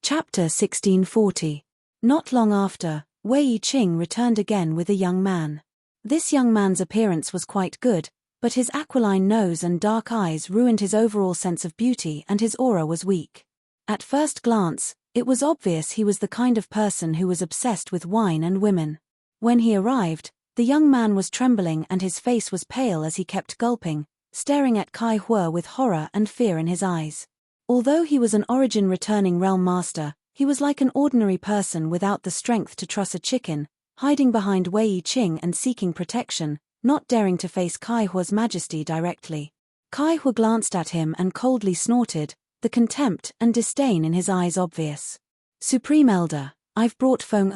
Chapter 1640. Not long after, Wei Qing returned again with a young man. This young man's appearance was quite good, but his aquiline nose and dark eyes ruined his overall sense of beauty and his aura was weak. At first glance, it was obvious he was the kind of person who was obsessed with wine and women. When he arrived, the young man was trembling and his face was pale as he kept gulping, staring at Kai Hua with horror and fear in his eyes. Although he was an origin-returning realm master, he was like an ordinary person without the strength to truss a chicken, hiding behind Wei Qing and seeking protection, not daring to face Kai Hua's majesty directly. Kai Hua glanced at him and coldly snorted, the contempt and disdain in his eyes obvious. "Supreme Elder, I've brought Feng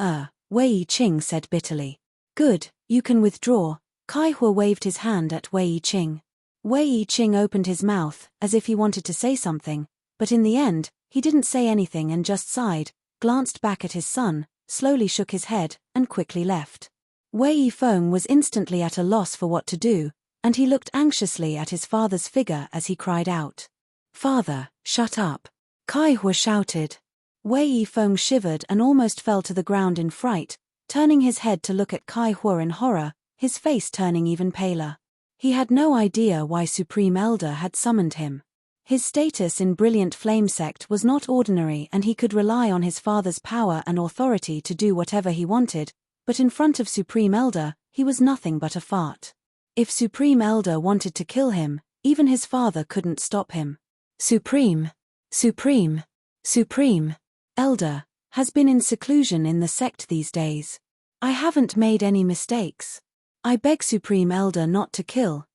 Wei Qing said bitterly. "Good, you can withdraw." Kai Hua waved his hand at Wei Qing. Wei Qing opened his mouth, as if he wanted to say something, but in the end, he didn't say anything and just sighed, glanced back at his son, slowly shook his head, and quickly left. Wei Feng was instantly at a loss for what to do, and he looked anxiously at his father's figure as he cried out. "Father, shut up!" Kai Hua shouted. Wei Feng shivered and almost fell to the ground in fright, turning his head to look at Kai Hua in horror, his face turning even paler. He had no idea why Supreme Elder had summoned him. His status in Brilliant Flame Sect was not ordinary and he could rely on his father's power and authority to do whatever he wanted, but in front of Supreme Elder, he was nothing but a fart. If Supreme Elder wanted to kill him, even his father couldn't stop him. Supreme Elder has been in seclusion in the sect these days. I haven't made any mistakes. I beg Supreme Elder not to kill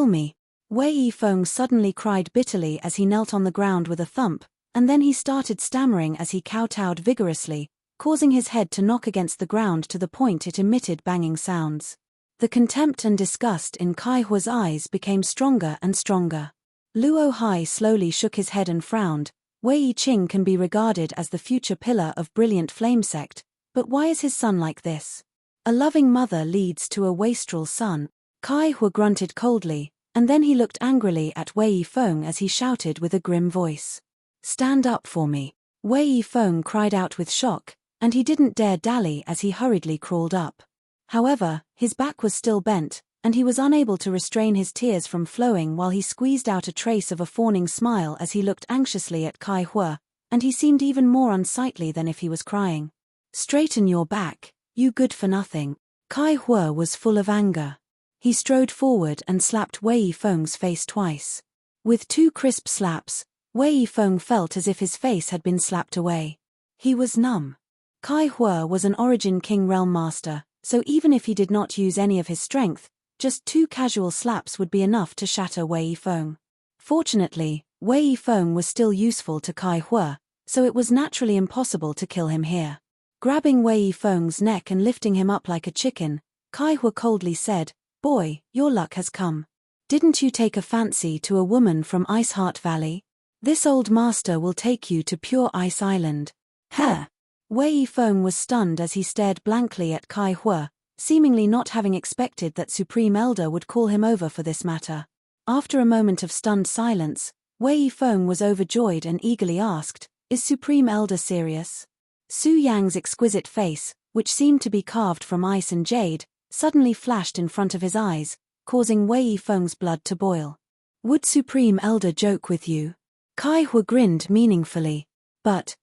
me. Wei Feng suddenly cried bitterly as he knelt on the ground with a thump, and then he started stammering as he kowtowed vigorously, causing his head to knock against the ground to the point it emitted banging sounds. The contempt and disgust in Kai Hua's eyes became stronger and stronger. Luo Hai slowly shook his head and frowned. Wei Qing can be regarded as the future pillar of Brilliant Flame Sect, but why is his son like this? A loving mother leads to a wastrel son. Kai Hua grunted coldly, and then he looked angrily at Wei Feng as he shouted with a grim voice. "Stand up for me." Wei Feng cried out with shock, and he didn't dare dally as he hurriedly crawled up. However, his back was still bent, and he was unable to restrain his tears from flowing while he squeezed out a trace of a fawning smile as he looked anxiously at Kai Hua, and he seemed even more unsightly than if he was crying. "Straighten your back, you good-for-nothing." Kai Hua was full of anger. He strode forward and slapped Wei Feng's face twice. With two crisp slaps, Wei Feng felt as if his face had been slapped away. He was numb. Kai Hua was an Origin King Realm Master, so even if he did not use any of his strength, just two casual slaps would be enough to shatter Wei Feng. Fortunately, Wei Feng was still useful to Kai Hua, so it was naturally impossible to kill him here. Grabbing Wei Feng's neck and lifting him up like a chicken, Kai Hua coldly said, "Boy, your luck has come. Didn't you take a fancy to a woman from Ice Heart Valley? This old master will take you to Pure Ice Island." "Huh?" Wei Feng was stunned as he stared blankly at Kai Hua, seemingly not having expected that Supreme Elder would call him over for this matter. After a moment of stunned silence, Wei Feng was overjoyed and eagerly asked, "Is Supreme Elder serious?" Su Yang's exquisite face, which seemed to be carved from ice and jade, suddenly flashed in front of his eyes, causing Wei Feng's blood to boil. "Would Supreme Elder joke with you?" Kai Hua grinned meaningfully. But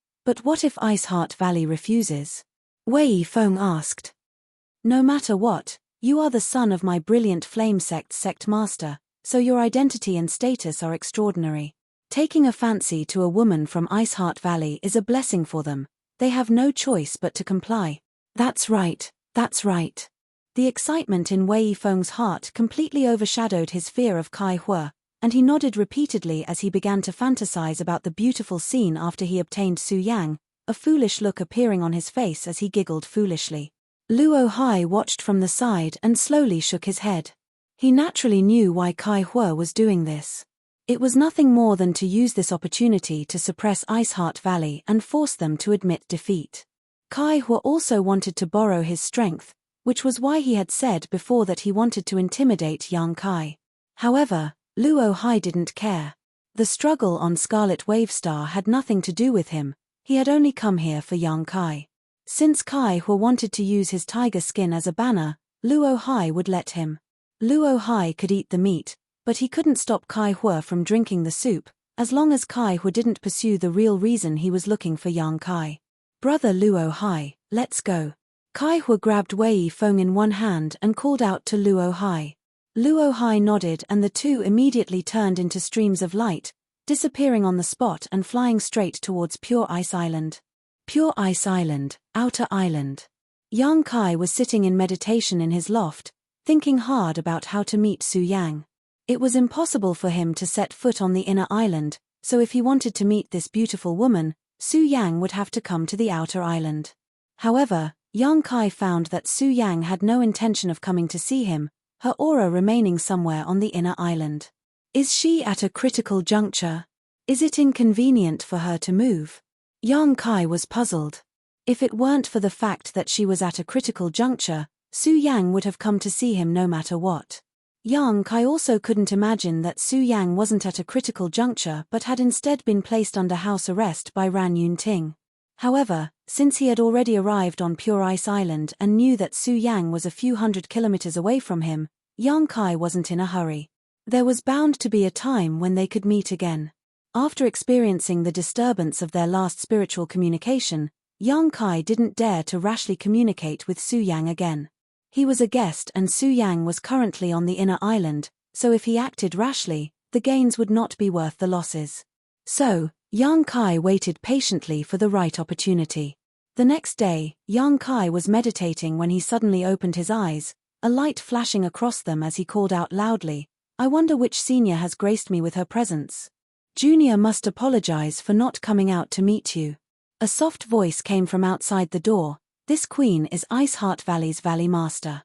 what if Ice Heart Valley refuses?" Wei Feng asked. "No matter what, you are the son of my Brilliant Flame Sect master, so your identity and status are extraordinary. Taking a fancy to a woman from Ice Heart Valley is a blessing for them. They have no choice but to comply." That's right. The excitement in Wei Feng's heart completely overshadowed his fear of Kai Hua, and he nodded repeatedly as he began to fantasize about the beautiful scene after he obtained Su Yang, a foolish look appearing on his face as he giggled foolishly. Luo Hai watched from the side and slowly shook his head. He naturally knew why Kai Hua was doing this. It was nothing more than to use this opportunity to suppress Ice Heart Valley and force them to admit defeat. Kai Hua also wanted to borrow his strength, which was why he had said before that he wanted to intimidate Yang Kai. However, Luo Hai didn't care. The struggle on Scarlet Wavestar had nothing to do with him. He had only come here for young Kai. Since Kai Hua wanted to use his tiger skin as a banner, Luo Hai would let him. Luo Hai could eat the meat, but he couldn't stop Kai Hua from drinking the soup, as long as Kai Hua didn't pursue the real reason he was looking for young Kai. Brother Luo Hai, let's go. Kai Hua grabbed Wei Feng in one hand and called out to Luo Hai. Luo Hai nodded and the two immediately turned into streams of light, disappearing on the spot and flying straight towards Pure Ice Island. Pure Ice Island, Outer Island. Yang Kai was sitting in meditation in his loft, thinking hard about how to meet Su Yang. It was impossible for him to set foot on the inner island, so if he wanted to meet this beautiful woman, Su Yang would have to come to the outer island. However, Yang Kai found that Su Yang had no intention of coming to see him, her aura remaining somewhere on the inner island. Is she at a critical juncture? Is it inconvenient for her to move? Yang Kai was puzzled. If it weren't for the fact that she was at a critical juncture, Su Yang would have come to see him no matter what. Yang Kai also couldn't imagine that Su Yang wasn't at a critical juncture but had instead been placed under house arrest by Ran Yunting. However, since he had already arrived on Pure Ice Island and knew that Su Yang was a few hundred kilometers away from him, Yang Kai wasn't in a hurry. There was bound to be a time when they could meet again. After experiencing the disturbance of their last spiritual communication, Yang Kai didn't dare to rashly communicate with Su Yang again. He was a guest and Su Yang was currently on the inner island, so if he acted rashly, the gains would not be worth the losses. So, Yang Kai waited patiently for the right opportunity. The next day, Yang Kai was meditating when he suddenly opened his eyes, a light flashing across them as he called out loudly, "I wonder which senior has graced me with her presence. Junior must apologize for not coming out to meet you." A soft voice came from outside the door, "This queen is Ice Heart Valley's Valley Master."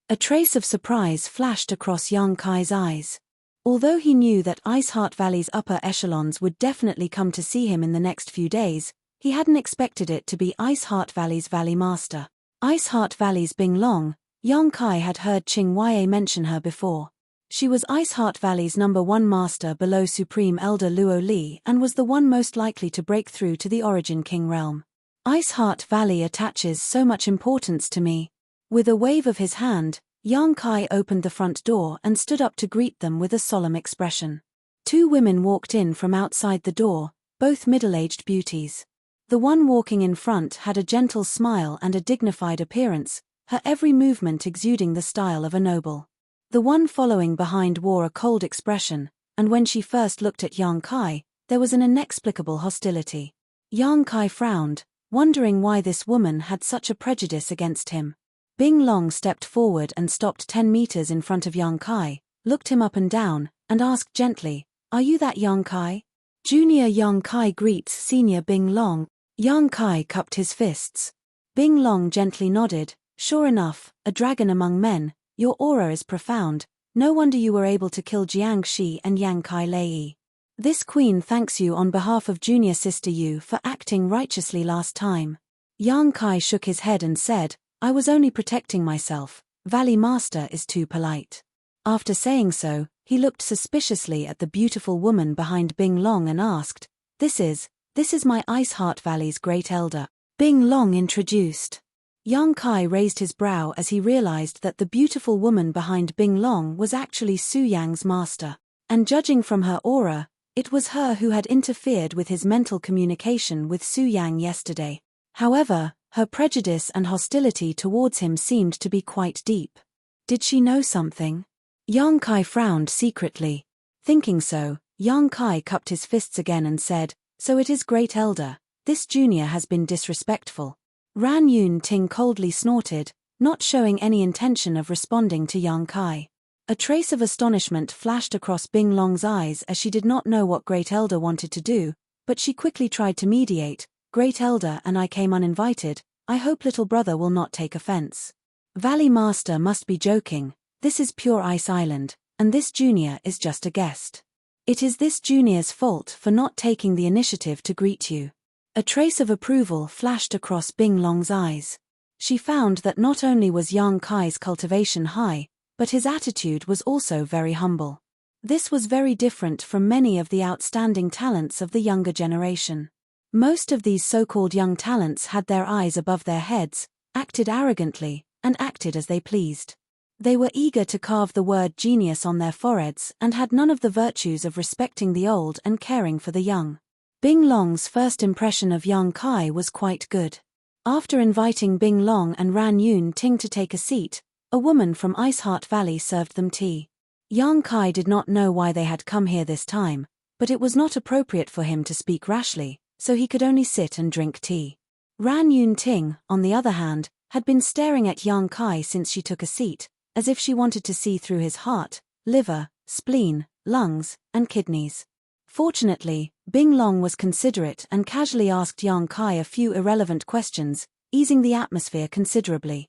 A trace of surprise flashed across Yang Kai's eyes. Although he knew that Ice Heart Valley's upper echelons would definitely come to see him in the next few days, he hadn't expected it to be Ice Heart Valley's Valley Master. Ice Heart Valley's Bing Long, Yang Kai had heard Qing Yue mention her before. She was Ice Heart Valley's #1 master below Supreme Elder Luo Li and was the one most likely to break through to the Origin King realm. Ice Heart Valley attaches so much importance to me. With a wave of his hand, Yang Kai opened the front door and stood up to greet them with a solemn expression. Two women walked in from outside the door, both middle-aged beauties. The one walking in front had a gentle smile and a dignified appearance, her every movement exuding the style of a noble. The one following behind wore a cold expression, and when she first looked at Yang Kai, there was an inexplicable hostility. Yang Kai frowned, wondering why this woman had such a prejudice against him. Bing Long stepped forward and stopped 10 meters in front of Yang Kai, looked him up and down, and asked gently, "Are you that Yang Kai?" Junior Yang Kai greets Senior Bing Long. Yang Kai cupped his fists. Bing Long gently nodded, "Sure enough, a dragon among men, your aura is profound, no wonder you were able to kill Jiang Shi and Yang Kai Lei. This queen thanks you on behalf of junior sister Yu for acting righteously last time." Yang Kai shook his head and said, "I was only protecting myself, Valley Master is too polite." After saying so, he looked suspiciously at the beautiful woman behind Bing Long and asked, This is my Ice Heart Valley's great elder." Bing Long introduced. Yang Kai raised his brow as he realized that the beautiful woman behind Bing Long was actually Su Yang's master, and judging from her aura, it was her who had interfered with his mental communication with Su Yang yesterday. However, her prejudice and hostility towards him seemed to be quite deep. Did she know something? Yang Kai frowned secretly. Thinking so, Yang Kai cupped his fists again and said, "So it is great elder, this junior has been disrespectful." Ran Yun Ting coldly snorted, not showing any intention of responding to Yang Kai. A trace of astonishment flashed across Bing Long's eyes as she did not know what Great Elder wanted to do, but she quickly tried to mediate. "Great Elder and I came uninvited, I hope little brother will not take offense. Valley Master must be joking, this is Pure Ice Island, and this junior is just a guest. It is this junior's fault for not taking the initiative to greet you." A trace of approval flashed across Bing Long's eyes. She found that not only was Yang Kai's cultivation high, but his attitude was also very humble. This was very different from many of the outstanding talents of the younger generation. Most of these so-called young talents had their eyes above their heads, acted arrogantly, and acted as they pleased. They were eager to carve the word genius on their foreheads and had none of the virtues of respecting the old and caring for the young. Bing Long's first impression of Yang Kai was quite good. After inviting Bing Long and Ran Yun Ting to take a seat, a woman from Ice Heart Valley served them tea. Yang Kai did not know why they had come here this time, but it was not appropriate for him to speak rashly, so he could only sit and drink tea. Ran Yun Ting, on the other hand, had been staring at Yang Kai since she took a seat, as if she wanted to see through his heart, liver, spleen, lungs, and kidneys. Fortunately, Bing Long was considerate and casually asked Yang Kai a few irrelevant questions, easing the atmosphere considerably.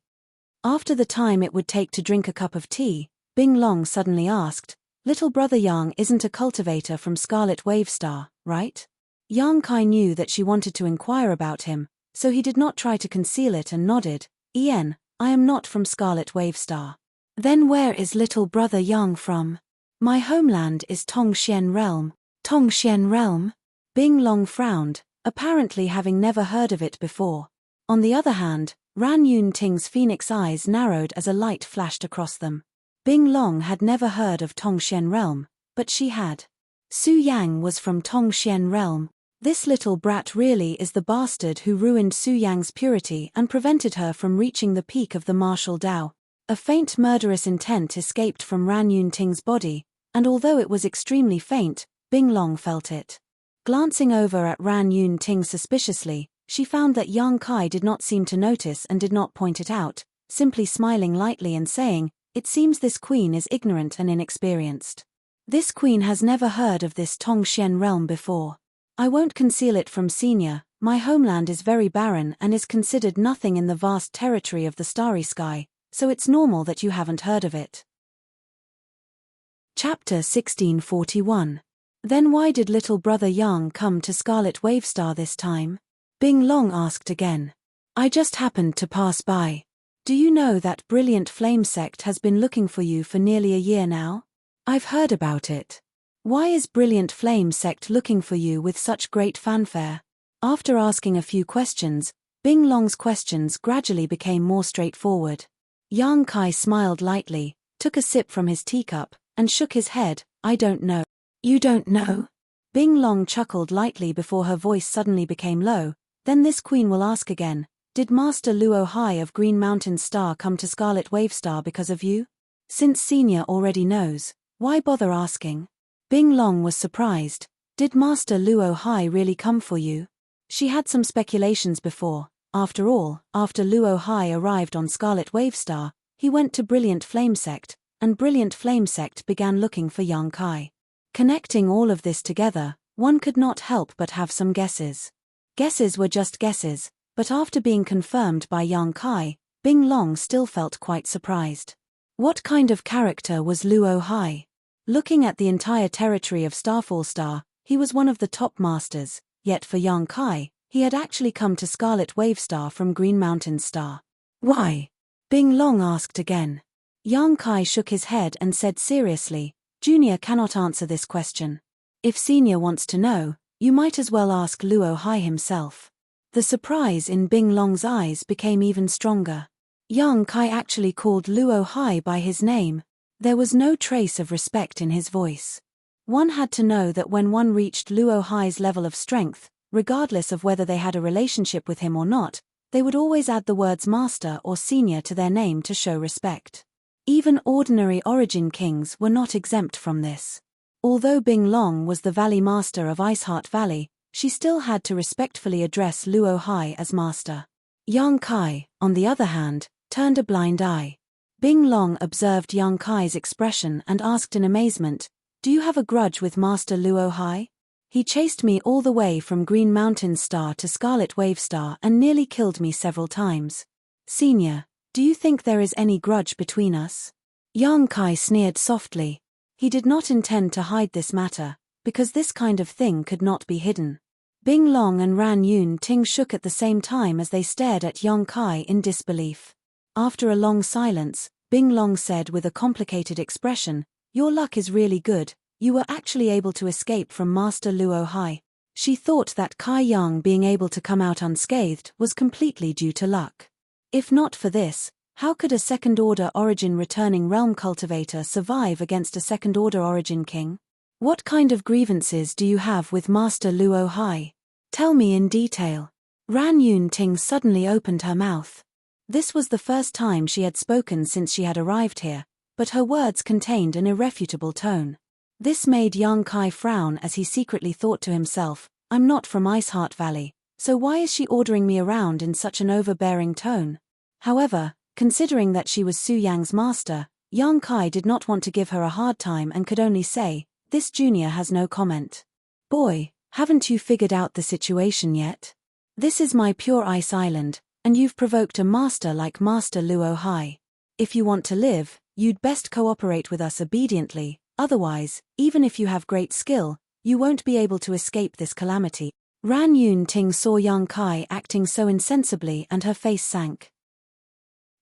After the time it would take to drink a cup of tea, Bing Long suddenly asked, "Little brother Yang isn't a cultivator from Scarlet Wave Star, right?" Yang Kai knew that she wanted to inquire about him, so he did not try to conceal it and nodded, "I am not from Scarlet Wave Star." "Then where is little brother Yang from?" "My homeland is Tongxian Realm." "Tongxian Realm?" Bing Long frowned, apparently having never heard of it before. On the other hand, Ran Yun Ting's phoenix eyes narrowed as a light flashed across them. Bing Long had never heard of Tongxian Realm, but she had. Su Yang was from Tongxian Realm. This little brat really is the bastard who ruined Su Yang's purity and prevented her from reaching the peak of the martial Dao. A faint murderous intent escaped from Ran Yun Ting's body, and although it was extremely faint, Bing Long felt it. Glancing over at Ran Yun Ting suspiciously, she found that Yang Kai did not seem to notice and did not point it out, simply smiling lightly and saying, "It seems this queen is ignorant and inexperienced. This queen has never heard of this Tongxian Realm before. I won't conceal it from Senior, my homeland is very barren and is considered nothing in the vast territory of the starry sky, so it's normal that you haven't heard of it." Chapter 1641. Then why did little brother Yang come to Scarlet Wave Star this time? Bing Long asked again. "I just happened to pass by. Do you know that Brilliant Flame sect has been looking for you for nearly a year now? I've heard about it. Why is Brilliant Flame sect looking for you with such great fanfare?" After asking a few questions, Bing Long's questions gradually became more straightforward. Yang Kai smiled lightly, took a sip from his teacup, and shook his head. "I don't know." "You don't know?" Bing Long chuckled lightly before her voice suddenly became low. "Then this queen will ask again, did Master Luo Hai of Green Mountain Star come to Scarlet Wave Star because of you? Since Senior already knows, why bother asking?" Bing Long was surprised. Did Master Luo Hai really come for you? She had some speculations before. After all, after Luo Hai arrived on Scarlet Wave Star, he went to Brilliant Flame Sect, and Brilliant Flame Sect began looking for Yang Kai. Connecting all of this together, one could not help but have some guesses. Guesses were just guesses, but after being confirmed by Yang Kai, Bing Long still felt quite surprised. What kind of character was Luo Hai? Looking at the entire territory of Starfall Star, he was one of the top masters, yet for Yang Kai, he had actually come to Scarlet Wave Star from Green Mountain Star. "Why?" Bing Long asked again. Yang Kai shook his head and said seriously, "Junior cannot answer this question. If Senior wants to know, you might as well ask Luo Hai himself." The surprise in Bing Long's eyes became even stronger. Yang Kai actually called Luo Hai by his name. There was no trace of respect in his voice. One had to know that when one reached Luo Hai's level of strength, regardless of whether they had a relationship with him or not, they would always add the words master or senior to their name to show respect. Even ordinary origin kings were not exempt from this. Although Bing Long was the Valley Master of Ice Heart Valley, she still had to respectfully address Luo Hai as master. Yang Kai, on the other hand, turned a blind eye. Bing Long observed Yang Kai's expression and asked in amazement, "Do you have a grudge with Master Luo Hai? He chased me all the way from Green Mountain Star to Scarlet Wave Star and nearly killed me several times. Senior, do you think there is any grudge between us?" Yang Kai sneered softly. He did not intend to hide this matter, because this kind of thing could not be hidden. Bing Long and Ran Yun Ting shook at the same time as they stared at Yang Kai in disbelief. After a long silence, Bing Long said with a complicated expression, "Your luck is really good, you were actually able to escape from Master Luo Hai." She thought that Kai Yang being able to come out unscathed was completely due to luck. If not for this, how could a second-order origin returning realm cultivator survive against a second-order origin king? What kind of grievances do you have with Master Luo Hai? Tell me in detail. Ran Yun Ting suddenly opened her mouth. This was the first time she had spoken since she had arrived here, but her words contained an irrefutable tone. This made Yang Kai frown as he secretly thought to himself, I'm not from Ice Heart Valley, so why is she ordering me around in such an overbearing tone? However, considering that she was Su Yang's master, Yang Kai did not want to give her a hard time and could only say, this junior has no comment. Boy, haven't you figured out the situation yet? This is my pure ice island, and you've provoked a master like Master Luo Hai. If you want to live, you'd best cooperate with us obediently, otherwise, even if you have great skill, you won't be able to escape this calamity. Ran Yun Ting saw Yang Kai acting so insensibly and her face sank.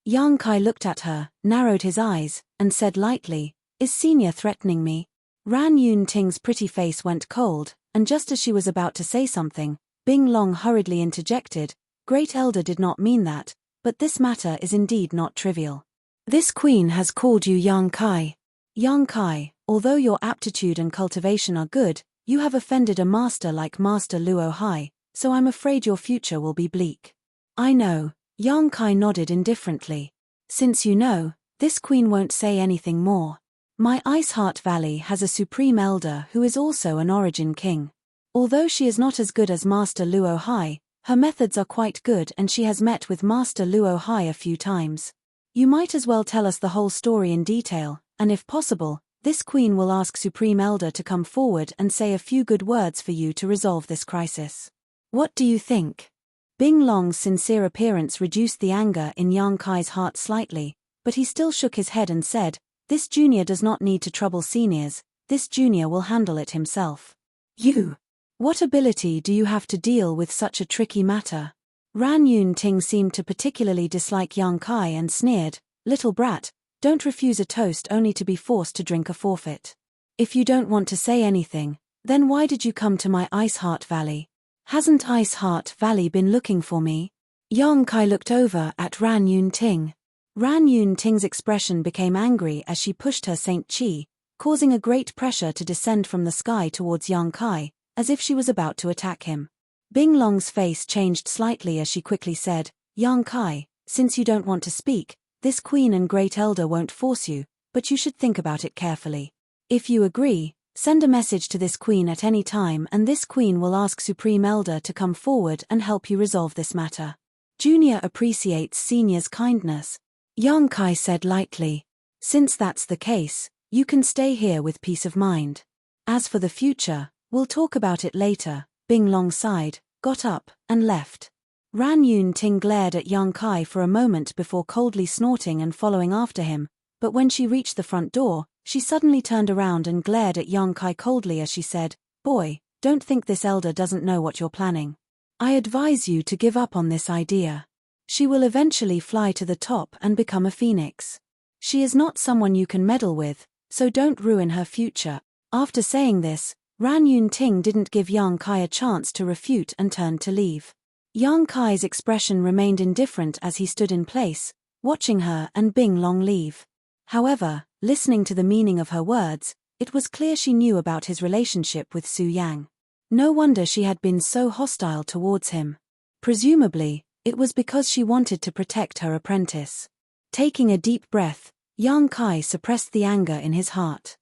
Yang Kai looked at her, narrowed his eyes, and said lightly, is Senior threatening me? Ran Yun Ting's pretty face went cold, and just as she was about to say something, Bing Long hurriedly interjected, Great Elder did not mean that, but this matter is indeed not trivial. This queen has called you Yang Kai. Yang Kai, although your aptitude and cultivation are good, you have offended a master like Master Luo Hai, so I'm afraid your future will be bleak. I know. Yang Kai nodded indifferently. Since you know, this queen won't say anything more. My Ice Heart Valley has a supreme elder who is also an origin king. Although she is not as good as Master Luo Hai, her methods are quite good and she has met with Master Luo Hai a few times. You might as well tell us the whole story in detail, and if possible, this queen will ask Supreme Elder to come forward and say a few good words for you to resolve this crisis. What do you think? Bing Long's sincere appearance reduced the anger in Yang Kai's heart slightly, but he still shook his head and said, this junior does not need to trouble seniors, this junior will handle it himself. You! What ability do you have to deal with such a tricky matter? Ran Yun Ting seemed to particularly dislike Yang Kai and sneered, little brat, don't refuse a toast only to be forced to drink a forfeit. If you don't want to say anything, then why did you come to my Ice Heart Valley? Hasn't Ice Heart Valley been looking for me? Yang Kai looked over at Ran Yun Ting. Ran Yun Ting's expression became angry as she pushed her Saint Chi, causing a great pressure to descend from the sky towards Yang Kai, as if she was about to attack him. Bing Long's face changed slightly as she quickly said, Yang Kai, since you don't want to speak, this queen and great elder won't force you, but you should think about it carefully. If you agree, send a message to this queen at any time and this queen will ask Supreme Elder to come forward and help you resolve this matter. Junior appreciates senior's kindness. Yang Kai said lightly. Since that's the case, you can stay here with peace of mind. As for the future, we'll talk about it later. Bing Long sighed, got up, and left. Ran Yun Ting glared at Yang Kai for a moment before coldly snorting and following after him, but when she reached the front door, she suddenly turned around and glared at Yang Kai coldly as she said, boy, don't think this elder doesn't know what you're planning. I advise you to give up on this idea. She will eventually fly to the top and become a phoenix. She is not someone you can meddle with, so don't ruin her future. After saying this, Ran Yun Ting didn't give Yang Kai a chance to refute and turned to leave. Yang Kai's expression remained indifferent as he stood in place, watching her and Bing Long leave. However, listening to the meaning of her words, it was clear she knew about his relationship with Su Yang. No wonder she had been so hostile towards him. Presumably, it was because she wanted to protect her apprentice. Taking a deep breath, Yang Kai suppressed the anger in his heart.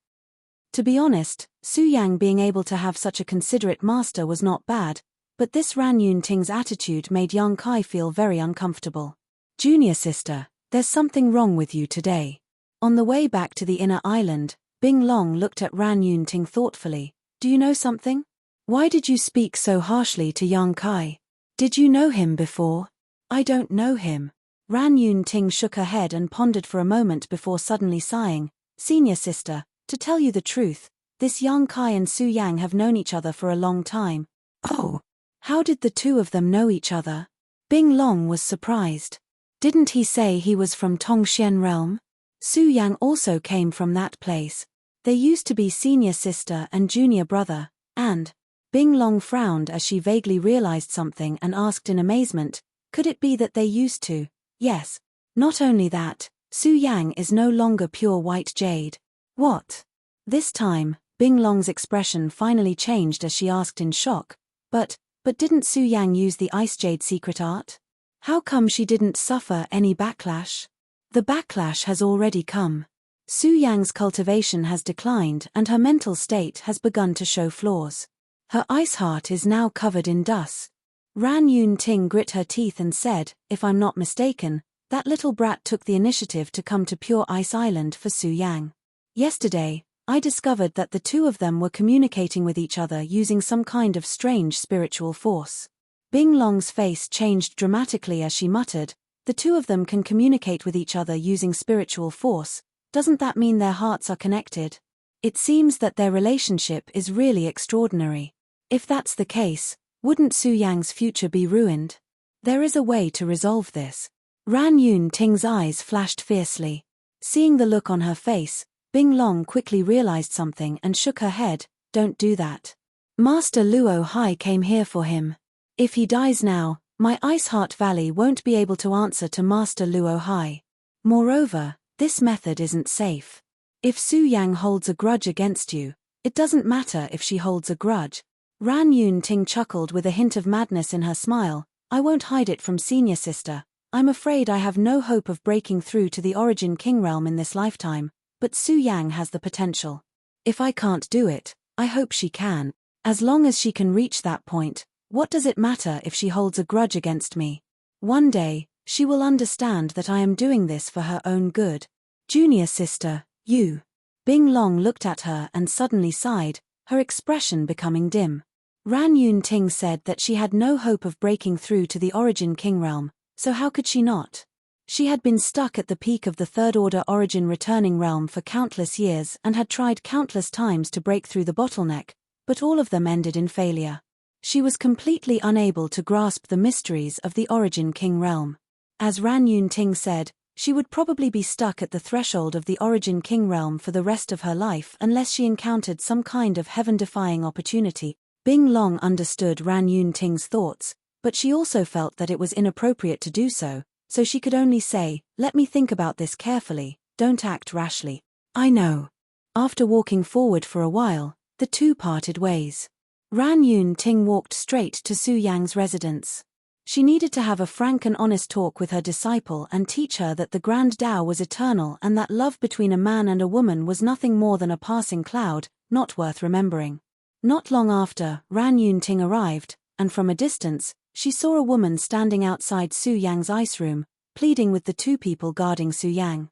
To be honest, Su Yang being able to have such a considerate master was not bad, but this Ran Yun Ting's attitude made Yang Kai feel very uncomfortable. Junior sister, there's something wrong with you today. On the way back to the inner island, Bing Long looked at Ran Yun Ting thoughtfully. Do you know something? Why did you speak so harshly to Yang Kai? Did you know him before? I don't know him. Ran Yun Ting shook her head and pondered for a moment before suddenly sighing. Senior sister, to tell you the truth, this Yang Kai and Su Yang have known each other for a long time. Oh, how did the two of them know each other? Bing Long was surprised. Didn't he say he was from Tongxian realm? Su Yang also came from that place. They used to be senior sister and junior brother, and Bing Long frowned as she vaguely realized something and asked in amazement, could it be that they used to? Yes. Not only that, Su Yang is no longer pure white jade. What? This time, Bing Long's expression finally changed as she asked in shock, but didn't Su Yang use the ice jade secret art? How come she didn't suffer any backlash? The backlash has already come. Su Yang's cultivation has declined and her mental state has begun to show flaws. Her ice heart is now covered in dust. Ran Yun Ting grit her teeth and said, if I'm not mistaken, that little brat took the initiative to come to Pure Ice Island for Su Yang. Yesterday, I discovered that the two of them were communicating with each other using some kind of strange spiritual force. Bing Long's face changed dramatically as she muttered, the two of them can communicate with each other using spiritual force, doesn't that mean their hearts are connected? It seems that their relationship is really extraordinary. If that's the case, wouldn't Su Yang's future be ruined? There is a way to resolve this. Ran Yun Ting's eyes flashed fiercely. Seeing the look on her face, Bing Long quickly realized something and shook her head, don't do that. Master Luo Hai came here for him. If he dies now, my Ice Heart Valley won't be able to answer to Master Luo Hai. Moreover, this method isn't safe. If Su Yang holds a grudge against you, it doesn't matter if she holds a grudge. Ran Yun Ting chuckled with a hint of madness in her smile, I won't hide it from senior sister. I'm afraid I have no hope of breaking through to the Origin King realm in this lifetime, but Su Yang has the potential. If I can't do it, I hope she can. As long as she can reach that point, what does it matter if she holds a grudge against me? One day, she will understand that I am doing this for her own good. Junior sister, you. Bing Long looked at her and suddenly sighed, her expression becoming dim. Ran Yun Ting said that she had no hope of breaking through to the Origin King realm, so how could she not? She had been stuck at the peak of the Third Order Origin Returning Realm for countless years and had tried countless times to break through the bottleneck, but all of them ended in failure. She was completely unable to grasp the mysteries of the Origin King realm. As Ran Yun Ting said, she would probably be stuck at the threshold of the Origin King realm for the rest of her life unless she encountered some kind of heaven-defying opportunity. Bing Long understood Ran Yun Ting's thoughts, but she also felt that it was inappropriate to do so she could only say, let me think about this carefully, don't act rashly. I know. After walking forward for a while, the two parted ways. Ran Yun Ting walked straight to Su Yang's residence. She needed to have a frank and honest talk with her disciple and teach her that the Grand Tao was eternal and that love between a man and a woman was nothing more than a passing cloud, not worth remembering. Not long after, Ran Yun Ting arrived, and from a distance, she saw a woman standing outside Su Yang's ice room, pleading with the two people guarding Su Yang.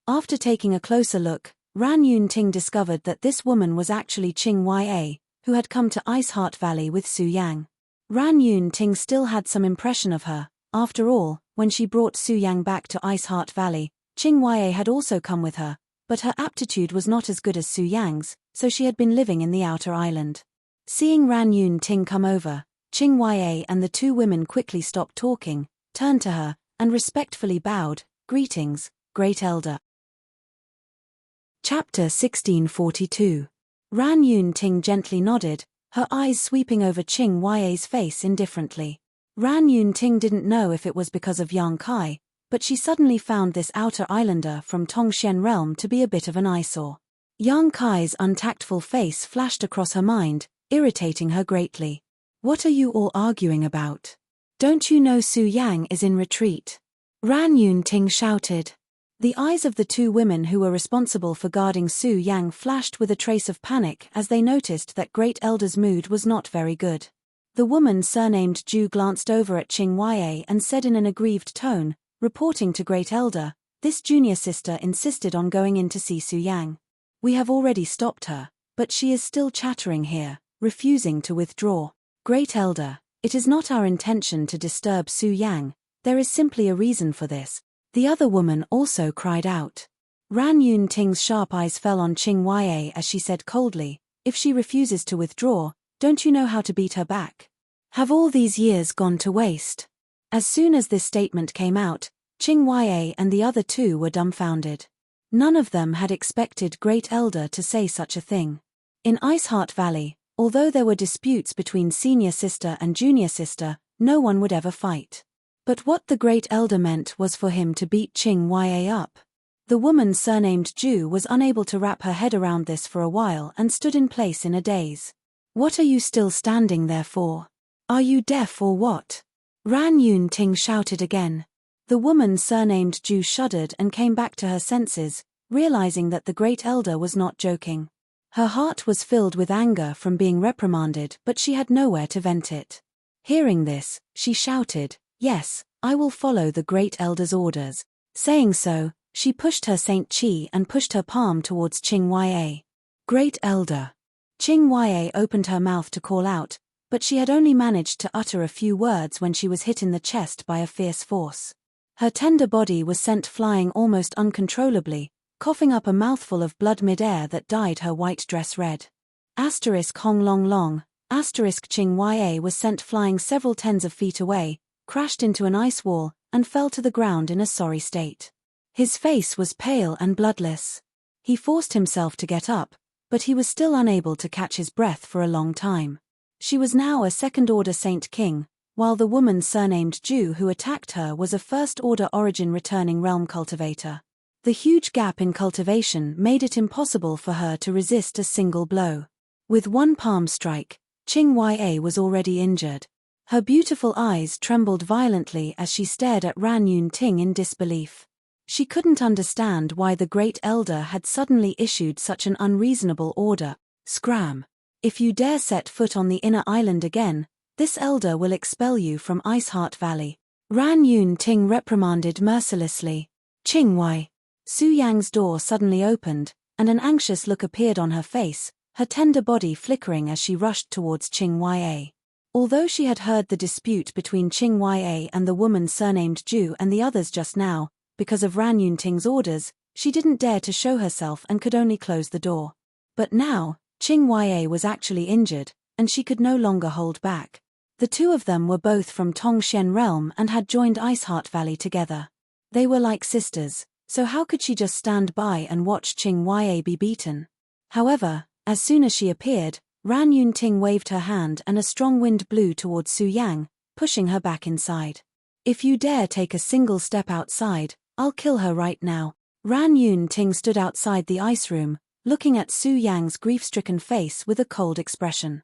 After taking a closer look, Ran Yun Ting discovered that this woman was actually Qing Ya, who had come to Ice Heart Valley with Su Yang. Ran Yun Ting still had some impression of her. After all, when she brought Su Yang back to Ice Heart Valley, Qing Ya had also come with her, but her aptitude was not as good as Su Yang's, so she had been living in the outer island. Seeing Ran Yun Ting come over, Qing Ya and the two women quickly stopped talking, turned to her, and respectfully bowed, greetings, Great Elder. Chapter 1642. Ran Yun Ting gently nodded, her eyes sweeping over Qing Ya's face indifferently. Ran Yun Ting didn't know if it was because of Yang Kai, but she suddenly found this outer islander from Tongxian realm to be a bit of an eyesore. Yang Kai's untactful face flashed across her mind, irritating her greatly. What are you all arguing about? Don't you know Su Yang is in retreat? Ran Yun Ting shouted. The eyes of the two women who were responsible for guarding Su Yang flashed with a trace of panic as they noticed that Great Elder's mood was not very good. The woman surnamed Ju glanced over at Qing Ya and said in an aggrieved tone, reporting to Great Elder, this junior sister insisted on going in to see Su Yang. We have already stopped her, but she is still chattering here, refusing to withdraw. Great Elder, it is not our intention to disturb Su Yang, there is simply a reason for this. The other woman also cried out. Ran Yun Ting's sharp eyes fell on Qing Ya as she said coldly, if she refuses to withdraw, don't you know how to beat her back? Have all these years gone to waste? As soon as this statement came out, Qing Ya and the other two were dumbfounded. None of them had expected Great Elder to say such a thing. In Ice Heart Valley, Although there were disputes between senior sister and junior sister, no one would ever fight. But what the great elder meant was for him to beat Qing Ya up. The woman surnamed Ju was unable to wrap her head around this for a while and stood in place in a daze. "What are you still standing there for? Are you deaf or what?" Ran Yun Ting shouted again. The woman surnamed Ju shuddered and came back to her senses, realizing that the great elder was not joking. Her heart was filled with anger from being reprimanded, but she had nowhere to vent it. Hearing this, she shouted, "Yes, I will follow the great elder's orders." Saying so, she pushed her Saint Chi and pushed her palm towards Qing Ya. "Great elder." Qing Ya opened her mouth to call out, but she had only managed to utter a few words when she was hit in the chest by a fierce force. Her tender body was sent flying almost uncontrollably, coughing up a mouthful of blood mid-air that dyed her white dress red. Hong long long, Qing Ya was sent flying several tens of feet away, crashed into an ice wall, and fell to the ground in a sorry state. His face was pale and bloodless. He forced himself to get up, but he was still unable to catch his breath for a long time. She was now a second-order Saint King, while the woman surnamed Ju who attacked her was a first-order origin returning realm cultivator. The huge gap in cultivation made it impossible for her to resist a single blow. With one palm strike, Qing Ya was already injured. Her beautiful eyes trembled violently as she stared at Ran Yun Ting in disbelief. She couldn't understand why the great elder had suddenly issued such an unreasonable order. "Scram! If you dare set foot on the inner island again, this elder will expel you from Iceheart Valley." Ran Yun Ting reprimanded mercilessly. "Qing Ya." Su Yang's door suddenly opened, and an anxious look appeared on her face, her tender body flickering as she rushed towards Qing Ya. Although she had heard the dispute between Qing Ya and the woman surnamed Ju and the others just now, because of Ran Yun Ting's orders, she didn't dare to show herself and could only close the door. But now, Qing Ya was actually injured, and she could no longer hold back. The two of them were both from Tongxian realm and had joined Iceheart Valley together. They were like sisters, so how could she just stand by and watch Qing Ya be beaten? However, as soon as she appeared, Ran Yun Ting waved her hand and a strong wind blew towards Su Yang, pushing her back inside. "If you dare take a single step outside, I'll kill her right now." Ran Yun Ting stood outside the ice room, looking at Su Yang's grief-stricken face with a cold expression.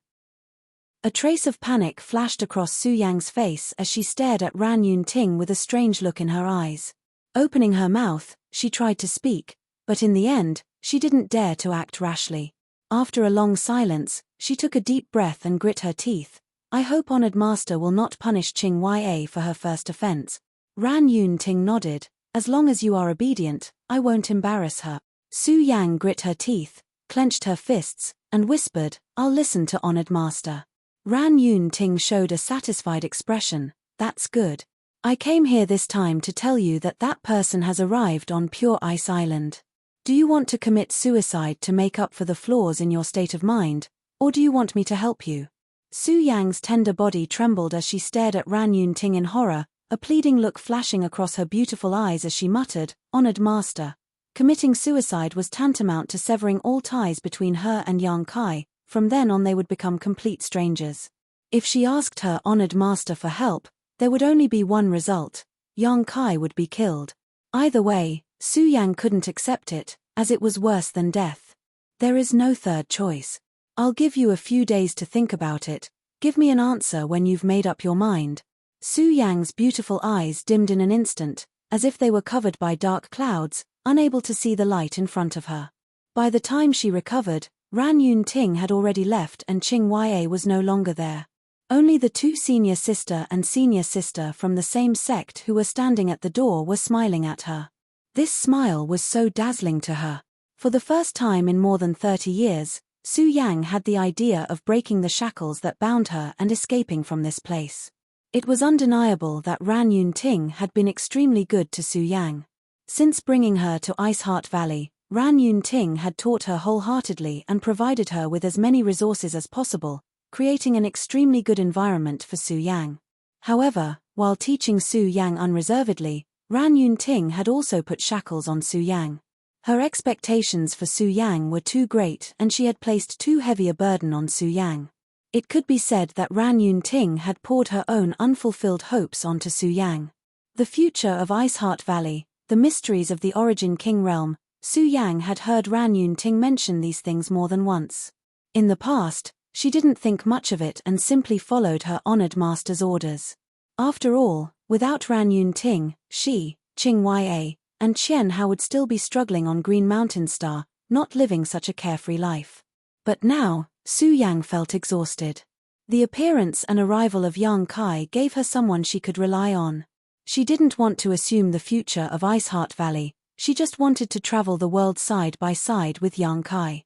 A trace of panic flashed across Su Yang's face as she stared at Ran Yun Ting with a strange look in her eyes. Opening her mouth, she tried to speak, but in the end, she didn't dare to act rashly. After a long silence, she took a deep breath and grit her teeth. "I hope Honored Master will not punish Qing Ya for her first offense." Ran Yun Ting nodded. "As long as you are obedient, I won't embarrass her." Su Yang grit her teeth, clenched her fists, and whispered, "I'll listen to Honored Master." Ran Yun Ting showed a satisfied expression. "That's good. I came here this time to tell you that that person has arrived on Pure Ice Island. Do you want to commit suicide to make up for the flaws in your state of mind, or do you want me to help you?" Su Yang's tender body trembled as she stared at Ran Yun Ting in horror, a pleading look flashing across her beautiful eyes as she muttered, "Honored Master." Committing suicide was tantamount to severing all ties between her and Yang Kai. From then on they would become complete strangers. If she asked her Honored Master for help, there would only be one result: Yang Kai would be killed. Either way, Su Yang couldn't accept it, as it was worse than death. "There is no third choice. I'll give you a few days to think about it. Give me an answer when you've made up your mind." Su Yang's beautiful eyes dimmed in an instant, as if they were covered by dark clouds, unable to see the light in front of her. By the time she recovered, Ran Yun Ting had already left and Qing Ya was no longer there. Only the two senior sister and senior sister from the same sect who were standing at the door were smiling at her. This smile was so dazzling to her. For the first time in more than 30 years, Su Yang had the idea of breaking the shackles that bound her and escaping from this place. It was undeniable that Ran Yun Ting had been extremely good to Su Yang. Since bringing her to Iceheart Valley, Ran Yun Ting had taught her wholeheartedly and provided her with as many resources as possible, creating an extremely good environment for Su Yang. However, while teaching Su Yang unreservedly, Ran Yun Ting had also put shackles on Su Yang. Her expectations for Su Yang were too great and she had placed too heavy a burden on Su Yang. It could be said that Ran Yun Ting had poured her own unfulfilled hopes onto Su Yang. The future of Ice Heart Valley, the mysteries of the Origin King realm, Su Yang had heard Ran Yun Ting mention these things more than once. In the past, she didn't think much of it and simply followed her honored master's orders. After all, without Ran Yun Ting, she, Qing Ya, and Qian Hao would still be struggling on Green Mountain Star, not living such a carefree life. But now, Su Yang felt exhausted. The appearance and arrival of Yang Kai gave her someone she could rely on. She didn't want to assume the future of Ice Heart Valley, she just wanted to travel the world side by side with Yang Kai.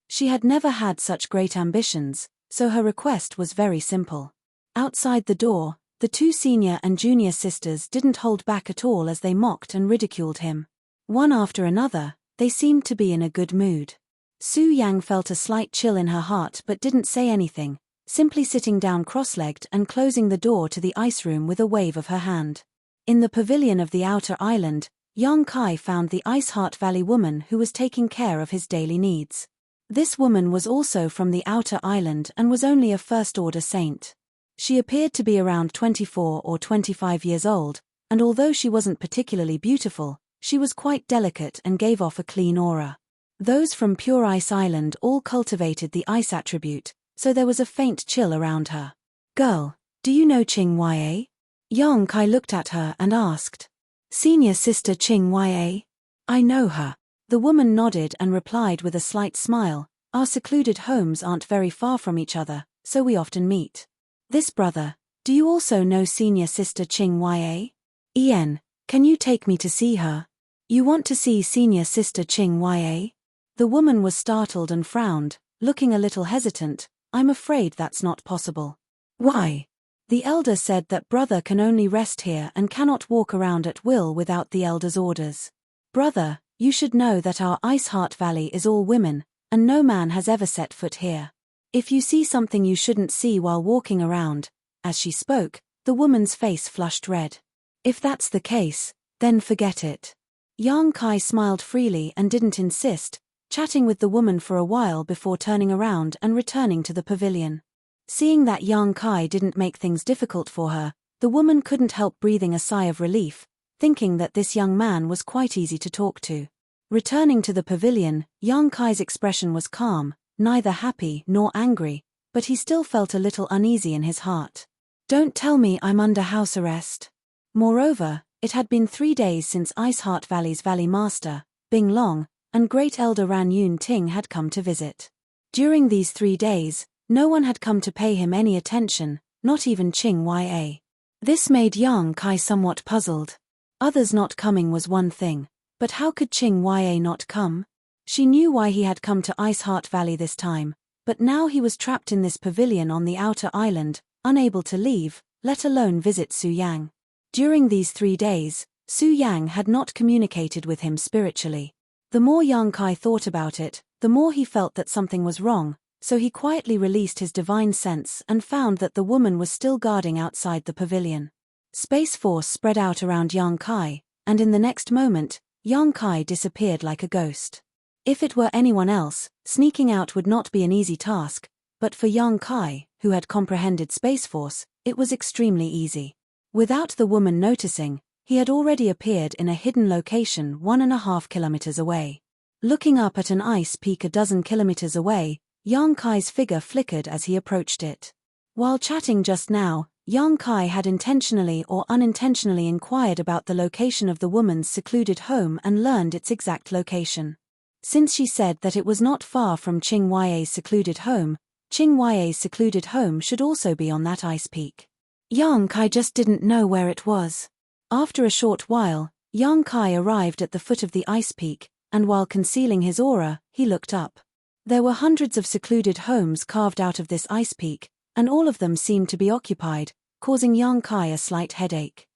She had never had such great ambitions, so her request was very simple. Outside the door, the two senior and junior sisters didn't hold back at all as they mocked and ridiculed him. One after another, they seemed to be in a good mood. Su Yang felt a slight chill in her heart but didn't say anything, simply sitting down cross-legged and closing the door to the ice room with a wave of her hand. In the pavilion of the outer island, Yang Kai found the Ice Heart Valley woman who was taking care of his daily needs. This woman was also from the outer island and was only a first-order saint. She appeared to be around 24 or 25 years old, and although she wasn't particularly beautiful, she was quite delicate and gave off a clean aura. Those from Pure Ice Island all cultivated the ice attribute, so there was a faint chill around her. "Girl, do you know Qing Ya?" Yang Kai looked at her and asked. "Senior sister Qing Ya? I know her." The woman nodded and replied with a slight smile, "Our secluded homes aren't very far from each other, so we often meet." "This brother, do you also know senior sister Qing Ya? Ian, can you take me to see her?" "You want to see senior sister Qing Ya?" The woman was startled and frowned, looking a little hesitant. "I'm afraid that's not possible." "Why?" "The elder said that brother can only rest here and cannot walk around at will without the elder's orders." "Brother, you should know that our Ice Heart Valley is all women, and no man has ever set foot here. If you see something you shouldn't see while walking around," as she spoke, the woman's face flushed red. "If that's the case, then forget it." Yang Kai smiled freely and didn't insist, chatting with the woman for a while before turning around and returning to the pavilion. Seeing that Yang Kai didn't make things difficult for her, the woman couldn't help breathing a sigh of relief, thinking that this young man was quite easy to talk to. Returning to the pavilion, Yang Kai's expression was calm, neither happy nor angry, but he still felt a little uneasy in his heart. "Don't tell me I'm under house arrest." Moreover, it had been 3 days since Ice Heart Valley's Valley Master, Bing Long, and Great Elder Ran Yun Ting had come to visit. During these 3 days, no one had come to pay him any attention, not even Qing Ya. This made Yang Kai somewhat puzzled. Others not coming was one thing, but how could Qing Ya not come? She knew why he had come to Ice Heart Valley this time, but now he was trapped in this pavilion on the outer island, unable to leave, let alone visit Su Yang. During these 3 days, Su Yang had not communicated with him spiritually. The more Yang Kai thought about it, the more he felt that something was wrong, so he quietly released his divine sense and found that the woman was still guarding outside the pavilion. Space force spread out around Yang Kai, and in the next moment, Yang Kai disappeared like a ghost. If it were anyone else, sneaking out would not be an easy task, but for Yang Kai, who had comprehended Space Force, it was extremely easy. Without the woman noticing, he had already appeared in a hidden location 1.5 kilometers away. Looking up at an ice peak a dozen kilometers away, Yang Kai's figure flickered as he approached it. While chatting just now, Yang Kai had intentionally or unintentionally inquired about the location of the woman's secluded home and learned its exact location. Since she said that it was not far from Qing Ya's secluded home, Qing Ya's secluded home should also be on that ice peak. Yang Kai just didn't know where it was. After a short while, Yang Kai arrived at the foot of the ice peak, and while concealing his aura, he looked up. There were hundreds of secluded homes carved out of this ice peak, and all of them seemed to be occupied, causing Yang Kai a slight headache.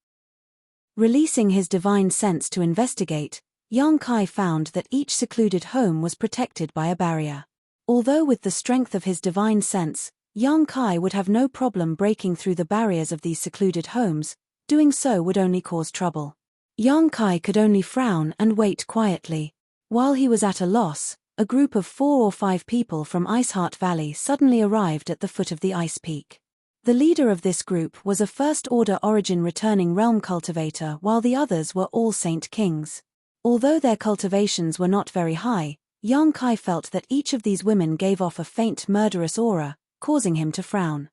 Releasing his divine sense to investigate, Yang Kai found that each secluded home was protected by a barrier. Although with the strength of his divine sense, Yang Kai would have no problem breaking through the barriers of these secluded homes, doing so would only cause trouble. Yang Kai could only frown and wait quietly. While he was at a loss, a group of 4 or 5 people from Iceheart Valley suddenly arrived at the foot of the ice peak. The leader of this group was a First-Order Origin returning realm cultivator, while the others were all Saint Kings. Although their cultivations were not very high, Yang Kai felt that each of these women gave off a faint murderous aura, causing him to frown.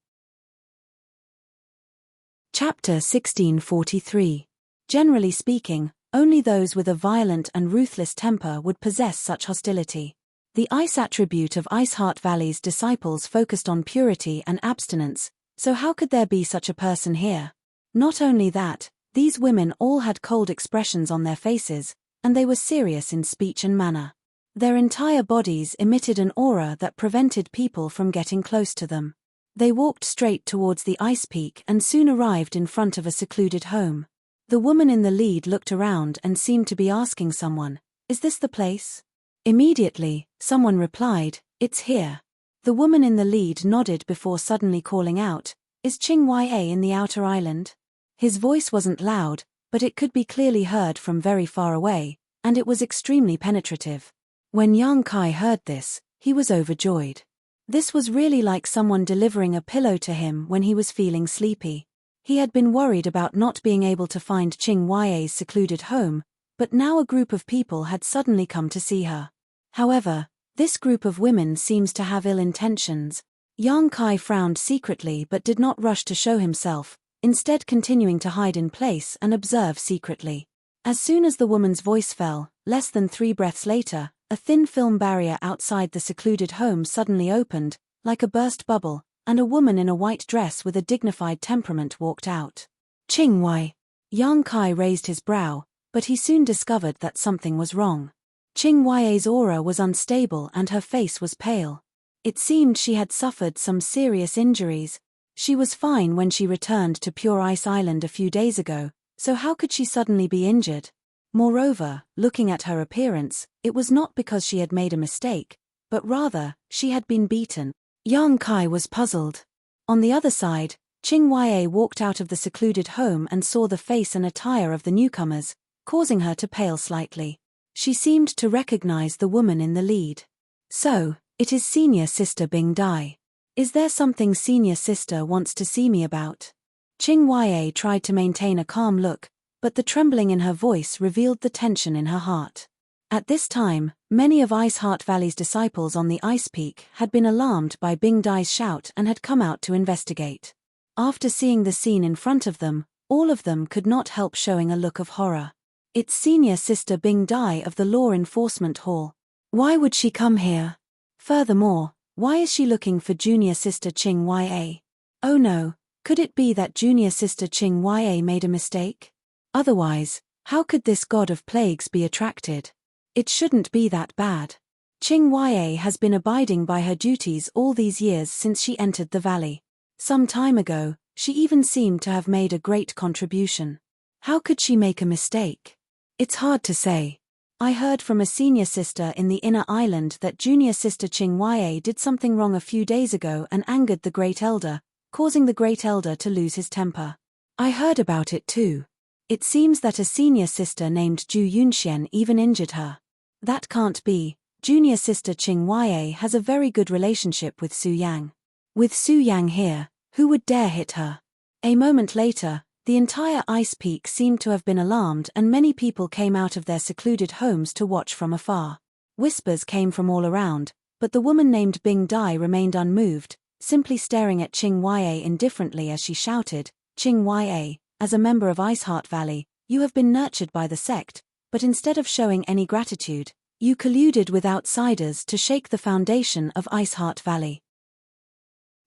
Chapter 1643. Generally speaking, only those with a violent and ruthless temper would possess such hostility. The ice attribute of Iceheart Valley's disciples focused on purity and abstinence, so how could there be such a person here? Not only that, these women all had cold expressions on their faces, and they were serious in speech and manner. Their entire bodies emitted an aura that prevented people from getting close to them. They walked straight towards the ice peak and soon arrived in front of a secluded home. The woman in the lead looked around and seemed to be asking someone, "Is this the place?" Immediately, someone replied, "It's here." The woman in the lead nodded before suddenly calling out, "Is Qing Ya in the outer island?" His voice wasn't loud, but it could be clearly heard from very far away, and it was extremely penetrative. When Yang Kai heard this, he was overjoyed. This was really like someone delivering a pillow to him when he was feeling sleepy. He had been worried about not being able to find Qing Ya's secluded home, but now a group of people had suddenly come to see her. However, this group of women seems to have ill intentions. Yang Kai frowned secretly but did not rush to show himself, instead continuing to hide in place and observe secretly. As soon as the woman's voice fell, less than 3 breaths later, a thin film barrier outside the secluded home suddenly opened, like a burst bubble, and a woman in a white dress with a dignified temperament walked out. "Qing Ya." Yang Kai raised his brow, but he soon discovered that something was wrong. Qing Ya's aura was unstable and her face was pale. It seemed she had suffered some serious injuries. She was fine when she returned to Pure Ice Island a few days ago, so how could she suddenly be injured? Moreover, looking at her appearance, it was not because she had made a mistake, but rather, she had been beaten. Yang Kai was puzzled. On the other side, Qing Ya walked out of the secluded home and saw the face and attire of the newcomers, causing her to pale slightly. She seemed to recognize the woman in the lead. "So, it is Senior Sister Bing Dai. Is there something Senior Sister wants to see me about?" Qing Ya tried to maintain a calm look, but the trembling in her voice revealed the tension in her heart. At this time, many of Iceheart Valley's disciples on the ice peak had been alarmed by Bing Dai's shout and had come out to investigate. After seeing the scene in front of them, all of them could not help showing a look of horror. "It's Senior Sister Bing Dai of the Law Enforcement Hall. Why would she come here? Furthermore, why is she looking for Junior Sister Qing Ya? Oh no, could it be that Junior Sister Qing Ya made a mistake? Otherwise, how could this god of plagues be attracted? It shouldn't be that bad. Qing Ya has been abiding by her duties all these years since she entered the valley. Some time ago, she even seemed to have made a great contribution. How could she make a mistake? It's hard to say. I heard from a senior sister in the inner island that Junior Sister Qing Ya did something wrong a few days ago and angered the Great Elder, causing the Great Elder to lose his temper. I heard about it too. It seems that a senior sister named Ju Yunxian even injured her. That can't be. Junior Sister Qing Ya has a very good relationship with Su Yang. With Su Yang here, who would dare hit her? A moment later, the entire ice peak seemed to have been alarmed and many people came out of their secluded homes to watch from afar. Whispers came from all around, but the woman named Bing Dai remained unmoved, simply staring at Qing Ya indifferently as she shouted, "Qing Ya, as a member of Iceheart Valley, you have been nurtured by the sect, but instead of showing any gratitude, you colluded with outsiders to shake the foundation of Iceheart Valley.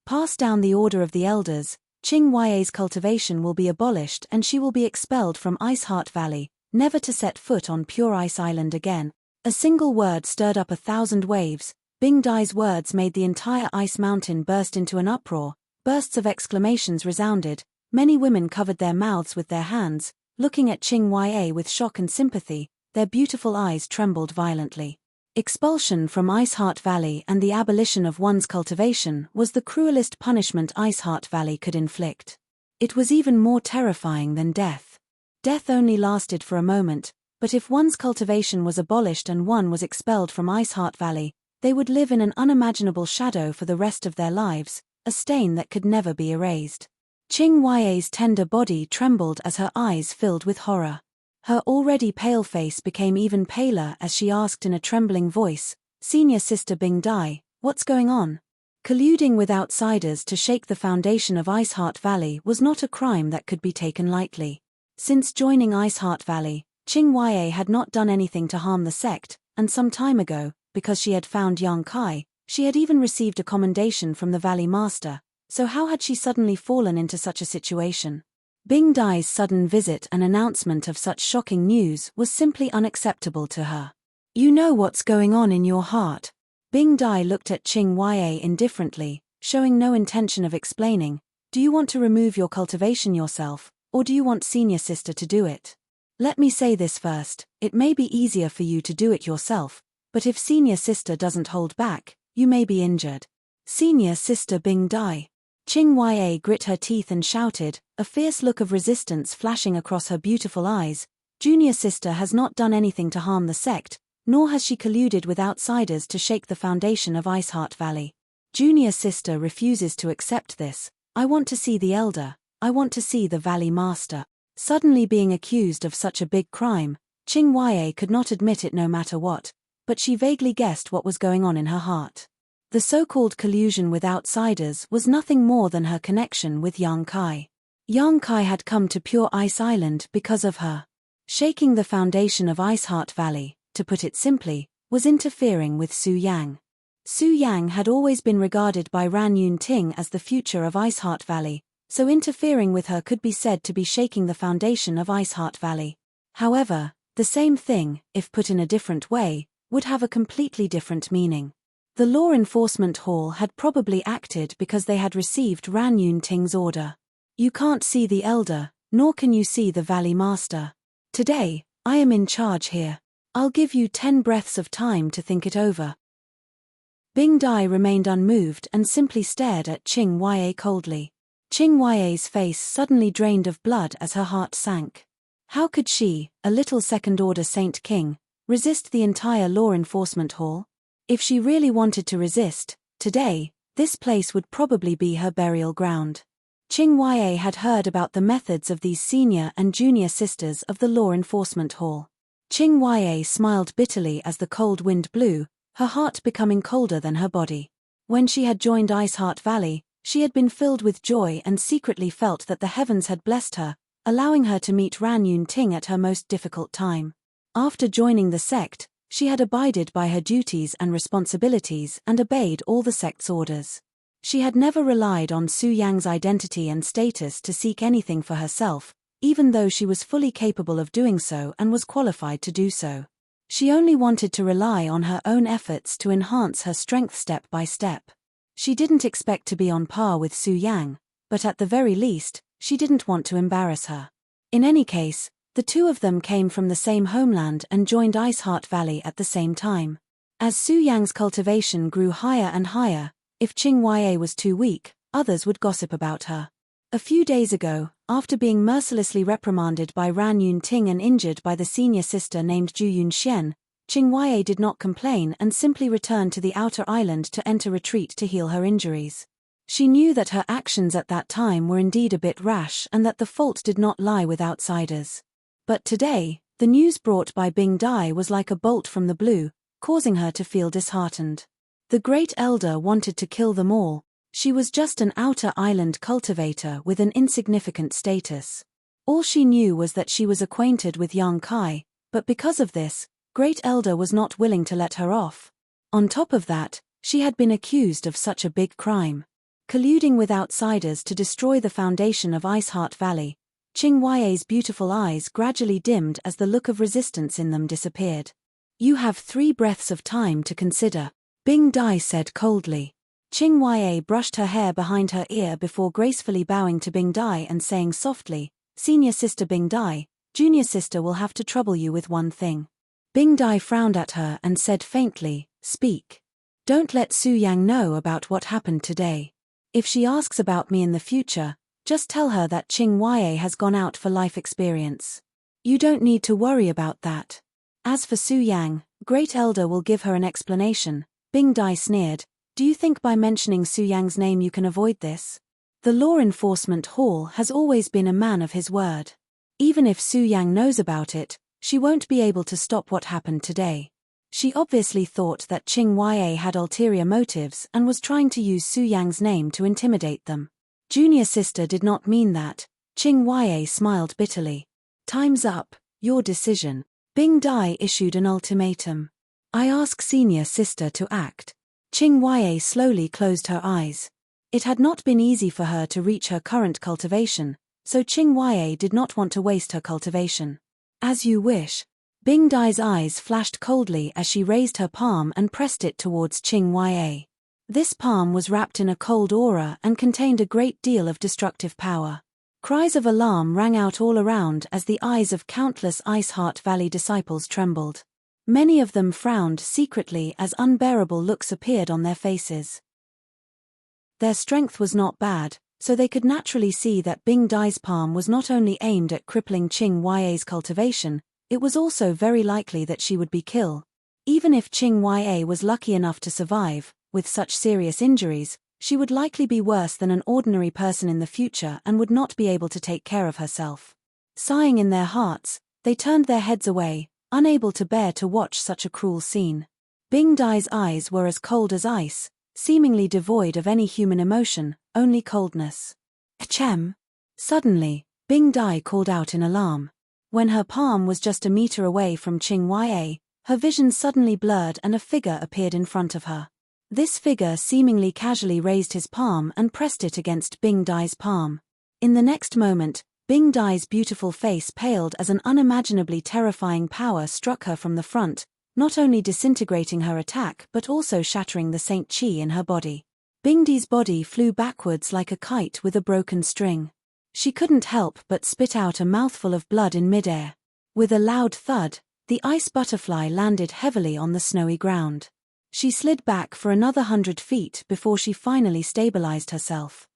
Pass down the order of the elders, Qing Ya's cultivation will be abolished and she will be expelled from Iceheart Valley, never to set foot on Pure Ice Island again." A single word stirred up 1,000 waves. Bing Dai's words made the entire ice mountain burst into an uproar. Bursts of exclamations resounded. Many women covered their mouths with their hands, looking at Qing Ya with shock and sympathy. Their beautiful eyes trembled violently. Expulsion from Iceheart Valley and the abolition of one's cultivation was the cruelest punishment Iceheart Valley could inflict. It was even more terrifying than death. Death only lasted for a moment, but if one's cultivation was abolished and one was expelled from Iceheart Valley, they would live in an unimaginable shadow for the rest of their lives, a stain that could never be erased. Qing Huai's tender body trembled as her eyes filled with horror. Her already pale face became even paler as she asked in a trembling voice, "Senior Sister Bing Dai, what's going on?" Colluding with outsiders to shake the foundation of Iceheart Valley was not a crime that could be taken lightly. Since joining Iceheart Valley, Qing Huai had not done anything to harm the sect, and some time ago, because she had found Yang Kai, she had even received a commendation from the Valley Master, so how had she suddenly fallen into such a situation? Bing Dai's sudden visit and announcement of such shocking news was simply unacceptable to her. "You know what's going on in your heart." Bing Dai looked at Qing Huai indifferently, showing no intention of explaining. "Do you want to remove your cultivation yourself, or do you want Senior Sister to do it? Let me say this first, it may be easier for you to do it yourself, but if Senior Sister doesn't hold back, you may be injured." "Senior Sister Bing Dai." Qing Huai grit her teeth and shouted, a fierce look of resistance flashing across her beautiful eyes. "Junior Sister has not done anything to harm the sect, nor has she colluded with outsiders to shake the foundation of Iceheart Valley. Junior Sister refuses to accept this. I want to see the Elder, I want to see the Valley Master." Suddenly being accused of such a big crime, Qing Huai could not admit it no matter what, but she vaguely guessed what was going on in her heart. The so-called collusion with outsiders was nothing more than her connection with Yang Kai. Yang Kai had come to Pure Ice Island because of her. Shaking the foundation of Iceheart Valley, to put it simply, was interfering with Su Yang. Su Yang had always been regarded by Ran Yun Ting as the future of Iceheart Valley, so interfering with her could be said to be shaking the foundation of Iceheart Valley. However, the same thing, if put in a different way, would have a completely different meaning. The Law Enforcement Hall had probably acted because they had received Ran Yun Ting's order. "You can't see the Elder, nor can you see the Valley Master. Today, I am in charge here. I'll give you 10 breaths of time to think it over." Bing Dai remained unmoved and simply stared at Qing Huai coldly. Qing Huai's face suddenly drained of blood as her heart sank. How could she, a little second-order Saint King, resist the entire Law Enforcement Hall? If she really wanted to resist, today, this place would probably be her burial ground. Qing Huai had heard about the methods of these senior and junior sisters of the Law Enforcement Hall. Qing Huai smiled bitterly as the cold wind blew, her heart becoming colder than her body. When she had joined Iceheart Valley, she had been filled with joy and secretly felt that the heavens had blessed her, allowing her to meet Ran Yun Ting at her most difficult time. After joining the sect, she had abided by her duties and responsibilities and obeyed all the sect's orders. She had never relied on Su Yang's identity and status to seek anything for herself, even though she was fully capable of doing so and was qualified to do so. She only wanted to rely on her own efforts to enhance her strength step by step. She didn't expect to be on par with Su Yang, but at the very least, she didn't want to embarrass her. In any case, the two of them came from the same homeland and joined Iceheart Valley at the same time. As Su Yang's cultivation grew higher and higher, if Qing Huai was too weak, others would gossip about her. A few days ago, after being mercilessly reprimanded by Ran Yun Ting and injured by the senior sister named Ju Yun Xian, Qing Huai did not complain and simply returned to the outer island to enter retreat to heal her injuries. She knew that her actions at that time were indeed a bit rash and that the fault did not lie with outsiders. But today, the news brought by Bing Dai was like a bolt from the blue, causing her to feel disheartened. The Great Elder wanted to kill them all. She was just an outer island cultivator with an insignificant status. All she knew was that she was acquainted with Yang Kai, but because of this, Great Elder was not willing to let her off. On top of that, she had been accused of such a big crime. Colluding with outsiders to destroy the foundation of Iceheart Valley, Qing Huai's beautiful eyes gradually dimmed as the look of resistance in them disappeared. "You have 3 breaths of time to consider," Bing Dai said coldly. Qing Huai brushed her hair behind her ear before gracefully bowing to Bing Dai and saying softly, "Senior Sister Bing Dai, Junior Sister will have to trouble you with one thing." Bing Dai frowned at her and said faintly, "Speak. Don't let Su Yang know about what happened today. If she asks about me in the future, just tell her that Qing Huai has gone out for life experience." You don't need to worry about that. As for Su Yang, Great Elder will give her an explanation. Bing Dai sneered. Do you think by mentioning Su Yang's name you can avoid this? The Law Enforcement Hall has always been a man of his word. Even if Su Yang knows about it, she won't be able to stop what happened today. She obviously thought that Qing Ya had ulterior motives and was trying to use Su Yang's name to intimidate them. Junior sister did not mean that. Qing Ya smiled bitterly. Time's up, your decision. Bing Dai issued an ultimatum. I ask senior sister to act. Qing Ya slowly closed her eyes. It had not been easy for her to reach her current cultivation, so Qing Ya did not want to waste her cultivation. As you wish. Bing Dai's eyes flashed coldly as she raised her palm and pressed it towards Qing Ya. This palm was wrapped in a cold aura and contained a great deal of destructive power. Cries of alarm rang out all around as the eyes of countless Ice Heart Valley disciples trembled. Many of them frowned secretly as unbearable looks appeared on their faces. Their strength was not bad, so they could naturally see that Bing Dai's palm was not only aimed at crippling Qing Ya's cultivation, it was also very likely that she would be killed. Even if Qing Ya was lucky enough to survive, with such serious injuries, she would likely be worse than an ordinary person in the future and would not be able to take care of herself. Sighing in their hearts, they turned their heads away, unable to bear to watch such a cruel scene. Bing Dai's eyes were as cold as ice, seemingly devoid of any human emotion, only coldness. Achem! Suddenly, Bing Dai called out in alarm. When her palm was just a meter away from Qing Ya, her vision suddenly blurred and a figure appeared in front of her. This figure seemingly casually raised his palm and pressed it against Bing Dai's palm. In the next moment, Bing Dai's beautiful face paled as an unimaginably terrifying power struck her from the front, not only disintegrating her attack but also shattering the Saint Qi in her body. Bing Dai's body flew backwards like a kite with a broken string. She couldn't help but spit out a mouthful of blood in midair. With a loud thud, the ice butterfly landed heavily on the snowy ground. She slid back for another 100 feet before she finally stabilized herself.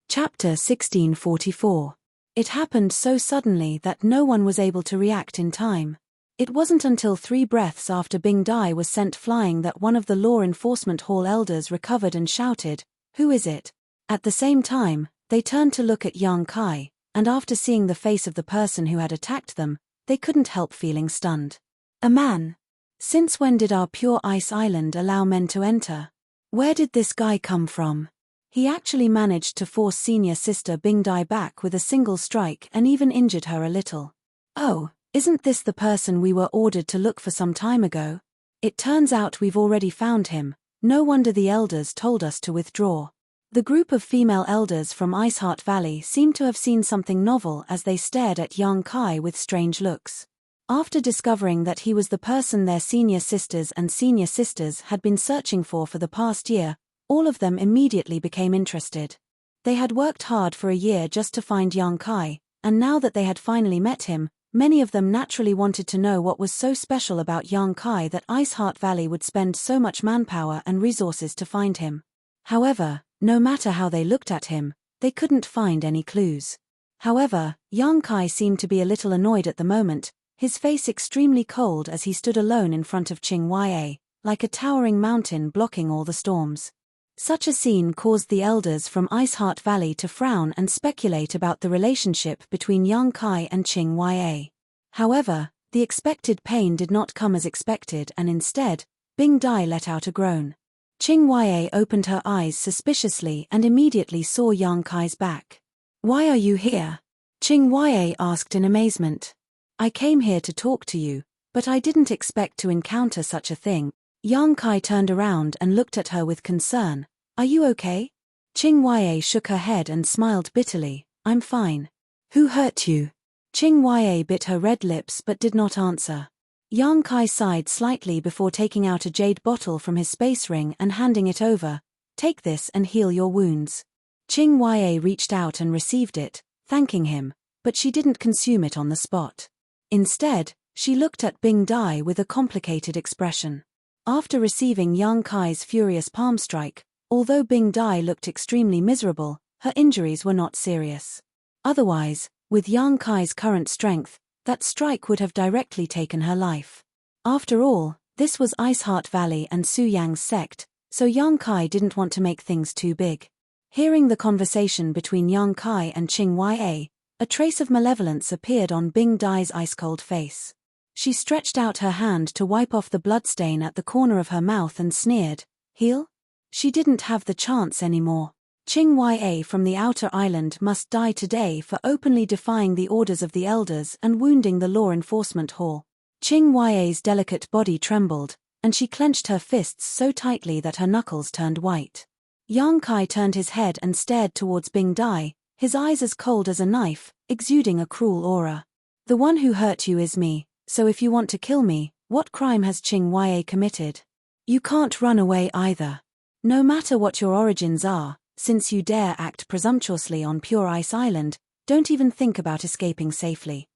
Chapter 1644. It happened so suddenly that no one was able to react in time. It wasn't until 3 breaths after Bing Dai was sent flying that one of the Law Enforcement Hall elders recovered and shouted, "Who is it?" At the same time, they turned to look at Yang Kai, and after seeing the face of the person who had attacked them, they couldn't help feeling stunned. A man. Since when did our Pure Ice Island allow men to enter? Where did this guy come from? He actually managed to force senior sister Bing Dai back with a single strike and even injured her a little. Oh, isn't this the person we were ordered to look for some time ago? It turns out we've already found him. No wonder the elders told us to withdraw. The group of female elders from Ice Heart Valley seemed to have seen something novel as they stared at Yang Kai with strange looks. After discovering that he was the person their senior sisters had been searching for the past year, all of them immediately became interested. They had worked hard for a year just to find Yang Kai, and now that they had finally met him, many of them naturally wanted to know what was so special about Yang Kai that Ice Heart Valley would spend so much manpower and resources to find him. However, no matter how they looked at him, they couldn't find any clues. However, Yang Kai seemed to be a little annoyed at the moment, his face extremely cold as he stood alone in front of Qing Ya, like a towering mountain blocking all the storms. Such a scene caused the elders from Ice Heart Valley to frown and speculate about the relationship between Yang Kai and Qing Ya. However, the expected pain did not come as expected and instead, Bing Dai let out a groan. Qing Ya opened her eyes suspiciously and immediately saw Yang Kai's back. "Why are you here?" Qing Ya asked in amazement. "I came here to talk to you, but I didn't expect to encounter such a thing." Yang Kai turned around and looked at her with concern. "Are you okay?" Qing Ya shook her head and smiled bitterly. "I'm fine." "Who hurt you?" Qing Ya bit her red lips but did not answer. Yang Kai sighed slightly before taking out a jade bottle from his space ring and handing it over. "Take this and heal your wounds." Qing Ya reached out and received it, thanking him, but she didn't consume it on the spot. Instead, she looked at Bing Dai with a complicated expression. After receiving Yang Kai's furious palm strike, although Bing Dai looked extremely miserable, her injuries were not serious. Otherwise, With Yang Kai's current strength, that strike would have directly taken her life. After all, this was Ice Heart Valley and Su Yang's sect, so Yang Kai didn't want to make things too big. Hearing the conversation between Yang Kai and Qing Ya, a trace of malevolence appeared on Bing Dai's ice-cold face. She stretched out her hand to wipe off the bloodstain at the corner of her mouth and sneered, "Heal?" She didn't have the chance anymore. Qing Ya from the outer island must die today for openly defying the orders of the elders and wounding the law enforcement hall. Qing Ya's delicate body trembled, and she clenched her fists so tightly that her knuckles turned white. Yang Kai turned his head and stared towards Bing Dai, his eyes as cold as a knife, exuding a cruel aura. "The one who hurt you is me, so if you want to kill me, what crime has Qing Ya committed? You can't run away either. No matter what your origins are, since you dare act presumptuously on Pure Ice Island, don't even think about escaping safely."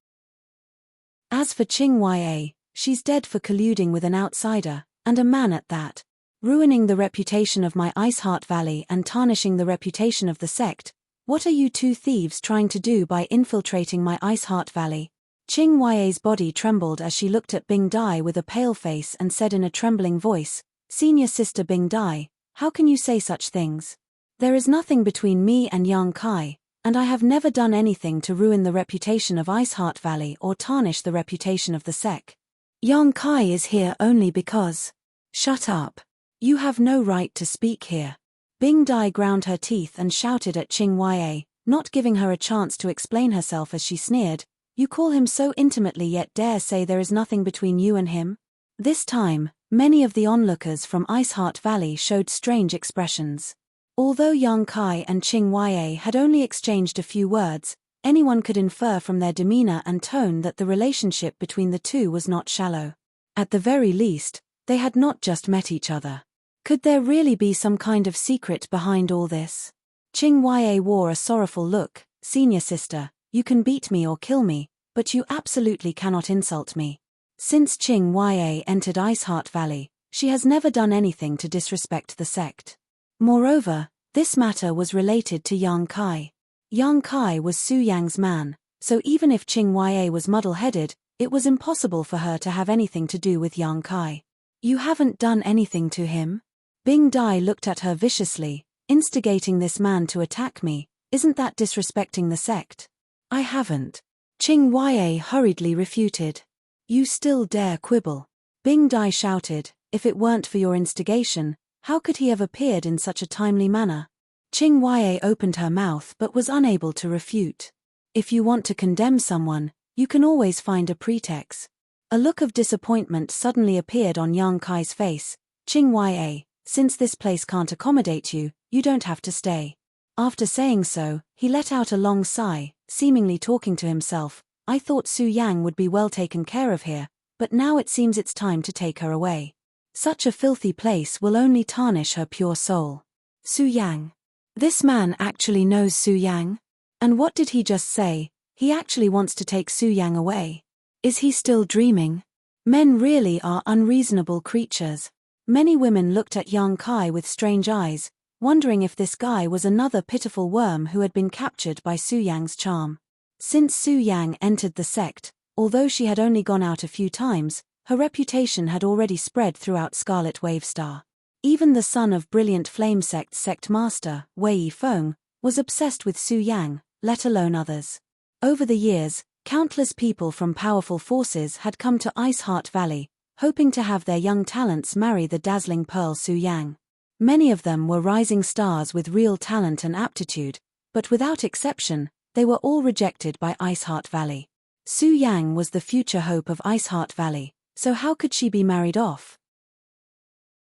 As for Qing Ya, she's dead for colluding with an outsider, and a man at that. Ruining the reputation of my Ice Heart Valley and tarnishing the reputation of the sect. What are you two thieves trying to do by infiltrating my Ice Heart Valley? Qing Ya's body trembled as she looked at Bing Dai with a pale face and said in a trembling voice, "Senior Sister Bing Dai, how can you say such things? There is nothing between me and Yang Kai, and I have never done anything to ruin the reputation of Ice Heart Valley or tarnish the reputation of the sect. Yang Kai is here only because—" "Shut up. You have no right to speak here." Bing Dai ground her teeth and shouted at Qing Ya, not giving her a chance to explain herself as she sneered, "You call him so intimately yet dare say there is nothing between you and him?" This time, many of the onlookers from Ice Heart Valley showed strange expressions. Although Yang Kai and Qing Ya had only exchanged a few words, anyone could infer from their demeanor and tone that the relationship between the two was not shallow. At the very least, they had not just met each other. Could there really be some kind of secret behind all this? Qing Ya wore a sorrowful look. "Senior sister, you can beat me or kill me, but you absolutely cannot insult me. Since Qing Ya entered Ice Heart Valley, she has never done anything to disrespect the sect. Moreover, this matter was related to Yang Kai. Yang Kai was Su Yang's man, so even if Qing Ya was muddle-headed, it was impossible for her to have anything to do with Yang Kai. You haven't done anything to him?" Bing Dai looked at her viciously, "Instigating this man to attack me, isn't that disrespecting the sect?" "I haven't." Qing Ya hurriedly refuted. "You still dare quibble?" Bing Dai shouted, "If it weren't for your instigation, how could he have appeared in such a timely manner?" Qing Ya opened her mouth but was unable to refute. "If you want to condemn someone, you can always find a pretext." A look of disappointment suddenly appeared on Yang Kai's face. "Qing Ya, since this place can't accommodate you, you don't have to stay." After saying so, he let out a long sigh, seemingly talking to himself. "I thought Su Yang would be well taken care of here, but now it seems it's time to take her away. Such a filthy place will only tarnish her pure soul." Su Yang. This man actually knows Su Yang? And what did he just say? He actually wants to take Su Yang away. Is he still dreaming? Men really are unreasonable creatures. Many women looked at Yang Kai with strange eyes, wondering if this guy was another pitiful worm who had been captured by Su Yang's charm. Since Su Yang entered the sect, although she had only gone out a few times, her reputation had already spread throughout Scarlet Wave Star. Even the son of Brilliant Flame Sect's sect master, Wei Yifeng, was obsessed with Su Yang, let alone others. Over the years, countless people from powerful forces had come to Ice Heart Valley, hoping to have their young talents marry the dazzling Pearl Su Yang. Many of them were rising stars with real talent and aptitude, but without exception, they were all rejected by Ice Heart Valley. Su Yang was the future hope of Ice Heart Valley, so how could she be married off?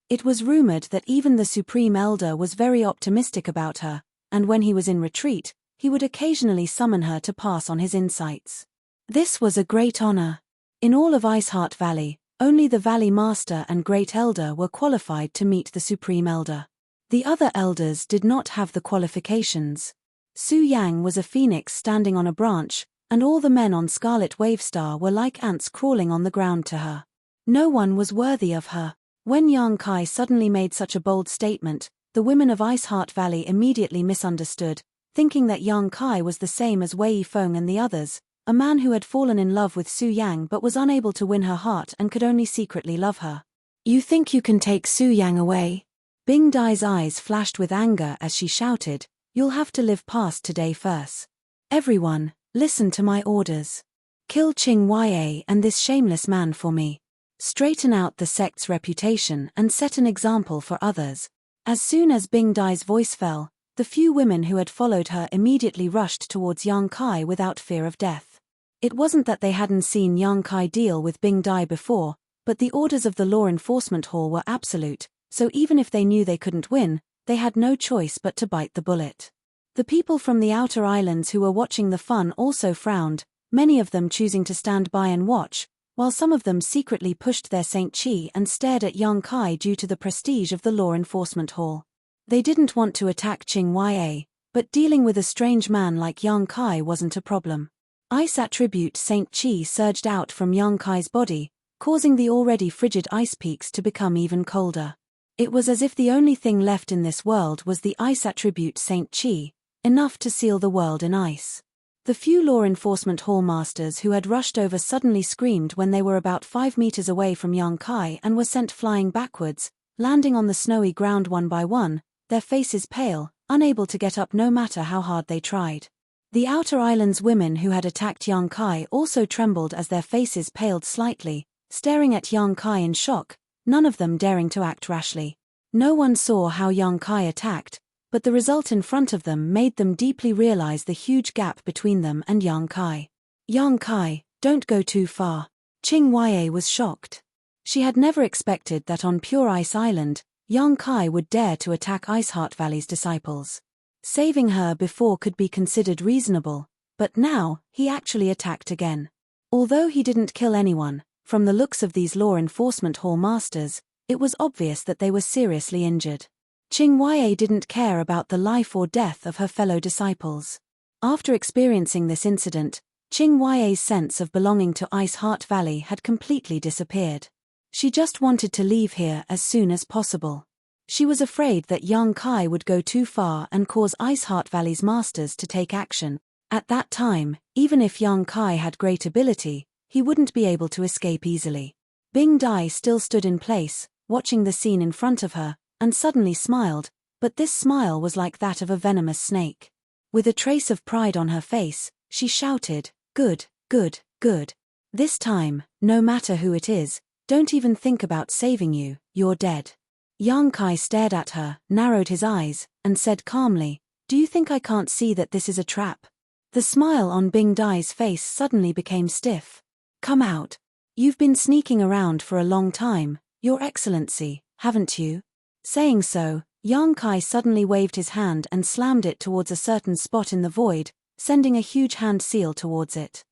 It was rumored that even the Supreme Elder was very optimistic about her, and when he was in retreat, he would occasionally summon her to pass on his insights. This was a great honor. In all of Ice Heart Valley, only the Valley Master and Great Elder were qualified to meet the Supreme Elder. The other elders did not have the qualifications. Su Yang was a phoenix standing on a branch, and all the men on Scarlet Wave Star were like ants crawling on the ground to her. No one was worthy of her. When Yang Kai suddenly made such a bold statement, the women of Ice Heart Valley immediately misunderstood. thinking that Yang Kai was the same as Wei Yifeng and the others, a man who had fallen in love with Su Yang but was unable to win her heart and could only secretly love her. "You think you can take Su Yang away?" Bing Dai's eyes flashed with anger as she shouted, "You'll have to live past today first. Everyone, listen to my orders. Kill Qing Ya and this shameless man for me. Straighten out the sect's reputation and set an example for others." As soon as Bing Dai's voice fell, the few women who had followed her immediately rushed towards Yang Kai without fear of death. It wasn't that they hadn't seen Yang Kai deal with Bing Dai before, but the orders of the law enforcement hall were absolute, so even if they knew they couldn't win, they had no choice but to bite the bullet. The people from the outer islands who were watching the fun also frowned, many of them choosing to stand by and watch, while some of them secretly pushed their Saint Chi and stared at Yang Kai due to the prestige of the law enforcement hall. They didn't want to attack Qing Ya, but dealing with a strange man like Yang Kai wasn't a problem. Ice attribute Saint Chi surged out from Yang Kai's body, causing the already frigid ice peaks to become even colder. It was as if the only thing left in this world was the ice attribute Saint Chi, enough to seal the world in ice. The few law enforcement hall masters who had rushed over suddenly screamed when they were about 5 meters away from Yang Kai and were sent flying backwards, landing on the snowy ground one by one, their faces pale, unable to get up no matter how hard they tried. The outer islands women who had attacked Yang Kai also trembled as their faces paled slightly, staring at Yang Kai in shock, none of them daring to act rashly. No one saw how Yang Kai attacked, but the result in front of them made them deeply realize the huge gap between them and Yang Kai. "Yang Kai, don't go too far." Qing Ya was shocked. She had never expected that on Pure Ice Island, Yang Kai would dare to attack Iceheart Valley's disciples. Saving her before could be considered reasonable, but now, he actually attacked again. Although he didn't kill anyone, from the looks of these law enforcement hall masters, it was obvious that they were seriously injured. Qing Ya didn't care about the life or death of her fellow disciples. After experiencing this incident, Qing Ya's sense of belonging to Iceheart Valley had completely disappeared. She just wanted to leave here as soon as possible. She was afraid that Yang Kai would go too far and cause Iceheart Valley's masters to take action. At that time, even if Yang Kai had great ability, he wouldn't be able to escape easily. Bing Dai still stood in place, watching the scene in front of her, and suddenly smiled, but this smile was like that of a venomous snake. With a trace of pride on her face, she shouted, "Good, good, good. This time, no matter who it is, don't even think about saving you, you're dead." Yang Kai stared at her, narrowed his eyes, and said calmly, "Do you think I can't see that this is a trap?" The smile on Bing Dai's face suddenly became stiff. "Come out. You've been sneaking around for a long time, Your Excellency, haven't you?" Saying so, Yang Kai suddenly waved his hand and slammed it towards a certain spot in the void, sending a huge hand seal towards it.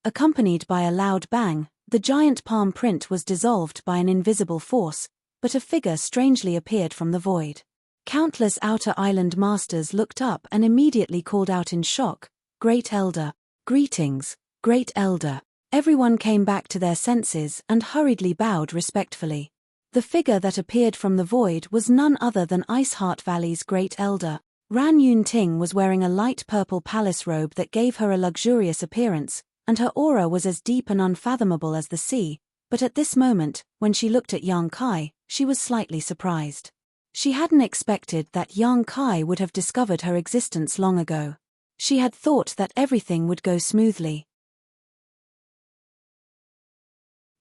Accompanied by a loud bang, the giant palm print was dissolved by an invisible force, but a figure strangely appeared from the void. Countless outer island masters looked up and immediately called out in shock, "Great Elder! Greetings, Great Elder!" Everyone came back to their senses and hurriedly bowed respectfully. The figure that appeared from the void was none other than Iceheart Valley's Great Elder. Ran Yun Ting was wearing a light purple palace robe that gave her a luxurious appearance, and her aura was as deep and unfathomable as the sea, but at this moment, when she looked at Yang Kai, she was slightly surprised. She hadn't expected that Yang Kai would have discovered her existence long ago. She had thought that everything would go smoothly.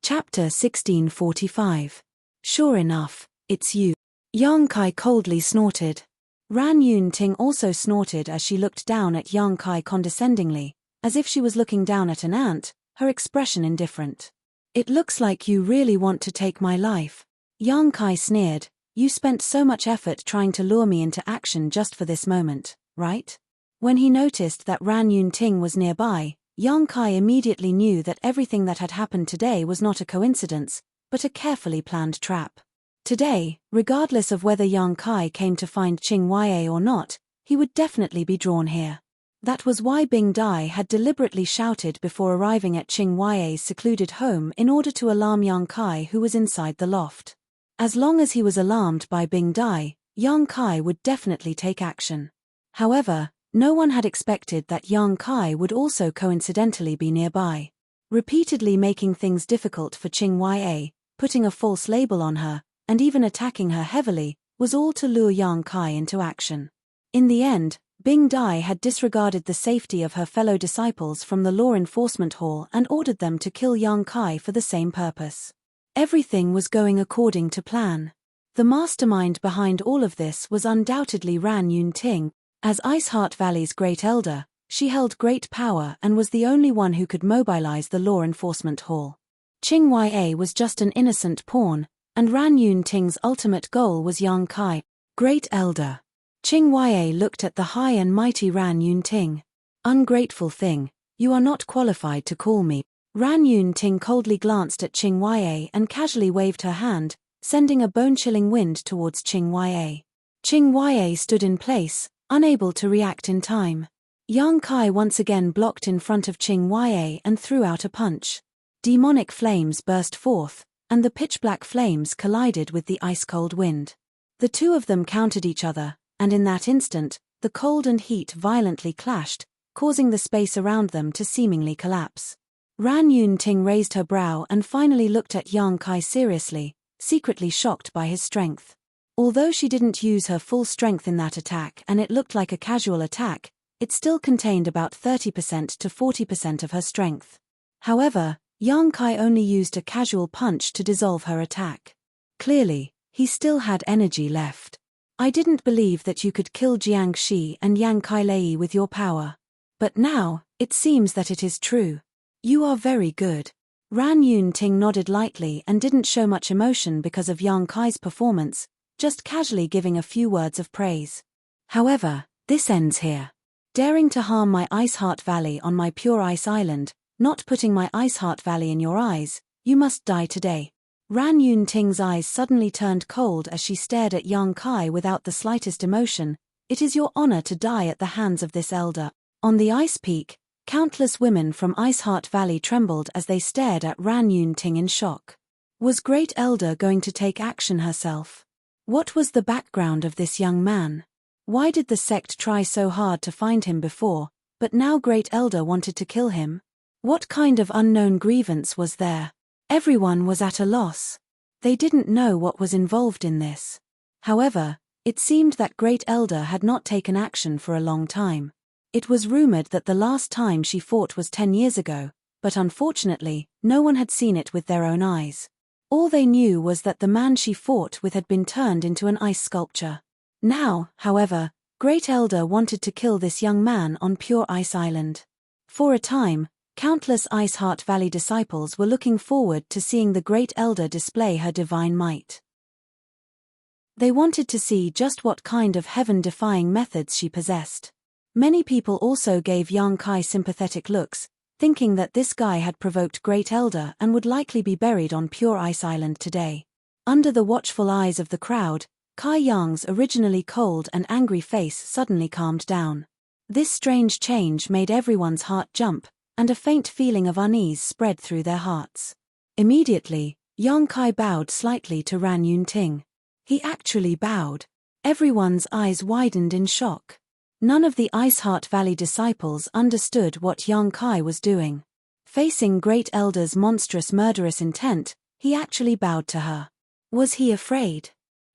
Chapter 1645. "Sure enough, it's you." Yang Kai coldly snorted. Ran Yun Ting also snorted as she looked down at Yang Kai condescendingly, as if she was looking down at an ant, her expression indifferent. "It looks like you really want to take my life." Yang Kai sneered, "You spent so much effort trying to lure me into action just for this moment, right?" When he noticed that Ran Yun Ting was nearby, Yang Kai immediately knew that everything that had happened today was not a coincidence, but a carefully planned trap. Today, regardless of whether Yang Kai came to find Qing Ya or not, he would definitely be drawn here. That was why Bing Dai had deliberately shouted before arriving at Qing Ya's secluded home in order to alarm Yang Kai, who was inside the loft. As long as he was alarmed by Bing Dai, Yang Kai would definitely take action. However, no one had expected that Yang Kai would also coincidentally be nearby. Repeatedly making things difficult for Qing Ya, putting a false label on her, and even attacking her heavily, was all to lure Yang Kai into action. In the end, Bing Dai had disregarded the safety of her fellow disciples from the law enforcement hall and ordered them to kill Yang Kai for the same purpose. Everything was going according to plan. The mastermind behind all of this was undoubtedly Ran Yunting. As Ice Heart Valley's great elder, she held great power and was the only one who could mobilize the law enforcement hall. Qing Ya was just an innocent pawn, and Ran Yunting's ultimate goal was Yang Kai, great elder. Qing Ya looked at the high and mighty Ran Yunting. Ungrateful thing, you are not qualified to call me. Ran Yunting coldly glanced at Qing Ya and casually waved her hand, sending a bone-chilling wind towards Qing Ya. Qing Ya stood in place, unable to react in time. Yang Kai once again blocked in front of Qing Ya and threw out a punch. Demonic flames burst forth, and the pitch-black flames collided with the ice-cold wind. The two of them countered each other, and in that instant, the cold and heat violently clashed, causing the space around them to seemingly collapse. Ran Yunting raised her brow and finally looked at Yang Kai seriously, secretly shocked by his strength. Although she didn't use her full strength in that attack and it looked like a casual attack, it still contained about 30% to 40% of her strength. However, Yang Kai only used a casual punch to dissolve her attack. Clearly, he still had energy left. I didn't believe that you could kill Jiang Shi and Yang Kai Lei with your power. But now, it seems that it is true. You are very good. Ran Yunting nodded lightly and didn't show much emotion because of Yang Kai's performance, just casually giving a few words of praise. However, this ends here. Daring to harm my Ice Heart Valley on my pure ice island, not putting my Ice Heart Valley in your eyes, you must die today. Ran Yunting's eyes suddenly turned cold as she stared at Yang Kai without the slightest emotion. It is your honor to die at the hands of this elder. On the ice peak, countless women from Ice Heart Valley trembled as they stared at Ran Yunting in shock. Was Great Elder going to take action herself? What was the background of this young man? Why did the sect try so hard to find him before, but now Great Elder wanted to kill him? What kind of unknown grievance was there? Everyone was at a loss. They didn't know what was involved in this. However, it seemed that Great Elder had not taken action for a long time. It was rumored that the last time she fought was 10 years ago, but unfortunately, no one had seen it with their own eyes. All they knew was that the man she fought with had been turned into an ice sculpture. Now, however, Great Elder wanted to kill this young man on Pure Ice Island. For a time, countless Ice Heart Valley disciples were looking forward to seeing the Great Elder display her divine might. They wanted to see just what kind of heaven-defying methods she possessed. Many people also gave Yang Kai sympathetic looks, thinking that this guy had provoked Great Elder and would likely be buried on Pure Ice Island today. Under the watchful eyes of the crowd, Kai Yang's originally cold and angry face suddenly calmed down. This strange change made everyone's heart jump, and a faint feeling of unease spread through their hearts. Immediately, Yang Kai bowed slightly to Ran Yunting. He actually bowed. Everyone's eyes widened in shock. None of the Ice Heart Valley disciples understood what Yang Kai was doing. Facing Great Elder's monstrous murderous intent, he actually bowed to her. Was he afraid?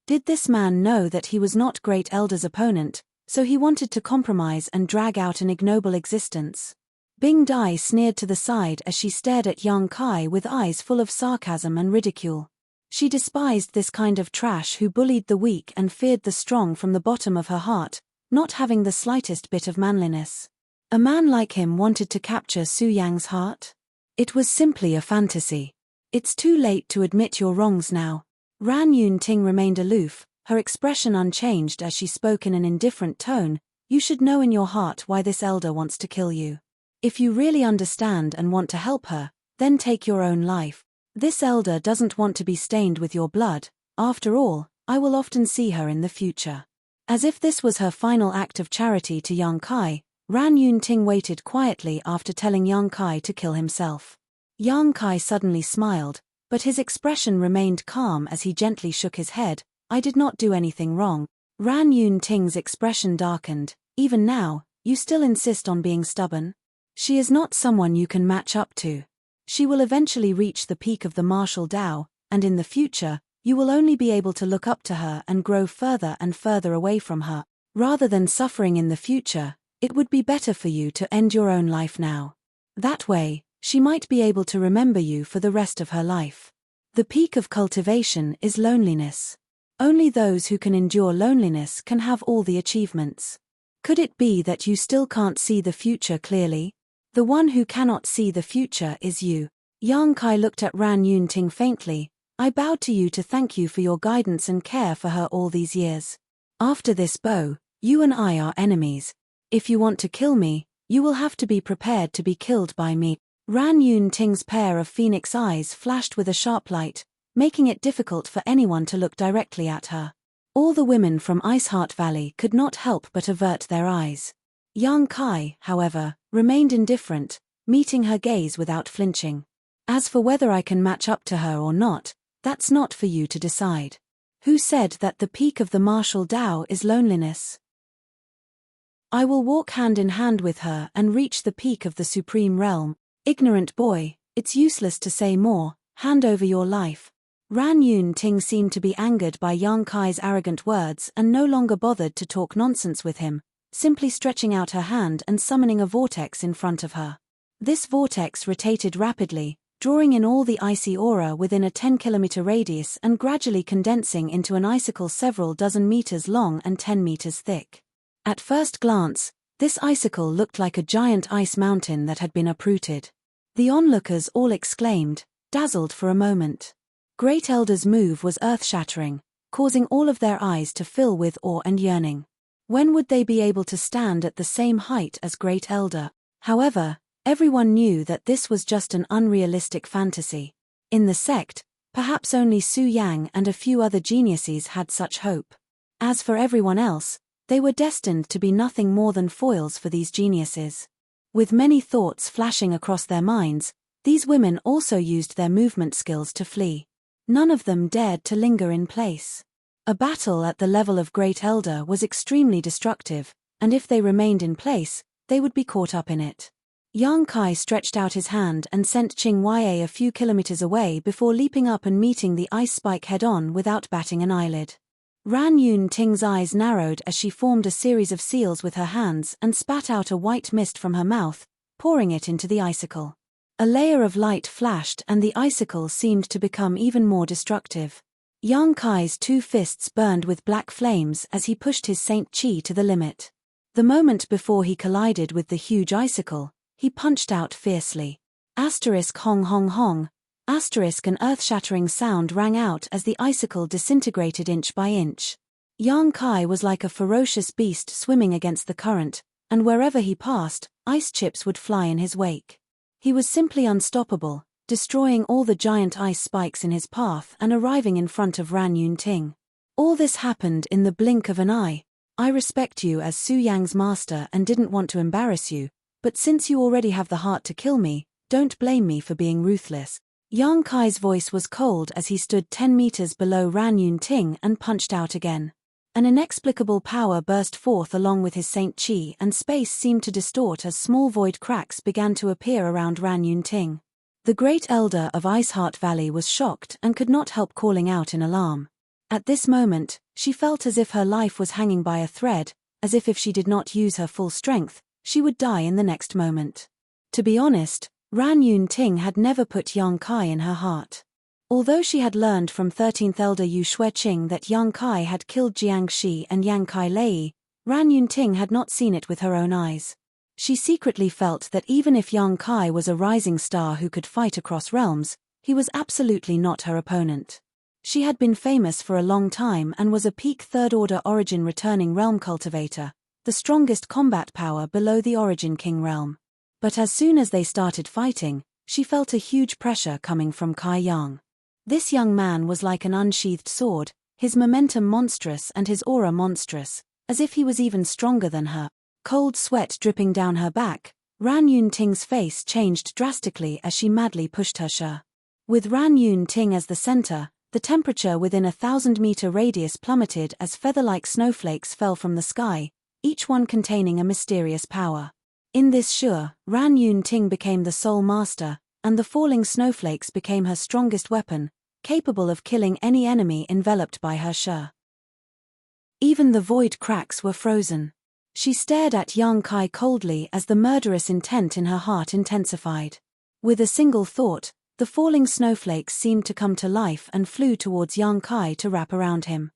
Did this man know that he was not Great Elder's opponent, so he wanted to compromise and drag out an ignoble existence? Bing Dai sneered to the side as she stared at Yang Kai with eyes full of sarcasm and ridicule. She despised this kind of trash who bullied the weak and feared the strong from the bottom of her heart, not having the slightest bit of manliness. A man like him wanted to capture Su Yang's heart? It was simply a fantasy. It's too late to admit your wrongs now. Ran Yunting remained aloof, her expression unchanged as she spoke in an indifferent tone. You should know in your heart why this elder wants to kill you. If you really understand and want to help her, then take your own life. This elder doesn't want to be stained with your blood. After all, I will often see her in the future. As if this was her final act of charity to Yang Kai, Ran Yunting waited quietly after telling Yang Kai to kill himself. Yang Kai suddenly smiled, but his expression remained calm as he gently shook his head. I did not do anything wrong. Ran Yunting's expression darkened. Even now, you still insist on being stubborn? She is not someone you can match up to. She will eventually reach the peak of the martial Tao, and in the future, you will only be able to look up to her and grow further and further away from her. Rather than suffering in the future, it would be better for you to end your own life now. That way, she might be able to remember you for the rest of her life. The peak of cultivation is loneliness. Only those who can endure loneliness can have all the achievements. Could it be that you still can't see the future clearly? The one who cannot see the future is you. Yang Kai looked at Ran Yunting faintly. I bowed to you to thank you for your guidance and care for her all these years. After this bow, you and I are enemies. If you want to kill me, you will have to be prepared to be killed by me. Ran Yunting's pair of phoenix eyes flashed with a sharp light, making it difficult for anyone to look directly at her. All the women from Iceheart Valley could not help but avert their eyes. Yang Kai, however, remained indifferent, meeting her gaze without flinching. As for whether I can match up to her or not, that's not for you to decide. Who said that the peak of the martial Tao is loneliness? I will walk hand in hand with her and reach the peak of the supreme realm. Ignorant boy, it's useless to say more, hand over your life. Ran Yunting seemed to be angered by Yang Kai's arrogant words and no longer bothered to talk nonsense with him, simply stretching out her hand and summoning a vortex in front of her. This vortex rotated rapidly, drawing in all the icy aura within a 10-kilometer radius and gradually condensing into an icicle several dozen meters long and 10 meters thick. At first glance, this icicle looked like a giant ice mountain that had been uprooted. The onlookers all exclaimed, dazzled for a moment. Great Elder's move was earth-shattering, causing all of their eyes to fill with awe and yearning. When would they be able to stand at the same height as Great Elder? However, everyone knew that this was just an unrealistic fantasy. In the sect, perhaps only Su Yang and a few other geniuses had such hope. As for everyone else, they were destined to be nothing more than foils for these geniuses. With many thoughts flashing across their minds, these women also used their movement skills to flee. None of them dared to linger in place. A battle at the level of Great Elder was extremely destructive, and if they remained in place, they would be caught up in it. Yang Kai stretched out his hand and sent Qing Yue a few kilometers away before leaping up and meeting the ice spike head-on without batting an eyelid. Ran Yunting's eyes narrowed as she formed a series of seals with her hands and spat out a white mist from her mouth, pouring it into the icicle. A layer of light flashed and the icicle seemed to become even more destructive. Yang Kai's two fists burned with black flames as he pushed his Saint Chi to the limit. The moment before he collided with the huge icicle, he punched out fiercely. Asterisk hong hong hong. Asterisk an earth-shattering sound rang out as the icicle disintegrated inch by inch. Yang Kai was like a ferocious beast swimming against the current, and wherever he passed, ice chips would fly in his wake. He was simply unstoppable, destroying all the giant ice spikes in his path and arriving in front of Ran Yunting. All this happened in the blink of an eye. I respect you as Su Yang's master and didn't want to embarrass you, but since you already have the heart to kill me, don't blame me for being ruthless. Yang Kai's voice was cold as he stood 10 meters below Ran Yunting and punched out again. An inexplicable power burst forth along with his Saint Chi and space seemed to distort as small void cracks began to appear around Ran Yunting. The Great Elder of Iceheart Valley was shocked and could not help calling out in alarm. At this moment, she felt as if her life was hanging by a thread, as if she did not use her full strength, she would die in the next moment. To be honest, Ran Yunting had never put Yang Kai in her heart. Although she had learned from 13th Elder Yu Xueqing that Yang Kai had killed Jiang Shi and Yang Kai Lei, Ran Yunting had not seen it with her own eyes. She secretly felt that even if Yang Kai was a rising star who could fight across realms, he was absolutely not her opponent. She had been famous for a long time and was a peak Third Order Origin returning realm cultivator, the strongest combat power below the Origin King realm. But as soon as they started fighting, she felt a huge pressure coming from Kai Yang. This young man was like an unsheathed sword, his momentum monstrous and his aura monstrous, as if he was even stronger than her. Cold sweat dripping down her back, Ran Yunting's face changed drastically as she madly pushed her shi. With Ran Yunting as the center, the temperature within a 1,000-meter radius plummeted as feather-like snowflakes fell from the sky, each one containing a mysterious power. In this sure, Ran Yun Ting became the sole master, and the falling snowflakes became her strongest weapon, capable of killing any enemy enveloped by her sure. Even the void cracks were frozen. She stared at Yang Kai coldly as the murderous intent in her heart intensified. With a single thought, the falling snowflakes seemed to come to life and flew towards Yang Kai to wrap around him.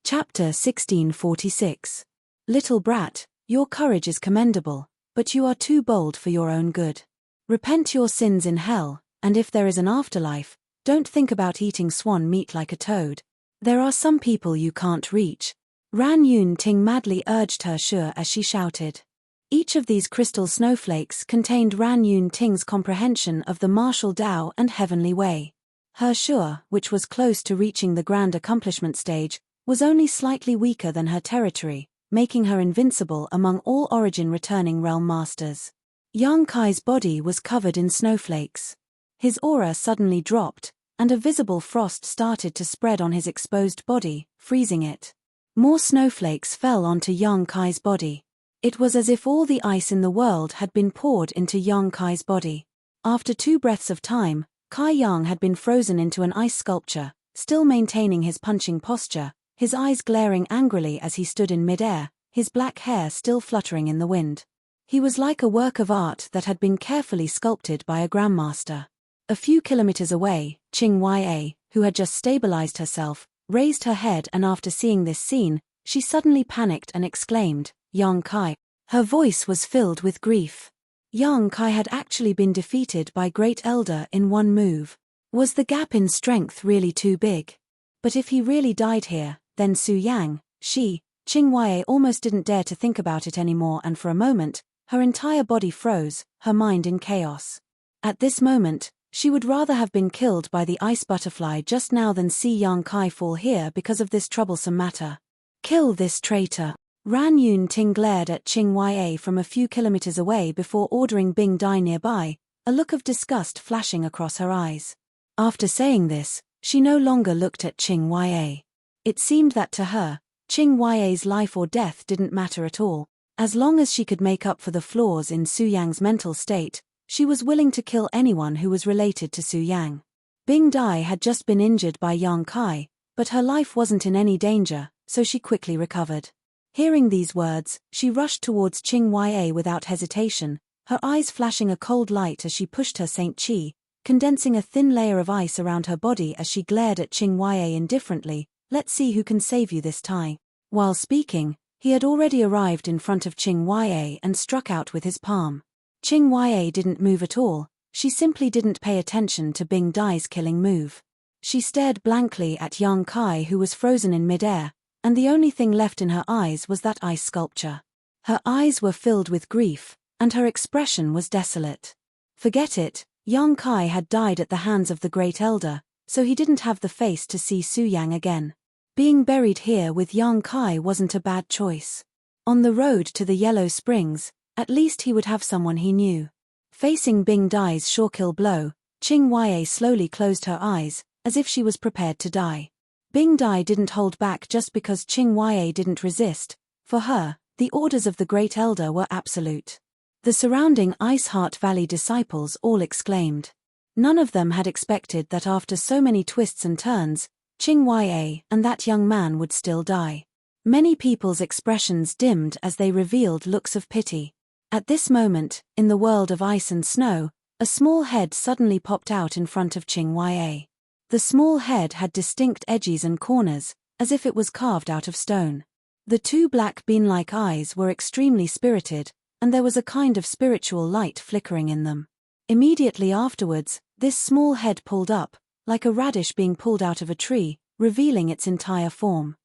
Chapter 1646. Little brat, your courage is commendable, but you are too bold for your own good. Repent your sins in hell, and if there is an afterlife, don't think about eating swan meat like a toad. There are some people you can't reach. Ran Yun Ting madly urged her sure as she shouted. Each of these crystal snowflakes contained Ran Yun Ting's comprehension of the martial Tao and heavenly way. Her sure, which was close to reaching the grand accomplishment stage, was only slightly weaker than her territory, making her invincible among all origin returning realm masters. Yang Kai's body was covered in snowflakes. His aura suddenly dropped, and a visible frost started to spread on his exposed body, freezing it. More snowflakes fell onto Yang Kai's body. It was as if all the ice in the world had been poured into Yang Kai's body. After 2 breaths of time, Kai Yang had been frozen into an ice sculpture, still maintaining his punching posture, his eyes glaring angrily as he stood in midair, his black hair still fluttering in the wind. He was like a work of art that had been carefully sculpted by a grandmaster. A few kilometers away, Qing Ya, who had just stabilized herself, raised her head, and after seeing this scene, she suddenly panicked and exclaimed, "Yang Kai." Her voice was filled with grief. Yang Kai had actually been defeated by Great Elder in one move. Was the gap in strength really too big? But if he really died here, then Su Yang, Qing Ya almost didn't dare to think about it anymore, and for a moment, her entire body froze, her mind in chaos. At this moment, she would rather have been killed by the ice butterfly just now than see Yang Kai fall here because of this troublesome matter. Kill this traitor. Ran Yun Ting glared at Qing Ya from a few kilometers away before ordering Bing Dai nearby, a look of disgust flashing across her eyes. After saying this, she no longer looked at Qing Ya. It seemed that to her, Qing Ya's life or death didn't matter at all. As long as she could make up for the flaws in Su Yang's mental state, she was willing to kill anyone who was related to Su Yang. Bing Dai had just been injured by Yang Kai, but her life wasn't in any danger, so she quickly recovered. Hearing these words, she rushed towards Qing Ya without hesitation, her eyes flashing a cold light as she pushed her Saint Qi, condensing a thin layer of ice around her body as she glared at Qing Ya indifferently. "Let's see who can save you this time." While speaking, he had already arrived in front of Qing Ya and struck out with his palm. Qing Ya didn't move at all, she simply didn't pay attention to Bing Dai's killing move. She stared blankly at Yang Kai, who was frozen in midair, and the only thing left in her eyes was that ice sculpture. Her eyes were filled with grief, and her expression was desolate. Forget it, Yang Kai had died at the hands of the Great Elder, so he didn't have the face to see Su Yang again. Being buried here with Yang Kai wasn't a bad choice. On the road to the Yellow Springs, at least he would have someone he knew. Facing Bing Dai's sure-kill blow, Qing Ya slowly closed her eyes, as if she was prepared to die. Bing Dai didn't hold back just because Qing Ya didn't resist. For her, the orders of the Great Elder were absolute. The surrounding Ice Heart Valley disciples all exclaimed. None of them had expected that after so many twists and turns, Qing Ya and that young man would still die. Many people's expressions dimmed as they revealed looks of pity. At this moment, in the world of ice and snow, a small head suddenly popped out in front of Qing Ya. The small head had distinct edges and corners, as if it was carved out of stone. The 2 black bean-like eyes were extremely spirited, and there was a kind of spiritual light flickering in them. Immediately afterwards, this small head pulled up, like a radish being pulled out of a tree, revealing its entire form.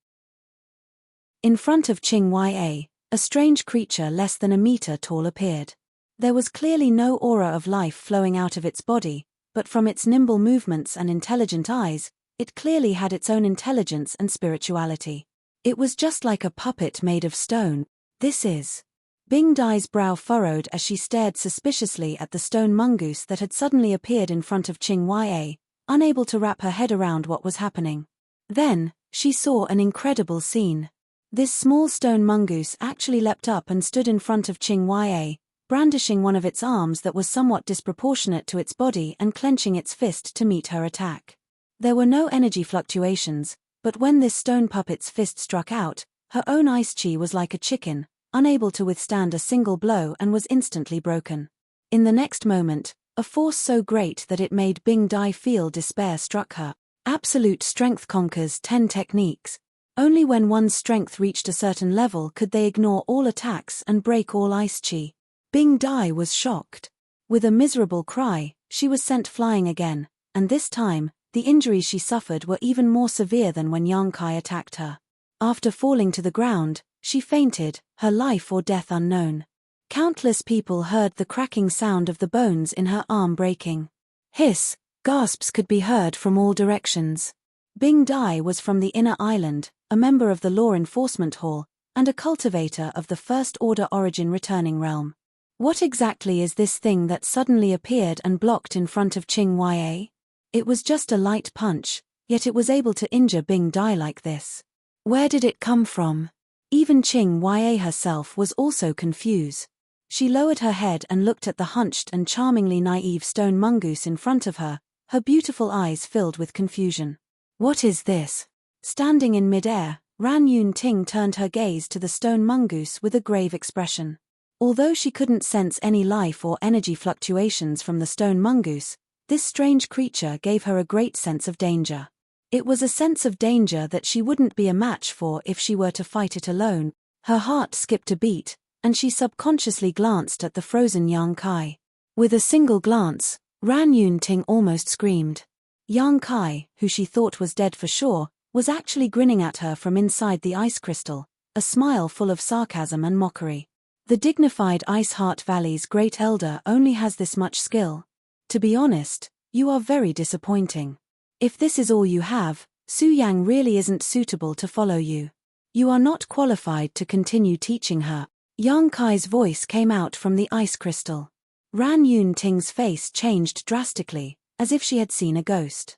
In front of Qing Ya, a strange creature less than a meter tall appeared. There was clearly no aura of life flowing out of its body, but from its nimble movements and intelligent eyes, it clearly had its own intelligence and spirituality. It was just like a puppet made of stone. This is... Bing Dai's brow furrowed as she stared suspiciously at the stone mongoose that had suddenly appeared in front of Qing Ya, unable to wrap her head around what was happening. Then, she saw an incredible scene. This small stone mongoose actually leapt up and stood in front of Qing Ya, brandishing one of its arms that was somewhat disproportionate to its body and clenching its fist to meet her attack. There were no energy fluctuations, but when this stone puppet's fist struck out, her own ice chi was like a chicken, unable to withstand a single blow, and was instantly broken. In the next moment, a force so great that it made Bing Dai feel despair struck her. Absolute strength conquers 10 techniques. Only when one's strength reached a certain level could they ignore all attacks and break all ice chi. Bing Dai was shocked. With a miserable cry, she was sent flying again, and this time, the injuries she suffered were even more severe than when Yang Kai attacked her. After falling to the ground, she fainted, her life or death unknown. Countless people heard the cracking sound of the bones in her arm breaking. Hiss, gasps could be heard from all directions. Bing Dai was from the Inner Island, a member of the Law Enforcement Hall, and a cultivator of the First Order Origin Returning Realm. What exactly is this thing that suddenly appeared and blocked in front of Qing Ya? It was just a light punch, yet it was able to injure Bing Dai like this. Where did it come from? Even Qing Ya herself was also confused. She lowered her head and looked at the hunched and charmingly naive stone mongoose in front of her, her beautiful eyes filled with confusion. What is this? Standing in midair, Ran Yun Ting turned her gaze to the stone mongoose with a grave expression. Although she couldn't sense any life or energy fluctuations from the stone mongoose, this strange creature gave her a great sense of danger. It was a sense of danger that she wouldn't be a match for if she were to fight it alone. Her heart skipped a beat, and she subconsciously glanced at the frozen Yang Kai. With a single glance, Ran Yun Ting almost screamed. Yang Kai, who she thought was dead for sure, was actually grinning at her from inside the ice crystal, a smile full of sarcasm and mockery. The dignified Ice Heart Valley's great elder only has this much skill. To be honest, you are very disappointing. If this is all you have, Su Yang really isn't suitable to follow you. You are not qualified to continue teaching her. Yang Kai's voice came out from the ice crystal. Ran Yun Ting's face changed drastically, as if she had seen a ghost.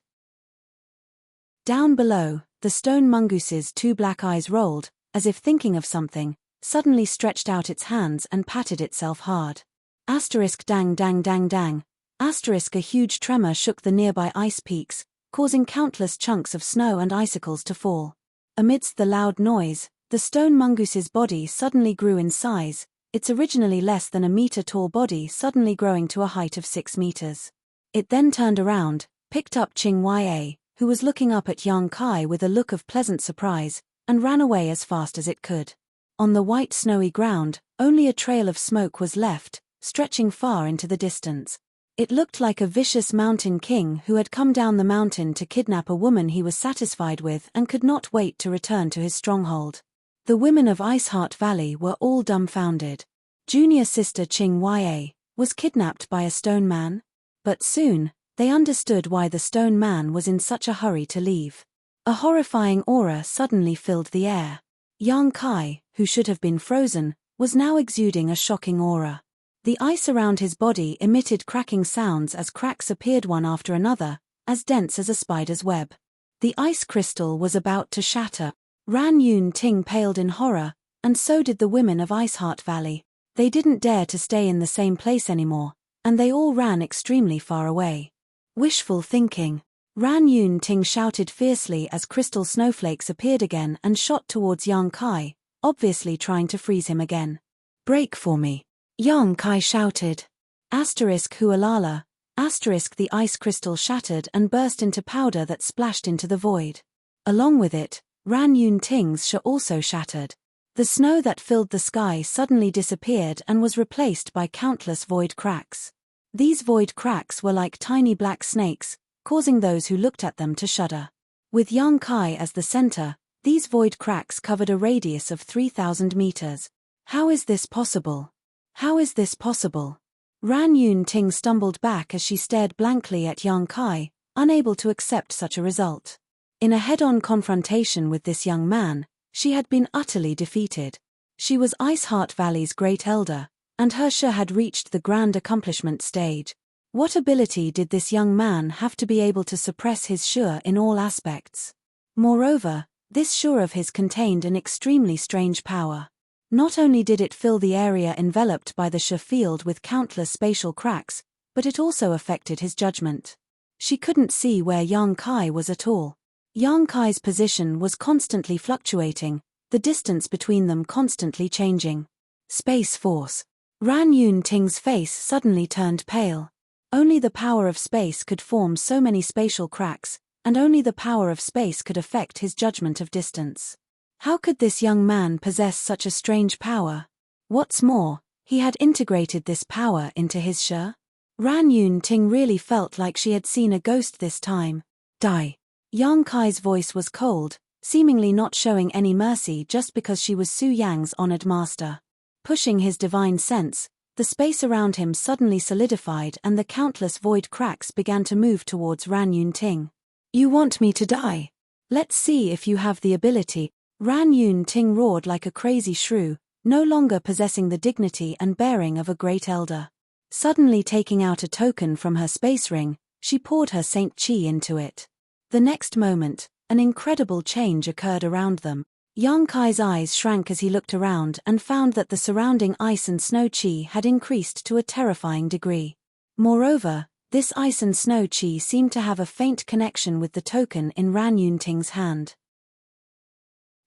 Down below, the stone mongoose's 2 black eyes rolled, as if thinking of something, suddenly stretched out its hands and patted itself hard. Asterisk dang dang dang dang. Asterisk a huge tremor shook the nearby ice peaks, causing countless chunks of snow and icicles to fall. Amidst the loud noise, the stone mongoose's body suddenly grew in size, its originally less than a meter-tall body suddenly growing to a height of 6 meters. It then turned around, picked up Qing Ya, who was looking up at Yang Kai with a look of pleasant surprise, and ran away as fast as it could. On the white snowy ground, only a trail of smoke was left, stretching far into the distance. It looked like a vicious mountain king who had come down the mountain to kidnap a woman he was satisfied with and could not wait to return to his stronghold. The women of Ice Heart Valley were all dumbfounded. Junior sister Qing Ya was kidnapped by a stone man? But soon, they understood why the stone man was in such a hurry to leave. A horrifying aura suddenly filled the air. Yang Kai, who should have been frozen, was now exuding a shocking aura. The ice around his body emitted cracking sounds as cracks appeared one after another, as dense as a spider's web. The ice crystal was about to shatter. Ran Yun Ting paled in horror, and so did the women of Ice Heart Valley. They didn't dare to stay in the same place anymore, and they all ran extremely far away. Wishful thinking. Ran Yun Ting shouted fiercely as crystal snowflakes appeared again and shot towards Yang Kai, obviously trying to freeze him again. Break for me. Yang Kai shouted. Asterisk hualala. Asterisk the ice crystal shattered and burst into powder that splashed into the void. Along with it, Ran Yun Ting's sha also shattered. The snow that filled the sky suddenly disappeared and was replaced by countless void cracks. These void cracks were like tiny black snakes, causing those who looked at them to shudder. With Yang Kai as the center, these void cracks covered a radius of 3,000 meters. How is this possible? How is this possible? Ran Yun Ting stumbled back as she stared blankly at Yang Kai, unable to accept such a result. In a head-on confrontation with this young man, she had been utterly defeated. She was Ice Heart Valley's great elder, and her sha had reached the grand accomplishment stage. What ability did this young man have to be able to suppress his sha in all aspects? Moreover, This shore of his contained an extremely strange power. Not only did it fill the area enveloped by the Shi field with countless spatial cracks, but it also affected his judgment. She couldn't see where Yang Kai was at all. Yang Kai's position was constantly fluctuating, the distance between them constantly changing. Space Force. Ran Yun Ting's face suddenly turned pale. Only the power of space could form so many spatial cracks, and only the power of space could affect his judgment of distance. How could this young man possess such a strange power? What's more, he had integrated this power into his Shi. Ran Yun Ting really felt like she had seen a ghost this time. Die. Yang Kai's voice was cold, seemingly not showing any mercy just because she was Su Yang's honored master. Pushing his divine sense, the space around him suddenly solidified and the countless void cracks began to move towards Ran Yun Ting. You want me to die? Let's see if you have the ability. Ran Yun Ting roared like a crazy shrew, no longer possessing the dignity and bearing of a great elder. Suddenly taking out a token from her space ring, she poured her Saint Qi into it. The next moment, an incredible change occurred around them. Yang Kai's eyes shrank as he looked around and found that the surrounding ice and snow Qi had increased to a terrifying degree. Moreover, this ice and snow Qi seemed to have a faint connection with the token in Ran Yun Ting's hand.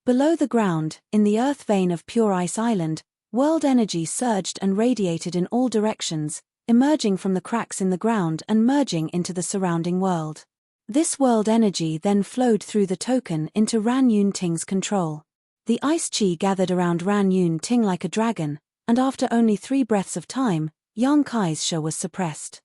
Below the ground, in the earth vein of Pure Ice Island, world energy surged and radiated in all directions, emerging from the cracks in the ground and merging into the surrounding world. This world energy then flowed through the token into Ran Yun Ting's control. The ice Qi gathered around Ran Yun Ting like a dragon, and after only 3 breaths of time, Yang Kai's Shi was suppressed.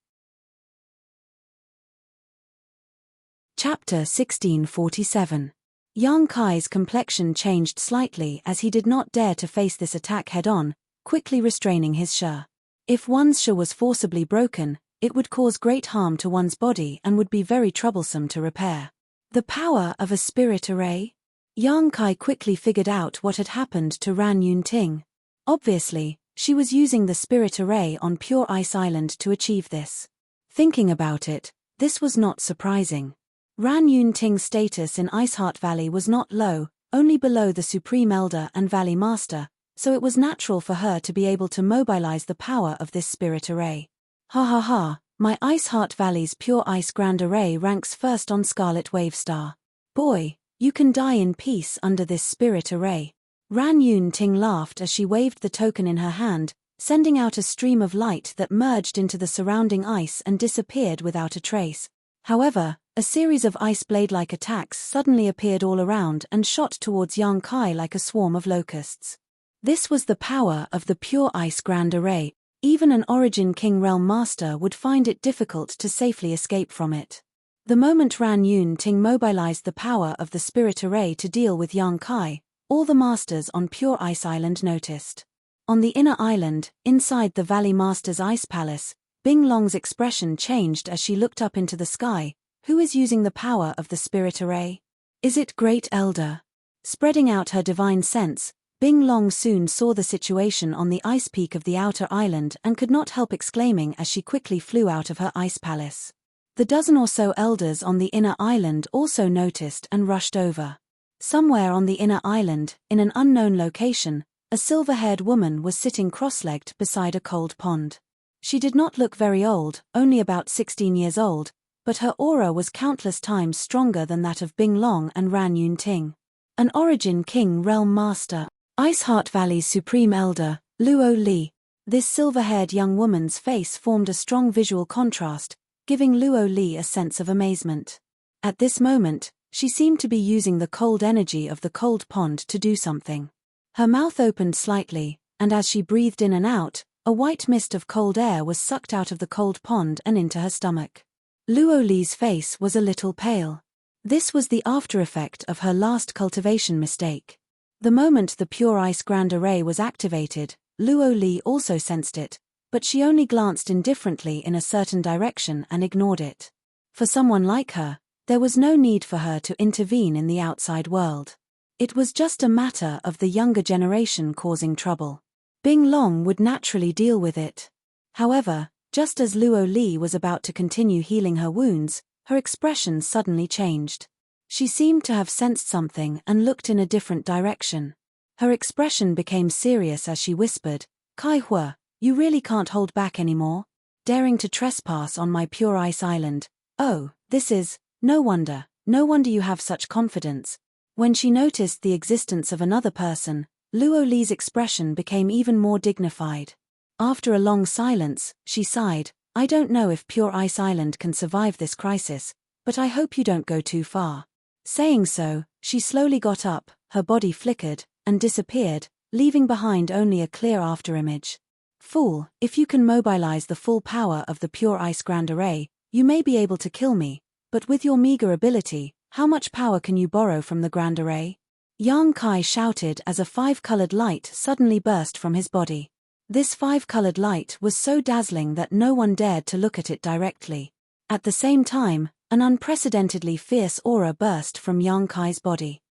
Chapter 1647. Yang Kai's complexion changed slightly as he did not dare to face this attack head-on, quickly restraining his Shi. If one's Shi was forcibly broken, it would cause great harm to one's body and would be very troublesome to repair. The power of a spirit array? Yang Kai quickly figured out what had happened to Ran Yun Ting. Obviously, she was using the spirit array on Pure Ice Island to achieve this. Thinking about it, this was not surprising. Ran Yun Ting's status in Iceheart Valley was not low, only below the Supreme Elder and Valley Master, so it was natural for her to be able to mobilize the power of this spirit array. Ha ha ha, my Iceheart Valley's Pure Ice Grand Array ranks first on Scarlet Wave Star. Boy, you can die in peace under this spirit array. Ran Yun Ting laughed as she waved the token in her hand, sending out a stream of light that merged into the surrounding ice and disappeared without a trace. However, a series of ice blade-like attacks suddenly appeared all around and shot towards Yang Kai like a swarm of locusts. This was the power of the Pure Ice Grand Array. Even an Origin King Realm Master would find it difficult to safely escape from it. The moment Ran Yun Ting mobilized the power of the Spirit Array to deal with Yang Kai, all the Masters on Pure Ice Island noticed. On the inner island, inside the Valley Master's Ice Palace, Bing Long's expression changed as she looked up into the sky. Who is using the power of the Spirit Array? Is it Great Elder? Spreading out her divine sense, Bing Long soon saw the situation on the ice peak of the outer island and could not help exclaiming as she quickly flew out of her ice palace. The dozen or so elders on the inner island also noticed and rushed over. Somewhere on the inner island, in an unknown location, a silver-haired woman was sitting cross-legged beside a cold pond. She did not look very old, only about 16 years old, but her aura was countless times stronger than that of Bing Long and Ran Yun Ting. An Origin King Realm Master, Iceheart Valley's Supreme Elder, Luo Li. This silver-haired young woman's face formed a strong visual contrast, giving Luo Li a sense of amazement. At this moment, she seemed to be using the cold energy of the cold pond to do something. Her mouth opened slightly, and as she breathed in and out, a white mist of cold air was sucked out of the cold pond and into her stomach. Luo Li's face was a little pale. This was the after-effect of her last cultivation mistake. The moment the Pure Ice Grand Array was activated, Luo Li also sensed it, but she only glanced indifferently in a certain direction and ignored it. For someone like her, there was no need for her to intervene in the outside world. It was just a matter of the younger generation causing trouble. Bing Long would naturally deal with it. However, just as Luo Li was about to continue healing her wounds, her expression suddenly changed. She seemed to have sensed something and looked in a different direction. Her expression became serious as she whispered, "Kai Hua, you really can't hold back anymore? Daring to trespass on my pure ice island. Oh, this is, no wonder you have such confidence." When she noticed the existence of another person, Luo Li's expression became even more dignified. After a long silence, she sighed, "I don't know if Pure Ice Island can survive this crisis, but I hope you don't go too far." Saying so, she slowly got up, her body flickered, and disappeared, leaving behind only a clear afterimage. "Fool, if you can mobilize the full power of the Pure Ice Grand Array, you may be able to kill me, but with your meager ability, how much power can you borrow from the Grand Array?" Yang Kai shouted as a five-colored light suddenly burst from his body. This five-colored light was so dazzling that no one dared to look at it directly. At the same time, an unprecedentedly fierce aura burst from Yang Kai's body.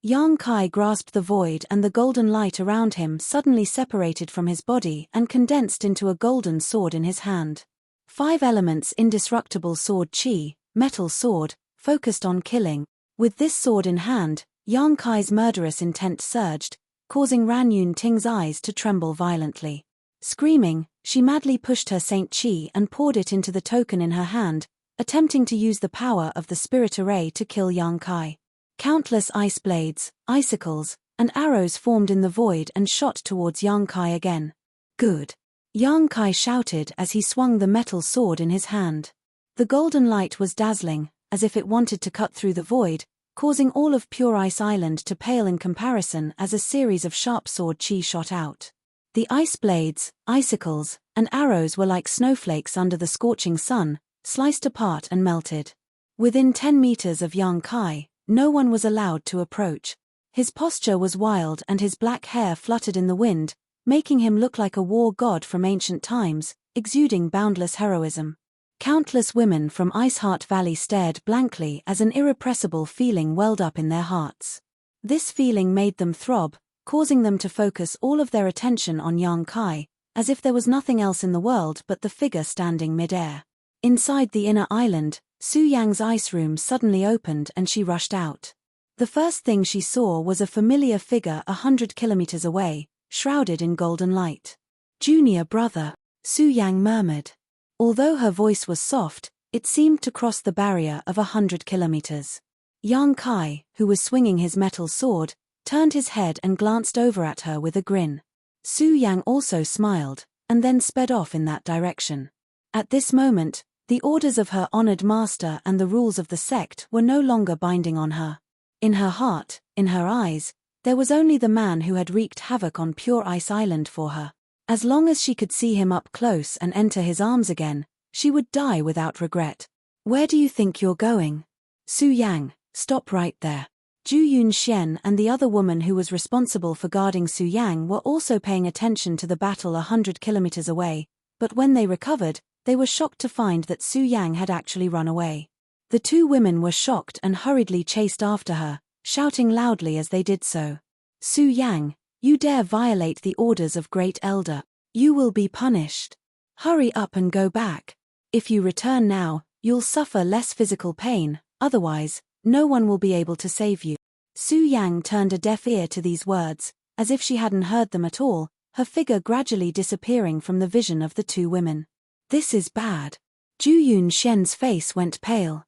Yang Kai grasped the void, and the golden light around him suddenly separated from his body and condensed into a golden sword in his hand. 5 elements indestructible sword chi, metal sword, focused on killing. With this sword in hand, Yang Kai's murderous intent surged, causing Ran Yun Ting's eyes to tremble violently. Screaming, she madly pushed her Saint Chi and poured it into the token in her hand, attempting to use the power of the spirit array to kill Yang Kai. Countless ice blades, icicles, and arrows formed in the void and shot towards Yang Kai again. "Good!" Yang Kai shouted as he swung the metal sword in his hand. The golden light was dazzling, as if it wanted to cut through the void, causing all of Pure Ice Island to pale in comparison as a series of sharp sword chi shot out. The ice blades, icicles, and arrows were like snowflakes under the scorching sun, sliced apart and melted. Within 10 meters of Yang Kai, no one was allowed to approach. His posture was wild and his black hair fluttered in the wind, making him look like a war god from ancient times, exuding boundless heroism. Countless women from Ice Heart Valley stared blankly as an irrepressible feeling welled up in their hearts. This feeling made them throb, causing them to focus all of their attention on Yang Kai, as if there was nothing else in the world but the figure standing mid-air. Inside the inner island, Su Yang's ice room suddenly opened and she rushed out. The first thing she saw was a familiar figure 100 kilometers away, shrouded in golden light. "Junior brother," Su Yang murmured. Although her voice was soft, it seemed to cross the barrier of 100 kilometers. Yang Kai, who was swinging his metal sword, turned his head and glanced over at her with a grin. Su Yang also smiled, and then sped off in that direction. At this moment, the orders of her honored master and the rules of the sect were no longer binding on her. In her heart, in her eyes, there was only the man who had wreaked havoc on Pure Ice Island for her. As long as she could see him up close and enter his arms again, she would die without regret. "Where do you think you're going?" "Su Yang, stop right there." Zhu Yunxian and the other woman who was responsible for guarding Su Yang were also paying attention to the battle 100 kilometers away, but when they recovered, they were shocked to find that Su Yang had actually run away. The 2 women were shocked and hurriedly chased after her, shouting loudly as they did so. "Su Yang, you dare violate the orders of Great Elder. You will be punished. Hurry up and go back. If you return now, you'll suffer less physical pain, otherwise, no one will be able to save you." Su Yang turned a deaf ear to these words, as if she hadn't heard them at all, her figure gradually disappearing from the vision of the 2 women. "This is bad." Zhu Yunxian's face went pale.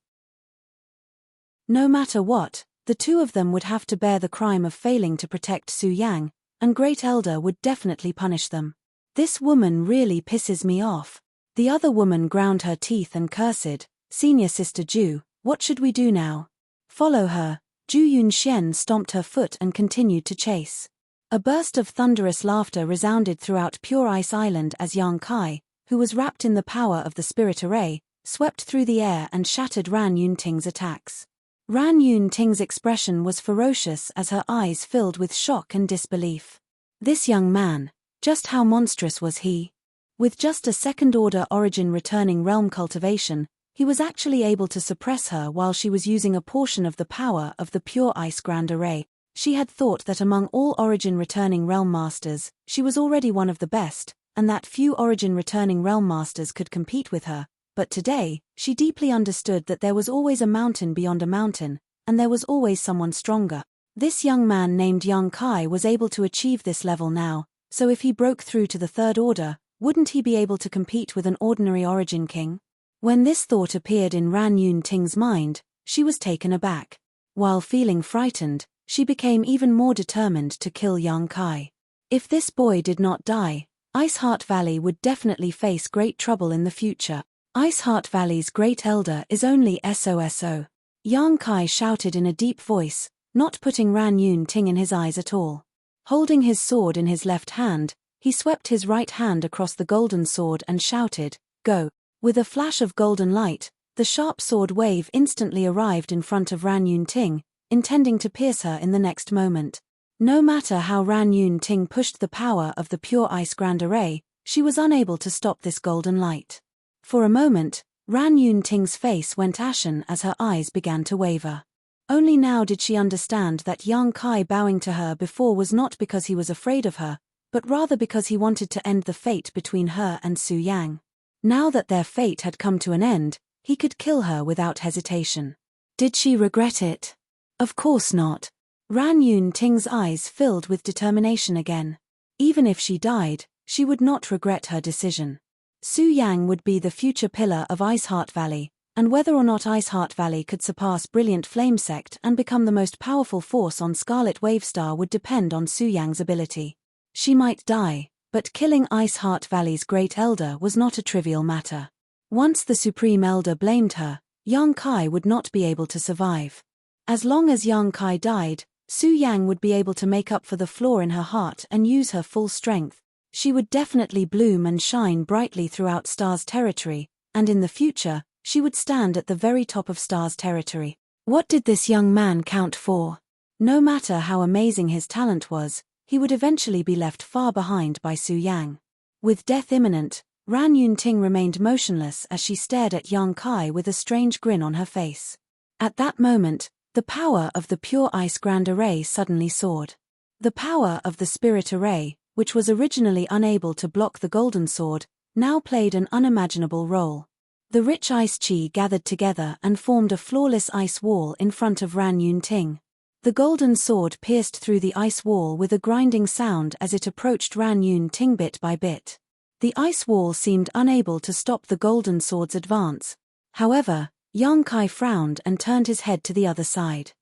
No matter what, the 2 of them would have to bear the crime of failing to protect Su Yang, and Great Elder would definitely punish them. "This woman really pisses me off." The other woman ground her teeth and cursed, "Senior Sister Zhu, what should we do now?" "Follow her." Zhu Yunxian stomped her foot and continued to chase. A burst of thunderous laughter resounded throughout Pure Ice Island as Yang Kai, who was wrapped in the power of the spirit array, swept through the air and shattered Ran Yun Ting's attacks. Ran Yun Ting's expression was ferocious as her eyes filled with shock and disbelief. This young man, just how monstrous was he? With just a second-order origin returning realm cultivation, he was actually able to suppress her while she was using a portion of the power of the Pure Ice Grand Array. She had thought that among all origin returning realm masters, she was already one of the best, and that few origin returning realm masters could compete with her, but today, she deeply understood that there was always a mountain beyond a mountain, and there was always someone stronger. This young man named Yang Kai was able to achieve this level now, so if he broke through to the third order, wouldn't he be able to compete with an ordinary origin king? When this thought appeared in Ran Yun Ting's mind, she was taken aback. While feeling frightened, she became even more determined to kill Yang Kai. If this boy did not die, Ice Heart Valley would definitely face great trouble in the future. Ice Heart Valley's great elder is only SOSO. Yang Kai shouted in a deep voice, not putting Ran Yun Ting in his eyes at all. Holding his sword in his left hand, he swept his right hand across the golden sword and shouted, "Go!" With a flash of golden light, the sharp sword wave instantly arrived in front of Ran Yun Ting, intending to pierce her in the next moment. No matter how Ran Yun Ting pushed the power of the pure ice grand array, she was unable to stop this golden light. For a moment, Ran Yun Ting's face went ashen as her eyes began to waver. Only now did she understand that Yang Kai bowing to her before was not because he was afraid of her, but rather because he wanted to end the fate between her and Su Yang. Now that their fate had come to an end, he could kill her without hesitation. Did she regret it? Of course not. Ran Yun Ting's eyes filled with determination again. Even if she died, she would not regret her decision. Su Yang would be the future pillar of Ice Heart Valley, and whether or not Ice Heart Valley could surpass Brilliant Flame Sect and become the most powerful force on Scarlet Wavestar would depend on Su Yang's ability. She might die, but killing Ice Heart Valley's Great Elder was not a trivial matter. Once the Supreme Elder blamed her, Yang Kai would not be able to survive. As long as Yang Kai died, Su Yang would be able to make up for the flaw in her heart and use her full strength. She would definitely bloom and shine brightly throughout Star's territory, and in the future, she would stand at the very top of Star's territory. What did this young man count for? No matter how amazing his talent was, he would eventually be left far behind by Su Yang. With death imminent, Ran Yun Ting remained motionless as she stared at Yang Kai with a strange grin on her face. At that moment, the power of the Pure Ice Grand Array suddenly soared. The power of the Spirit Array, which was originally unable to block the Golden Sword, now played an unimaginable role. The rich ice chi gathered together and formed a flawless ice wall in front of Ran Yun Ting. The golden sword pierced through the ice wall with a grinding sound as it approached Ran Yun Ting bit by bit. The ice wall seemed unable to stop the golden sword's advance. However, Yang Kai frowned and turned his head to the other side.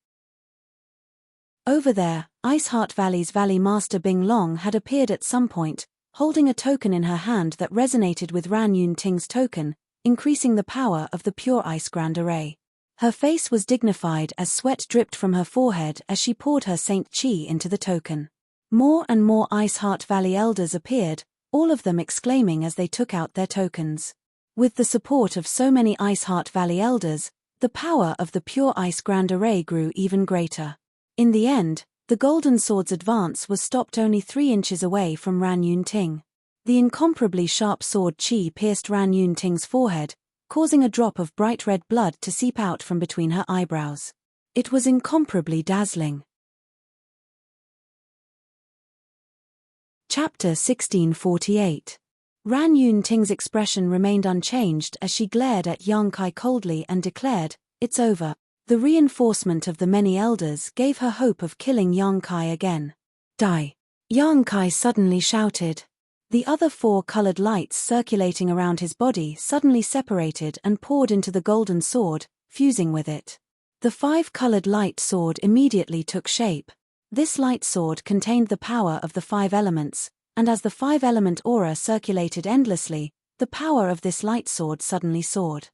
Over there, Ice Heart Valley's Valley Master Bing Long had appeared at some point, holding a token in her hand that resonated with Ran Yun Ting's token, increasing the power of the Pure Ice Grand Array. Her face was dignified as sweat dripped from her forehead as she poured her Saint Chi into the token. More and more Ice Heart Valley elders appeared, all of them exclaiming as they took out their tokens. With the support of so many Ice Heart Valley elders, the power of the Pure Ice Grand Array grew even greater. In the end, the Golden Sword's advance was stopped only 3 inches away from Ran Yun Ting. The incomparably sharp sword chi pierced Ran Yun Ting's forehead, causing a drop of bright red blood to seep out from between her eyebrows. It was incomparably dazzling. Chapter 1648. Ran Yun Ting's expression remained unchanged as she glared at Yang Kai coldly and declared, "It's over." The reinforcement of the many elders gave her hope of killing Yang Kai again. "Die!" Yang Kai suddenly shouted. The other 4 colored lights circulating around his body suddenly separated and poured into the golden sword, fusing with it. The 5-colored light sword immediately took shape. This light sword contained the power of the 5 elements, and as the 5-element aura circulated endlessly, the power of this light sword suddenly soared.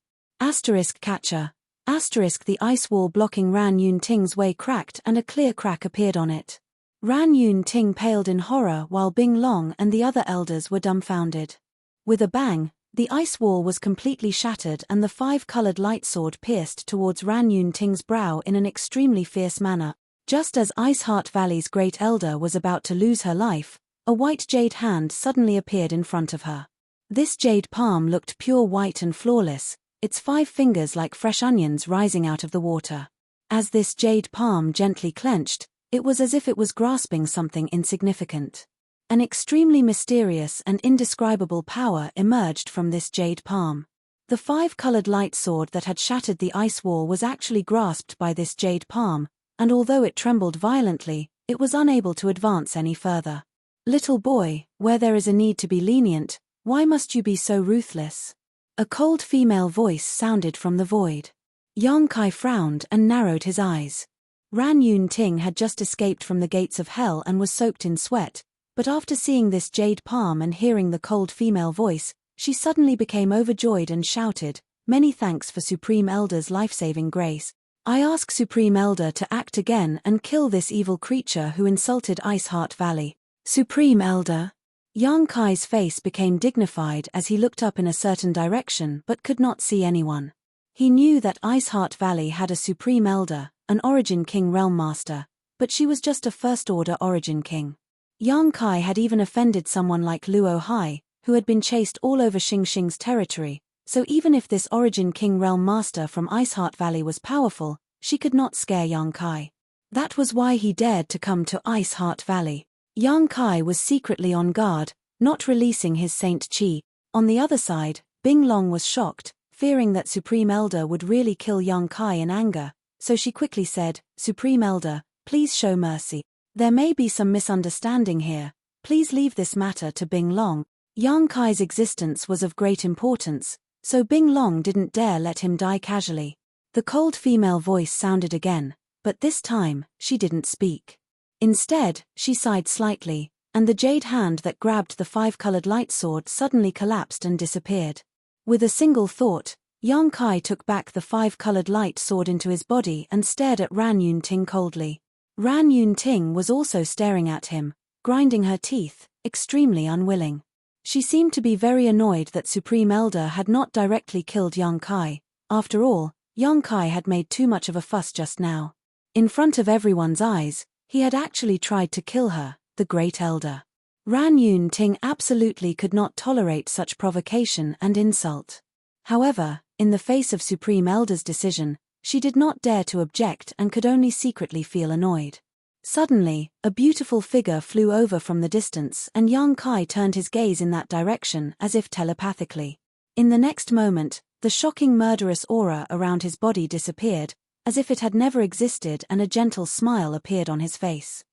Catcher. The ice wall blocking Ran Yun Ting's way cracked and a clear crack appeared on it. Ran Yun Ting paled in horror while Bing Long and the other elders were dumbfounded. With a bang, the ice wall was completely shattered and the 5-colored light sword pierced towards Ran Yun Ting's brow in an extremely fierce manner. Just as Ice Heart Valley's Great Elder was about to lose her life, a white jade hand suddenly appeared in front of her. This jade palm looked pure white and flawless, its 5 fingers like fresh onions rising out of the water. As this jade palm gently clenched, it was as if it was grasping something insignificant. An extremely mysterious and indescribable power emerged from this jade palm. The five-colored light sword that had shattered the ice wall was actually grasped by this jade palm, and although it trembled violently, it was unable to advance any further. "Little boy, where there is a need to be lenient, why must you be so ruthless?" A cold female voice sounded from the void. Yang Kai frowned and narrowed his eyes. Ran Yun Ting had just escaped from the gates of hell and was soaked in sweat, but after seeing this jade palm and hearing the cold female voice, she suddenly became overjoyed and shouted, "Many thanks for Supreme Elder's life-saving grace. I ask Supreme Elder to act again and kill this evil creature who insulted Ice Heart Valley." "Supreme Elder?" Yang Kai's face became dignified as he looked up in a certain direction but could not see anyone. He knew that Ice Heart Valley had a Supreme Elder, an Origin King Realm Master, but she was just a First-Order Origin King. Yang Kai had even offended someone like Luo Hai, who had been chased all over Xing Xing's territory, so even if this Origin King Realm Master from Ice Heart Valley was powerful, she could not scare Yang Kai. That was why he dared to come to Ice Heart Valley. Yang Kai was secretly on guard, not releasing his Saint Qi. On the other side, Bing Long was shocked, fearing that Supreme Elder would really kill Yang Kai in anger, so she quickly said, "Supreme Elder, please show mercy. There may be some misunderstanding here. Please leave this matter to Bing Long." Yang Kai's existence was of great importance, so Bing Long didn't dare let him die casually. The cold female voice sounded again, but this time, she didn't speak. Instead, she sighed slightly, and the jade hand that grabbed the five-colored light sword suddenly collapsed and disappeared. With a single thought, Yang Kai took back the five-colored light sword into his body and stared at Ran Yun Ting coldly. Ran Yun Ting was also staring at him, grinding her teeth, extremely unwilling. She seemed to be very annoyed that Supreme Elder had not directly killed Yang Kai. After all, Yang Kai had made too much of a fuss just now. In front of everyone's eyes, he had actually tried to kill her, the Great Elder. Ran Yun Ting absolutely could not tolerate such provocation and insult. However, in the face of Supreme Elder's decision, she did not dare to object and could only secretly feel annoyed. Suddenly, a beautiful figure flew over from the distance and Yang Kai turned his gaze in that direction as if telepathically. In the next moment, the shocking murderous aura around his body disappeared, as if it had never existed, and a gentle smile appeared on his face.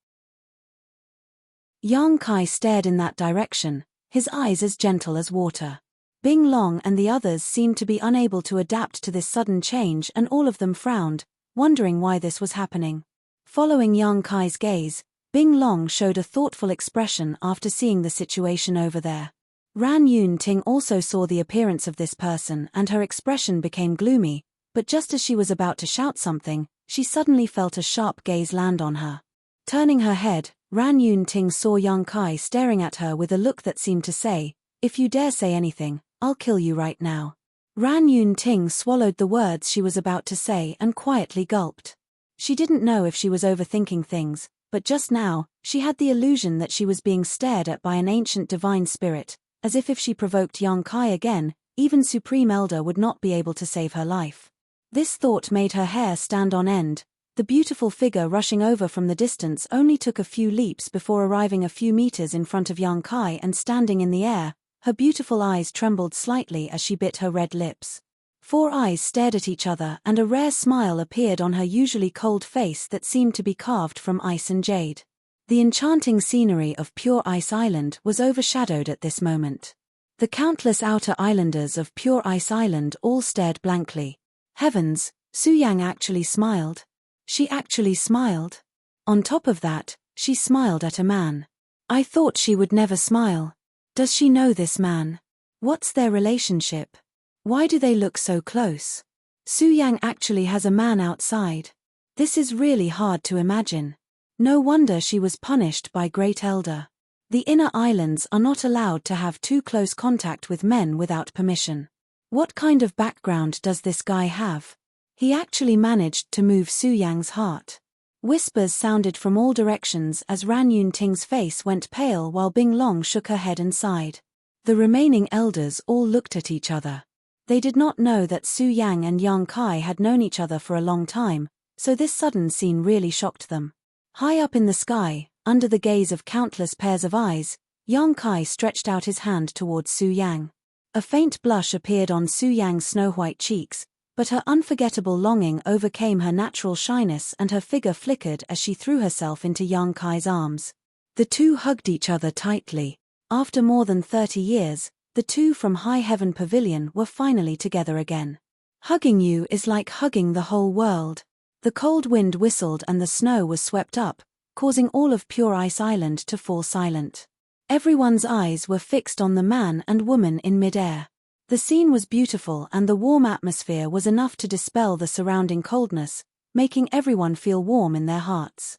Yang Kai stared in that direction, his eyes as gentle as water. Bing Long and the others seemed to be unable to adapt to this sudden change and all of them frowned, wondering why this was happening. Following Yang Kai's gaze, Bing Long showed a thoughtful expression after seeing the situation over there. Ran Yun Ting also saw the appearance of this person and her expression became gloomy, but just as she was about to shout something, she suddenly felt a sharp gaze land on her. Turning her head, Ran Yun Ting saw Yang Kai staring at her with a look that seemed to say, "If you dare say anything, I'll kill you right now." Ran Yun Ting swallowed the words she was about to say and quietly gulped. She didn't know if she was overthinking things, but just now, she had the illusion that she was being stared at by an ancient divine spirit, as if she provoked Yang Kai again, even Supreme Elder would not be able to save her life. This thought made her hair stand on end. The beautiful figure rushing over from the distance only took a few leaps before arriving a few meters in front of Yang Kai and standing in the air. Her beautiful eyes trembled slightly as she bit her red lips. Four eyes stared at each other and a rare smile appeared on her usually cold face that seemed to be carved from ice and jade. The enchanting scenery of Pure Ice Island was overshadowed at this moment. The countless outer islanders of Pure Ice Island all stared blankly. Heavens, Su Yang actually smiled. She actually smiled. On top of that, she smiled at a man. I thought she would never smile. Does she know this man? What's their relationship? Why do they look so close? Su Yang actually has a man outside. This is really hard to imagine. No wonder she was punished by Great Elder. The inner islands are not allowed to have too close contact with men without permission. What kind of background does this guy have? He actually managed to move Su Yang's heart. Whispers sounded from all directions as Ran Yun Ting's face went pale while Bing Long shook her head and sighed. The remaining elders all looked at each other. They did not know that Su Yang and Yang Kai had known each other for a long time, so this sudden scene really shocked them. High up in the sky, under the gaze of countless pairs of eyes, Yang Kai stretched out his hand towards Su Yang. A faint blush appeared on Su Yang's snow-white cheeks, but her unforgettable longing overcame her natural shyness and her figure flickered as she threw herself into Yang Kai's arms. The two hugged each other tightly. After more than 30 years, the two from High Heaven Pavilion were finally together again. Hugging you is like hugging the whole world. The cold wind whistled and the snow was swept up, causing all of Pure Ice Island to fall silent. Everyone's eyes were fixed on the man and woman in mid-air. The scene was beautiful and the warm atmosphere was enough to dispel the surrounding coldness, making everyone feel warm in their hearts.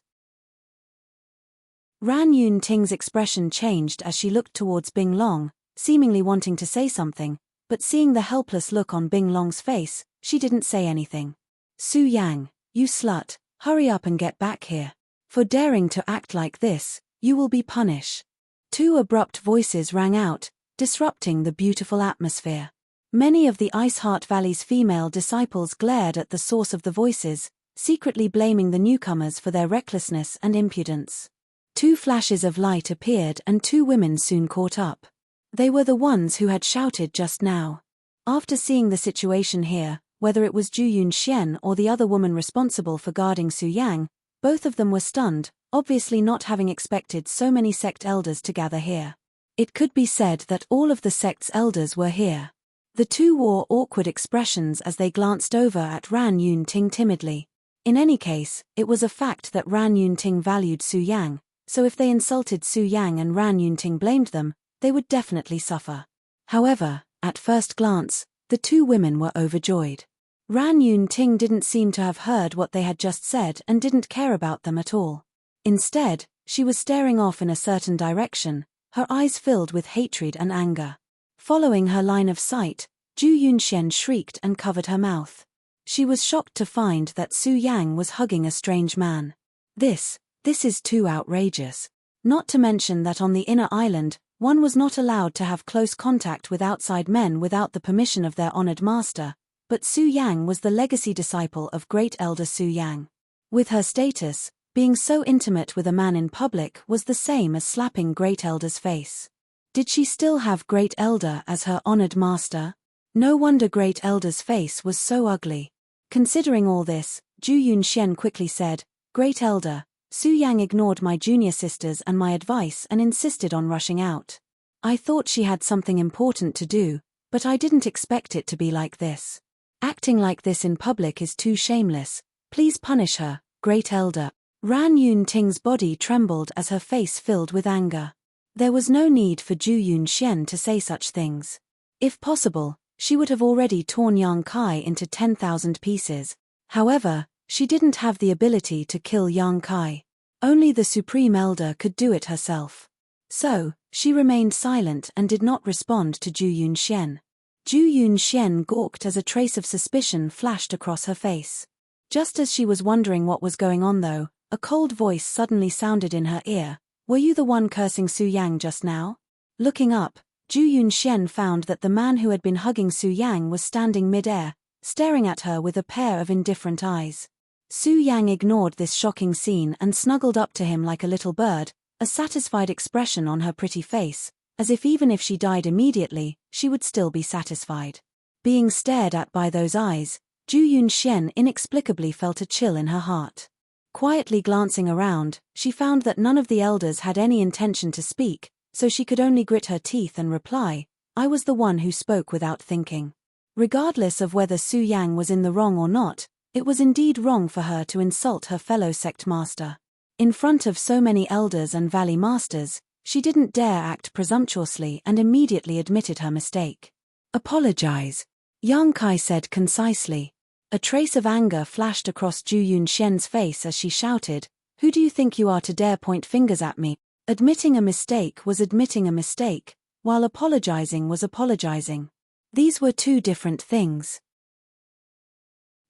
Ran Yun Ting's expression changed as she looked towards Bing Long, seemingly wanting to say something, but seeing the helpless look on Bing Long's face, she didn't say anything. Su Yang, you slut, hurry up and get back here. For daring to act like this, you will be punished. Two abrupt voices rang out, disrupting the beautiful atmosphere. Many of the Ice Heart Valley's female disciples glared at the source of the voices, secretly blaming the newcomers for their recklessness and impudence. Two flashes of light appeared and two women soon caught up. They were the ones who had shouted just now. After seeing the situation here, whether it was Zhu Yunxian or the other woman responsible for guarding Su Yang, both of them were stunned, obviously not having expected so many sect elders to gather here. It could be said that all of the sect's elders were here. The two wore awkward expressions as they glanced over at Ran Yun Ting timidly. In any case, it was a fact that Ran Yun Ting valued Su Yang, so if they insulted Su Yang and Ran Yun Ting blamed them, they would definitely suffer. However, at first glance, the two women were overjoyed. Ran Yun Ting didn't seem to have heard what they had just said and didn't care about them at all. Instead, she was staring off in a certain direction, her eyes filled with hatred and anger. Following her line of sight, Zhu Yunxian shrieked and covered her mouth. She was shocked to find that Su Yang was hugging a strange man. This is too outrageous. Not to mention that on the inner island, one was not allowed to have close contact with outside men without the permission of their honored master, but Su Yang was the legacy disciple of Great Elder Su Yang. With her status, being so intimate with a man in public was the same as slapping Great Elder's face. Did she still have Great Elder as her honored master? No wonder Great Elder's face was so ugly. Considering all this, Zhu Yunxian quickly said, "Great Elder, Su Yang ignored my junior sisters and my advice and insisted on rushing out. I thought she had something important to do, but I didn't expect it to be like this. Acting like this in public is too shameless. Please punish her, Great Elder." Ran Yun Ting's body trembled as her face filled with anger. There was no need for Zhu Yunxian to say such things. If possible, she would have already torn Yang Kai into 10,000 pieces. However, she didn't have the ability to kill Yang Kai. Only the Supreme Elder could do it herself. So, she remained silent and did not respond to Zhu Yunxian. Zhu Yunxian gawked as a trace of suspicion flashed across her face. Just as she was wondering what was going on though, a cold voice suddenly sounded in her ear. "Were you the one cursing Su Yang just now?" Looking up, Zhu Yunxian found that the man who had been hugging Su Yang was standing mid-air, staring at her with a pair of indifferent eyes. Su Yang ignored this shocking scene and snuggled up to him like a little bird, a satisfied expression on her pretty face, as if even if she died immediately, she would still be satisfied. Being stared at by those eyes, Zhu Yunxian inexplicably felt a chill in her heart. Quietly glancing around, she found that none of the elders had any intention to speak, so she could only grit her teeth and reply, "I was the one who spoke without thinking." Regardless of whether Su Yang was in the wrong or not, it was indeed wrong for her to insult her fellow sect master. In front of so many elders and valley masters, she didn't dare act presumptuously and immediately admitted her mistake. "Apologize," Yang Kai said concisely. A trace of anger flashed across Zhu Yunxian's face as she shouted, "Who do you think you are to dare point fingers at me?" Admitting a mistake was admitting a mistake, while apologizing was apologizing. These were two different things.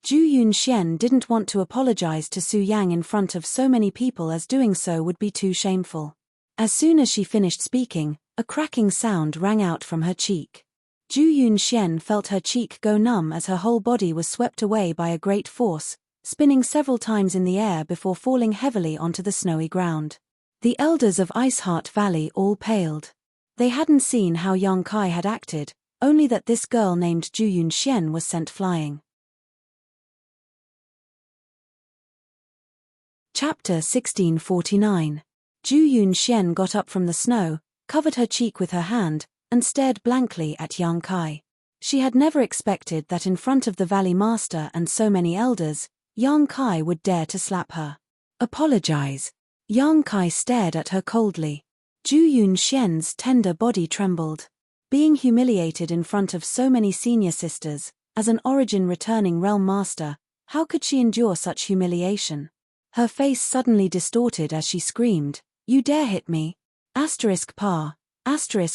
Zhu Yunxian didn't want to apologize to Su Yang in front of so many people as doing so would be too shameful. As soon as she finished speaking, a cracking sound rang out from her cheek. Zhu Yunxian felt her cheek go numb as her whole body was swept away by a great force, spinning several times in the air before falling heavily onto the snowy ground. The elders of Ice Heart Valley all paled. They hadn't seen how Yang Kai had acted, only that this girl named Ju Yunxian was sent flying. Chapter 1649. Ju Yunxian got up from the snow, covered her cheek with her hand, and stared blankly at Yang Kai. She had never expected that in front of the Valley Master and so many elders, Yang Kai would dare to slap her. Apologize. Yang Kai stared at her coldly. Ju Yunxian's tender body trembled. Being humiliated in front of so many senior sisters, as an origin-returning realm master, how could she endure such humiliation? Her face suddenly distorted as she screamed, "You dare hit me!" Pa.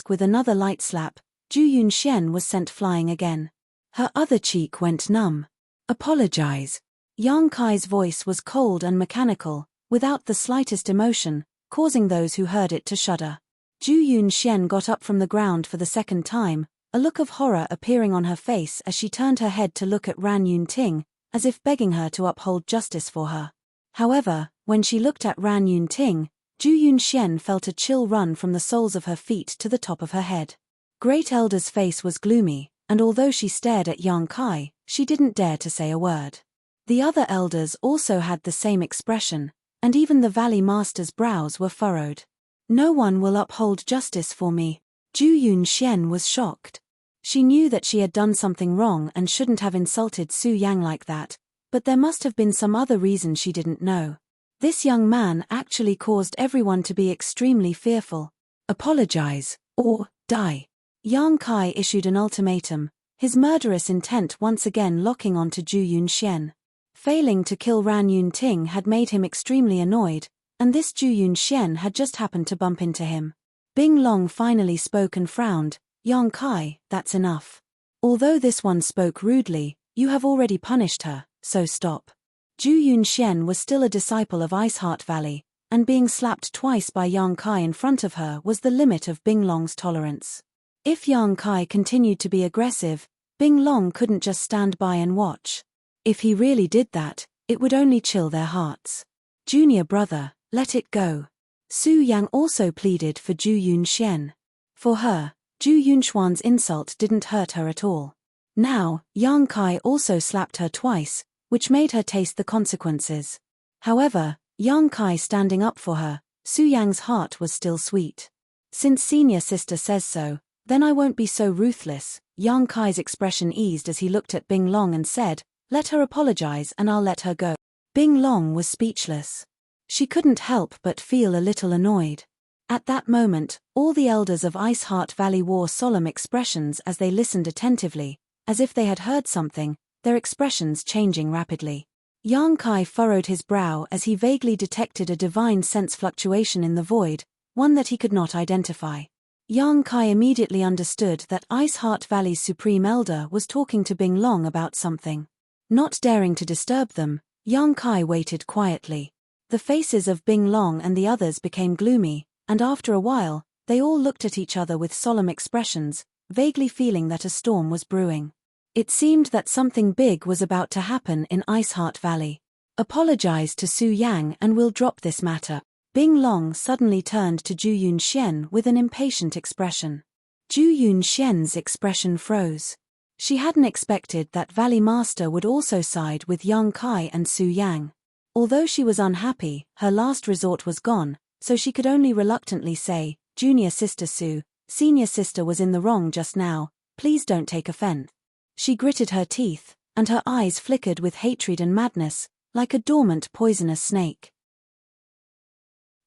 With another light slap, Ju Yunxian was sent flying again. Her other cheek went numb. Apologize. Yang Kai's voice was cold and mechanical, without the slightest emotion, causing those who heard it to shudder. Ju Yunxian got up from the ground for the second time, a look of horror appearing on her face as she turned her head to look at Ran Yunting, as if begging her to uphold justice for her. However, when she looked at Ran Yunting, Ju Yunxian felt a chill run from the soles of her feet to the top of her head. Great Elder's face was gloomy, and although she stared at Yang Kai, she didn't dare to say a word. The other elders also had the same expression, and even the Valley Master's brows were furrowed. No one will uphold justice for me. Ju Yunxian was shocked. She knew that she had done something wrong and shouldn't have insulted Su Yang like that, but there must have been some other reason she didn't know. This young man actually caused everyone to be extremely fearful. Apologize, or die. Yang Kai issued an ultimatum, his murderous intent once again locking onto Ju Yunxian. Failing to kill Ran Yunting had made him extremely annoyed, and this Ju Yunxian had just happened to bump into him. Bing Long finally spoke and frowned, "Yang Kai, that's enough. Although this one spoke rudely, you have already punished her, so stop." Ju Yunxian was still a disciple of Ice Heart Valley, and being slapped twice by Yang Kai in front of her was the limit of Bing Long's tolerance. If Yang Kai continued to be aggressive, Bing Long couldn't just stand by and watch. If he really did that, it would only chill their hearts. "Junior brother, let it go." Su Yang also pleaded for Ju Yunxian. For her, Ju Yunxuan's insult didn't hurt her at all. Now, Yang Kai also slapped her twice, which made her taste the consequences. However, Yang Kai standing up for her, Su Yang's heart was still sweet. "Since senior sister says so, then I won't be so ruthless." Yang Kai's expression eased as he looked at Bing Long and said, "Let her apologize and I'll let her go." Bing Long was speechless. She couldn't help but feel a little annoyed. At that moment, all the elders of Ice Heart Valley wore solemn expressions as they listened attentively, as if they had heard something, their expressions changing rapidly. Yang Kai furrowed his brow as he vaguely detected a divine sense fluctuation in the void, one that he could not identify. Yang Kai immediately understood that Ice Heart Valley's Supreme Elder was talking to Bing Long about something. Not daring to disturb them, Yang Kai waited quietly. The faces of Bing Long and the others became gloomy, and after a while, they all looked at each other with solemn expressions, vaguely feeling that a storm was brewing. It seemed that something big was about to happen in Ice Heart Valley. "Apologize to Su Yang and we'll drop this matter." Bing Long suddenly turned to Ju Yunxian with an impatient expression. Ju Yunxian's expression froze. She hadn't expected that Valley Master would also side with Yang Kai and Su Yang. Although she was unhappy, her last resort was gone, so she could only reluctantly say, "Junior sister Su, senior sister was in the wrong just now, please don't take offense." She gritted her teeth, and her eyes flickered with hatred and madness, like a dormant poisonous snake.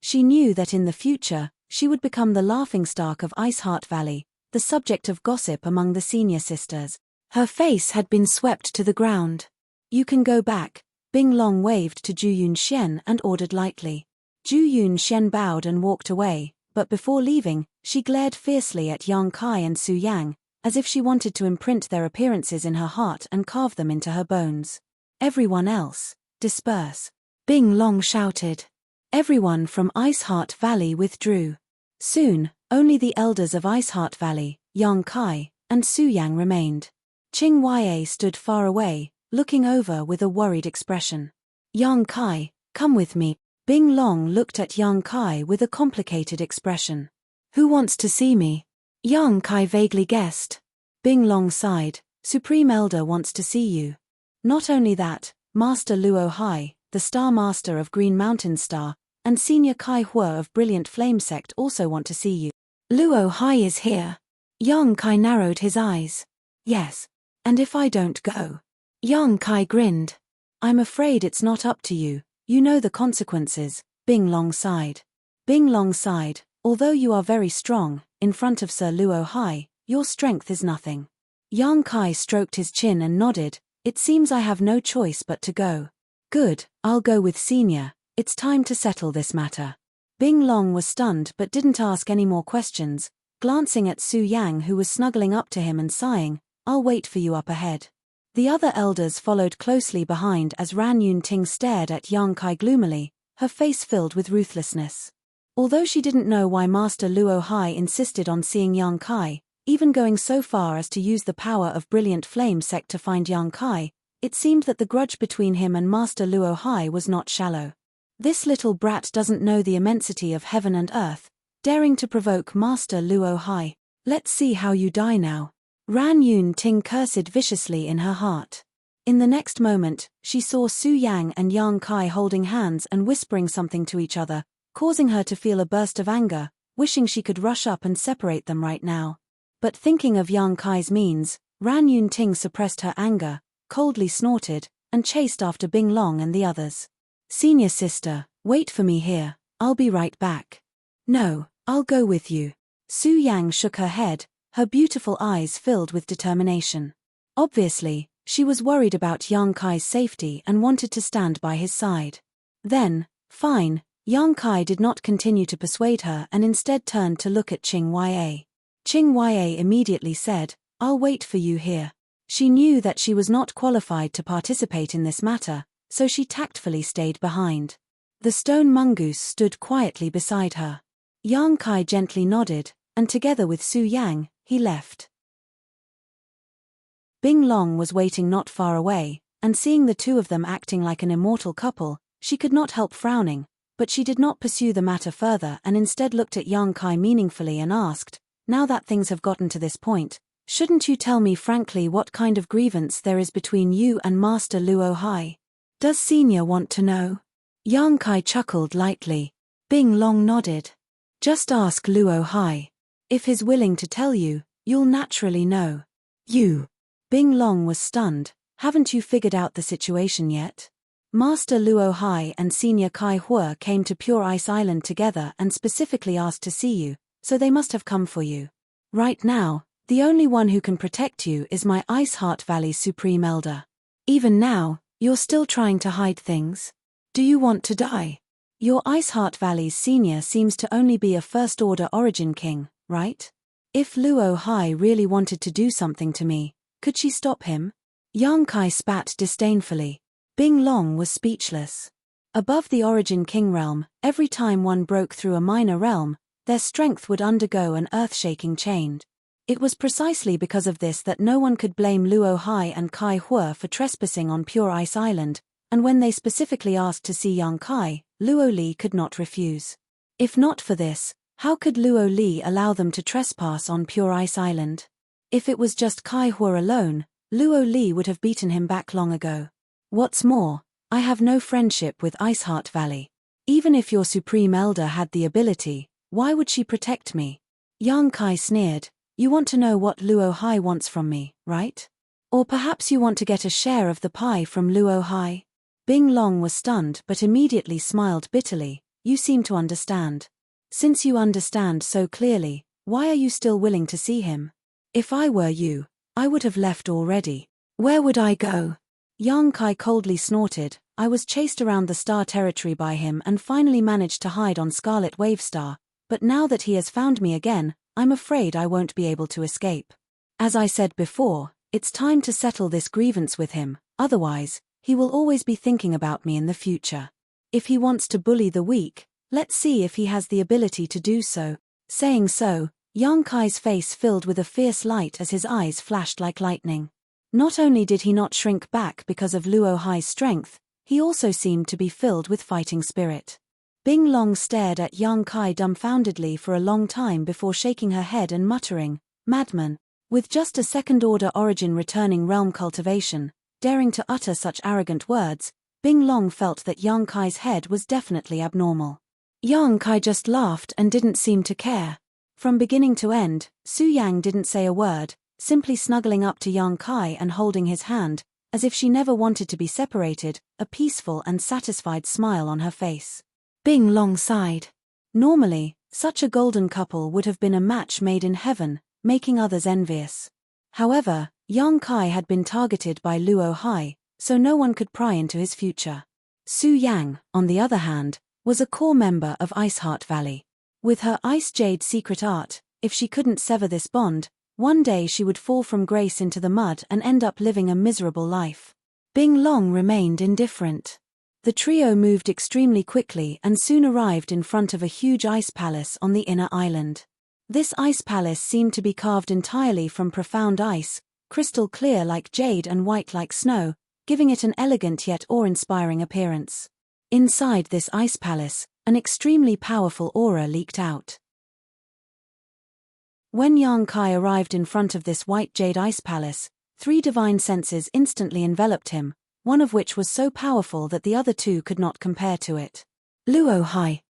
She knew that in the future, she would become the laughingstock of Ice Heart Valley, the subject of gossip among the senior sisters. Her face had been swept to the ground. "You can go back." Bing Long waved to Ju Yunxian and ordered lightly. Ju Yunxian bowed and walked away, but before leaving, she glared fiercely at Yang Kai and Su Yang, as if she wanted to imprint their appearances in her heart and carve them into her bones. "Everyone else, disperse," Bing Long shouted. Everyone from Ice Heart Valley withdrew. Soon, only the elders of Ice Heart Valley, Yang Kai, and Su Yang remained. Qing Ya stood far away, looking over with a worried expression. "Yang Kai, come with me." Bing Long looked at Yang Kai with a complicated expression. "Who wants to see me?" Yang Kai vaguely guessed. Bing Long sighed. Supreme Elder wants to see you. Not only that, Master Luo Hai, the Star Master of Green Mountain Star, and Senior Kai Hua of Brilliant Flame Sect also want to see you. Luo Hai is here. Yang Kai narrowed his eyes. Yes. And if I don't go? Yang Kai grinned. I'm afraid it's not up to you. You know the consequences. Bing Long sighed. Bing Long sighed. Although you are very strong, in front of Sir Luo Hai, your strength is nothing. Yang Kai stroked his chin and nodded. It seems I have no choice but to go. Good, I'll go with Senior. It's time to settle this matter. Bing Long was stunned but didn't ask any more questions, glancing at Su Yang who was snuggling up to him and sighing, I'll wait for you up ahead. The other elders followed closely behind as Ran Yun Ting stared at Yang Kai gloomily, her face filled with ruthlessness. Although she didn't know why Master Luo Hai insisted on seeing Yang Kai, even going so far as to use the power of Brilliant Flame Sect to find Yang Kai, it seemed that the grudge between him and Master Luo Hai was not shallow. This little brat doesn't know the immensity of heaven and earth, daring to provoke Master Luo Hai. Let's see how you die now. Ran Yun Ting cursed viciously in her heart. In the next moment, she saw Su Yang and Yang Kai holding hands and whispering something to each other, causing her to feel a burst of anger, wishing she could rush up and separate them right now. But thinking of Yang Kai's means, Ran Yun Ting suppressed her anger, coldly snorted, and chased after Bing Long and the others. Senior sister, wait for me here, I'll be right back. No, I'll go with you. Su Yang shook her head, her beautiful eyes filled with determination. Obviously, she was worried about Yang Kai's safety and wanted to stand by his side. Then, fine, Yang Kai did not continue to persuade her and instead turned to look at Qing Ya. Qing Ya immediately said, I'll wait for you here. She knew that she was not qualified to participate in this matter, so she tactfully stayed behind. The stone mongoose stood quietly beside her. Yang Kai gently nodded, and together with Su Yang, he left. Bing Long was waiting not far away, and seeing the two of them acting like an immortal couple, she could not help frowning, but she did not pursue the matter further and instead looked at Yang Kai meaningfully and asked, now that things have gotten to this point, shouldn't you tell me frankly what kind of grievance there is between you and Master Luo Hai? Does Senior want to know? Yang Kai chuckled lightly. Bing Long nodded. Just ask Luo Hai. If he's willing to tell you, you'll naturally know. You. Bing Long was stunned. Haven't you figured out the situation yet? Master Luo Hai and Senior Kai Hua came to Pure Ice Island together and specifically asked to see you, so they must have come for you. Right now, the only one who can protect you is my Ice Heart Valley Supreme Elder. Even now, you're still trying to hide things. Do you want to die? Your Ice Heart Valley's senior seems to only be a first-order origin king, right? If Luo Hai really wanted to do something to me, could she stop him? Yang Kai spat disdainfully. Bing Long was speechless. Above the origin king realm, every time one broke through a minor realm, their strength would undergo an earth-shaking change. It was precisely because of this that no one could blame Luo Hai and Kai Hua for trespassing on Pure Ice Island, and when they specifically asked to see Yang Kai, Luo Li could not refuse. If not for this, how could Luo Li allow them to trespass on Pure Ice Island? If it was just Kai Hua alone, Luo Li would have beaten him back long ago. What's more, I have no friendship with Ice Heart Valley. Even if your Supreme Elder had the ability, why would she protect me? Yang Kai sneered. You want to know what Luo Hai wants from me, right? Or perhaps you want to get a share of the pie from Luo Hai? Bing Long was stunned but immediately smiled bitterly. You seem to understand. Since you understand so clearly, why are you still willing to see him? If I were you, I would have left already. Where would I go? Yang Kai coldly snorted. I was chased around the star territory by him and finally managed to hide on Scarlet Wave Star, but now that he has found me again, I'm afraid I won't be able to escape. As I said before, it's time to settle this grievance with him, otherwise, he will always be thinking about me in the future. If he wants to bully the weak, let's see if he has the ability to do so. Saying so, Yang Kai's face filled with a fierce light as his eyes flashed like lightning. Not only did he not shrink back because of Luo Hai's strength, he also seemed to be filled with fighting spirit. Bing Long stared at Yang Kai dumbfoundedly for a long time before shaking her head and muttering, Madman, With just a second-order origin returning realm cultivation, daring to utter such arrogant words, Bing Long felt that Yang Kai's head was definitely abnormal. Yang Kai just laughed and didn't seem to care. From beginning to end, Su Yang didn't say a word, simply snuggling up to Yang Kai and holding his hand, as if she never wanted to be separated, a peaceful and satisfied smile on her face. Bing Long sighed. Normally, such a golden couple would have been a match made in heaven, making others envious. However, Yang Kai had been targeted by Luo Hai, so no one could pry into his future. Su Yang, on the other hand, was a core member of Ice Heart Valley. With her Ice Jade secret art, if she couldn't sever this bond, one day she would fall from grace into the mud and end up living a miserable life. Bing Long remained indifferent. The trio moved extremely quickly and soon arrived in front of a huge ice palace on the inner island. This ice palace seemed to be carved entirely from profound ice, crystal clear like jade and white like snow, giving it an elegant yet awe-inspiring appearance. Inside this ice palace, an extremely powerful aura leaked out. When Yang Kai arrived in front of this white jade ice palace, 3 divine senses instantly enveloped him, one of which was so powerful that the other 2 could not compare to it. Luo Hai.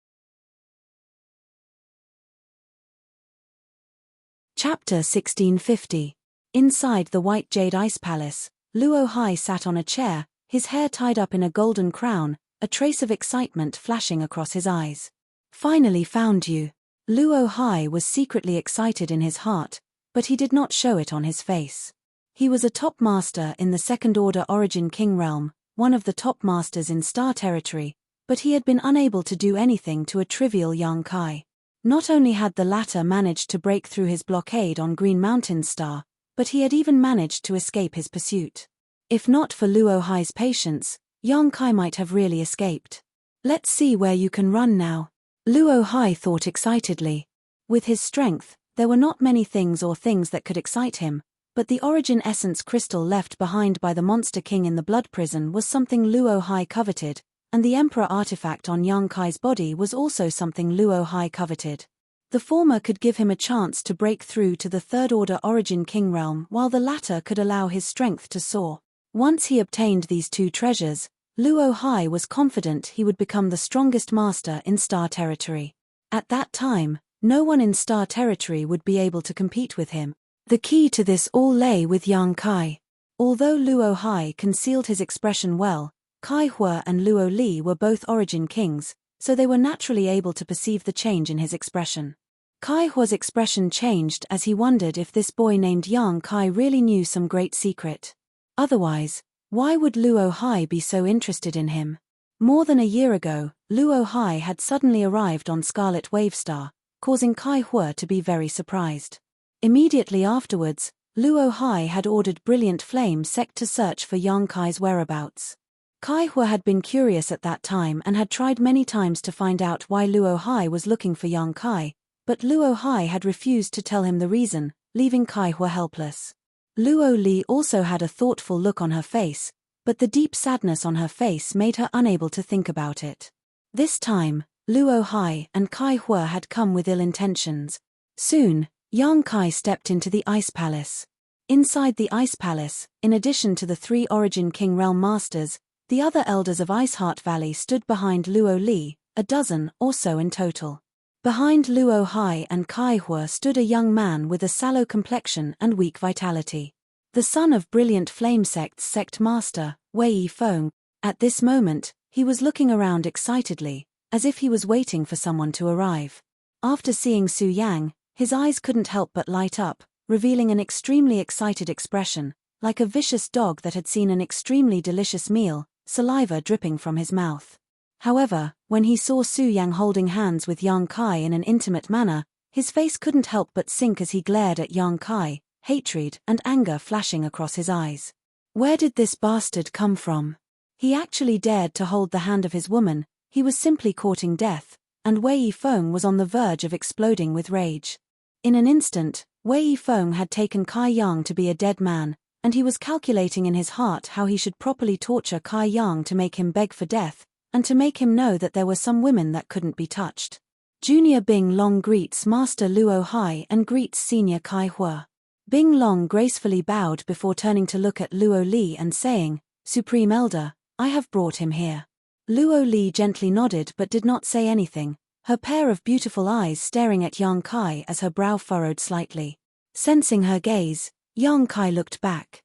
Chapter 1650. Inside the white jade ice palace, Luo Hai sat on a chair, his hair tied up in a golden crown, a trace of excitement flashing across his eyes. Finally found you. Luo Hai was secretly excited in his heart, but he did not show it on his face. He was a top master in the second-order Origin King realm, one of the top masters in Star Territory, but he had been unable to do anything to a trivial Yang Kai. Not only had the latter managed to break through his blockade on Green Mountain Star, but he had even managed to escape his pursuit. If not for Luo Hai's patience, Yang Kai might have really escaped. Let's see where you can run now. Luo Hai thought excitedly. With his strength, there were not many things that could excite him, but the origin essence crystal left behind by the Monster King in the blood prison was something Luo Hai coveted, and the Emperor artifact on Yang Kai's body was also something Luo Hai coveted. The former could give him a chance to break through to the third-order Origin King realm, while the latter could allow his strength to soar. Once he obtained these 2 treasures, Luo Hai was confident he would become the strongest master in Star Territory. At that time, no one in Star Territory would be able to compete with him. The key to this all lay with Yang Kai. Although Luo Hai concealed his expression well, Kai Hua and Luo Li were both Origin Kings, so they were naturally able to perceive the change in his expression. Kai Hua's expression changed as he wondered if this boy named Yang Kai really knew some great secret. Otherwise, why would Luo Hai be so interested in him? More than a year ago, Luo Hai had suddenly arrived on Scarlet Wave Star, causing Kai Hua to be very surprised. Immediately afterwards, Luo Hai had ordered Brilliant Flame Sect to search for Yang Kai's whereabouts. Kai Hua had been curious at that time and had tried many times to find out why Luo Hai was looking for Yang Kai, but Luo Hai had refused to tell him the reason, leaving Kai Hua helpless. Luo Li also had a thoughtful look on her face, but the deep sadness on her face made her unable to think about it. This time, Luo Hai and Kai Hua had come with ill intentions. Soon, Yang Kai stepped into the Ice Palace. Inside the Ice Palace, in addition to the 3 Origin King Realm Masters, the other elders of Ice Heart Valley stood behind Luo Li, a dozen or so in total. Behind Luo Hai and Kai Hua stood a young man with a sallow complexion and weak vitality. The son of Brilliant Flame Sect's sect master, Wei Yifeng. At this moment, he was looking around excitedly, as if he was waiting for someone to arrive. After seeing Su Yang, his eyes couldn't help but light up, revealing an extremely excited expression, like a vicious dog that had seen an extremely delicious meal, saliva dripping from his mouth. However, when he saw Su Yang holding hands with Yang Kai in an intimate manner, his face couldn't help but sink as he glared at Yang Kai, hatred and anger flashing across his eyes. Where did this bastard come from? He actually dared to hold the hand of his woman, he was simply courting death, and Wei Yifeng was on the verge of exploding with rage. In an instant, Wei Yifeng had taken Kai Yang to be a dead man, and he was calculating in his heart how he should properly torture Kai Yang to make him beg for death, and to make him know that there were some women that couldn't be touched. Junior Bing Long greets Master Luo Hai and greets Senior Kai Hua. Bing Long gracefully bowed before turning to look at Luo Li and saying, "Supreme Elder, I have brought him here." Luo Li gently nodded but did not say anything, her pair of beautiful eyes staring at Yang Kai as her brow furrowed slightly. Sensing her gaze, Yang Kai looked back.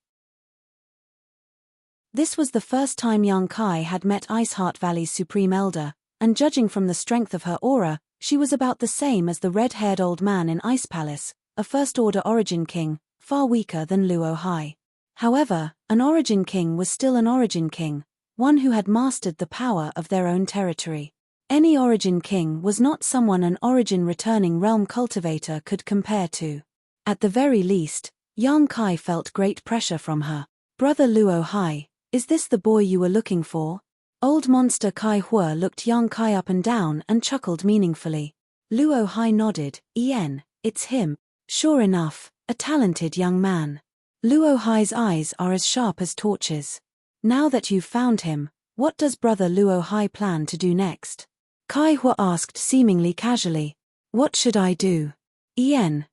This was the first time Yang Kai had met Iceheart Valley's Supreme Elder, and judging from the strength of her aura, she was about the same as the red-haired old man in Ice Palace, a First-Order Origin King, far weaker than Luo Hai. However, an Origin King was still an Origin King, one who had mastered the power of their own territory. Any Origin King was not someone an Origin returning realm cultivator could compare to. At the very least, Yang Kai felt great pressure from her. "Brother Luo Hai, is this the boy you were looking for?" Old monster Kai Hua looked Yang Kai up and down and chuckled meaningfully. Luo Hai nodded. It's him. Sure enough, a talented young man. Luo Hai's eyes are as sharp as torches. Now that you've found him, what does Brother Luo Hai plan to do next? Kai Hua asked seemingly casually. What should I do?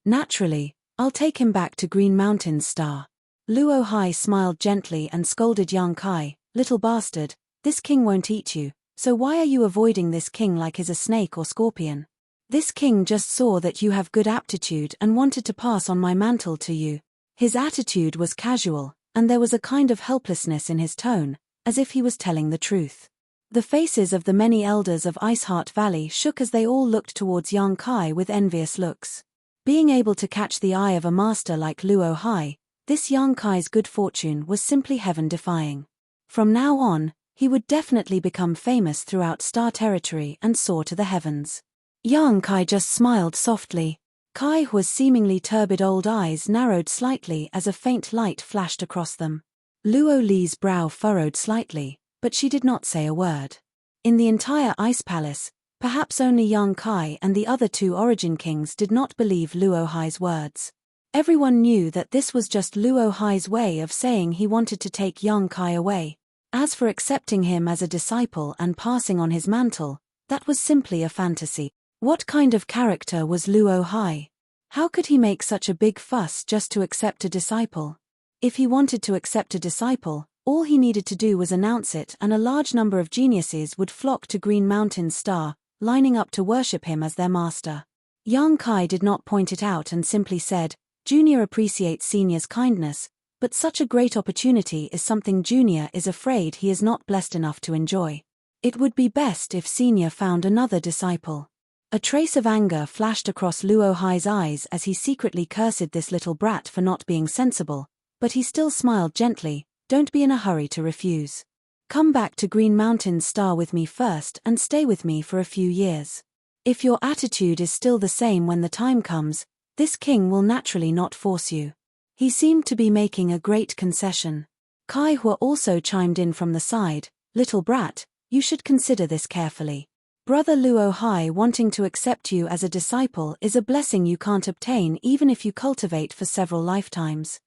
Naturally, I'll take him back to Green Mountain's star. Luo Hai smiled gently and scolded Yang Kai, "Little bastard, this king won't eat you, so why are you avoiding this king like he's a snake or scorpion? This king just saw that you have good aptitude and wanted to pass on my mantle to you." His attitude was casual, and there was a kind of helplessness in his tone, as if he was telling the truth. The faces of the many elders of Iceheart Valley shook as they all looked towards Yang Kai with envious looks. Being able to catch the eye of a master like Luo Hai, this Yang Kai's good fortune was simply heaven-defying. From now on, he would definitely become famous throughout Star Territory and soar to the heavens. Yang Kai just smiled softly. Kai Hua's seemingly turbid old eyes narrowed slightly as a faint light flashed across them. Luo Li's brow furrowed slightly, but she did not say a word. In the entire Ice Palace, perhaps only Yang Kai and the other two Origin Kings did not believe Luo Hai's words. Everyone knew that this was just Luo Hai's way of saying he wanted to take Yang Kai away. As for accepting him as a disciple and passing on his mantle, that was simply a fantasy. What kind of character was Luo Hai? How could he make such a big fuss just to accept a disciple? If he wanted to accept a disciple, all he needed to do was announce it and a large number of geniuses would flock to Green Mountain's star, lining up to worship him as their master. Yang Kai did not point it out and simply said, "Junior appreciates Senior's kindness, but such a great opportunity is something Junior is afraid he is not blessed enough to enjoy. It would be best if Senior found another disciple." A trace of anger flashed across Luo Hai's eyes as he secretly cursed this little brat for not being sensible, but he still smiled gently. "Don't be in a hurry to refuse. Come back to Green Mountain's star with me first and stay with me for a few years. If your attitude is still the same when the time comes, this king will naturally not force you." He seemed to be making a great concession. Kai Hua also chimed in from the side, "Little brat, you should consider this carefully. Brother Luo Hai wanting to accept you as a disciple is a blessing you can't obtain even if you cultivate for several lifetimes.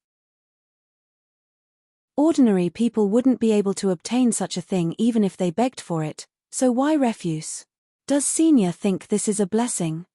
Ordinary people wouldn't be able to obtain such a thing even if they begged for it, so why refuse? Does Senior think this is a blessing?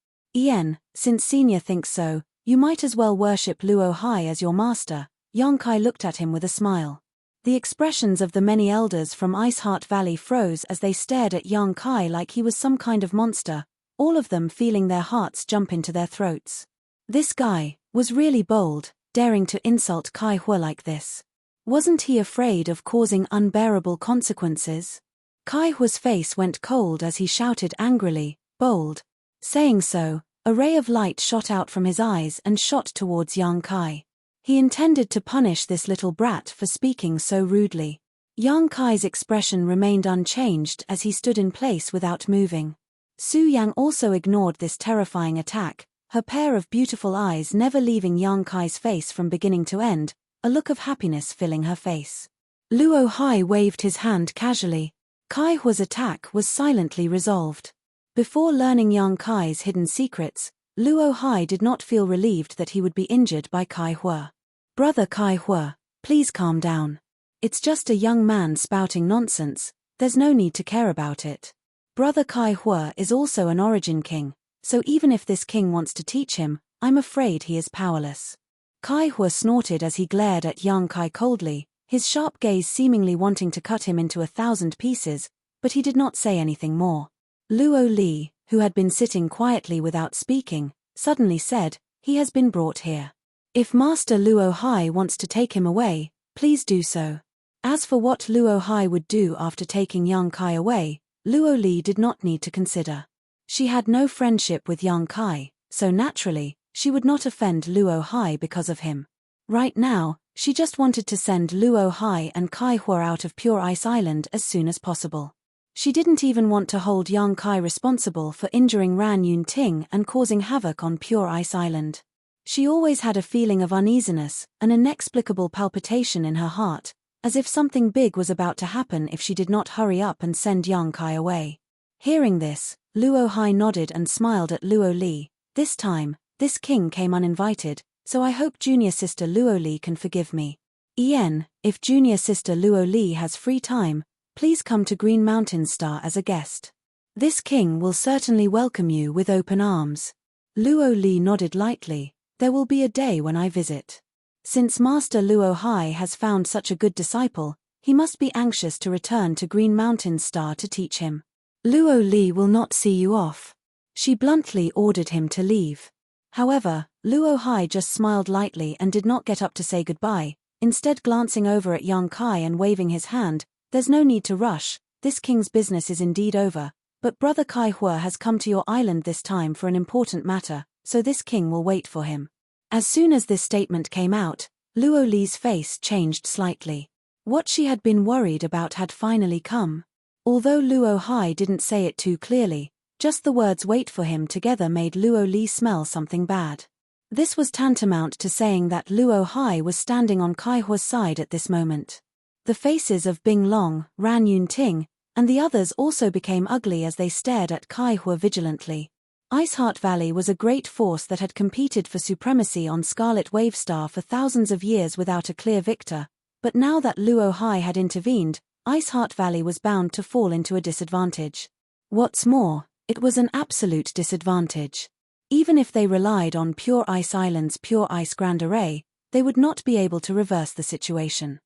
Since Senior thinks so, you might as well worship Luo Hai as your master." Yang Kai looked at him with a smile. The expressions of the many elders from Iceheart Valley froze as they stared at Yang Kai like he was some kind of monster, all of them feeling their hearts jump into their throats. This guy was really bold, daring to insult Kai Hua like this. Wasn't he afraid of causing unbearable consequences? Kai Hua's face went cold as he shouted angrily, "Bold." Saying so, a ray of light shot out from his eyes and shot towards Yang Kai. He intended to punish this little brat for speaking so rudely. Yang Kai's expression remained unchanged as he stood in place without moving. Su Yang also ignored this terrifying attack, her pair of beautiful eyes never leaving Yang Kai's face from beginning to end, a look of happiness filling her face. Luo Hai waved his hand casually. Kai Hua's attack was silently resolved. Before learning Yang Kai's hidden secrets, Luo Hai did not feel relieved that he would be injured by Kai Hua. "Brother Kai Hua, please calm down. It's just a young man spouting nonsense, there's no need to care about it. Brother Kai Hua is also an Origin King, so even if this king wants to teach him, I'm afraid he is powerless." Kai Hua snorted as he glared at young Kai coldly, his sharp gaze seemingly wanting to cut him into 1,000 pieces, but he did not say anything more. Luo Li, who had been sitting quietly without speaking, suddenly said, "He has been brought here. If Master Luo Hai wants to take him away, please do so." As for what Luo Hai would do after taking young Kai away, Luo Li did not need to consider. She had no friendship with young Kai, so naturally, she would not offend Luo Hai because of him. Right now, she just wanted to send Luo Hai and Kai Hua out of Pure Ice Island as soon as possible. She didn't even want to hold young Kai responsible for injuring Ran Yun Ting and causing havoc on Pure Ice Island. She always had a feeling of uneasiness, an inexplicable palpitation in her heart, as if something big was about to happen if she did not hurry up and send young Kai away. Hearing this, Luo Hai nodded and smiled at Luo Li. This time, this king came uninvited, so I hope junior sister Luo Li can forgive me. Ian, if junior sister Luo Li has free time, please come to Green Mountain Star as a guest. This king will certainly welcome you with open arms. Luo Li nodded lightly. There will be a day when I visit. Since Master Luo Hai has found such a good disciple, he must be anxious to return to Green Mountain Star to teach him. Luo Li will not see you off. She bluntly ordered him to leave. However, Luo Hai just smiled lightly and did not get up to say goodbye, instead glancing over at young Kai and waving his hand. "There's no need to rush, this king's business is indeed over, but brother Kai Hua has come to your island this time for an important matter, so this king will wait for him." As soon as this statement came out, Luo Li's face changed slightly. What she had been worried about had finally come. Although Luo Hai didn't say it too clearly, just the words "wait for him" together made Luo Li smell something bad. This was tantamount to saying that Luo Hai was standing on Kai Hua's side at this moment. The faces of Bing Long, Ran Yun Ting, and the others also became ugly as they stared at Kai Hua vigilantly. Iceheart Valley was a great force that had competed for supremacy on Scarlet Wave Star for thousands of years without a clear victor, but now that Luo Hai had intervened, Iceheart Valley was bound to fall into a disadvantage. What's more, it was an absolute disadvantage. Even if they relied on Pure Ice Island's Pure Ice Grand Array, they would not be able to reverse the situation.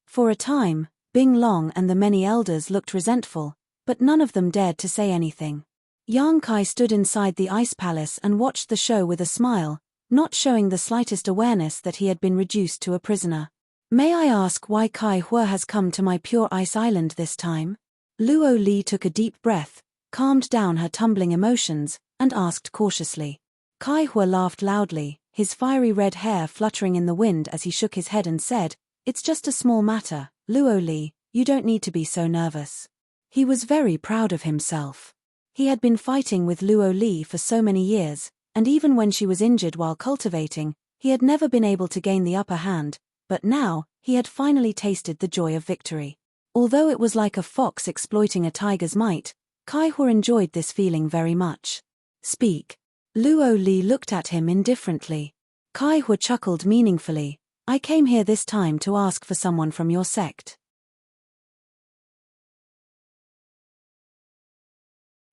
For a time, Bing Long and the many elders looked resentful, but none of them dared to say anything. Yang Kai stood inside the ice palace and watched the show with a smile, not showing the slightest awareness that he had been reduced to a prisoner. "May I ask why Kai Hua has come to my Pure Ice Island this time?" Luo Li took a deep breath, calmed down her tumbling emotions, and asked cautiously. Kai Hua laughed loudly, his fiery red hair fluttering in the wind as he shook his head and said, "It's just a small matter, Luo Li, you don't need to be so nervous." He was very proud of himself. He had been fighting with Luo Li for so many years, and even when she was injured while cultivating, he had never been able to gain the upper hand, but now, he had finally tasted the joy of victory. Although it was like a fox exploiting a tiger's might, Kai Hua enjoyed this feeling very much. "Speak." Luo Li looked at him indifferently. Kai Hua chuckled meaningfully. "I came here this time to ask for someone from your sect."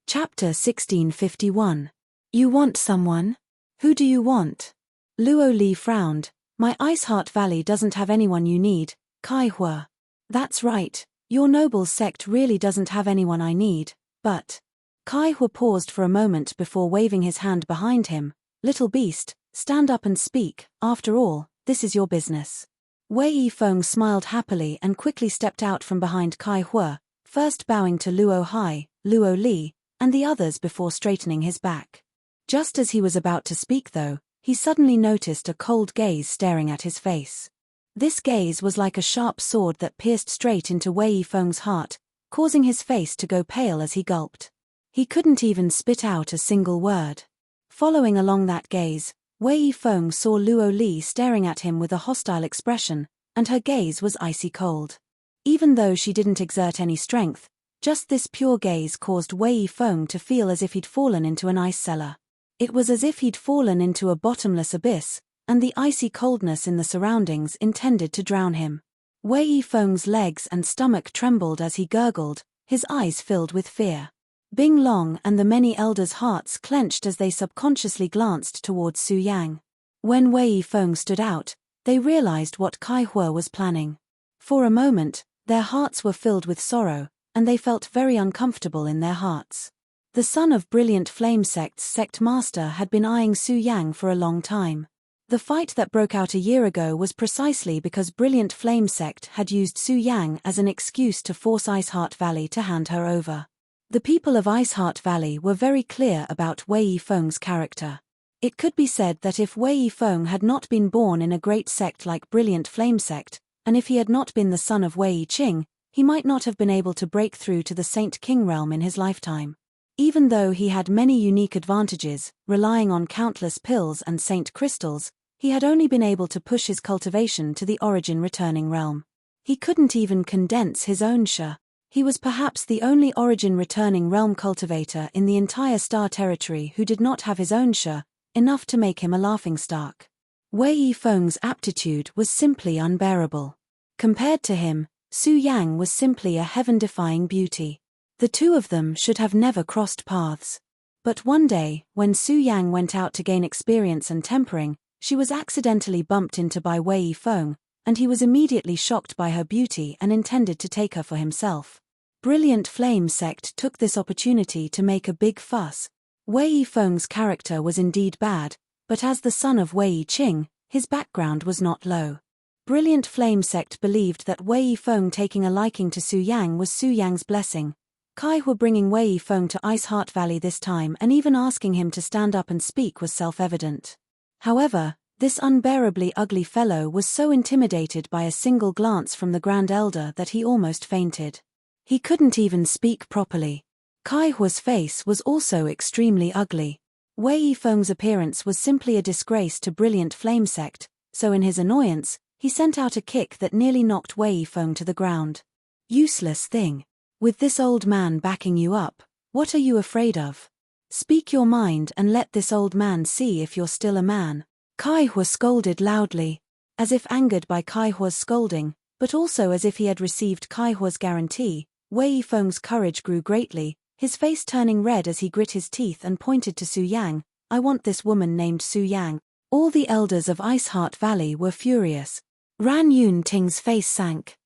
Chapter 1651. You want someone? Who do you want? Luo Li frowned. "My Iceheart Valley doesn't have anyone you need, Kai Hua." "That's right, your noble sect really doesn't have anyone I need, but..." Kai Hua paused for a moment before waving his hand behind him. "Little beast, stand up and speak, after all, this is your business." Wei Yifeng smiled happily and quickly stepped out from behind Kai Hua, first bowing to Luo Hai, Luo Li, and the others before straightening his back. Just as he was about to speak though, he suddenly noticed a cold gaze staring at his face. This gaze was like a sharp sword that pierced straight into Wei Yifeng's heart, causing his face to go pale as he gulped. He couldn't even spit out a single word. Following along that gaze, Wei Yifeng saw Luo Li staring at him with a hostile expression, and her gaze was icy cold. Even though she didn't exert any strength, just this pure gaze caused Wei Yifeng to feel as if he'd fallen into an ice cellar. It was as if he'd fallen into a bottomless abyss, and the icy coldness in the surroundings intended to drown him. Wei Yifeng's legs and stomach trembled as he gurgled, his eyes filled with fear. Bing Long and the many elders' hearts clenched as they subconsciously glanced towards Su Yang. When Wei Yifeng stood out, they realized what Kai Hua was planning. For a moment, their hearts were filled with sorrow, and they felt very uncomfortable in their hearts. The son of Brilliant Flame Sect's sect master had been eyeing Su Yang for a long time. The fight that broke out a year ago was precisely because Brilliant Flame Sect had used Su Yang as an excuse to force Iceheart Valley to hand her over. The people of Iceheart Valley were very clear about Wei Yifeng's character. It could be said that if Wei Yifeng had not been born in a great sect like Brilliant Flame Sect, and if he had not been the son of Wei Yiqing, he might not have been able to break through to the Saint King realm in his lifetime. Even though he had many unique advantages, relying on countless pills and saint crystals, he had only been able to push his cultivation to the origin returning realm. He couldn't even condense his own sha. He was perhaps the only origin returning realm cultivator in the entire star territory who did not have his own sha, enough to make him a laughingstock. Wei Yifeng's aptitude was simply unbearable. Compared to him, Su Yang was simply a heaven-defying beauty. The two of them should have never crossed paths. But one day, when Su Yang went out to gain experience and tempering, she was accidentally bumped into by Wei Yifeng, and he was immediately shocked by her beauty and intended to take her for himself. Brilliant Flame Sect took this opportunity to make a big fuss. Wei Yifeng's character was indeed bad, but as the son of Wei Yiqing, his background was not low. Brilliant Flame Sect believed that Wei Yifeng taking a liking to Su Yang was Su Yang's blessing. Kai Hua bringing Wei Yifeng to Iceheart Valley this time and even asking him to stand up and speak was self-evident. However, this unbearably ugly fellow was so intimidated by a single glance from the Grand Elder that he almost fainted. He couldn't even speak properly. Kai Hua's face was also extremely ugly. Wei Yifeng's appearance was simply a disgrace to Brilliant Flame Sect, so in his annoyance, he sent out a kick that nearly knocked Wei Yifeng to the ground. Useless thing. With this old man backing you up, what are you afraid of? Speak your mind and let this old man see if you're still a man. Kai Hua scolded loudly, as if angered by Kai Hua's scolding, but also as if he had received Kai Hua's guarantee. Wei Yifeng's courage grew greatly, his face turning red as he grit his teeth and pointed to Su Yang. I want this woman named Su Yang. All the elders of Iceheart Valley were furious. Ran Yun Ting's face sank.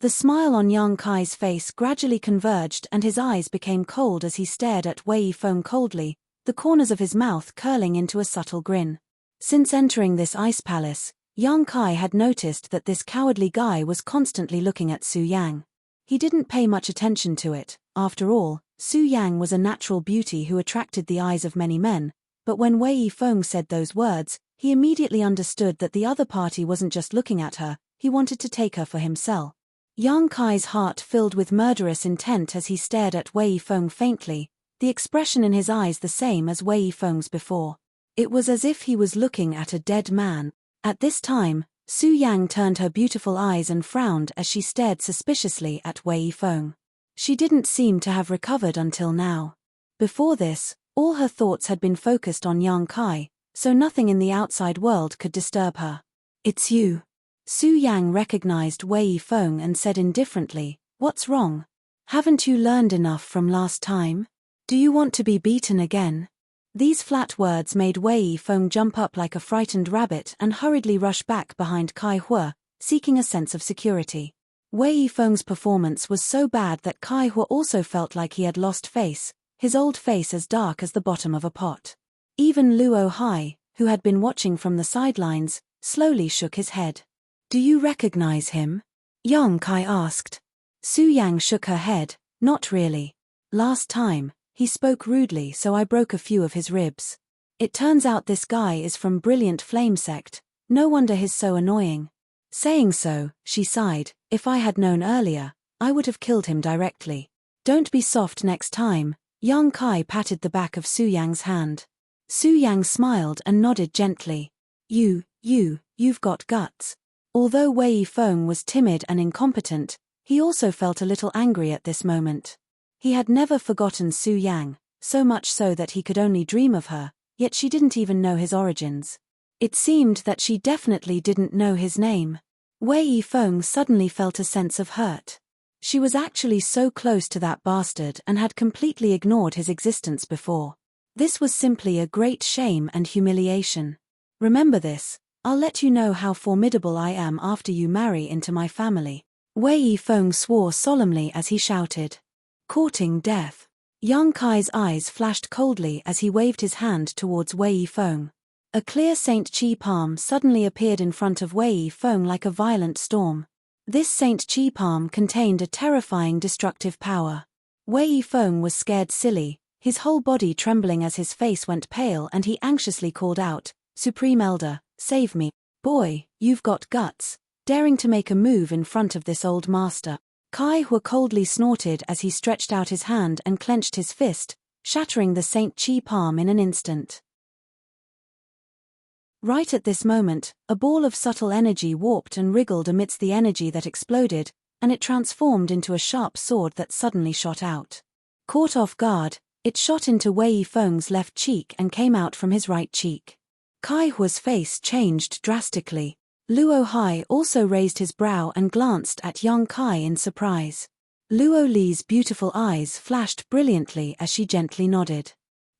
The smile on Yang Kai's face gradually converged and his eyes became cold as he stared at Wei Yifeng coldly, the corners of his mouth curling into a subtle grin. Since entering this ice palace, Yang Kai had noticed that this cowardly guy was constantly looking at Su Yang. He didn't pay much attention to it. After all, Su Yang was a natural beauty who attracted the eyes of many men, but when Wei Yifeng said those words, he immediately understood that the other party wasn't just looking at her, he wanted to take her for himself. Yang Kai's heart filled with murderous intent as he stared at Wei Yifeng faintly, the expression in his eyes the same as Wei Yifeng's before. It was as if he was looking at a dead man. At this time, Su Yang turned her beautiful eyes and frowned as she stared suspiciously at Wei Yifeng. She didn't seem to have recovered until now. Before this, all her thoughts had been focused on Yang Kai, so nothing in the outside world could disturb her. It's you. Su Yang recognized Wei Yifeng and said indifferently, what's wrong? Haven't you learned enough from last time? Do you want to be beaten again? These flat words made Wei Yifeng jump up like a frightened rabbit and hurriedly rush back behind Kai Hua, seeking a sense of security. Wei Yifeng's performance was so bad that Kai Hua also felt like he had lost face, his old face as dark as the bottom of a pot. Even Luo Hai, who had been watching from the sidelines, slowly shook his head. Do you recognize him? Yang Kai asked. Su Yang shook her head, not really. Last time, he spoke rudely so I broke a few of his ribs. It turns out this guy is from Brilliant Flame Sect, no wonder he's so annoying. Saying so, she sighed, if I had known earlier, I would have killed him directly. Don't be soft next time. Yang Kai patted the back of Su Yang's hand. Su Yang smiled and nodded gently. You've got guts. Although Wei Yifeng was timid and incompetent, he also felt a little angry at this moment. He had never forgotten Su Yang, so much so that he could only dream of her, yet she didn't even know his origins. It seemed that she definitely didn't know his name. Wei Yifeng suddenly felt a sense of hurt. She was actually so close to that bastard and had completely ignored his existence before. This was simply a great shame and humiliation. Remember this, I'll let you know how formidable I am after you marry into my family. Wei Yifeng swore solemnly as he shouted. Courting death. Yang Kai's eyes flashed coldly as he waved his hand towards Wei Yifeng. A clear Saint Chi palm suddenly appeared in front of Wei Yifeng like a violent storm. This Saint Chi palm contained a terrifying destructive power. Wei Yifeng was scared silly, his whole body trembling as his face went pale, and he anxiously called out, "Supreme Elder, save me. Boy, you've got guts, daring to make a move in front of this old master." Kai Hua coldly snorted as he stretched out his hand and clenched his fist, shattering the Saint Chi palm in an instant. Right at this moment, a ball of subtle energy warped and wriggled amidst the energy that exploded, and it transformed into a sharp sword that suddenly shot out. Caught off guard, it shot into Wei Yifeng's left cheek and came out from his right cheek. Kai Hua's face changed drastically. Luo Hai also raised his brow and glanced at Yang Kai in surprise. Luo Li's beautiful eyes flashed brilliantly as she gently nodded.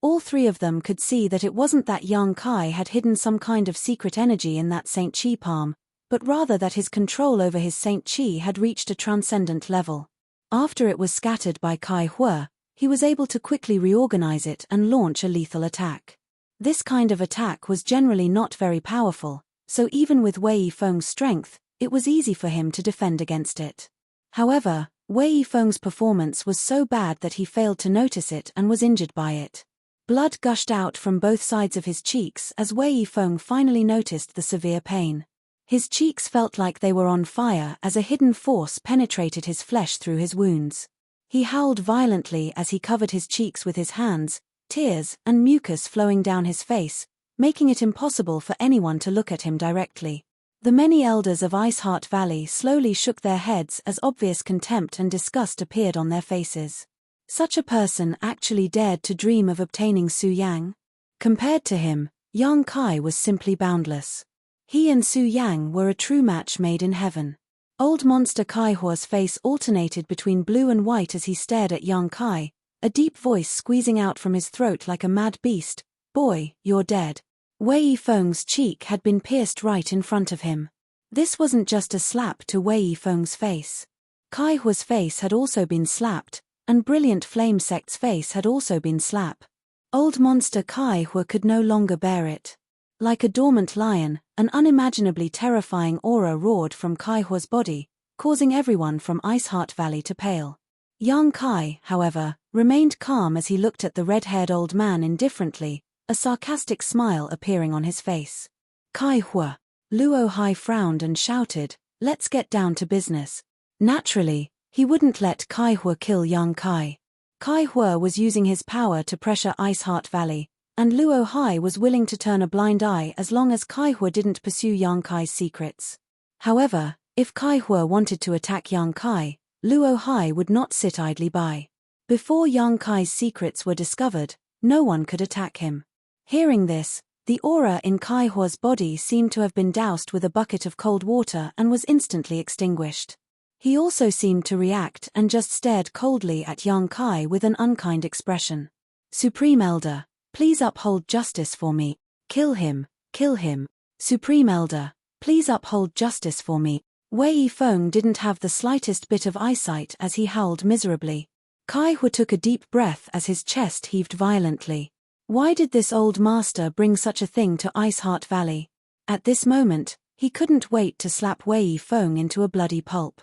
All three of them could see that it wasn't that Yang Kai had hidden some kind of secret energy in that Saint Chi palm, but rather that his control over his Saint Chi had reached a transcendent level. After it was scattered by Kai Hua, he was able to quickly reorganize it and launch a lethal attack. This kind of attack was generally not very powerful, so even with Wei Yifeng's strength, it was easy for him to defend against it. However, Wei Yifeng's performance was so bad that he failed to notice it and was injured by it. Blood gushed out from both sides of his cheeks as Wei Yifeng finally noticed the severe pain. His cheeks felt like they were on fire as a hidden force penetrated his flesh through his wounds. He howled violently as he covered his cheeks with his hands, tears and mucus flowing down his face, making it impossible for anyone to look at him directly. The many elders of Ice Heart Valley slowly shook their heads as obvious contempt and disgust appeared on their faces. Such a person actually dared to dream of obtaining Su Yang? Compared to him, Yang Kai was simply boundless. He and Su Yang were a true match made in heaven. Old monster Kai Hua's face alternated between blue and white as he stared at Yang Kai, a deep voice squeezing out from his throat like a mad beast, "Boy, you're dead." Wei Yifeng's cheek had been pierced right in front of him. This wasn't just a slap to Wei Yifeng's face. Kai Hua's face had also been slapped, and Brilliant Flame Sect's face had also been slapped. Old monster Kai Hua could no longer bear it. Like a dormant lion, an unimaginably terrifying aura roared from Kai Hua's body, causing everyone from Ice Heart Valley to pale. Yang Kai, however, remained calm as he looked at the red-haired old man indifferently, a sarcastic smile appearing on his face. "Kai Hua." Luo Hai frowned and shouted, "Let's get down to business." Naturally, he wouldn't let Kai Hua kill Yang Kai. Kai Hua was using his power to pressure Ice Heart Valley, and Luo Hai was willing to turn a blind eye as long as Kai Hua didn't pursue Yang Kai's secrets. However, if Kai Hua wanted to attack Yang Kai, Luo Hai would not sit idly by. Before Yang Kai's secrets were discovered, no one could attack him. Hearing this, the aura in Kai Hua's body seemed to have been doused with a bucket of cold water and was instantly extinguished. He also seemed to react and just stared coldly at Yang Kai with an unkind expression. "Supreme Elder, please uphold justice for me. Kill him, kill him. Supreme Elder, please uphold justice for me." Wei Yifeng didn't have the slightest bit of eyesight as he howled miserably. Kai Hua took a deep breath as his chest heaved violently. Why did this old master bring such a thing to Ice Heart Valley? At this moment, he couldn't wait to slap Wei Yifeng into a bloody pulp.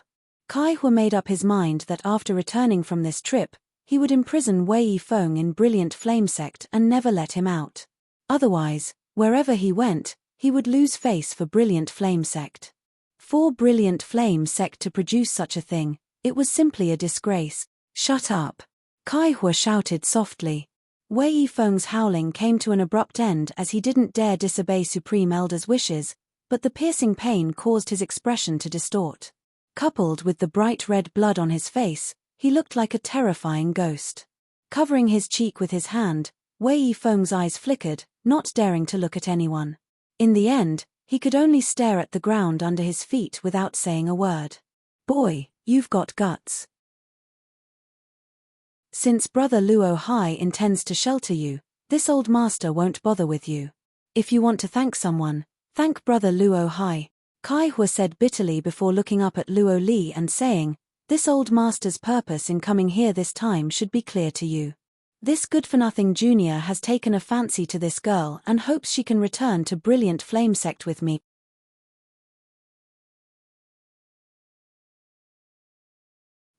Kai Hua made up his mind that after returning from this trip, he would imprison Wei Yifeng in Brilliant Flame Sect and never let him out. Otherwise, wherever he went, he would lose face for Brilliant Flame Sect. For Brilliant Flame Sect to produce such a thing, it was simply a disgrace. "Shut up!" Kai Hua shouted softly. Wei Yifeng's howling came to an abrupt end as he didn't dare disobey Supreme Elder's wishes, but the piercing pain caused his expression to distort. Coupled with the bright red blood on his face, he looked like a terrifying ghost. Covering his cheek with his hand, Wei Yifeng's eyes flickered, not daring to look at anyone. In the end, he could only stare at the ground under his feet without saying a word. "Boy, you've got guts. Since Brother Luo Hai intends to shelter you, This old master won't bother with you. If you want to thank someone, thank Brother Luo Hai, Kai Hua said bitterly before looking up at Luo Li and saying, this old master's purpose in coming here this time should be clear to you. This good-for-nothing junior has taken a fancy to this girl and hopes she can return to Brilliant Flame Sect with me.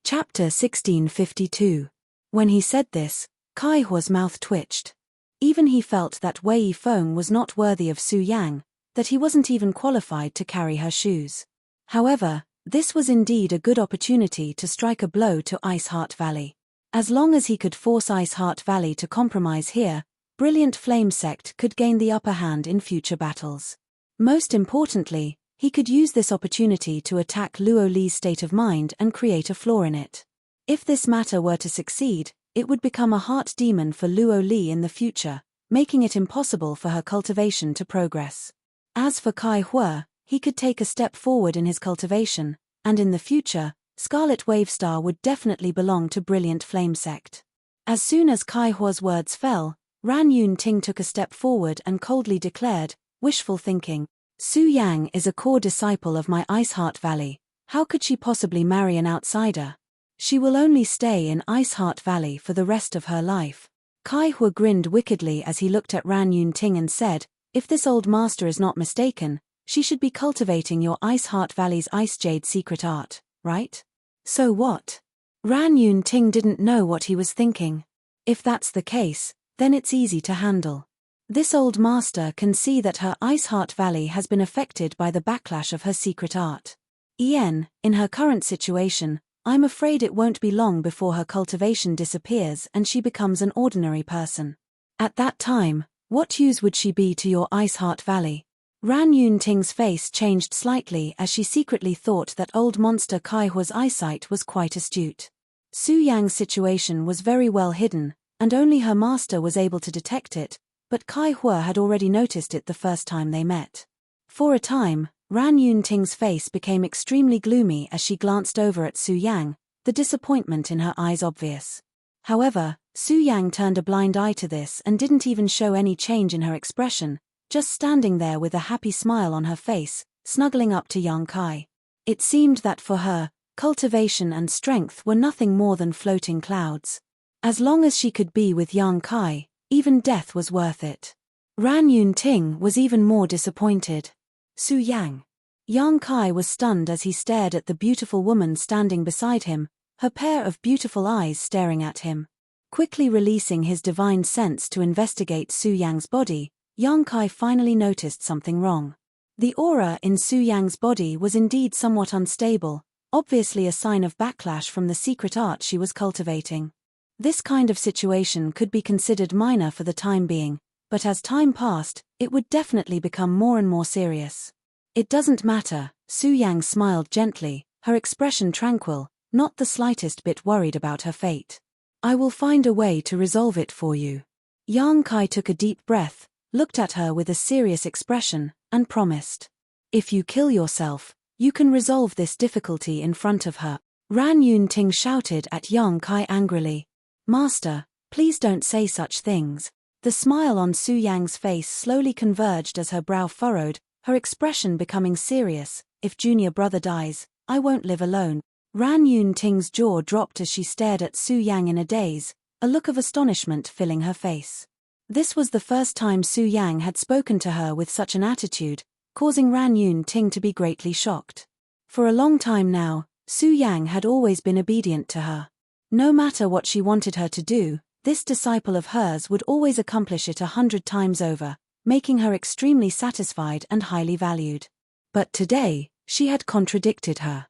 Chapter 1652. When he said this, Kai Hua's mouth twitched. Even he felt that Wei Yifeng was not worthy of Su Yang, that he wasn't even qualified to carry her shoes. However, this was indeed a good opportunity to strike a blow to Ice Heart Valley. As long as he could force Ice Heart Valley to compromise here, Brilliant Flame Sect could gain the upper hand in future battles. Most importantly, he could use this opportunity to attack Luo Li's state of mind and create a flaw in it. If this matter were to succeed, it would become a heart demon for Luo Li in the future, making it impossible for her cultivation to progress. As for Kai Hua, he could take a step forward in his cultivation, and in the future, Scarlet Wavestar would definitely belong to Brilliant Flame Sect. As soon as Kai Hua's words fell, Ran Yun Ting took a step forward and coldly declared, wishful thinking, Su Yang is a core disciple of my Ice Heart Valley. How could she possibly marry an outsider? She will only stay in Ice Heart Valley for the rest of her life. Kai Hua grinned wickedly as he looked at Ran Yun Ting and said, if this old master is not mistaken, she should be cultivating your Ice Heart Valley's Ice Jade secret art, right? So what? Ran Yun Ting didn't know what he was thinking. If that's the case, then it's easy to handle. This old master can see that her Ice Heart Valley has been affected by the backlash of her secret art. In her current situation, I'm afraid it won't be long before her cultivation disappears and she becomes an ordinary person. At that time, what use would she be to your Ice Heart Valley? Ran Yun Ting's face changed slightly as she secretly thought that old monster Kai Hua's eyesight was quite astute. Su Yang's situation was very well hidden, and only her master was able to detect it, but Kai Hua had already noticed it the first time they met. For a time, Ran Yun Ting's face became extremely gloomy as she glanced over at Su Yang, the disappointment in her eyes obvious. However, Su Yang turned a blind eye to this and didn't even show any change in her expression, just standing there with a happy smile on her face, snuggling up to young Kai. It seemed that for her, cultivation and strength were nothing more than floating clouds. As long as she could be with young Kai, even death was worth it. Ran Yun Ting was even more disappointed. Su Yang. Young Kai was stunned as he stared at the beautiful woman standing beside him, her pair of beautiful eyes staring at him. Quickly releasing his divine sense to investigate Su Yang's body, young Kai finally noticed something wrong. The aura in Su Yang's body was indeed somewhat unstable, obviously a sign of backlash from the secret art she was cultivating. This kind of situation could be considered minor for the time being, but as time passed, it would definitely become more and more serious. It doesn't matter, Su Yang smiled gently, her expression tranquil, not the slightest bit worried about her fate. I will find a way to resolve it for you. Yang Kai took a deep breath, looked at her with a serious expression, and promised. If you kill yourself, you can resolve this difficulty in front of her. Ran Yun Ting shouted at Yang Kai angrily. Master, please don't say such things. The smile on Su Yang's face slowly converged as her brow furrowed, her expression becoming serious. If junior brother dies, I won't live alone. Ran Yun Ting's jaw dropped as she stared at Su Yang in a daze, a look of astonishment filling her face. This was the first time Su Yang had spoken to her with such an attitude, causing Ran Yun Ting to be greatly shocked. For a long time now, Su Yang had always been obedient to her. No matter what she wanted her to do, this disciple of hers would always accomplish it 100 times over, making her extremely satisfied and highly valued. But today, she had contradicted her.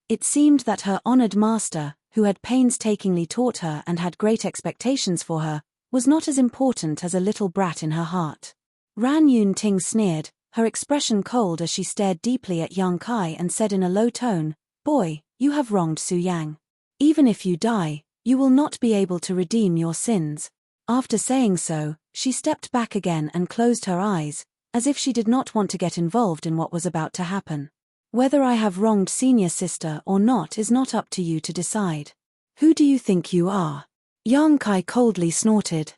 It seemed that her honored master, who had painstakingly taught her and had great expectations for her, was not as important as a little brat in her heart. Ran Yun Ting sneered, her expression cold as she stared deeply at young Kai and said in a low tone, Boy, you have wronged Su Yang. Even if you die, you will not be able to redeem your sins. After saying so, she stepped back again and closed her eyes, as if she did not want to get involved in what was about to happen. Whether I have wronged senior sister or not is not up to you to decide. Who do you think you are? Yang Kai coldly snorted.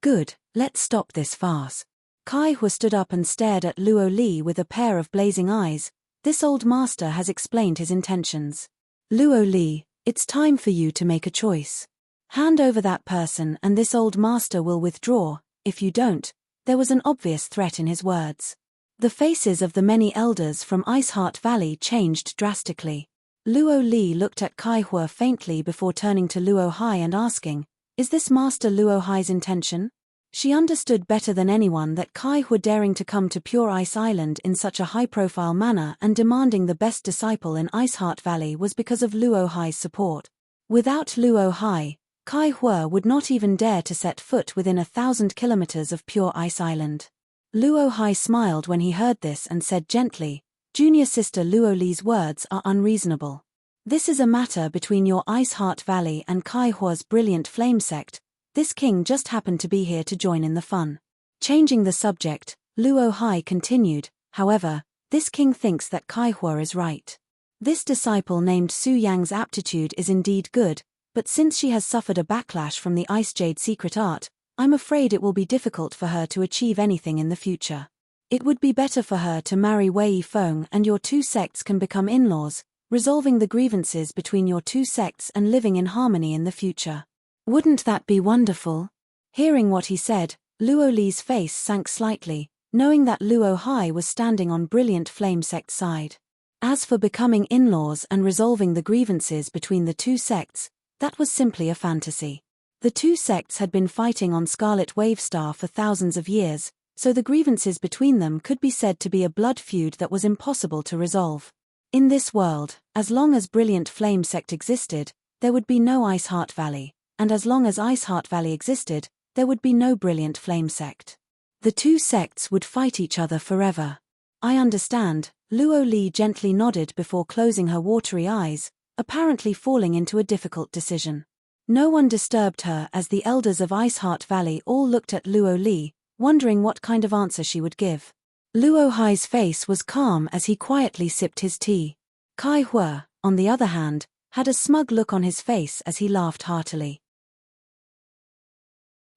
Good, let's stop this farce. Kai Hua stood up and stared at Luo Li with a pair of blazing eyes. This old master has explained his intentions. Luo Li, it's time for you to make a choice. Hand over that person and this old master will withdraw. If you don't, there was an obvious threat in his words. The faces of the many elders from Ice Heart Valley changed drastically. Luo Li looked at Kai Hua faintly before turning to Luo Hai and asking, "Is this Master Luo Hai's intention?" She understood better than anyone that Kai Hua daring to come to Pure Ice Island in such a high-profile manner and demanding the best disciple in Ice Heart Valley was because of Luo Hai's support. Without Luo Hai, Kai Hua would not even dare to set foot within 1,000 kilometers of Pure Ice Island. Luo Hai smiled when he heard this and said gently, "Junior sister Luo Li's words are unreasonable. This is a matter between your Ice Heart Valley and Kai Hua's brilliant flame sect. This king just happened to be here to join in the fun." Changing the subject, Luo Hai continued, "However, this king thinks that Kai Hua is right. This disciple named Su Yang's aptitude is indeed good, but since she has suffered a backlash from the Ice Jade secret art, I'm afraid it will be difficult for her to achieve anything in the future. It would be better for her to marry Wei Yifeng and your two sects can become in-laws, resolving the grievances between your two sects and living in harmony in the future. Wouldn't that be wonderful?" Hearing what he said, Luo Li's face sank slightly, knowing that Luo Hai was standing on brilliant flame sect's side. As for becoming in-laws and resolving the grievances between the two sects, that was simply a fantasy. The two sects had been fighting on Scarlet Wave Star for thousands of years, so the grievances between them could be said to be a blood feud that was impossible to resolve. In this world, as long as Brilliant Flame Sect existed, there would be no Ice Heart Valley, and as long as Ice Heart Valley existed, there would be no Brilliant Flame Sect. The two sects would fight each other forever. "I understand," Luo Li gently nodded before closing her watery eyes, apparently falling into a difficult decision. No one disturbed her as the elders of Ice Heart Valley all looked at Luo Li, wondering what kind of answer she would give. Luo Hai's face was calm as he quietly sipped his tea. Kai Hua, on the other hand, had a smug look on his face as he laughed heartily.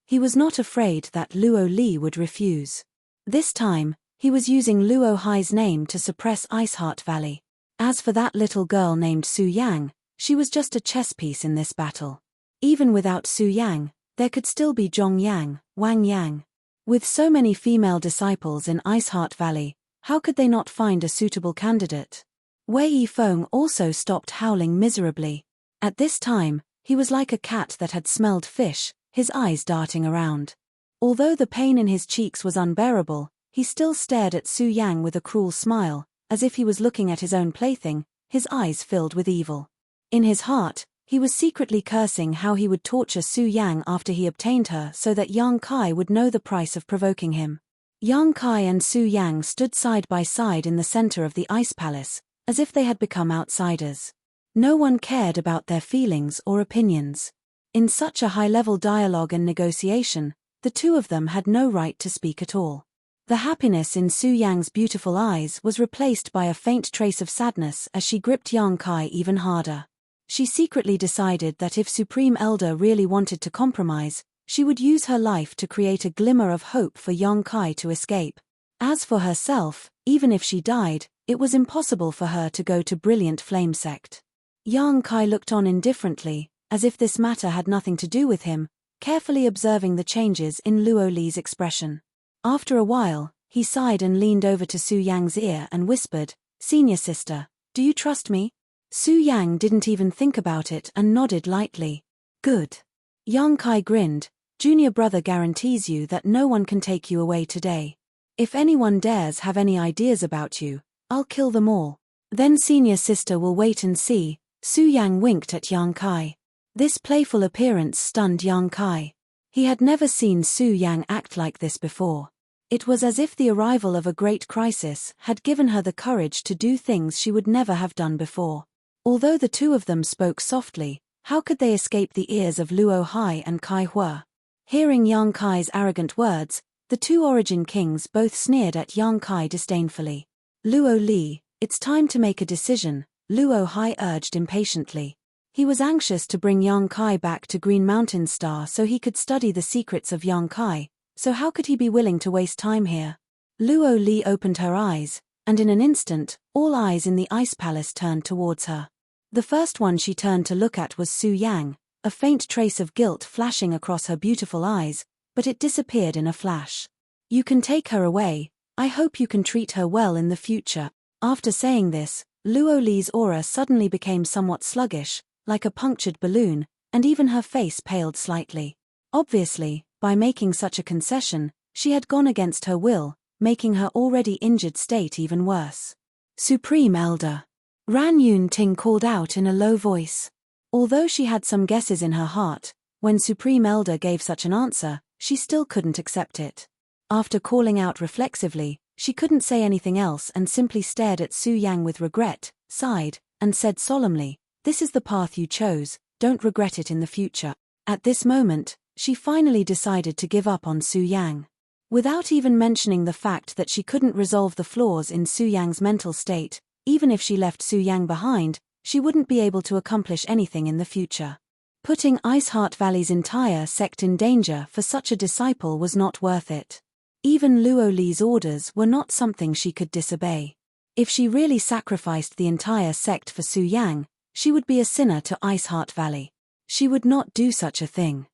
He was not afraid that Luo Li would refuse. This time, he was using Luo Hai's name to suppress Ice Heart Valley. As for that little girl named Su Yang, she was just a chess piece in this battle. Even without Su Yang, there could still be Zhong Yang, Wang Yang. With so many female disciples in Ice Heart Valley, how could they not find a suitable candidate? Wei Yifeng also stopped howling miserably. At this time, he was like a cat that had smelled fish, his eyes darting around. Although the pain in his cheeks was unbearable, he still stared at Su Yang with a cruel smile, as if he was looking at his own plaything, his eyes filled with evil. In his heart, he was secretly cursing how he would torture Su Yang after he obtained her so that Yang Kai would know the price of provoking him. Yang Kai and Su Yang stood side by side in the center of the Ice Palace, as if they had become outsiders. No one cared about their feelings or opinions. In such a high-level dialogue and negotiation, the two of them had no right to speak at all. The happiness in Su Yang's beautiful eyes was replaced by a faint trace of sadness as she gripped Yang Kai even harder. She secretly decided that if Supreme Elder really wanted to compromise, she would use her life to create a glimmer of hope for Yang Kai to escape. As for herself, even if she died, it was impossible for her to go to Brilliant Flame Sect. Yang Kai looked on indifferently, as if this matter had nothing to do with him, carefully observing the changes in Luo Li's expression. After a while, he sighed and leaned over to Su Yang's ear and whispered, "Senior sister, do you trust me?" Su Yang didn't even think about it and nodded lightly. "Good." Yang Kai grinned, "Junior brother guarantees you that no one can take you away today. If anyone dares have any ideas about you, I'll kill them all. Then senior sister will wait and see." Su Yang winked at Yang Kai. This playful appearance stunned Yang Kai. He had never seen Su Yang act like this before. It was as if the arrival of a great crisis had given her the courage to do things she would never have done before. Although the two of them spoke softly, how could they escape the ears of Luo Hai and Kai Hua? Hearing Yang Kai's arrogant words, the two Origin Kings both sneered at Yang Kai disdainfully. "Luo Li, it's time to make a decision," Luo Hai urged impatiently. He was anxious to bring Yang Kai back to Green Mountain Star so he could study the secrets of Yang Kai, so how could he be willing to waste time here? Luo Li opened her eyes, and in an instant, all eyes in the Ice Palace turned towards her. The first one she turned to look at was Su Yang, a faint trace of guilt flashing across her beautiful eyes, but it disappeared in a flash. You can take her away, I hope you can treat her well in the future. After saying this, Luo Li's aura suddenly became somewhat sluggish, like a punctured balloon, and even her face paled slightly. Obviously, by making such a concession, she had gone against her will, making her already injured state even worse. Supreme Elder. Ran Yun Ting called out in a low voice. Although she had some guesses in her heart, when Supreme Elder gave such an answer, she still couldn't accept it. After calling out reflexively, she couldn't say anything else and simply stared at Su Yang with regret, sighed, and said solemnly, "This is the path you chose, don't regret it in the future." At this moment, she finally decided to give up on Su Yang. Without even mentioning the fact that she couldn't resolve the flaws in Su Yang's mental state, even if she left Su Yang behind, she wouldn't be able to accomplish anything in the future. Putting Ice Heart Valley's entire sect in danger for such a disciple was not worth it. Even Luo Li's orders were not something she could disobey. If she really sacrificed the entire sect for Su Yang, she would be a sinner to Ice Heart Valley. She would not do such a thing.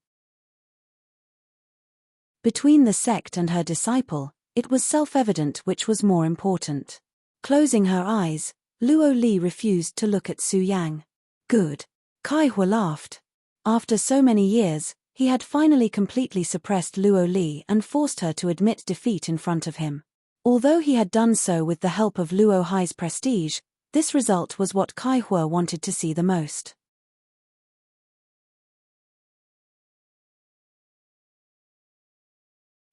Between the sect and her disciple, it was self-evident which was more important. Closing her eyes, Luo Li refused to look at Su Yang. Good. Kai Hua laughed. After so many years, he had finally completely suppressed Luo Li and forced her to admit defeat in front of him. Although he had done so with the help of Luo Hai's prestige, this result was what Kai Hua wanted to see the most.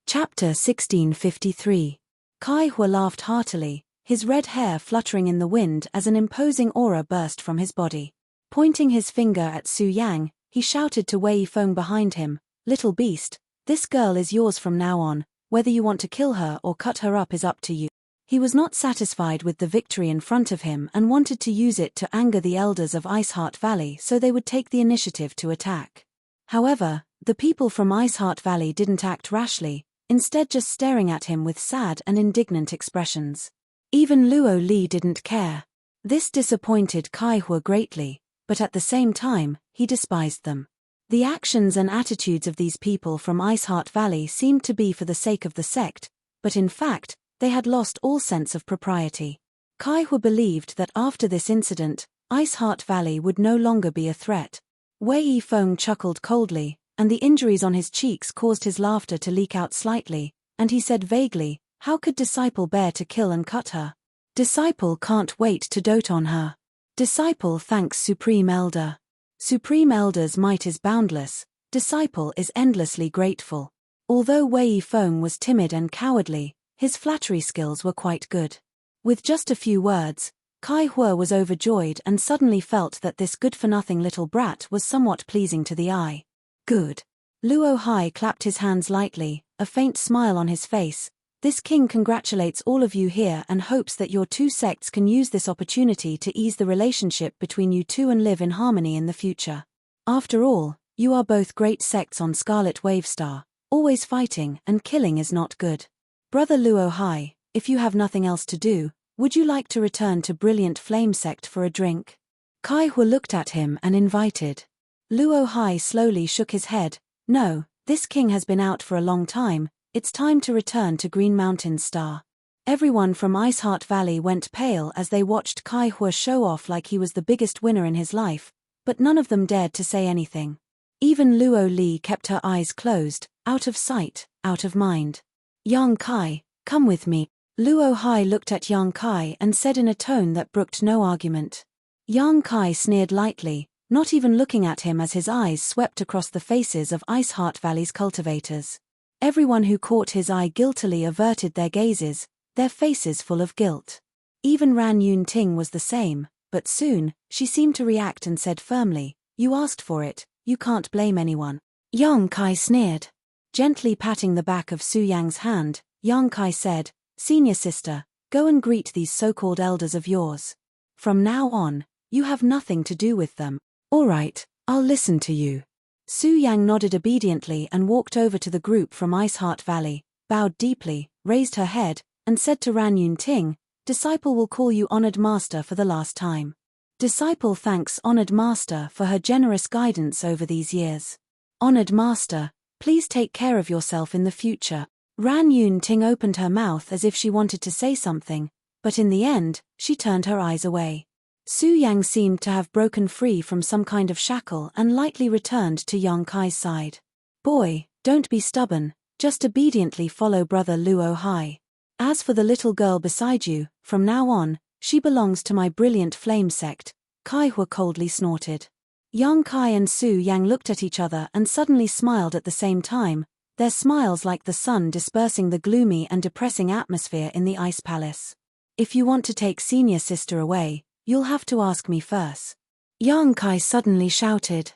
Chapter 1653. Kai Hua laughed heartily, his red hair fluttering in the wind as an imposing aura burst from his body. Pointing his finger at Su Yang, he shouted to Wei Yifeng behind him, "Little beast, this girl is yours from now on, whether you want to kill her or cut her up is up to you." He was not satisfied with the victory in front of him and wanted to use it to anger the elders of Ice Heart Valley so they would take the initiative to attack. However, the people from Ice Heart Valley didn't act rashly, instead just staring at him with sad and indignant expressions. Even Luo Li didn't care. This disappointed Kai Hua greatly, but at the same time, he despised them. The actions and attitudes of these people from Ice Heart Valley seemed to be for the sake of the sect, but in fact, they had lost all sense of propriety. Kai Hua believed that after this incident, Ice Heart Valley would no longer be a threat. Wei Yifeng chuckled coldly, and the injuries on his cheeks caused his laughter to leak out slightly, and he said vaguely, "How could Disciple bear to kill and cut her? Disciple can't wait to dote on her. Disciple thanks Supreme Elder. Supreme Elder's might is boundless, Disciple is endlessly grateful." Although Wei Yifeng was timid and cowardly, his flattery skills were quite good. With just a few words, Kai Hua was overjoyed and suddenly felt that this good-for-nothing little brat was somewhat pleasing to the eye. Good. Luo Hai clapped his hands lightly, a faint smile on his face. "This king congratulates all of you here and hopes that your two sects can use this opportunity to ease the relationship between you two and live in harmony in the future. After all, you are both great sects on Scarlet Wave Star. Always fighting and killing is not good. Brother Luo Hai, if you have nothing else to do, would you like to return to Brilliant Flame Sect for a drink?" Kai Hua looked at him and invited. Luo Hai slowly shook his head. "No, this king has been out for a long time, it's time to return to Green Mountain Star." Everyone from Ice Heart Valley went pale as they watched Kai Hua show off like he was the biggest winner in his life, but none of them dared to say anything. Even Luo Li kept her eyes closed, out of sight, out of mind. "Yang Kai, come with me." Luo Hai looked at Yang Kai and said in a tone that brooked no argument. Yang Kai sneered lightly, not even looking at him as his eyes swept across the faces of Ice Heart Valley's cultivators. Everyone who caught his eye guiltily averted their gazes, their faces full of guilt. Even Ran Yun Ting was the same, but soon, she seemed to react and said firmly, "You asked for it, you can't blame anyone." Yang Kai sneered. Gently patting the back of Su Yang's hand, Yang Kai said, "Senior sister, go and greet these so-called elders of yours. From now on, you have nothing to do with them." All right, I'll listen to you. Su Yang nodded obediently and walked over to the group from Ice Heart Valley, bowed deeply, raised her head, and said to Ran Yun Ting, "Disciple will call you honored master for the last time." Disciple thanks honored master for her generous guidance over these years. Honored master, please take care of yourself in the future. Ran Yun Ting opened her mouth as if she wanted to say something, but in the end, she turned her eyes away. Su Yang seemed to have broken free from some kind of shackle and lightly returned to Yang Kai's side. "Boy, don't be stubborn, just obediently follow brother Luo Hai. As for the little girl beside you, from now on, she belongs to my brilliant flame sect," Kai Hua coldly snorted. Yang Kai and Su Yang looked at each other and suddenly smiled at the same time, their smiles like the sun dispersing the gloomy and depressing atmosphere in the ice palace. "If you want to take senior sister away, you'll have to ask me first," Yang Kai suddenly shouted.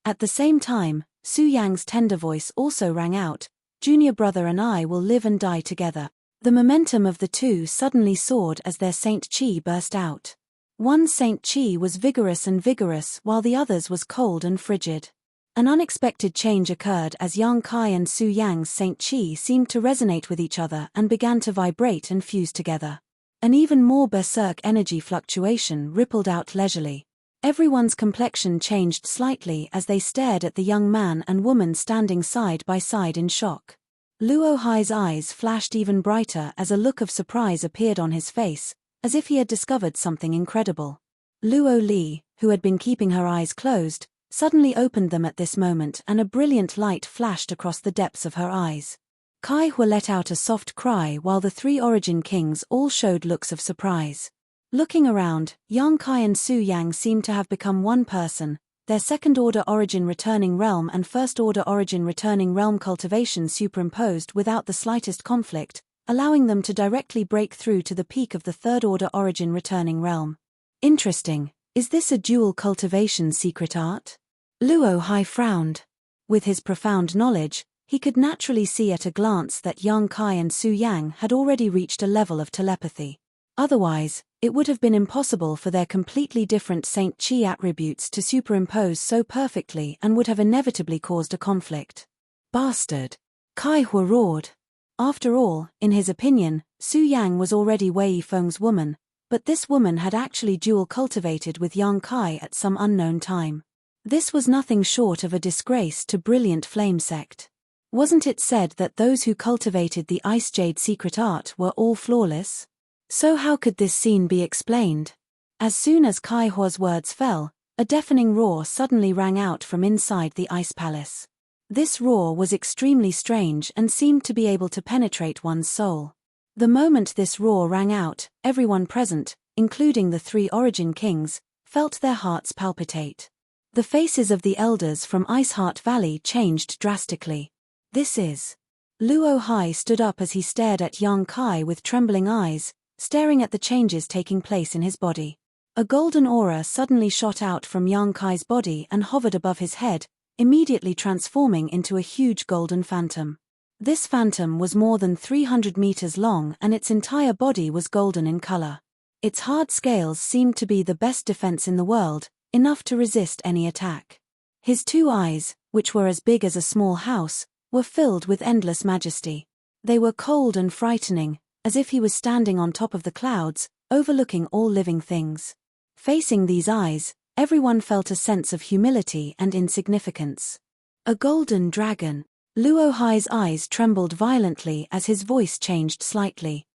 At the same time, Su Yang's tender voice also rang out, "Junior brother and I will live and die together." The momentum of the two suddenly soared as their Saint Chi burst out. One Saint Chi was vigorous while the other's was cold and frigid. An unexpected change occurred as Yang Kai and Su Yang's Saint Chi seemed to resonate with each other and began to vibrate and fuse together. An even more berserk energy fluctuation rippled out leisurely. Everyone's complexion changed slightly as they stared at the young man and woman standing side by side in shock. Luo Hai's eyes flashed even brighter as a look of surprise appeared on his face, as if he had discovered something incredible. Luo Li, who had been keeping her eyes closed, suddenly opened them at this moment and a brilliant light flashed across the depths of her eyes. Kai Hua let out a soft cry while the three Origin Kings all showed looks of surprise. Looking around, Yang Kai and Su Yang seemed to have become one person, their second-order origin returning realm and first-order origin returning realm cultivation superimposed without the slightest conflict, allowing them to directly break through to the peak of the third-order origin returning realm. Interesting, is this a dual cultivation secret art? Luo Hai frowned. With his profound knowledge, he could naturally see at a glance that Yang Kai and Su Yang had already reached a level of telepathy. Otherwise, it would have been impossible for their completely different Saint Chi attributes to superimpose so perfectly and would have inevitably caused a conflict. Bastard! Kai Hua roared. After all, in his opinion, Su Yang was already Wei Yifeng's woman, but this woman had actually dual cultivated with Yang Kai at some unknown time. This was nothing short of a disgrace to brilliant flame sect. Wasn't it said that those who cultivated the Ice Jade secret art were all flawless? So how could this scene be explained? As soon as Kai Hua's words fell, a deafening roar suddenly rang out from inside the ice palace. This roar was extremely strange and seemed to be able to penetrate one's soul. The moment this roar rang out, everyone present, including the three Origin Kings, felt their hearts palpitate. The faces of the elders from Ice Heart Valley changed drastically. "This is..." Luo Hai stood up as he stared at Yang Kai with trembling eyes, staring at the changes taking place in his body. A golden aura suddenly shot out from Yang Kai's body and hovered above his head, immediately transforming into a huge golden phantom. This phantom was more than 300 meters long and its entire body was golden in color. Its hard scales seemed to be the best defense in the world, enough to resist any attack. His two eyes, which were as big as a small house, were filled with endless majesty. They were cold and frightening, as if he was standing on top of the clouds, overlooking all living things. Facing these eyes, everyone felt a sense of humility and insignificance. A golden dragon. Luo Hai's eyes trembled violently as his voice changed slightly.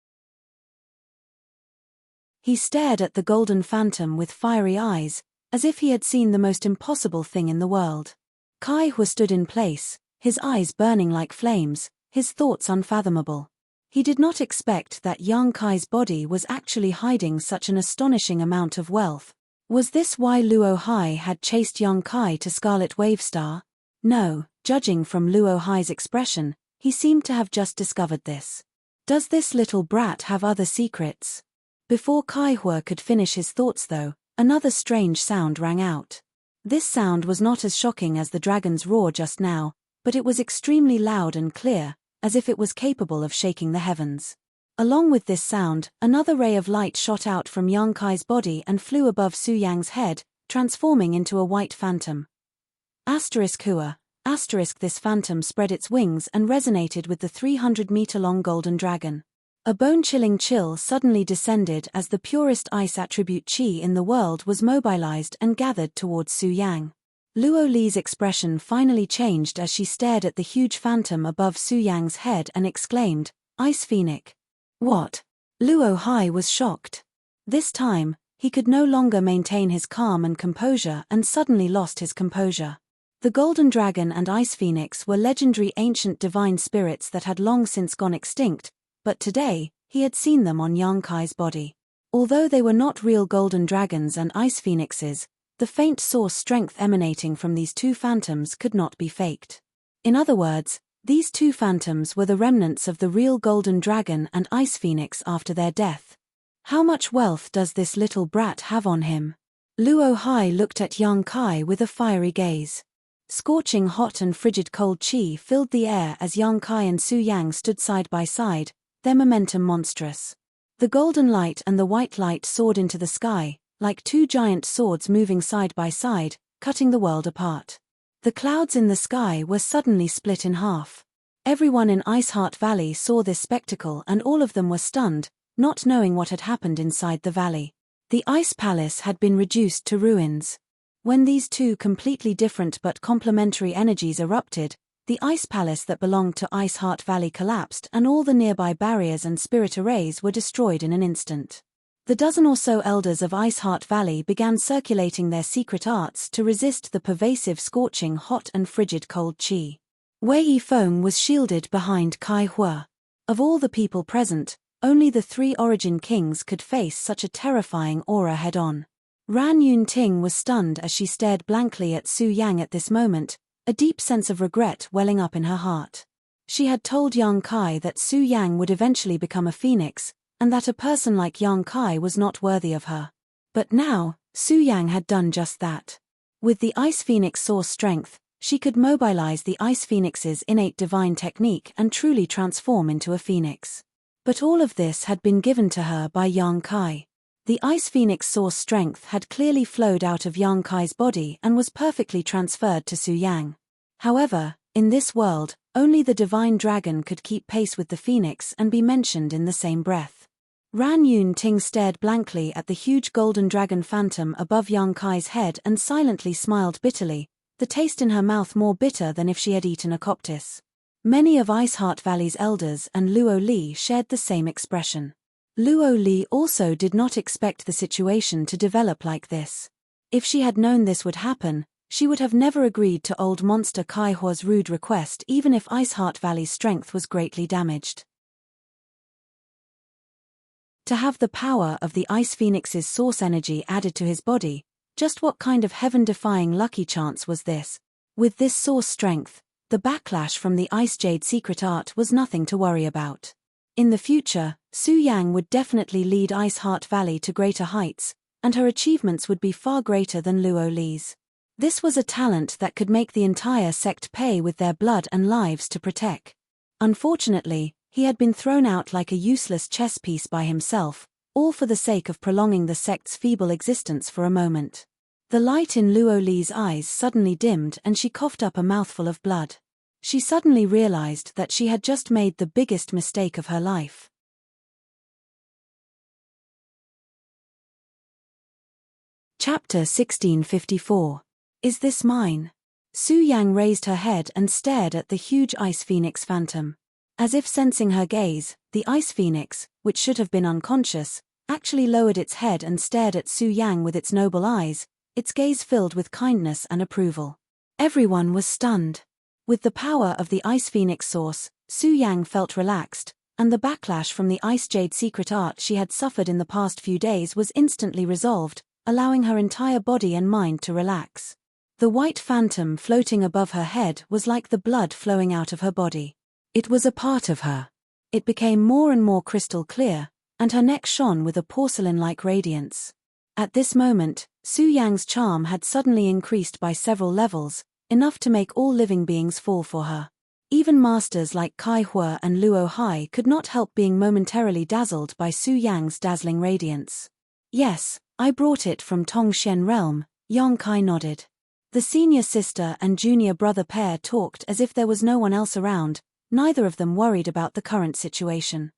He stared at the golden phantom with fiery eyes, as if he had seen the most impossible thing in the world. Kai Hua stood in place, his eyes burning like flames, his thoughts unfathomable. He did not expect that Yang Kai's body was actually hiding such an astonishing amount of wealth. Was this why Luo Hai had chased Yang Kai to Scarlet Wave Star? No, judging from Luo Hai's expression, he seemed to have just discovered this. Does this little brat have other secrets? Before Kai Hua could finish his thoughts though, another strange sound rang out. This sound was not as shocking as the dragon's roar just now, but it was extremely loud and clear, as if it was capable of shaking the heavens. Along with this sound, another ray of light shot out from Yang Kai's body and flew above Su Yang's head, transforming into a white phantom. Hua. This phantom spread its wings and resonated with the 300-meter-long golden dragon. A bone-chilling chill suddenly descended as the purest ice attribute qi in the world was mobilized and gathered towards Su Yang. Luo Li's expression finally changed as she stared at the huge phantom above Su Yang's head and exclaimed, "Ice Phoenix." What? Luo Hai was shocked. This time, he could no longer maintain his calm and composure and suddenly lost his composure. The Golden Dragon and Ice Phoenix were legendary ancient divine spirits that had long since gone extinct, but today, he had seen them on Yang Kai's body. Although they were not real golden dragons and ice phoenixes, the faint source strength emanating from these two phantoms could not be faked. In other words, these two phantoms were the remnants of the real golden dragon and ice phoenix after their death. How much wealth does this little brat have on him? Luo Hai looked at Yang Kai with a fiery gaze. Scorching hot and frigid cold qi filled the air as Yang Kai and Su Yang stood side by side, their momentum monstrous. The golden light and the white light soared into the sky, like two giant swords moving side by side, cutting the world apart. The clouds in the sky were suddenly split in half. Everyone in Ice Heart Valley saw this spectacle and all of them were stunned, not knowing what had happened inside the valley. The Ice Palace had been reduced to ruins. When these two completely different but complementary energies erupted, the Ice Palace that belonged to Ice Heart Valley collapsed and all the nearby barriers and spirit arrays were destroyed in an instant. The dozen or so elders of Ice Heart Valley began circulating their secret arts to resist the pervasive scorching hot and frigid cold qi. Wei Yifeng was shielded behind Kai Hua. Of all the people present, only the three Origin Kings could face such a terrifying aura head-on. Ran Yun Ting was stunned as she stared blankly at Su Yang at this moment, a deep sense of regret welling up in her heart. She had told Yang Kai that Su Yang would eventually become a phoenix, and that a person like Yang Kai was not worthy of her. But now, Su Yang had done just that. With the Ice Phoenix source strength, she could mobilize the Ice Phoenix's innate divine technique and truly transform into a phoenix. But all of this had been given to her by Yang Kai. The Ice Phoenix source strength had clearly flowed out of Yang Kai's body and was perfectly transferred to Su Yang. However, in this world, only the divine dragon could keep pace with the phoenix and be mentioned in the same breath. Ran Yun Ting stared blankly at the huge golden dragon phantom above Yang Kai's head and silently smiled bitterly, the taste in her mouth more bitter than if she had eaten a coptis. Many of Ice Heart Valley's elders and Luo Li shared the same expression. Luo Li also did not expect the situation to develop like this. If she had known this would happen, she would have never agreed to old monster Kai Hua's rude request even if Ice Heart Valley's strength was greatly damaged. To have the power of the Ice Phoenix's source energy added to his body, just what kind of heaven-defying lucky chance was this? With this source strength, the backlash from the Ice Jade secret art was nothing to worry about. In the future, Su Yang would definitely lead Ice Heart Valley to greater heights, and her achievements would be far greater than Luo Li's. This was a talent that could make the entire sect pay with their blood and lives to protect. Unfortunately, he had been thrown out like a useless chess piece by himself, all for the sake of prolonging the sect's feeble existence for a moment. The light in Luo Li's eyes suddenly dimmed and she coughed up a mouthful of blood. She suddenly realized that she had just made the biggest mistake of her life. Chapter 1654. Is this mine? Su Yang raised her head and stared at the huge Ice Phoenix phantom. As if sensing her gaze, the Ice Phoenix, which should have been unconscious, actually lowered its head and stared at Su Yang with its noble eyes, its gaze filled with kindness and approval. Everyone was stunned. With the power of the Ice Phoenix source, Su Yang felt relaxed, and the backlash from the Ice Jade secret art she had suffered in the past few days was instantly resolved, allowing her entire body and mind to relax. The white phantom floating above her head was like the blood flowing out of her body. It was a part of her. It became more and more crystal clear, and her neck shone with a porcelain-like radiance. At this moment, Su Yang's charm had suddenly increased by several levels, enough to make all living beings fall for her. Even masters like Kai Hua and Luo Hai could not help being momentarily dazzled by Su Yang's dazzling radiance. Yes, I brought it from Tongshen realm, Yang Kai nodded. The senior sister and junior brother pair talked as if there was no one else around, neither of them worried about the current situation.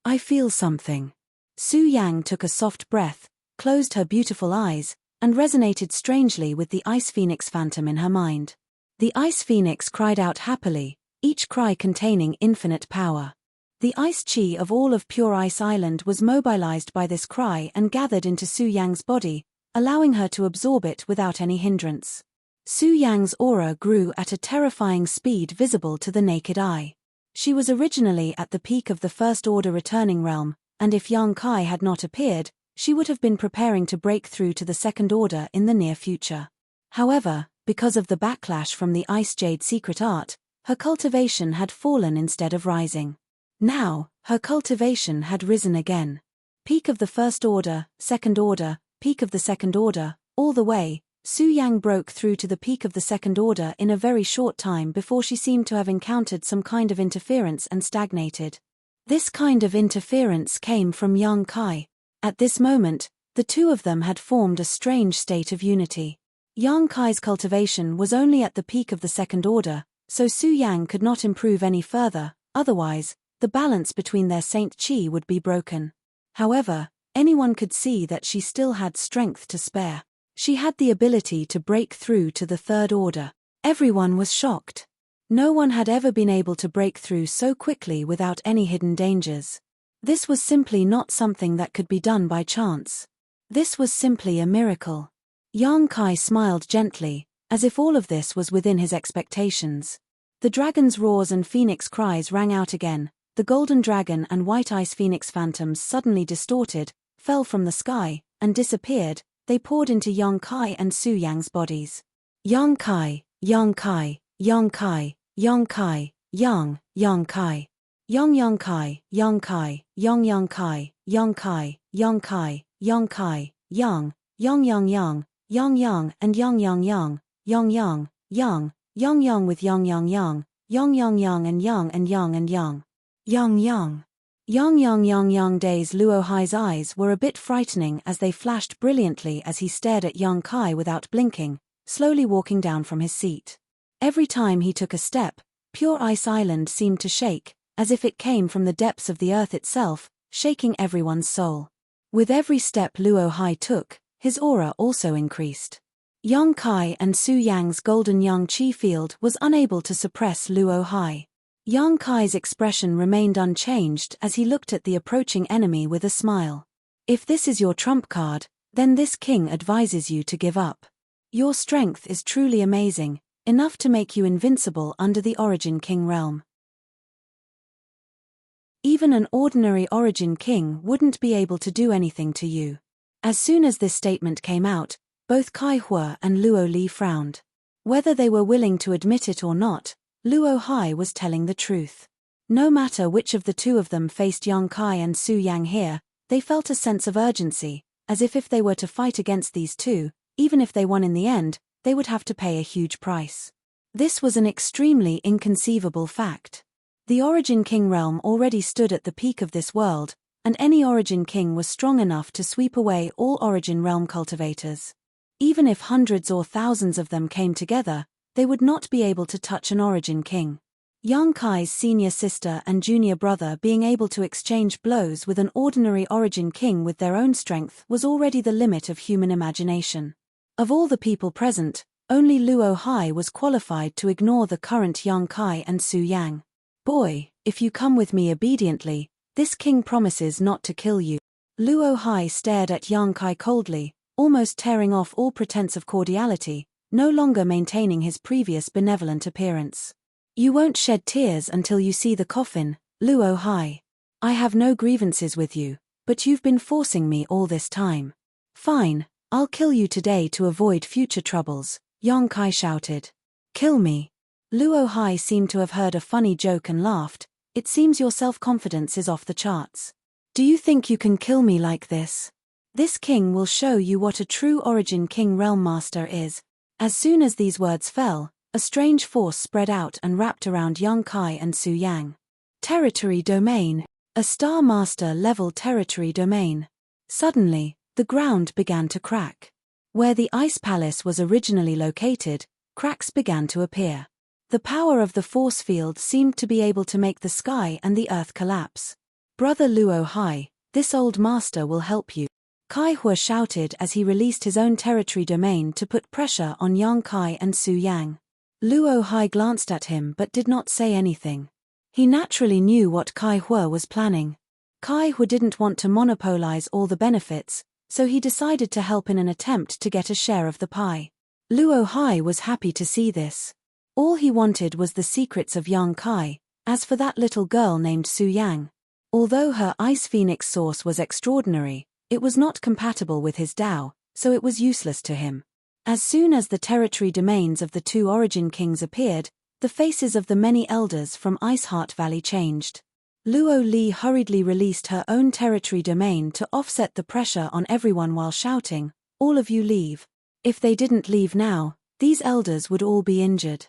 I feel something. Su Yang took a soft breath, closed her beautiful eyes, and resonated strangely with the Ice Phoenix phantom in her mind. The Ice Phoenix cried out happily, each cry containing infinite power. The ice chi of all of Pure Ice Island was mobilized by this cry and gathered into Su Yang's body, allowing her to absorb it without any hindrance. Su Yang's aura grew at a terrifying speed visible to the naked eye. She was originally at the peak of the First Order returning realm, and if Yang Kai had not appeared, she would have been preparing to break through to the Second Order in the near future. However, because of the backlash from the Ice Jade secret art, her cultivation had fallen instead of rising. Now, her cultivation had risen again. Peak of the First Order, Second Order, peak of the Second Order, all the way, Su Yang broke through to the peak of the Second Order in a very short time before she seemed to have encountered some kind of interference and stagnated. This kind of interference came from Yang Kai. At this moment, the two of them had formed a strange state of unity. Yang Kai's cultivation was only at the peak of the Second Order, so Su Yang could not improve any further, otherwise, the balance between their Saint Chi would be broken. However, anyone could see that she still had strength to spare. She had the ability to break through to the Third Order. Everyone was shocked. No one had ever been able to break through so quickly without any hidden dangers. This was simply not something that could be done by chance. This was simply a miracle. Yang Kai smiled gently, as if all of this was within his expectations. The dragon's roars and phoenix cries rang out again. The golden dragon and white ice phoenix phantoms suddenly distorted, fell from the sky, and disappeared. They poured into Yang Kai and Su Yang's bodies. Yang Kai, Yang Kai, Yang Kai, Yang Kai, Yang Kai. Yang Kai, Yang Kai, Yang Kai, Yang Kai, Yang Kai, Yang Kai, Yang and Yang with Yang and Yang. Yang days. Luo Hai's eyes were a bit frightening as they flashed brilliantly as he stared at Yang Kai without blinking, slowly walking down from his seat. Every time he took a step, Pure Ice Island seemed to shake, as if it came from the depths of the earth itself, shaking everyone's soul. With every step Luo Hai took, his aura also increased. Yang Kai and Su Yang's golden Yang Chi field was unable to suppress Luo Hai. Yang Kai's expression remained unchanged as he looked at the approaching enemy with a smile. If this is your trump card, then this king advises you to give up. Your strength is truly amazing, enough to make you invincible under the Origin King realm. Even an ordinary Origin King wouldn't be able to do anything to you. As soon as this statement came out, both Kai Hua and Luo Li frowned. Whether they were willing to admit it or not, Luo Hai was telling the truth. No matter which of the two of them faced Yang Kai and Su Yang here, they felt a sense of urgency, as if they were to fight against these two, even if they won in the end, they would have to pay a huge price. This was an extremely inconceivable fact. The Origin King realm already stood at the peak of this world, and any Origin King was strong enough to sweep away all Origin realm cultivators. Even if hundreds or thousands of them came together, they would not be able to touch an Origin King. Yang Kai's senior sister and junior brother being able to exchange blows with an ordinary Origin King with their own strength was already the limit of human imagination. Of all the people present, only Luo Hai was qualified to ignore the current Yang Kai and Su Yang. Boy, if you come with me obediently, this king promises not to kill you. Luo Hai stared at Yang Kai coldly, almost tearing off all pretense of cordiality, no longer maintaining his previous benevolent appearance. You won't shed tears until you see the coffin, Luo Hai. I have no grievances with you, but you've been forcing me all this time. Fine, I'll kill you today to avoid future troubles, Yang Kai shouted. Kill me. Luo Hai seemed to have heard a funny joke and laughed. It seems your self-confidence is off the charts. Do you think you can kill me like this? This king will show you what a true Origin King realm master is. As soon as these words fell, a strange force spread out and wrapped around Yang Kai and Su Yang. Territory domain. A Star Master level territory domain. Suddenly, the ground began to crack. Where the Ice Palace was originally located, cracks began to appear. The power of the force field seemed to be able to make the sky and the earth collapse. Brother Luo Hai, this old master will help you. Kai Hua shouted as he released his own territory domain to put pressure on Yang Kai and Su Yang. Luo Hai glanced at him but did not say anything. He naturally knew what Kai Hua was planning. Kai Hua didn't want to monopolize all the benefits, so he decided to help in an attempt to get a share of the pie. Luo Hai was happy to see this. All he wanted was the secrets of Yang Kai. As for that little girl named Su Yang, although her Ice Phoenix source was extraordinary, it was not compatible with his Tao, so it was useless to him. As soon as the territory domains of the two origin kings appeared, the faces of the many elders from Iceheart Valley changed. Luo Li hurriedly released her own territory domain to offset the pressure on everyone while shouting, "All of you leave. If they didn't leave now, these elders would all be injured."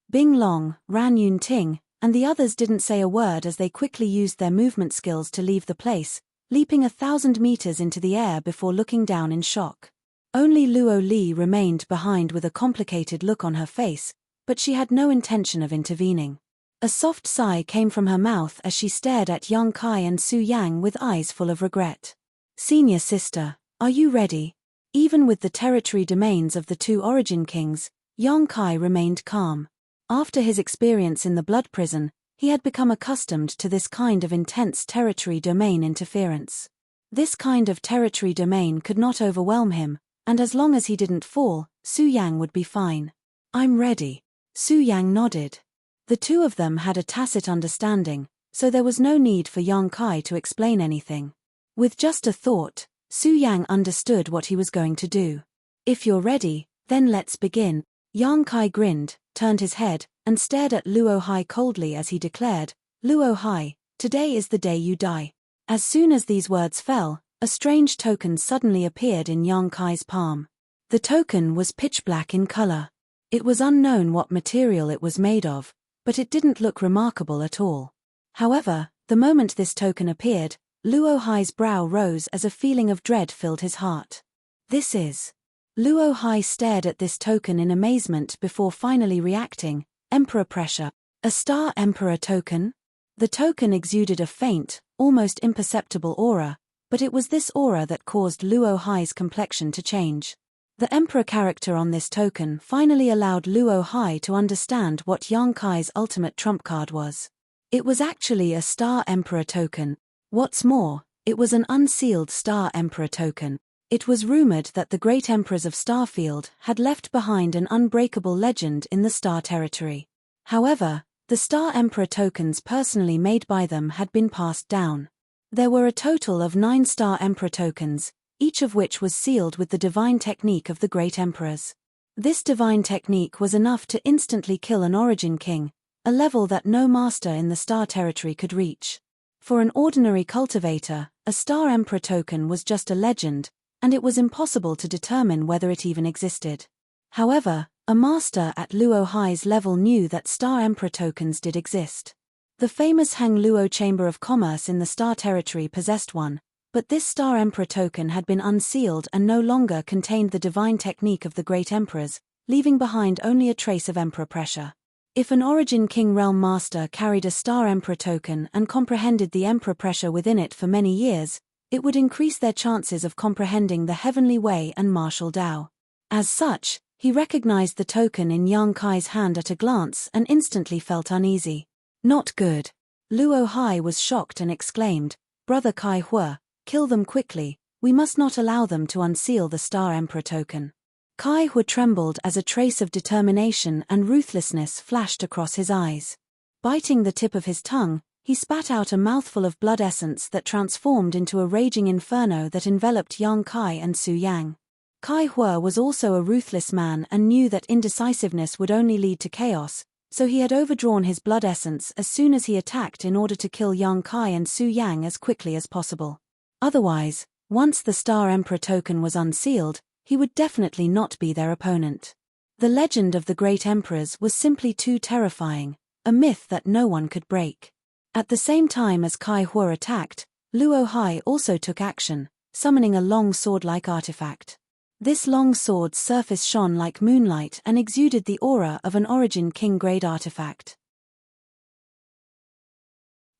Bing Long, Ran Yun Ting, and the others didn't say a word as they quickly used their movement skills to leave the place, leaping 1,000 meters into the air before looking down in shock. Only Luo Li remained behind with a complicated look on her face, but she had no intention of intervening. A soft sigh came from her mouth as she stared at Yang Kai and Su Yang with eyes full of regret. "Senior sister, are you ready?" Even with the territory domains of the two origin kings, Yang Kai remained calm. After his experience in the blood prison, he had become accustomed to this kind of intense territory domain interference. This kind of territory domain could not overwhelm him, and as long as he didn't fall, Su Yang would be fine. "I'm ready." Su Yang nodded. The two of them had a tacit understanding, so there was no need for Yang Kai to explain anything. With just a thought, Su Yang understood what he was going to do. "If you're ready, then let's begin." Yang Kai grinned, turned his head, and stared at Luo Hai coldly as he declared, "Luo Hai, today is the day you die." As soon as these words fell, a strange token suddenly appeared in Yang Kai's palm. The token was pitch black in color. It was unknown what material it was made of, but it didn't look remarkable at all. However, the moment this token appeared, Luo Hai's brow rose as a feeling of dread filled his heart. "This is..." Luo Hai stared at this token in amazement before finally reacting, "Emperor pressure. A Star Emperor token?" The token exuded a faint, almost imperceptible aura, but it was this aura that caused Luo Hai's complexion to change. The Emperor character on this token finally allowed Luo Hai to understand what Yang Kai's ultimate trump card was. It was actually a Star Emperor token. What's more, it was an unsealed Star Emperor token. It was rumored that the great emperors of Starfield had left behind an unbreakable legend in the Star Territory. However, the Star Emperor tokens personally made by them had been passed down. There were a total of 9 Star Emperor tokens, each of which was sealed with the divine technique of the great emperors. This divine technique was enough to instantly kill an origin king, a level that no master in the Star Territory could reach. For an ordinary cultivator, a Star Emperor token was just a legend, and it was impossible to determine whether it even existed. However, a master at Luo Hai's level knew that Star Emperor tokens did exist. The famous Hang Luo Chamber of Commerce in the Star Territory possessed one, but this Star Emperor token had been unsealed and no longer contained the divine technique of the great emperors, leaving behind only a trace of emperor pressure. If an origin king realm master carried a Star Emperor token and comprehended the emperor pressure within it for many years, it would increase their chances of comprehending the heavenly way and martial Tao. As such, he recognized the token in Yang Kai's hand at a glance and instantly felt uneasy. "Not good." Luo Hai was shocked and exclaimed, "Brother Kai Hua, kill them quickly, we must not allow them to unseal the Star Emperor token." Kai Hua trembled as a trace of determination and ruthlessness flashed across his eyes. Biting the tip of his tongue, he spat out a mouthful of blood essence that transformed into a raging inferno that enveloped Yang Kai and Su Yang. Kai Hua was also a ruthless man and knew that indecisiveness would only lead to chaos, so he had overdrawn his blood essence as soon as he attacked in order to kill Yang Kai and Su Yang as quickly as possible. Otherwise, once the Star Emperor token was unsealed, he would definitely not be their opponent. The legend of the great emperors was simply too terrifying, a myth that no one could break. At the same time as Kai Hua attacked, Luo Hai also took action, summoning a long sword-like artifact. This long sword's surface shone like moonlight and exuded the aura of an Origin King-grade artifact.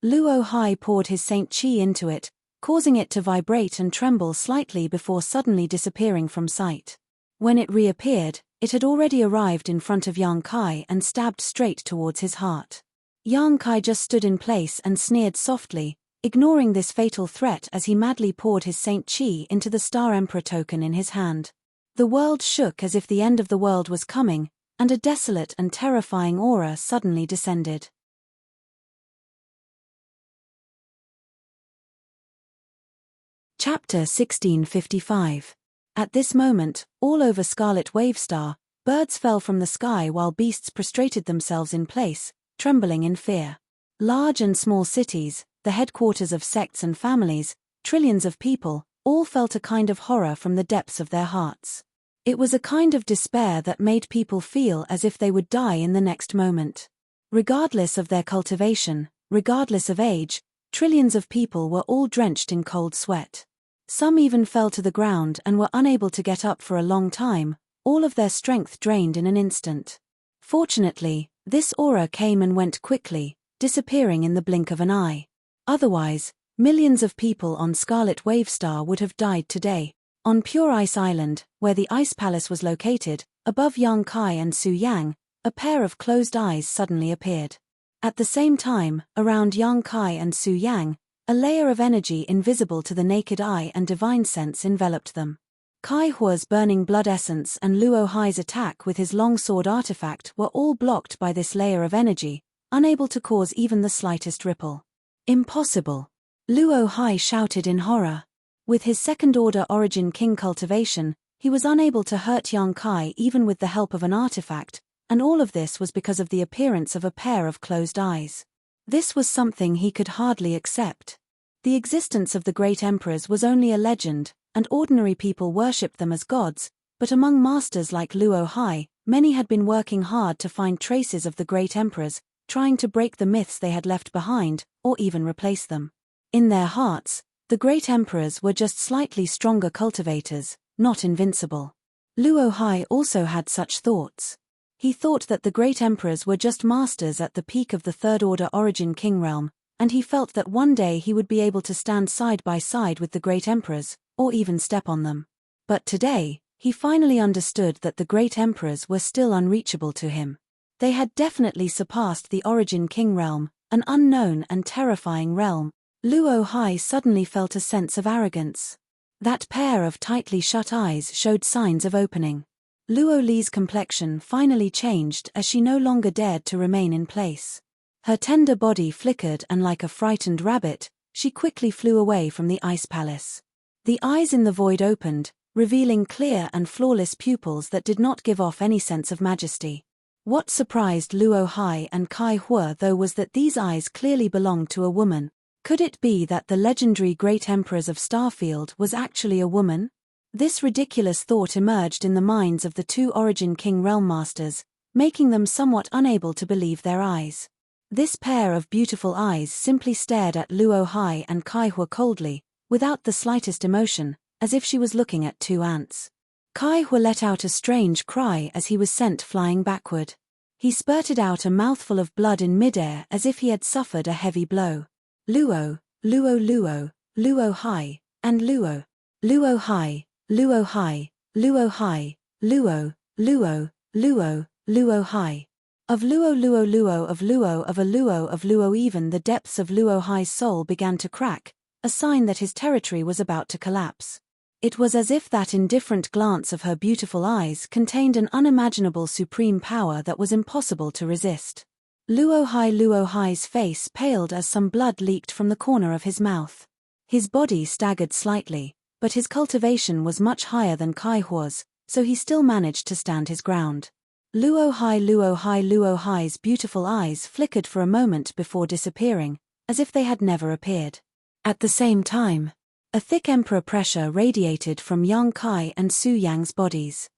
Luo Hai poured his Saint Qi into it, causing it to vibrate and tremble slightly before suddenly disappearing from sight. When it reappeared, it had already arrived in front of Yang Kai and stabbed straight towards his heart. Yang Kai just stood in place and sneered softly, ignoring this fatal threat as he madly poured his Saint Qi into the Star Emperor token in his hand. The world shook as if the end of the world was coming, and a desolate and terrifying aura suddenly descended. Chapter 1655. At this moment, all over Scarlet Wavestar, birds fell from the sky while beasts prostrated themselves in place, trembling in fear. Large and small cities, the headquarters of sects and families, trillions of people, all felt a kind of horror from the depths of their hearts. It was a kind of despair that made people feel as if they would die in the next moment. Regardless of their cultivation, regardless of age, trillions of people were all drenched in cold sweat. Some even fell to the ground and were unable to get up for a long time, all of their strength drained in an instant. Fortunately, this aura came and went quickly, disappearing in the blink of an eye. Otherwise, millions of people on Scarlet Wavestar would have died today. On Pure Ice Island, where the Ice Palace was located, above Yang Kai and Su Yang, a pair of closed eyes suddenly appeared. At the same time, around Yang Kai and Su Yang, a layer of energy invisible to the naked eye and divine sense enveloped them. Kai Hua's burning blood essence and Luo Hai's attack with his longsword artifact were all blocked by this layer of energy, unable to cause even the slightest ripple. Impossible! Luo Hai shouted in horror. With his second-order Origin King cultivation, he was unable to hurt Yang Kai even with the help of an artifact, and all of this was because of the appearance of a pair of closed eyes. This was something he could hardly accept. The existence of the great emperors was only a legend, and ordinary people worshipped them as gods, but among masters like Luo Hai, many had been working hard to find traces of the great emperors, trying to break the myths they had left behind, or even replace them. In their hearts, the great emperors were just slightly stronger cultivators, not invincible. Luo Hai also had such thoughts. He thought that the great emperors were just masters at the peak of the third-order Origin King realm, and he felt that one day he would be able to stand side by side with the great emperors, or even step on them. But today, he finally understood that the great emperors were still unreachable to him. They had definitely surpassed the Origin King realm, an unknown and terrifying realm. Luo Hai suddenly felt a sense of arrogance. That pair of tightly shut eyes showed signs of opening. Luo Li's complexion finally changed as she no longer dared to remain in place. Her tender body flickered and like a frightened rabbit, she quickly flew away from the ice palace. The eyes in the void opened, revealing clear and flawless pupils that did not give off any sense of majesty. What surprised Luo Hai and Kai Hua though was that these eyes clearly belonged to a woman. Could it be that the legendary great emperors of Starfield was actually a woman? This ridiculous thought emerged in the minds of the two Origin King realm masters, making them somewhat unable to believe their eyes. This pair of beautiful eyes simply stared at Luo Hai and Kai Hua coldly, without the slightest emotion, as if she was looking at two ants. Kai Hua let out a strange cry as he was sent flying backward. He spurted out a mouthful of blood in midair as if he had suffered a heavy blow. Luo, Luo Luo, Luo Hai, and Luo. Luo Hai, Luo Hai, Luo Hai, Luo, Luo, Luo, Luo Hai. Of Luo Luo Luo of Luo of a Luo of Luo. Even the depths of Luo Hai's soul began to crack, a sign that his territory was about to collapse. It was as if that indifferent glance of her beautiful eyes contained an unimaginable supreme power that was impossible to resist. Luo Hai's face paled as some blood leaked from the corner of his mouth. His body staggered slightly, but his cultivation was much higher than Kai Hua's, so he still managed to stand his ground. Luo Hai's beautiful eyes flickered for a moment before disappearing, as if they had never appeared. At the same time, a thick emperor pressure radiated from Yang Kai and Su Yang's bodies.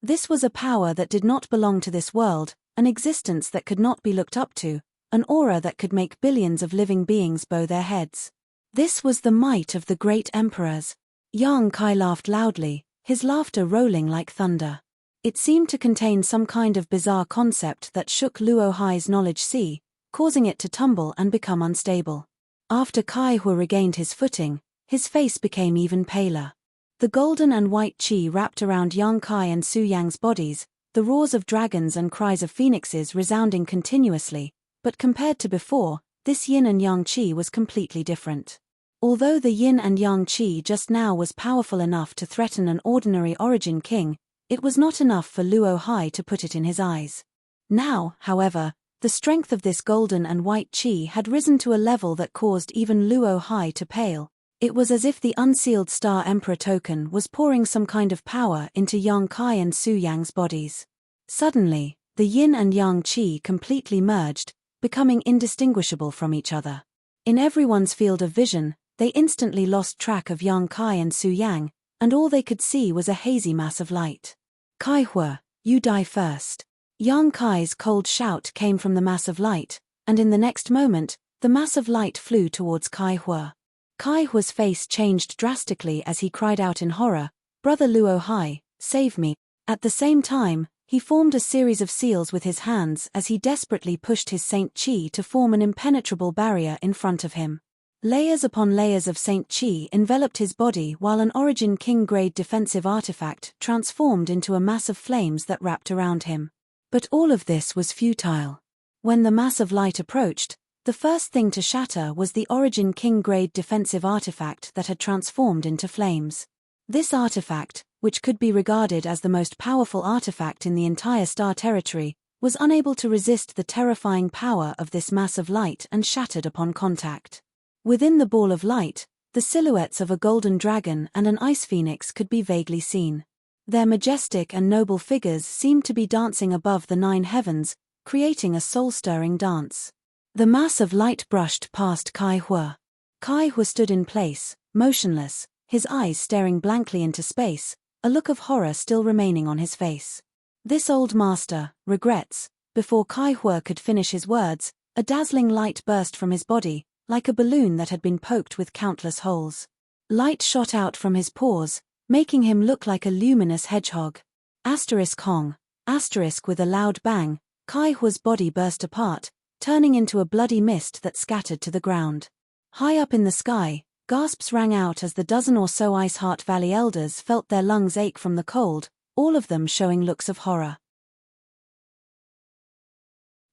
This was a power that did not belong to this world, an existence that could not be looked up to, an aura that could make billions of living beings bow their heads. This was the might of the great emperors. Yang Kai laughed loudly, his laughter rolling like thunder. It seemed to contain some kind of bizarre concept that shook Luo Hai's knowledge sea, causing it to tumble and become unstable. After Kai Hua regained his footing, his face became even paler. The golden and white qi wrapped around Yang Kai and Su Yang's bodies, the roars of dragons and cries of phoenixes resounding continuously, but compared to before, this yin and yang qi was completely different. Although the yin and yang qi just now was powerful enough to threaten an ordinary origin king, it was not enough for Luo Hai to put it in his eyes. Now, however, the strength of this golden and white qi had risen to a level that caused even Luo Hai to pale. It was as if the unsealed Star Emperor token was pouring some kind of power into Yang Kai and Su Yang's bodies. Suddenly, the yin and yang qi completely merged, becoming indistinguishable from each other. In everyone's field of vision, they instantly lost track of Yang Kai and Su Yang, and all they could see was a hazy mass of light. Kai Hua, you die first. Yang Kai's cold shout came from the mass of light, and in the next moment, the mass of light flew towards Kai Hua. Kai Hua's face changed drastically as he cried out in horror, "Brother Luo Hai, save me." At the same time, he formed a series of seals with his hands as he desperately pushed his Saint Qi to form an impenetrable barrier in front of him. Layers upon layers of Saint Qi enveloped his body while an Origin King-grade defensive artifact transformed into a mass of flames that wrapped around him. But all of this was futile. When the mass of light approached, the first thing to shatter was the Origin King-grade defensive artifact that had transformed into flames. This artifact, which could be regarded as the most powerful artifact in the entire star territory, was unable to resist the terrifying power of this mass of light and shattered upon contact. Within the ball of light, the silhouettes of a golden dragon and an ice phoenix could be vaguely seen. Their majestic and noble figures seemed to be dancing above the 9 heavens, creating a soul-stirring dance. The mass of light brushed past Kai Hua. Kai Hua stood in place, motionless, his eyes staring blankly into space, a look of horror still remaining on his face. This old master regrets. Before Kai Hua could finish his words, a dazzling light burst from his body, like a balloon that had been poked with countless holes. Light shot out from his pores, making him look like a luminous hedgehog. Hong. With a loud bang, Kai Hua's body burst apart, turning into a bloody mist that scattered to the ground. High up in the sky, gasps rang out as the dozen or so Ice Heart Valley elders felt their lungs ache from the cold, all of them showing looks of horror.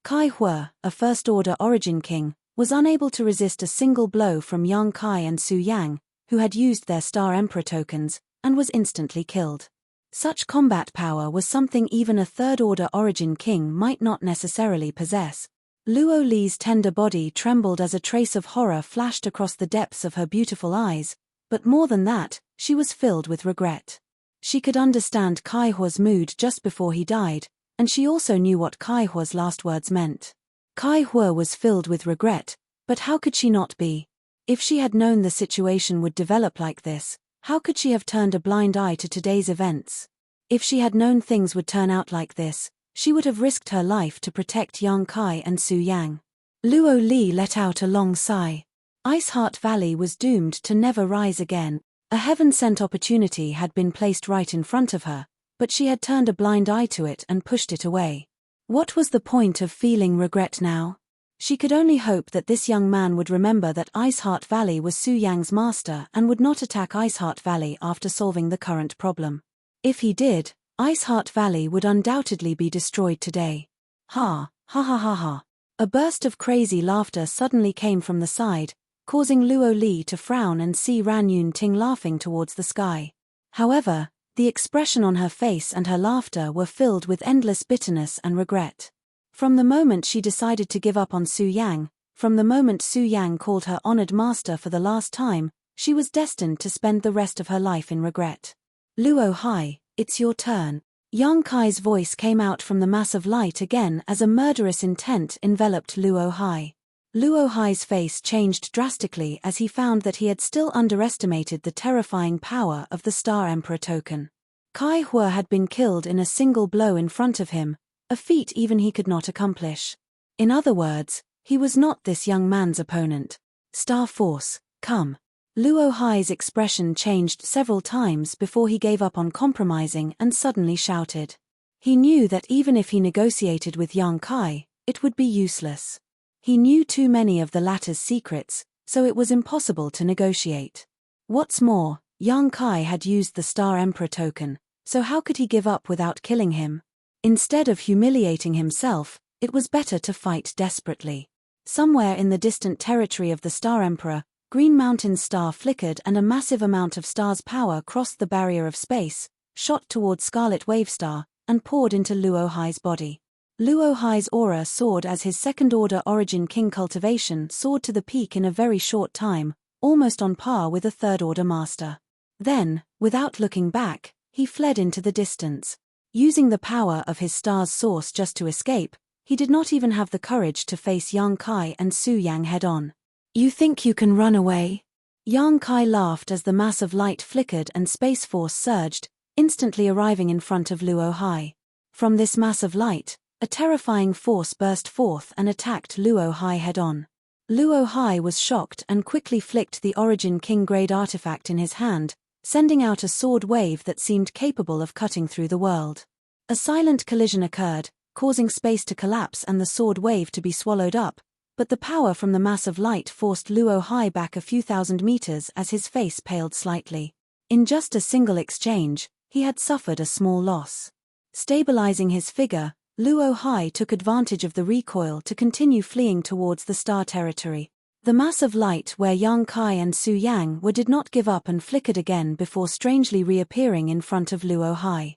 Kai Hua, a first-order Origin King, was unable to resist a single blow from Yang Kai and Su Yang, who had used their Star Emperor tokens, and was instantly killed. Such combat power was something even a third-order Origin King might not necessarily possess. Luo Li's tender body trembled as a trace of horror flashed across the depths of her beautiful eyes, but more than that, she was filled with regret. She could understand Kai Hua's mood just before he died, and she also knew what Kai Hua's last words meant. Kai Hua was filled with regret, but how could she not be? If she had known the situation would develop like this, how could she have turned a blind eye to today's events? If she had known things would turn out like this, she would have risked her life to protect Yang Kai and Su Yang. Luo Li let out a long sigh. Ice Heart Valley was doomed to never rise again. A heaven-sent opportunity had been placed right in front of her, but she had turned a blind eye to it and pushed it away. What was the point of feeling regret now? She could only hope that this young man would remember that Ice Heart Valley was Su Yang's master and would not attack Ice Heart Valley after solving the current problem. If he did, Ice Heart Valley would undoubtedly be destroyed today. Ha, ha ha ha ha. A burst of crazy laughter suddenly came from the side, causing Luo Li to frown and see Ran Yun Ting laughing towards the sky. However, the expression on her face and her laughter were filled with endless bitterness and regret. From the moment she decided to give up on Su Yang, from the moment Su Yang called her honored master for the last time, she was destined to spend the rest of her life in regret. Luo Hai, it's your turn. Yang Kai's voice came out from the mass of light again as a murderous intent enveloped Luo Hai. Luo Hai's face changed drastically as he found that he had still underestimated the terrifying power of the Star Emperor token. Kai Hua had been killed in a single blow in front of him, a feat even he could not accomplish. In other words, he was not this young man's opponent. Star Force, come. Luo Hai's expression changed several times before he gave up on compromising and suddenly shouted. He knew that even if he negotiated with Yang Kai, it would be useless. He knew too many of the latter's secrets, so it was impossible to negotiate. What's more, Yang Kai had used the Star Emperor token, so how could he give up without killing him? Instead of humiliating himself, it was better to fight desperately. Somewhere in the distant territory of the Star Emperor, Green Mountain's star flickered and a massive amount of star's power crossed the barrier of space, shot towards Scarlet Wave Star, and poured into Luo Hai's body. Luo Hai's aura soared as his second-order Origin King cultivation soared to the peak in a very short time, almost on par with a third-order master. Then, without looking back, he fled into the distance. Using the power of his star's source just to escape, he did not even have the courage to face Yang Kai and Su Yang head-on. You think you can run away? Yang Kai laughed as the mass of light flickered and space force surged, instantly arriving in front of Luo Hai. From this mass of light, a terrifying force burst forth and attacked Luo Hai head-on. Luo Hai was shocked and quickly flicked the Origin King grade artifact in his hand, sending out a sword wave that seemed capable of cutting through the world. A silent collision occurred, causing space to collapse and the sword wave to be swallowed up, but the power from the mass of light forced Luo Hai back a few thousand meters as his face paled slightly. In just a single exchange, he had suffered a small loss. Stabilizing his figure, Luo Hai took advantage of the recoil to continue fleeing towards the star territory. The mass of light where Yang Kai and Su Yang were did not give up and flickered again before strangely reappearing in front of Luo Hai.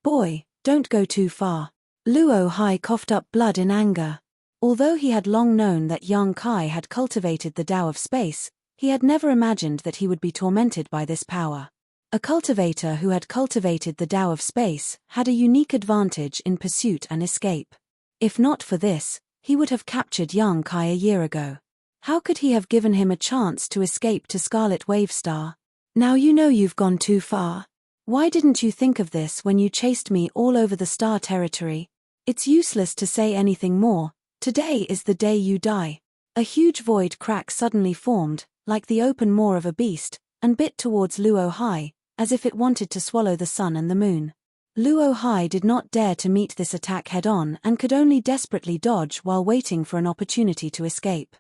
Boy, don't go too far. Luo Hai coughed up blood in anger. Although he had long known that Yang Kai had cultivated the Tao of space, he had never imagined that he would be tormented by this power. A cultivator who had cultivated the Tao of space had a unique advantage in pursuit and escape. If not for this, he would have captured Yang Kai a year ago. How could he have given him a chance to escape to Scarlet Wave Star? Now you know you've gone too far. Why didn't you think of this when you chased me all over the star territory? It's useless to say anything more. Today is the day you die. A huge void crack suddenly formed, like the open maw of a beast, and bit towards Luo Hai, as if it wanted to swallow the sun and the moon. Luo Hai did not dare to meet this attack head-on and could only desperately dodge while waiting for an opportunity to escape.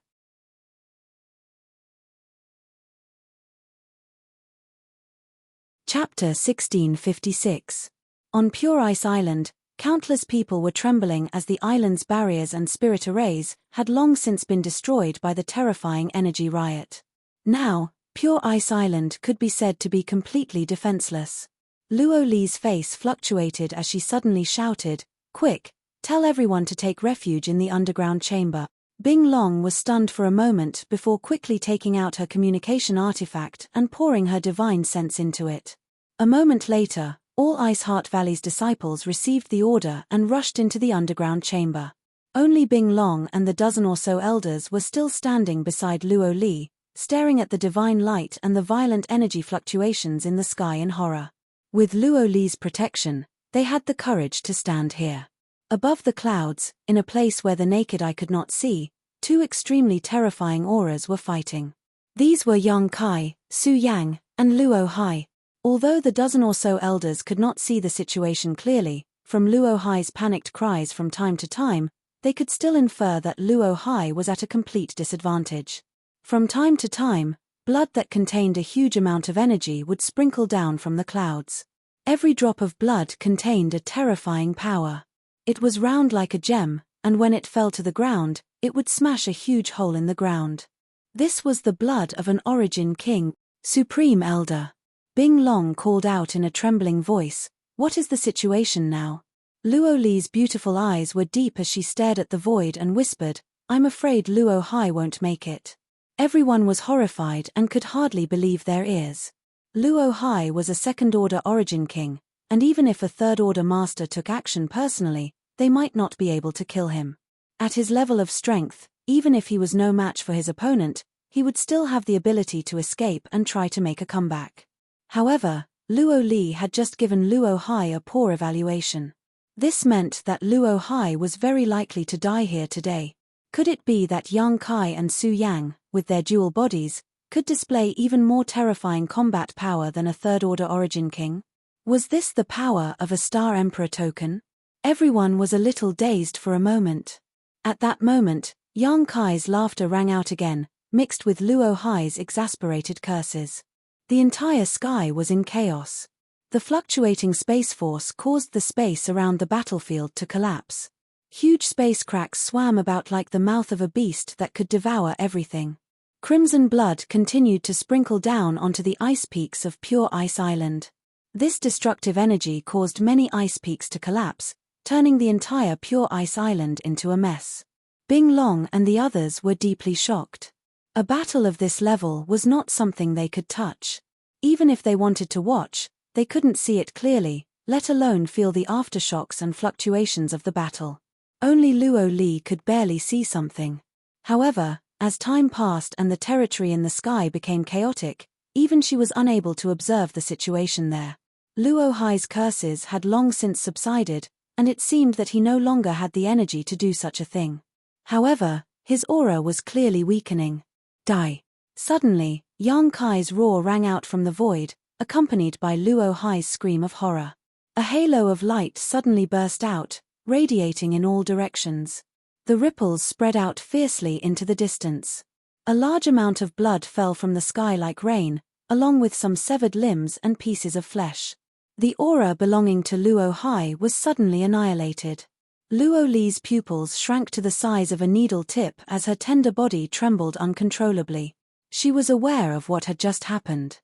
Chapter 1656. On Pure Ice Island, countless people were trembling as the island's barriers and spirit arrays had long since been destroyed by the terrifying energy riot. Now, Pure Ice Island could be said to be completely defenseless. Luo Li's face fluctuated as she suddenly shouted, "Quick, tell everyone to take refuge in the underground chamber." Bing Long was stunned for a moment before quickly taking out her communication artifact and pouring her divine sense into it. A moment later, all Ice Heart Valley's disciples received the order and rushed into the underground chamber. Only Bing Long and the dozen or so elders were still standing beside Luo Li, staring at the divine light and the violent energy fluctuations in the sky in horror. With Luo Li's protection, they had the courage to stand here. Above the clouds, in a place where the naked eye could not see, two extremely terrifying auras were fighting. These were Yang Kai, Su Yang, and Luo Hai. Although the dozen or so elders could not see the situation clearly, from Luo Hai's panicked cries from time to time, they could still infer that Luo Hai was at a complete disadvantage. From time to time, blood that contained a huge amount of energy would sprinkle down from the clouds. Every drop of blood contained a terrifying power. It was round like a gem, and when it fell to the ground, it would smash a huge hole in the ground. This was the blood of an Origin King, Supreme Elder. Bing Long called out in a trembling voice, "What is the situation now?" Luo Li's beautiful eyes were deep as she stared at the void and whispered, "I'm afraid Luo Hai won't make it." Everyone was horrified and could hardly believe their ears. Luo Hai was a second-order Origin King, and even if a third-order master took action personally, they might not be able to kill him. At his level of strength, even if he was no match for his opponent, he would still have the ability to escape and try to make a comeback. However, Luo Li had just given Luo Hai a poor evaluation. This meant that Luo Hai was very likely to die here today. Could it be that Yang Kai and Su Yang, with their dual bodies, could display even more terrifying combat power than a third-order origin king? Was this the power of a Star Emperor token? Everyone was a little dazed for a moment. At that moment, Yang Kai's laughter rang out again, mixed with Luo Hai's exasperated curses. The entire sky was in chaos. The fluctuating space force caused the space around the battlefield to collapse. Huge space cracks swam about like the mouth of a beast that could devour everything. Crimson blood continued to sprinkle down onto the ice peaks of Pure Ice Island. This destructive energy caused many ice peaks to collapse, turning the entire Pure Ice Island into a mess. Bing Long and the others were deeply shocked. A battle of this level was not something they could touch. Even if they wanted to watch, they couldn't see it clearly, let alone feel the aftershocks and fluctuations of the battle. Only Luo Li could barely see something. However, as time passed and the territory in the sky became chaotic, even she was unable to observe the situation there. Luo Hai's curses had long since subsided, and it seemed that he no longer had the energy to do such a thing. However, his aura was clearly weakening. Die. Suddenly, Yang Kai's roar rang out from the void, accompanied by Luo Hai's scream of horror. A halo of light suddenly burst out, radiating in all directions. The ripples spread out fiercely into the distance. A large amount of blood fell from the sky like rain, along with some severed limbs and pieces of flesh. The aura belonging to Luo Hai was suddenly annihilated. Luo Li's pupils shrank to the size of a needle tip as her tender body trembled uncontrollably. She was aware of what had just happened.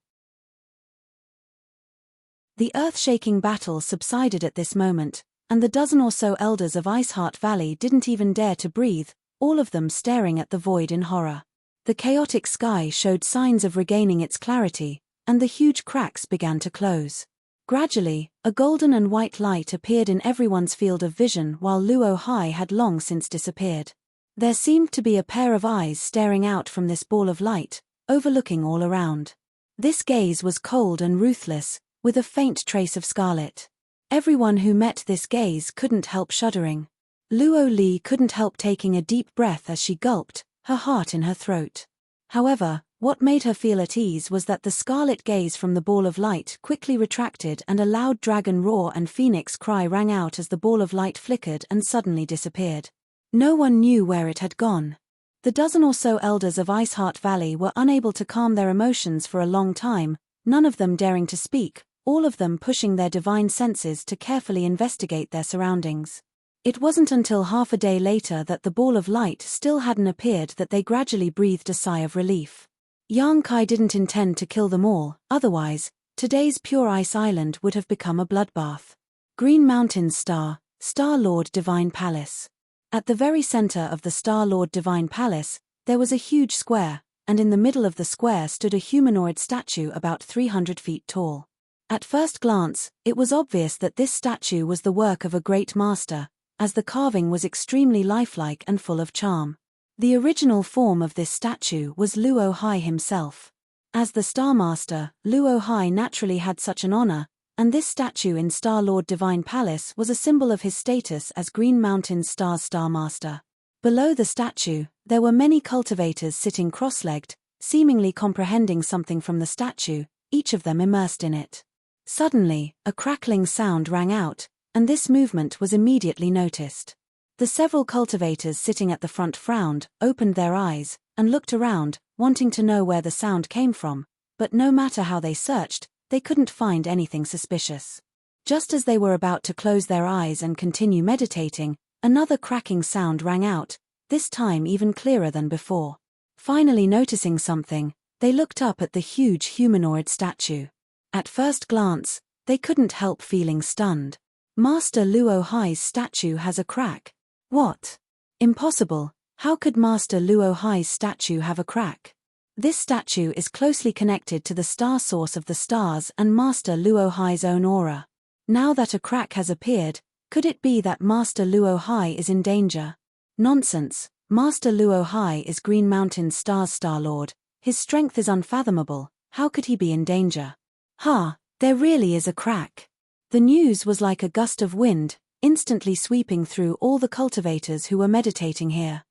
The earth-shaking battle subsided at this moment, and the dozen or so elders of Iceheart Valley didn't even dare to breathe, all of them staring at the void in horror. The chaotic sky showed signs of regaining its clarity, and the huge cracks began to close. Gradually, a golden and white light appeared in everyone's field of vision while Luo Hai had long since disappeared. There seemed to be a pair of eyes staring out from this ball of light, overlooking all around. This gaze was cold and ruthless, with a faint trace of scarlet. Everyone who met this gaze couldn't help shuddering. Luo Li couldn't help taking a deep breath as she gulped, her heart in her throat. However, what made her feel at ease was that the scarlet gaze from the ball of light quickly retracted and a loud dragon roar and phoenix cry rang out as the ball of light flickered and suddenly disappeared. No one knew where it had gone. The dozen or so elders of Iceheart Valley were unable to calm their emotions for a long time, none of them daring to speak, all of them pushing their divine senses to carefully investigate their surroundings. It wasn't until half a day later that the ball of light still hadn't appeared that they gradually breathed a sigh of relief. Yang Kai didn't intend to kill them all, otherwise, today's Pure Ice Island would have become a bloodbath. Green Mountain's Star-Lord Divine Palace. At the very center of the Star-Lord Divine Palace, there was a huge square, and in the middle of the square stood a humanoid statue about 300 feet tall. At first glance, it was obvious that this statue was the work of a great master, as the carving was extremely lifelike and full of charm. The original form of this statue was Luo Hai himself. As the Star Master, Luo Hai naturally had such an honor, and this statue in Star-Lord Divine Palace was a symbol of his status as Green Mountain's Star Master. Below the statue, there were many cultivators sitting cross-legged, seemingly comprehending something from the statue, each of them immersed in it. Suddenly, a crackling sound rang out, and this movement was immediately noticed. The several cultivators sitting at the front frowned, opened their eyes, and looked around, wanting to know where the sound came from, but no matter how they searched, they couldn't find anything suspicious. Just as they were about to close their eyes and continue meditating, another cracking sound rang out, this time even clearer than before. Finally noticing something, they looked up at the huge humanoid statue. At first glance, they couldn't help feeling stunned. Master Luo Hai's statue has a crack. What? Impossible. How could Master Luo Hai's statue have a crack? This statue is closely connected to the star source of the stars and Master Luo Hai's own aura. Now that a crack has appeared, could it be that Master Luo Hai is in danger? Nonsense. Master Luo Hai is Green Mountain's Star-Lord. His strength is unfathomable. How could he be in danger? Ha, there really is a crack. The news was like a gust of wind, instantly sweeping through all the cultivators who were meditating here.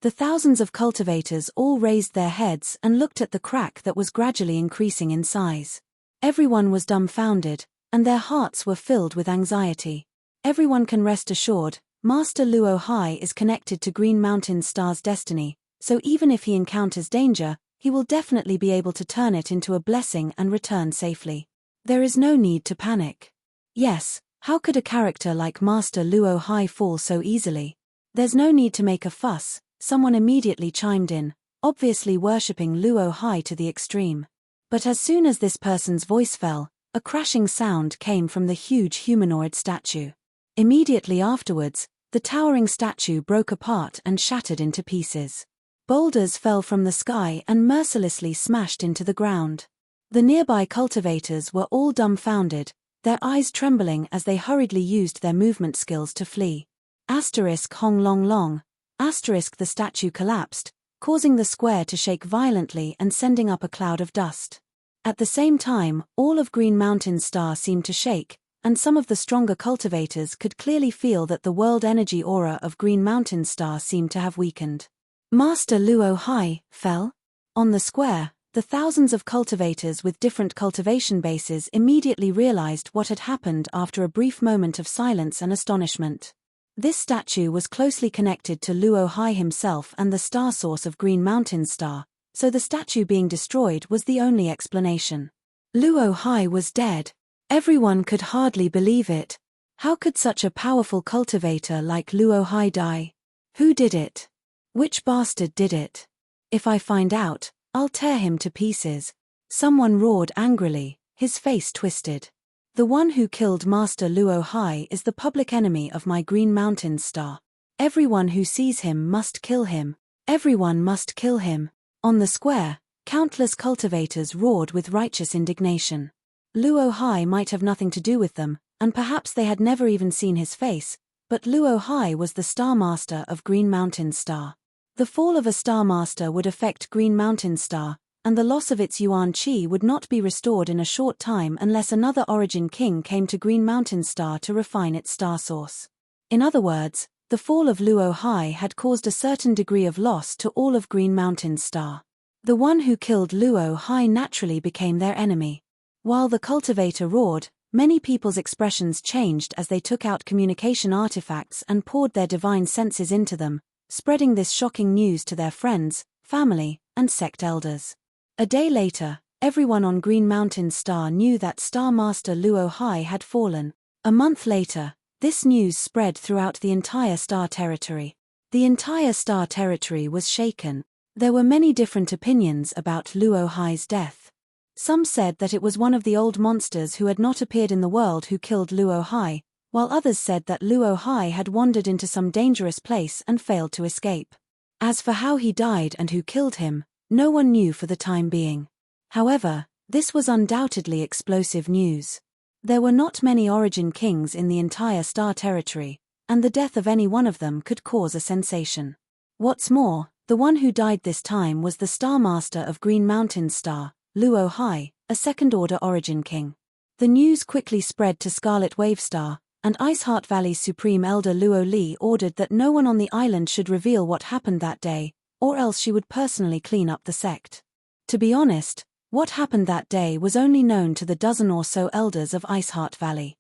The thousands of cultivators all raised their heads and looked at the crack that was gradually increasing in size. Everyone was dumbfounded, and their hearts were filled with anxiety. Everyone can rest assured, Master Luo Hai is connected to Green Mountain Star's destiny, so even if he encounters danger, he will definitely be able to turn it into a blessing and return safely. There is no need to panic. Yes, how could a character like Master Luo Hai fall so easily? There's no need to make a fuss, someone immediately chimed in, obviously worshipping Luo Hai to the extreme. But as soon as this person's voice fell, a crashing sound came from the huge humanoid statue. Immediately afterwards, the towering statue broke apart and shattered into pieces. Boulders fell from the sky and mercilessly smashed into the ground. The nearby cultivators were all dumbfounded, their eyes trembling as they hurriedly used their movement skills to flee. Hong long long. The statue collapsed, causing the square to shake violently and sending up a cloud of dust. At the same time, all of Green Mountain Star seemed to shake, and some of the stronger cultivators could clearly feel that the world energy aura of Green Mountain Star seemed to have weakened. Master Luo Hai fell? On the square, the thousands of cultivators with different cultivation bases immediately realized what had happened after a brief moment of silence and astonishment. This statue was closely connected to Luo Hai himself and the star source of Green Mountain Star, so the statue being destroyed was the only explanation. Luo Hai was dead. Everyone could hardly believe it. How could such a powerful cultivator like Luo Hai die? Who did it? Which bastard did it? If I find out, I'll tear him to pieces. Someone roared angrily, his face twisted. The one who killed Master Luo Hai is the public enemy of my Green Mountain Star. Everyone who sees him must kill him. Everyone must kill him. On the square, countless cultivators roared with righteous indignation. Luo Hai might have nothing to do with them, and perhaps they had never even seen his face, but Luo Hai was the Star Master of Green Mountain Star. The fall of a Star Master would affect Green Mountain Star, and the loss of its Yuan Qi would not be restored in a short time unless another Origin King came to Green Mountain Star to refine its star source. In other words, the fall of Luo Hai had caused a certain degree of loss to all of Green Mountain Star. The one who killed Luo Hai naturally became their enemy. While the cultivator roared, many people's expressions changed as they took out communication artifacts and poured their divine senses into them, spreading this shocking news to their friends, family, and sect elders. A day later, everyone on Green Mountain Star knew that Star Master Luo Hai had fallen. A month later, this news spread throughout the entire Star Territory. The entire Star Territory was shaken. There were many different opinions about Luo Hai's death. Some said that it was one of the old monsters who had not appeared in the world who killed Luo Hai, while others said that Luo Hai had wandered into some dangerous place and failed to escape. As for how he died and who killed him, no one knew for the time being. However, this was undoubtedly explosive news. There were not many Origin Kings in the entire Star Territory, and the death of any one of them could cause a sensation. What's more, the one who died this time was the Star Master of Green Mountain Star, Luo Hai, a second-order Origin King. The news quickly spread to Scarlet Wave Star, and Iceheart Valley's Supreme Elder Luo Li ordered that no one on the island should reveal what happened that day, or else she would personally clean up the sect. To be honest, what happened that day was only known to the dozen or so elders of Iceheart Valley.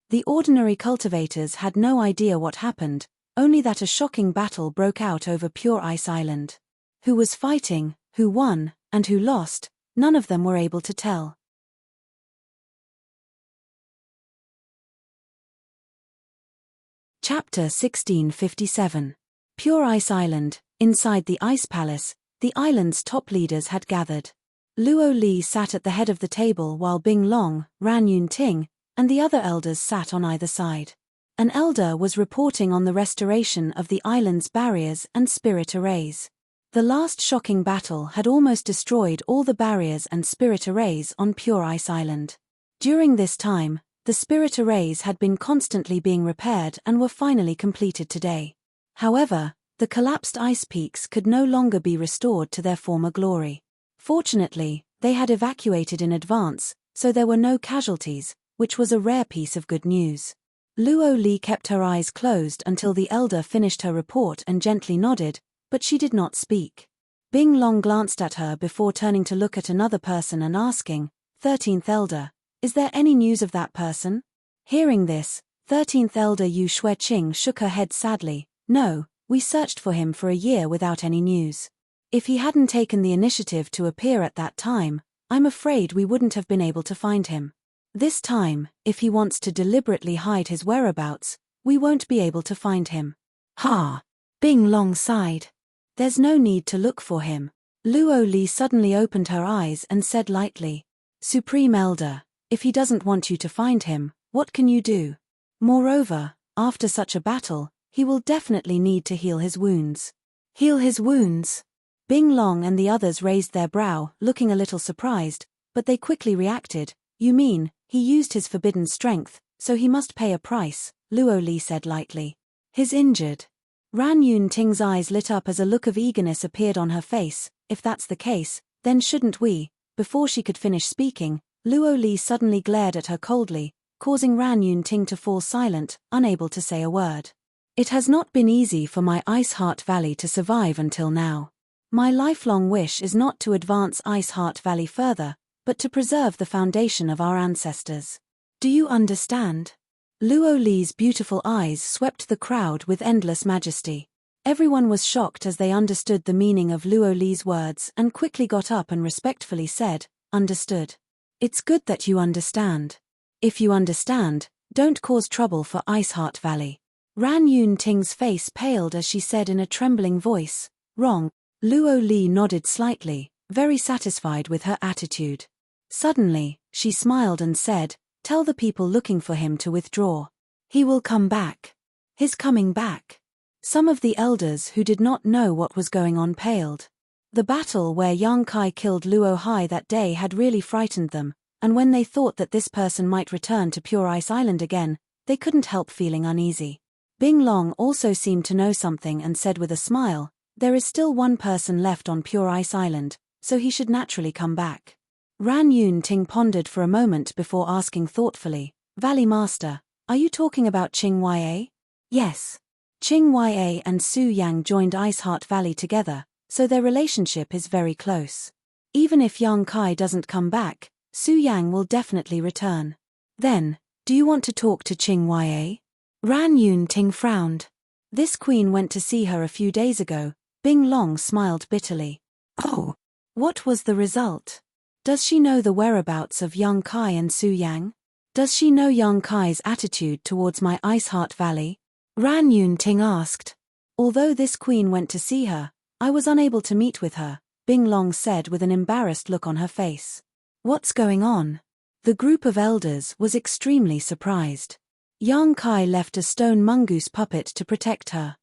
The ordinary cultivators had no idea what happened, only that a shocking battle broke out over Pure Ice Island. Who was fighting, who won, and who lost, none of them were able to tell. Chapter 1657. Pure Ice Island. Inside the Ice Palace, the island's top leaders had gathered. Luo Li sat at the head of the table while Bing Long, Ran Yun Ting, and the other elders sat on either side. An elder was reporting on the restoration of the island's barriers and spirit arrays. The last shocking battle had almost destroyed all the barriers and spirit arrays on Pure Ice Island. During this time, the spirit arrays had been constantly being repaired and were finally completed today. However, The collapsed ice peaks could no longer be restored to their former glory. Fortunately, they had evacuated in advance, so there were no casualties, which was a rare piece of good news. Luo Li kept her eyes closed until the elder finished her report and gently nodded, but she did not speak. Bing Long glanced at her before turning to look at another person and asking, 13th Elder, is there any news of that person? Hearing this, 13th Elder Yu Xueqing shook her head sadly. No, we searched for him for a year without any news. If he hadn't taken the initiative to appear at that time, I'm afraid we wouldn't have been able to find him. This time, if he wants to deliberately hide his whereabouts, we won't be able to find him. Ha! Bing Long sighed. There's no need to look for him. Luo Li suddenly opened her eyes and said lightly, Supreme Elder, if he doesn't want you to find him, what can you do? Moreover, after such a battle, he will definitely need to heal his wounds. Heal his wounds? Bing Long and the others raised their brow, looking a little surprised, but they quickly reacted. You mean, he used his forbidden strength, so he must pay a price, Luo Li said lightly. He's injured. Ran Yun Ting's eyes lit up as a look of eagerness appeared on her face. If that's the case, then shouldn't we? Before she could finish speaking, Luo Li suddenly glared at her coldly, causing Ran Yun Ting to fall silent, unable to say a word. It has not been easy for my Ice Heart Valley to survive until now. My lifelong wish is not to advance Ice Heart Valley further, but to preserve the foundation of our ancestors. Do you understand? Luo Li's beautiful eyes swept the crowd with endless majesty. Everyone was shocked as they understood the meaning of Luo Li's words and quickly got up and respectfully said, Understood. It's good that you understand. If you understand, don't cause trouble for Ice Heart Valley. Ran Yun Ting's face paled as she said in a trembling voice, Wrong. Luo Li nodded slightly, very satisfied with her attitude. Suddenly, she smiled and said, Tell the people looking for him to withdraw. He will come back. He's coming back. Some of the elders who did not know what was going on paled. The battle where Yang Kai killed Luo Hai that day had really frightened them, and when they thought that this person might return to Pure Ice Island again, they couldn't help feeling uneasy. Bing Long also seemed to know something and said with a smile, There is still one person left on Pure Ice Island, so he should naturally come back. Ran Yun Ting pondered for a moment before asking thoughtfully, Valley Master, are you talking about Qing Ya? Yes. Qing Ya and Su Yang joined Ice Heart Valley together, so their relationship is very close. Even if Yang Kai doesn't come back, Su Yang will definitely return. Then, do you want to talk to Qing Ya? Ran Yun Ting frowned. This queen went to see her a few days ago. Bing Long smiled bitterly. Oh. What was the result? Does she know the whereabouts of Yang Kai and Su Yang? Does she know Yang Kai's attitude towards my Ice Heart Valley? Ran Yun Ting asked. Although this queen went to see her, I was unable to meet with her, Bing Long said with an embarrassed look on her face. What's going on? The group of elders was extremely surprised. Yang Kai left a stone mongoose puppet to protect her.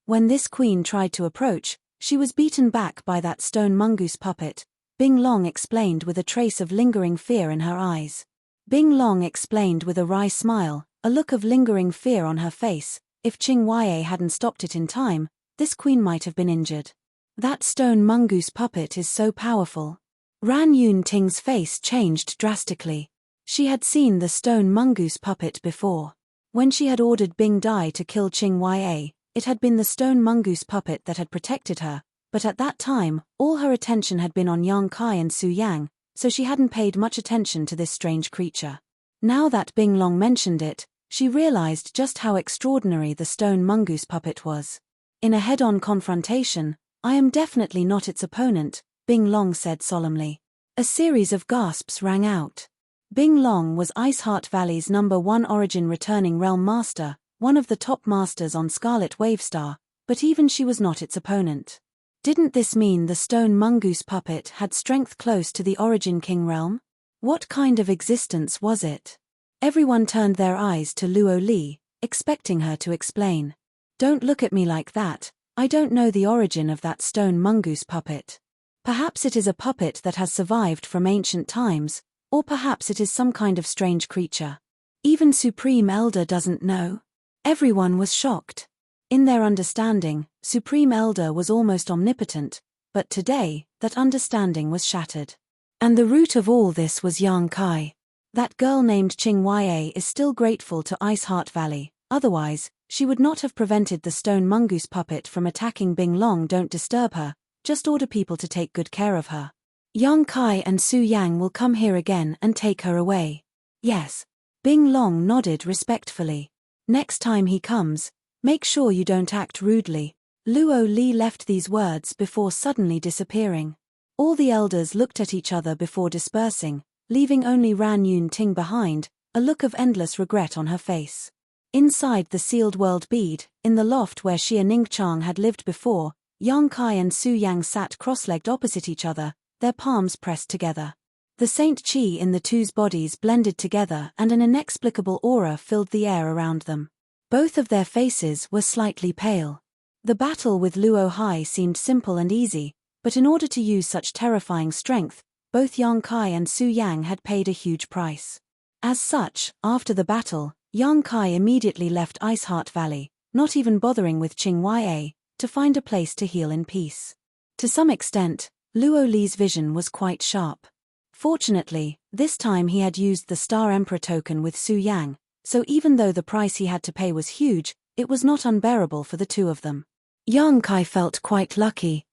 When this queen tried to approach, she was beaten back by that stone mongoose puppet, Bing Long explained with a trace of lingering fear in her eyes. Bing Long explained with a wry smile, a look of lingering fear on her face, if Qing Ya hadn't stopped it in time, this queen might have been injured. That stone mongoose puppet is so powerful. Ran Yun Ting's face changed drastically. She had seen the stone mongoose puppet before. When she had ordered Bing Dai to kill Qing Ya, it had been the stone mongoose puppet that had protected her, but at that time, all her attention had been on Yang Kai and Su Yang, so she hadn't paid much attention to this strange creature. Now that Bing Long mentioned it, she realized just how extraordinary the stone mongoose puppet was. In a head-on confrontation, I am definitely not its opponent, Bing Long said solemnly. A series of gasps rang out. Bing Long was Ice Heart Valley's #1 origin returning realm master, one of the top masters on Scarlet Wavestar, but even she was not its opponent. Didn't this mean the stone mongoose puppet had strength close to the origin king realm? What kind of existence was it? Everyone turned their eyes to Luo Li, expecting her to explain. Don't look at me like that, I don't know the origin of that stone mongoose puppet. Perhaps it is a puppet that has survived from ancient times, or perhaps it is some kind of strange creature. Even Supreme Elder doesn't know. Everyone was shocked. In their understanding, Supreme Elder was almost omnipotent, but today, that understanding was shattered. And the root of all this was Yang Kai. That girl named Qing Ya is still grateful to Ice Heart Valley, otherwise, she would not have prevented the stone mongoose puppet from attacking Bing Long. Don't disturb her, just order people to take good care of her. Yang Kai and Su Yang will come here again and take her away. Yes. Bing Long nodded respectfully. Next time he comes, make sure you don't act rudely. Luo Li left these words before suddenly disappearing. All the elders looked at each other before dispersing, leaving only Ran Yun Ting behind, a look of endless regret on her face. Inside the sealed world bead, in the loft where Xia Ningchang had lived before, Yang Kai and Su Yang sat cross-legged opposite each other, their palms pressed together. The Saint Qi in the two's bodies blended together and an inexplicable aura filled the air around them. Both of their faces were slightly pale. The battle with Luo Hai seemed simple and easy, but in order to use such terrifying strength, both Yang Kai and Su Yang had paid a huge price. As such, after the battle, Yang Kai immediately left Ice Heart Valley, not even bothering with Qing Ya, to find a place to heal in peace. To some extent, Luo Li's vision was quite sharp. Fortunately, this time he had used the Star Emperor token with Su Yang, so even though the price he had to pay was huge, it was not unbearable for the two of them. Yang Kai felt quite lucky.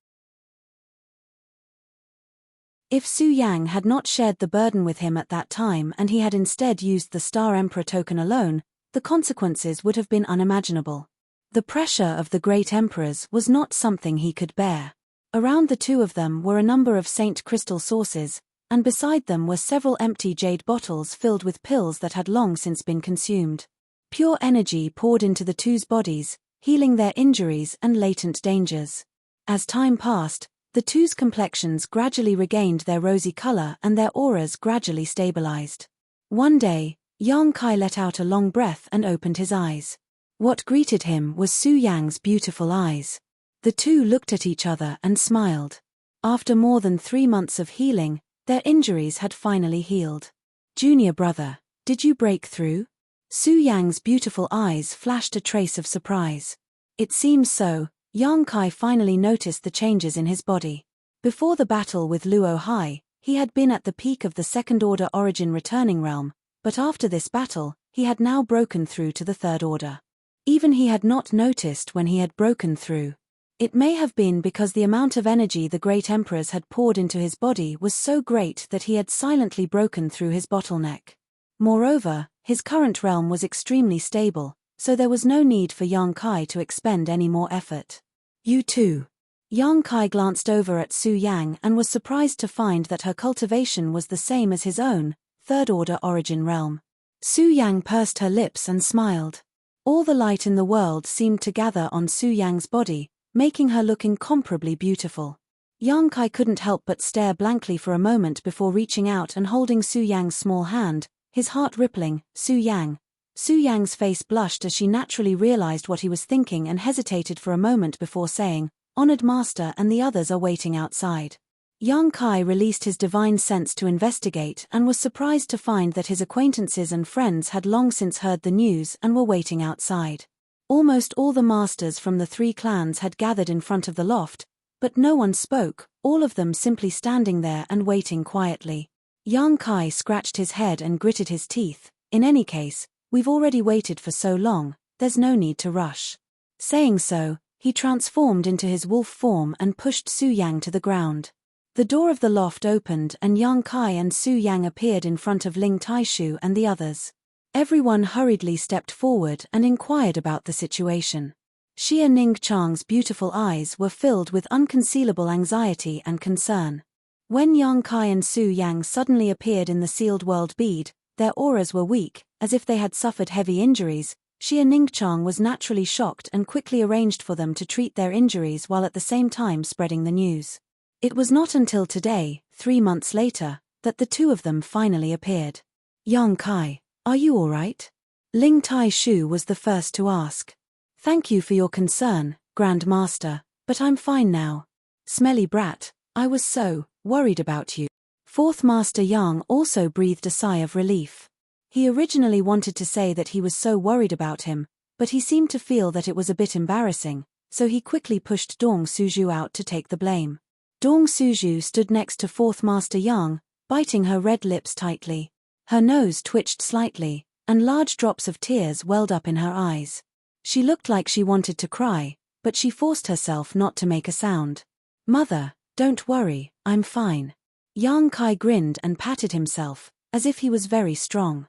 If Su Yang had not shared the burden with him at that time and he had instead used the Star Emperor token alone, the consequences would have been unimaginable. The pressure of the great emperors was not something he could bear. Around the two of them were a number of Saint Crystal sources, and beside them were several empty jade bottles filled with pills that had long since been consumed. Pure energy poured into the two's bodies, healing their injuries and latent dangers. As time passed, the two's complexions gradually regained their rosy color and their auras gradually stabilized. One day, Yang Kai let out a long breath and opened his eyes. What greeted him was Su Yang's beautiful eyes. The two looked at each other and smiled. After more than 3 months of healing, their injuries had finally healed. Junior brother, did you break through? Su Yang's beautiful eyes flashed a trace of surprise. It seems so. Yang Kai finally noticed the changes in his body. Before the battle with Luo Hai, he had been at the peak of the Second Order Origin Returning Realm, but after this battle, he had now broken through to the Third Order. Even he had not noticed when he had broken through. It may have been because the amount of energy the great emperors had poured into his body was so great that he had silently broken through his bottleneck. Moreover, his current realm was extremely stable, so there was no need for Yang Kai to expend any more effort. You too. Yang Kai glanced over at Su Yang and was surprised to find that her cultivation was the same as his own, Third Order Origin realm. Su Yang pursed her lips and smiled. All the light in the world seemed to gather on Su Yang's body, making her look incomparably beautiful. Yang Kai couldn't help but stare blankly for a moment before reaching out and holding Su Yang's small hand, his heart rippling. Su Yang. Su Yang's face blushed as she naturally realized what he was thinking and hesitated for a moment before saying, "Honored master and the others are waiting outside." Yang Kai released his divine sense to investigate and was surprised to find that his acquaintances and friends had long since heard the news and were waiting outside. Almost all the masters from the 3 clans had gathered in front of the loft, but no one spoke, all of them simply standing there and waiting quietly. Yang Kai scratched his head and gritted his teeth. In any case, we've already waited for so long, there's no need to rush. Saying so, he transformed into his wolf form and pushed Su Yang to the ground. The door of the loft opened and Yang Kai and Su Yang appeared in front of Ling Taishu and the others. Everyone hurriedly stepped forward and inquired about the situation. Xia Ningchang's beautiful eyes were filled with unconcealable anxiety and concern. When Yang Kai and Su Yang suddenly appeared in the sealed world bead, their auras were weak, as if they had suffered heavy injuries. Xia Ningchang was naturally shocked and quickly arranged for them to treat their injuries while at the same time spreading the news. It was not until today, 3 months later, that the two of them finally appeared. Yang Kai, are you all right? Ling Taishu was the first to ask. Thank you for your concern, Grand Master, but I'm fine now. Smelly brat, I was so worried about you. Fourth Master Yang also breathed a sigh of relief. He originally wanted to say that he was so worried about him, but he seemed to feel that it was a bit embarrassing, so he quickly pushed Dong Suju out to take the blame. Dong Suju stood next to Fourth Master Yang, biting her red lips tightly. Her nose twitched slightly, and large drops of tears welled up in her eyes. She looked like she wanted to cry, but she forced herself not to make a sound. "Mother, don't worry, I'm fine." Yang Kai grinned and patted himself, as if he was very strong.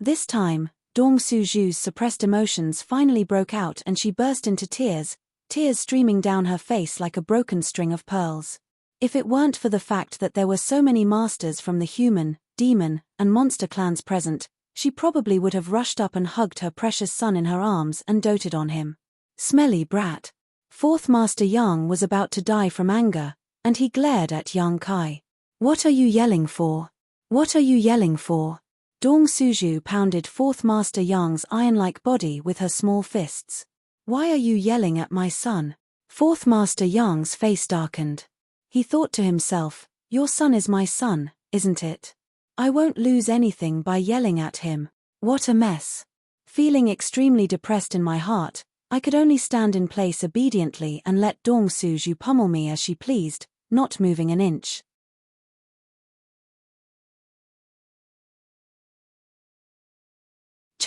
This time, Dong Suju's suppressed emotions finally broke out and she burst into tears, tears streaming down her face like a broken string of pearls. If it weren't for the fact that there were so many masters from the human, demon, and monster clans present, she probably would have rushed up and hugged her precious son in her arms and doted on him. Smelly brat. Fourth Master Yang was about to die from anger, and he glared at Yang Kai. "What are you yelling for? What are you yelling for?" Dong Suju pounded Fourth Master Yang's iron-like body with her small fists. "Why are you yelling at my son?" Fourth Master Yang's face darkened. He thought to himself, "Your son is my son, isn't it? I won't lose anything by yelling at him. What a mess. Feeling extremely depressed in my heart, I could only stand in place obediently and let Dong Suju pummel me as she pleased, not moving an inch."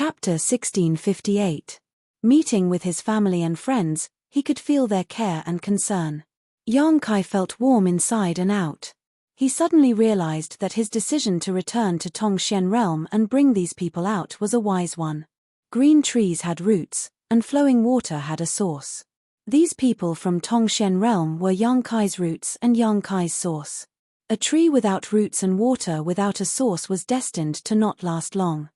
Chapter 1658. Meeting with his family and friends, he could feel their care and concern. Yang Kai felt warm inside and out. He suddenly realized that his decision to return to Tongxian realm and bring these people out was a wise one. Green trees had roots, and flowing water had a source. These people from Tongxian realm were Yang Kai's roots and Yang Kai's source. A tree without roots and water without a source was destined to not last long.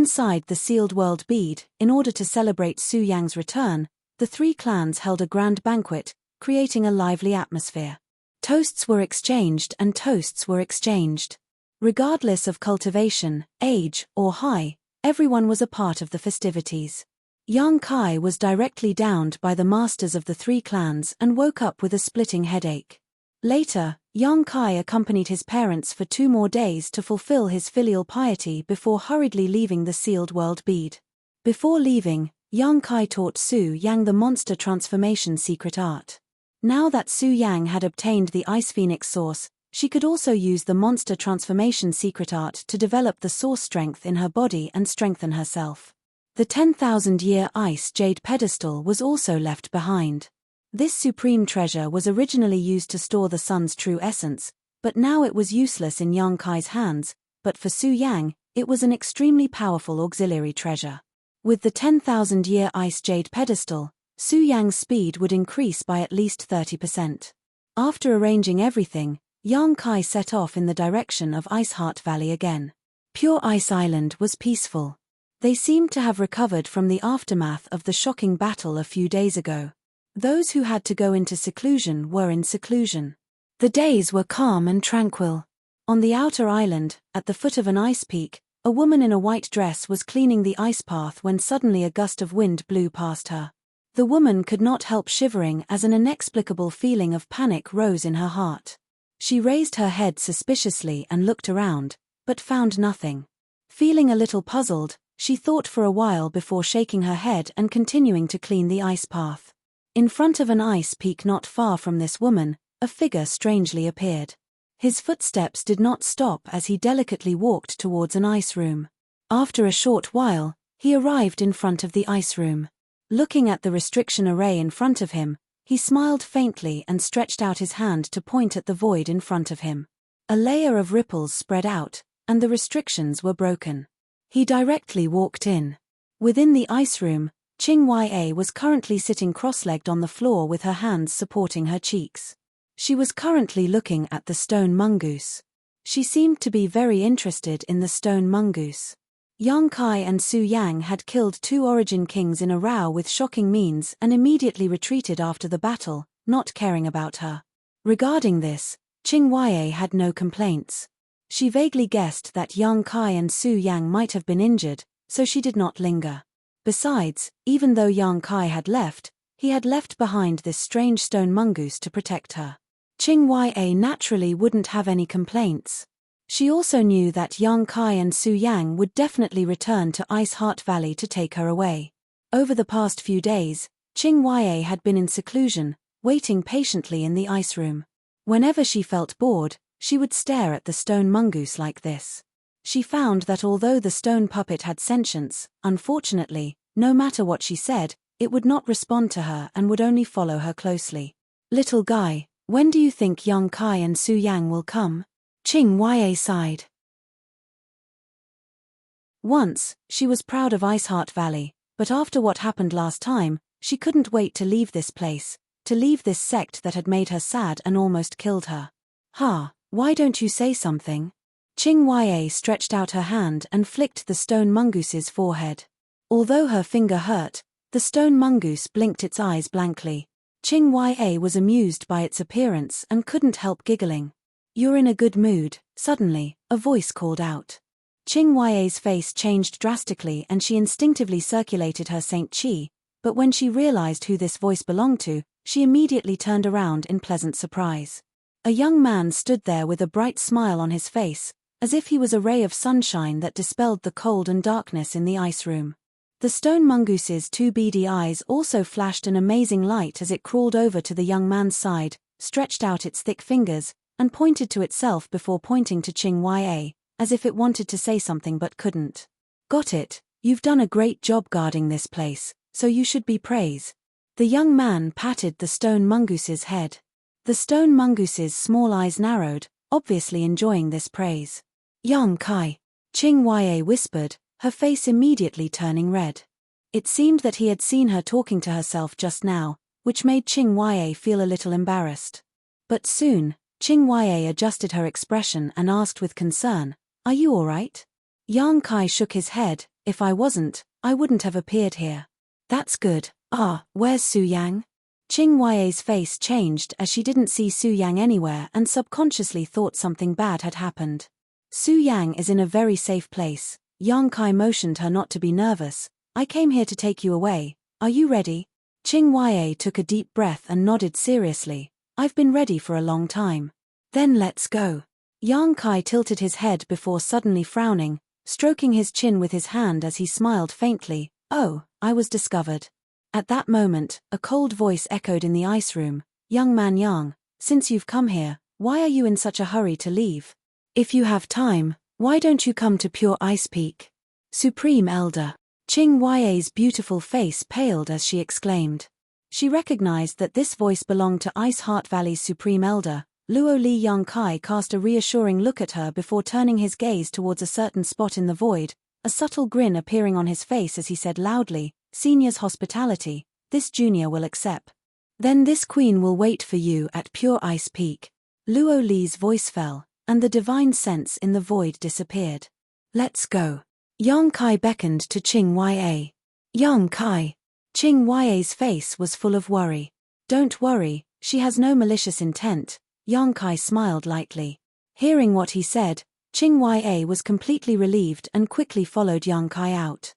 Inside the sealed world bead, in order to celebrate Su Yang's return, the three clans held a grand banquet, creating a lively atmosphere. Toasts were exchanged and toasts were exchanged. Regardless of cultivation, age, or high, everyone was a part of the festivities. Yang Kai was directly downed by the masters of the three clans and woke up with a splitting headache. Later, Yang Kai accompanied his parents for 2 more days to fulfill his filial piety before hurriedly leaving the sealed world bead. Before leaving, Yang Kai taught Su Yang the monster transformation secret art. Now that Su Yang had obtained the Ice Phoenix source, she could also use the monster transformation secret art to develop the source strength in her body and strengthen herself. The 10,000-year ice jade pedestal was also left behind. This supreme treasure was originally used to store the sun's true essence, but now it was useless in Yang Kai's hands, but for Su Yang, it was an extremely powerful auxiliary treasure. With the 10,000-year ice jade pedestal, Su Yang's speed would increase by at least 30%. After arranging everything, Yang Kai set off in the direction of Ice Heart Valley again. Pure Ice Island was peaceful. They seemed to have recovered from the aftermath of the shocking battle a few days ago. Those who had to go into seclusion were in seclusion. The days were calm and tranquil. On the outer island, at the foot of an ice peak, a woman in a white dress was cleaning the ice path when suddenly a gust of wind blew past her. The woman could not help shivering as an inexplicable feeling of panic rose in her heart. She raised her head suspiciously and looked around, but found nothing. Feeling a little puzzled, she thought for a while before shaking her head and continuing to clean the ice path. In front of an ice peak not far from this woman, a figure strangely appeared. His footsteps did not stop as he delicately walked towards an ice room. After a short while, he arrived in front of the ice room. Looking at the restriction array in front of him, he smiled faintly and stretched out his hand to point at the void in front of him. A layer of ripples spread out, and the restrictions were broken. He directly walked in. Within the ice room, Qing Ya was currently sitting cross-legged on the floor with her hands supporting her cheeks. She was currently looking at the stone mongoose. She seemed to be very interested in the stone mongoose. Yang Kai and Su Yang had killed 2 origin kings in a row with shocking means and immediately retreated after the battle, not caring about her. Regarding this, Qing Ya had no complaints. She vaguely guessed that Yang Kai and Su Yang might have been injured, so she did not linger. Besides, even though Yang Kai had left, he had left behind this strange stone mongoose to protect her. Qing Ya naturally wouldn't have any complaints. She also knew that Yang Kai and Su Yang would definitely return to Ice Heart Valley to take her away. Over the past few days, Qing Yue had been in seclusion, waiting patiently in the ice room. Whenever she felt bored, she would stare at the stone mongoose like this. She found that although the stone puppet had sentience, unfortunately, no matter what she said, it would not respond to her and would only follow her closely. Little guy, when do you think Yang Kai and Su Yang will come? Qing Yue sighed. Once, she was proud of Ice Heart Valley, but after what happened last time, she couldn't wait to leave this place, to leave this sect that had made her sad and almost killed her. Why don't you say something? Qing Yue stretched out her hand and flicked the stone mongoose's forehead. Although her finger hurt, the stone mongoose blinked its eyes blankly. Qing Yue was amused by its appearance and couldn't help giggling. You're in a good mood, suddenly, a voice called out. Qing Yue's face changed drastically and she instinctively circulated her Saint Qi, but when she realized who this voice belonged to, she immediately turned around in pleasant surprise. A young man stood there with a bright smile on his face, as if he was a ray of sunshine that dispelled the cold and darkness in the ice room. The stone mongoose's two beady eyes also flashed an amazing light as it crawled over to the young man's side, stretched out its thick fingers, and pointed to itself before pointing to Qing Yue, as if it wanted to say something but couldn't. Got it, you've done a great job guarding this place, so you should be praised. The young man patted the stone mongoose's head. The stone mongoose's small eyes narrowed, obviously enjoying this praise. Yang Kai, Qing Yue whispered, her face immediately turning red. It seemed that he had seen her talking to herself just now, which made Qing Yue feel a little embarrassed. But soon, Qing Yue adjusted her expression and asked with concern, "Are you all right?" Yang Kai shook his head. "If I wasn't, I wouldn't have appeared here." "That's good. Where's Su Yang?" Qing Yue's face changed as she didn't see Su Yang anywhere and subconsciously thought something bad had happened. "Su Yang is in a very safe place." Yang Kai motioned her not to be nervous. "I came here to take you away. Are you ready?" Qing Yue took a deep breath and nodded seriously. "I've been ready for a long time." "Then let's go." Yang Kai tilted his head before suddenly frowning, stroking his chin with his hand as he smiled faintly. "Oh, I was discovered." At that moment, a cold voice echoed in the ice room. "Young man Yang, since you've come here, why are you in such a hurry to leave? If you have time, why don't you come to Pure Ice Peak?" "Supreme Elder." Qing Yue's beautiful face paled as she exclaimed. She recognized that this voice belonged to Ice Heart Valley's Supreme Elder. Luo Li. Yang Kai cast a reassuring look at her before turning his gaze towards a certain spot in the void, a subtle grin appearing on his face as he said loudly, "Senior's hospitality, this junior will accept. Then this queen will wait for you at Pure Ice Peak." Luo Li's voice fell, and the divine sense in the void disappeared. "Let's go." Yang Kai beckoned to Qing Yue. "Yang Kai." Qing Yue's face was full of worry. "Don't worry, she has no malicious intent." Yang Kai smiled lightly. Hearing what he said, Qing Yue was completely relieved and quickly followed Yang Kai out.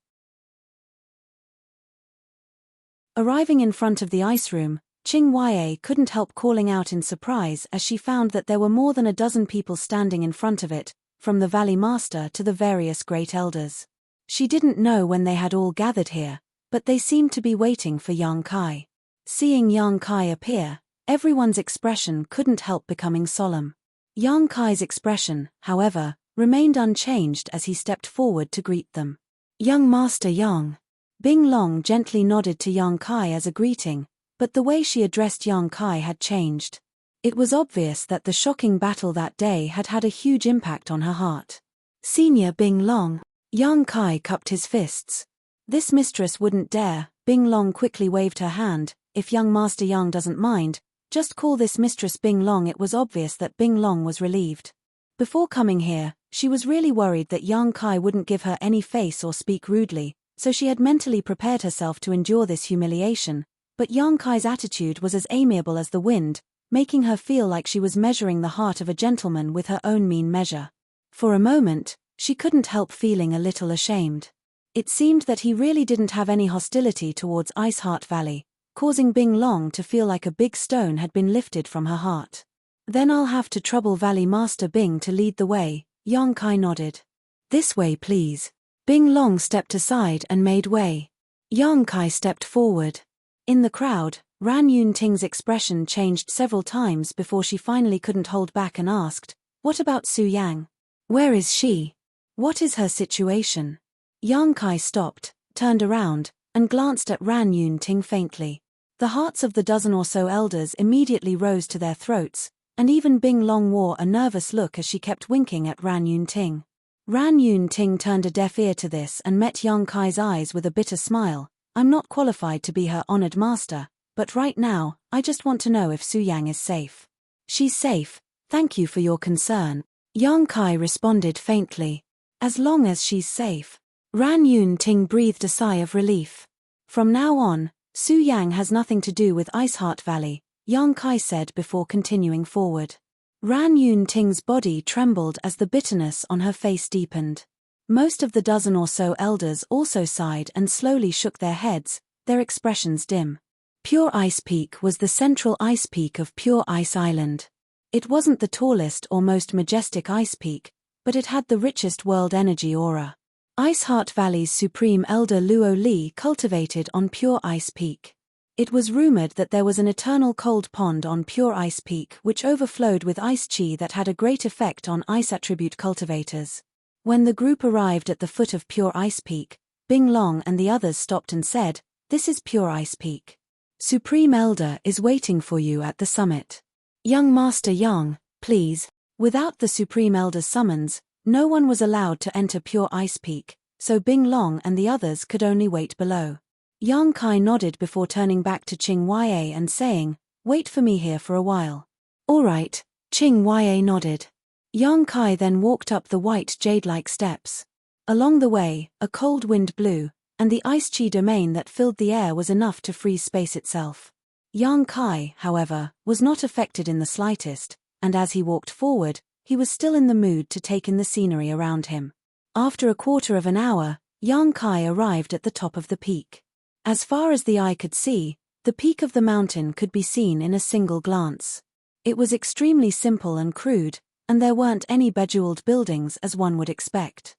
Arriving in front of the ice room, Qing Yue couldn't help calling out in surprise as she found that there were more than a dozen people standing in front of it, from the Valley Master to the various great elders. She didn't know when they had all gathered here, but they seemed to be waiting for Yang Kai. Seeing Yang Kai appear, everyone's expression couldn't help becoming solemn. Yang Kai's expression, however, remained unchanged as he stepped forward to greet them. "Young Master Yang." Bing Long gently nodded to Yang Kai as a greeting, but the way she addressed Yang Kai had changed. It was obvious that the shocking battle that day had had a huge impact on her heart. "Senior Bing Long." Yang Kai cupped his fists. "This mistress wouldn't dare." Bing Long quickly waved her hand. "If young Master Yang doesn't mind, just call this mistress Bing Long." It was obvious that Bing Long was relieved. Before coming here, she was really worried that Yang Kai wouldn't give her any face or speak rudely, so she had mentally prepared herself to endure this humiliation, but Yang Kai's attitude was as amiable as the wind, making her feel like she was measuring the heart of a gentleman with her own mean measure. For a moment, she couldn't help feeling a little ashamed. It seemed that he really didn't have any hostility towards Ice Heart Valley, causing Bing Long to feel like a big stone had been lifted from her heart. "Then I'll have to trouble Valley Master Bing to lead the way." Yang Kai nodded. This way, please. Bing Long stepped aside and made way. Yang Kai stepped forward. In the crowd, Ran Yun Ting's expression changed several times before she finally couldn't hold back and asked, "What about Su Yang? Where is she? What is her situation?" Yang Kai stopped, turned around, and glanced at Ran Yun Ting faintly. The hearts of the dozen or so elders immediately rose to their throats, and even Bing Long wore a nervous look as she kept winking at Ran Yun Ting. Ran Yun Ting turned a deaf ear to this and met Yang Kai's eyes with a bitter smile. "I'm not qualified to be her honored master, but right now, I just want to know if Su Yang is safe." "She's safe, thank you for your concern," Yang Kai responded faintly. "As long as she's safe." Ran Yun Ting breathed a sigh of relief. "From now on, Su Yang has nothing to do with Ice Heart Valley," Yang Kai said before continuing forward. Ran Yun Ting's body trembled as the bitterness on her face deepened. Most of the dozen or so elders also sighed and slowly shook their heads, their expressions dim. Pure Ice Peak was the central ice peak of Pure Ice Island. It wasn't the tallest or most majestic ice peak, but it had the richest world energy aura. Ice Heart Valley's supreme elder Luo Li cultivated on Pure Ice Peak. It was rumored that there was an eternal cold pond on Pure Ice Peak which overflowed with ice chi that had a great effect on ice attribute cultivators. When the group arrived at the foot of Pure Ice Peak, Bing Long and the others stopped and said, "This is Pure Ice Peak. Supreme Elder is waiting for you at the summit. Young Master Yang, please." Without the Supreme Elder's summons, no one was allowed to enter Pure Ice Peak, so Bing Long and the others could only wait below. Yang Kai nodded before turning back to Qing Ya and saying, "Wait for me here for a while." "All right," Qing Ya nodded. Yang Kai then walked up the white jade-like steps. Along the way, a cold wind blew, and the ice chi domain that filled the air was enough to freeze space itself. Yang Kai, however, was not affected in the slightest, and as he walked forward, he was still in the mood to take in the scenery around him. After a quarter of an hour, Yang Kai arrived at the top of the peak. As far as the eye could see, the peak of the mountain could be seen in a single glance. It was extremely simple and crude, and there weren't any bejeweled buildings as one would expect.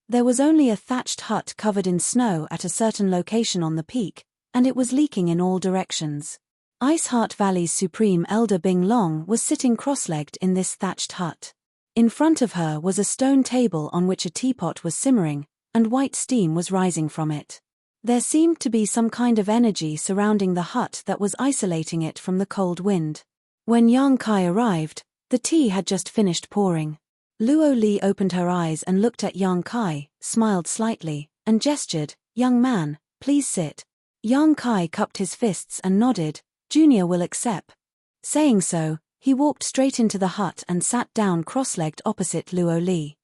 There was only a thatched hut covered in snow at a certain location on the peak, and it was leaking in all directions. Ice Heart Valley's supreme elder Bing Long was sitting cross-legged in this thatched hut. In front of her was a stone table on which a teapot was simmering, and white steam was rising from it. There seemed to be some kind of energy surrounding the hut that was isolating it from the cold wind. When Yang Kai arrived, the tea had just finished pouring. Luo Li opened her eyes and looked at Yang Kai, smiled slightly, and gestured, "Young man, please sit." Yang Kai cupped his fists and nodded, "Junior will accept." Saying so, he walked straight into the hut and sat down cross-legged opposite Luo Li.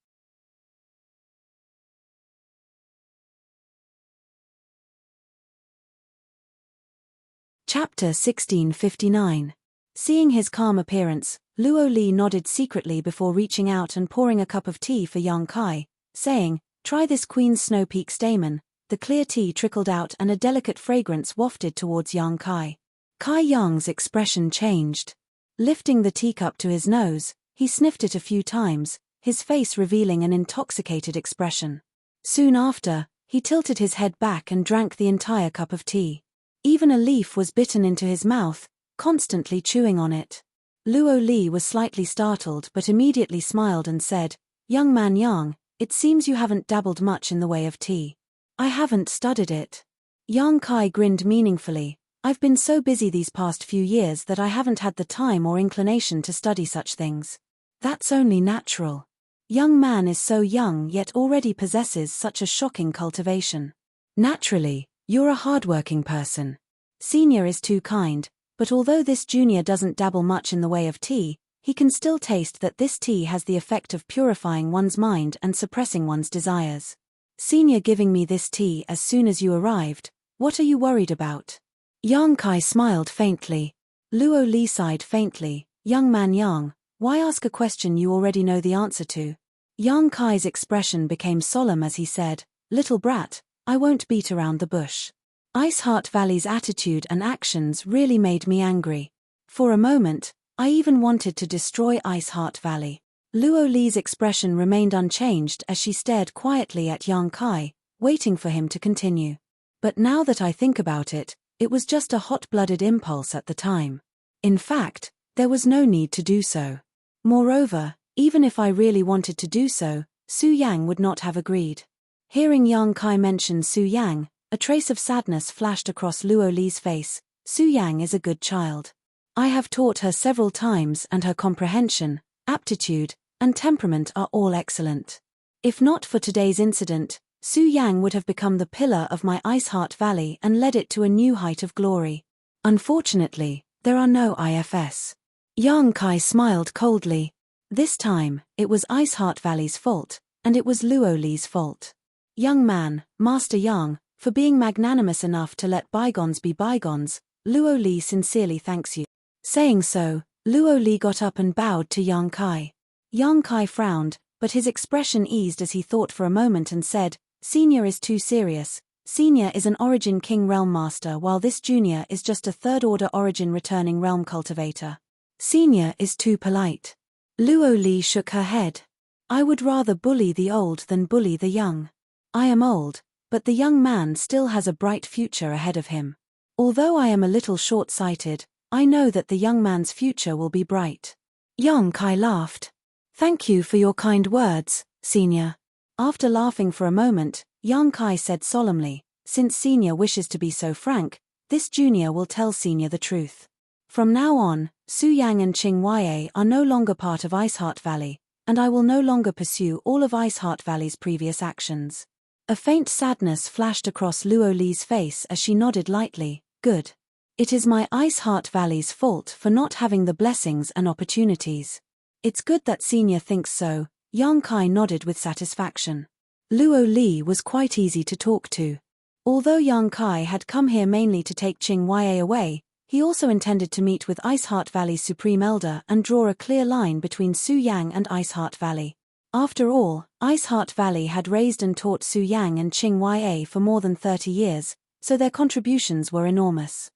Chapter 1659. Seeing his calm appearance, Luo Li nodded secretly before reaching out and pouring a cup of tea for Yang Kai, saying, "Try this Queen's Snow Peak Stamen." The clear tea trickled out and a delicate fragrance wafted towards Yang Kai. Kai Yang's expression changed. Lifting the teacup to his nose, he sniffed it a few times, his face revealing an intoxicated expression. Soon after, he tilted his head back and drank the entire cup of tea. Even a leaf was bitten into his mouth, constantly chewing on it. Luo Li was slightly startled but immediately smiled and said, "Young man Yang, it seems you haven't dabbled much in the way of tea." "I haven't studied it." Yang Kai grinned meaningfully. "I've been so busy these past few years that I haven't had the time or inclination to study such things." "That's only natural. Young man is so young yet already possesses such a shocking cultivation. Naturally, you're a hardworking person. Senior is too kind, but although this junior doesn't dabble much in the way of tea, he can still taste that this tea has the effect of purifying one's mind and suppressing one's desires. Senior giving me this tea as soon as you arrived, what are you worried about?" Yang Kai smiled faintly. Luo Li sighed faintly. "Young man Yang, why ask a question you already know the answer to?" Yang Kai's expression became solemn as he said, "Little brat, I won't beat around the bush. Ice Heart Valley's attitude and actions really made me angry." For a moment, I even wanted to destroy Ice Heart Valley. Luo Li's expression remained unchanged as she stared quietly at Yang Kai, waiting for him to continue. But now that I think about it, it was just a hot-blooded impulse at the time. In fact, there was no need to do so. Moreover, even if I really wanted to do so, Su Yang would not have agreed. Hearing Yang Kai mention Su Yang, a trace of sadness flashed across Luo Li's face. Su Yang is a good child. I have taught her several times and her comprehension, aptitude, and temperament are all excellent. If not for today's incident, Su Yang would have become the pillar of my Ice Heart Valley and led it to a new height of glory. Unfortunately, there are no IFS. Yang Kai smiled coldly. This time, it was Ice Heart Valley's fault, and it was Luo Li's fault. Young man, Master Yang, for being magnanimous enough to let bygones be bygones, Luo Li sincerely thanks you. Saying so, Luo Li got up and bowed to Yang Kai. Yang Kai frowned, but his expression eased as he thought for a moment and said, "Senior is too serious. Senior is an Origin King Realm Master while this junior is just a third-order Origin returning Realm Cultivator. Senior is too polite." Luo Li shook her head. "I would rather bully the old than bully the young. I am old, but the young man still has a bright future ahead of him. Although I am a little short-sighted, I know that the young man's future will be bright." Yang Kai laughed. "Thank you for your kind words, Senior." After laughing for a moment, Yang Kai said solemnly, "Since Senior wishes to be so frank, this junior will tell Senior the truth. From now on, Su Yang and Qing Yue are no longer part of Ice Heart Valley, and I will no longer pursue all of Ice Heart Valley's previous actions." A faint sadness flashed across Luo Li's face as she nodded lightly. "Good. It is my Ice Heart Valley's fault for not having the blessings and opportunities. It's good that Senior thinks so." Yang Kai nodded with satisfaction. Luo Li was quite easy to talk to. Although Yang Kai had come here mainly to take Qing Yue away, he also intended to meet with Ice Heart Valley's Supreme Elder and draw a clear line between Su Yang and Ice Heart Valley. After all, Ice Heart Valley had raised and taught Su Yang and Qing Yue for more than 30 years, so their contributions were enormous.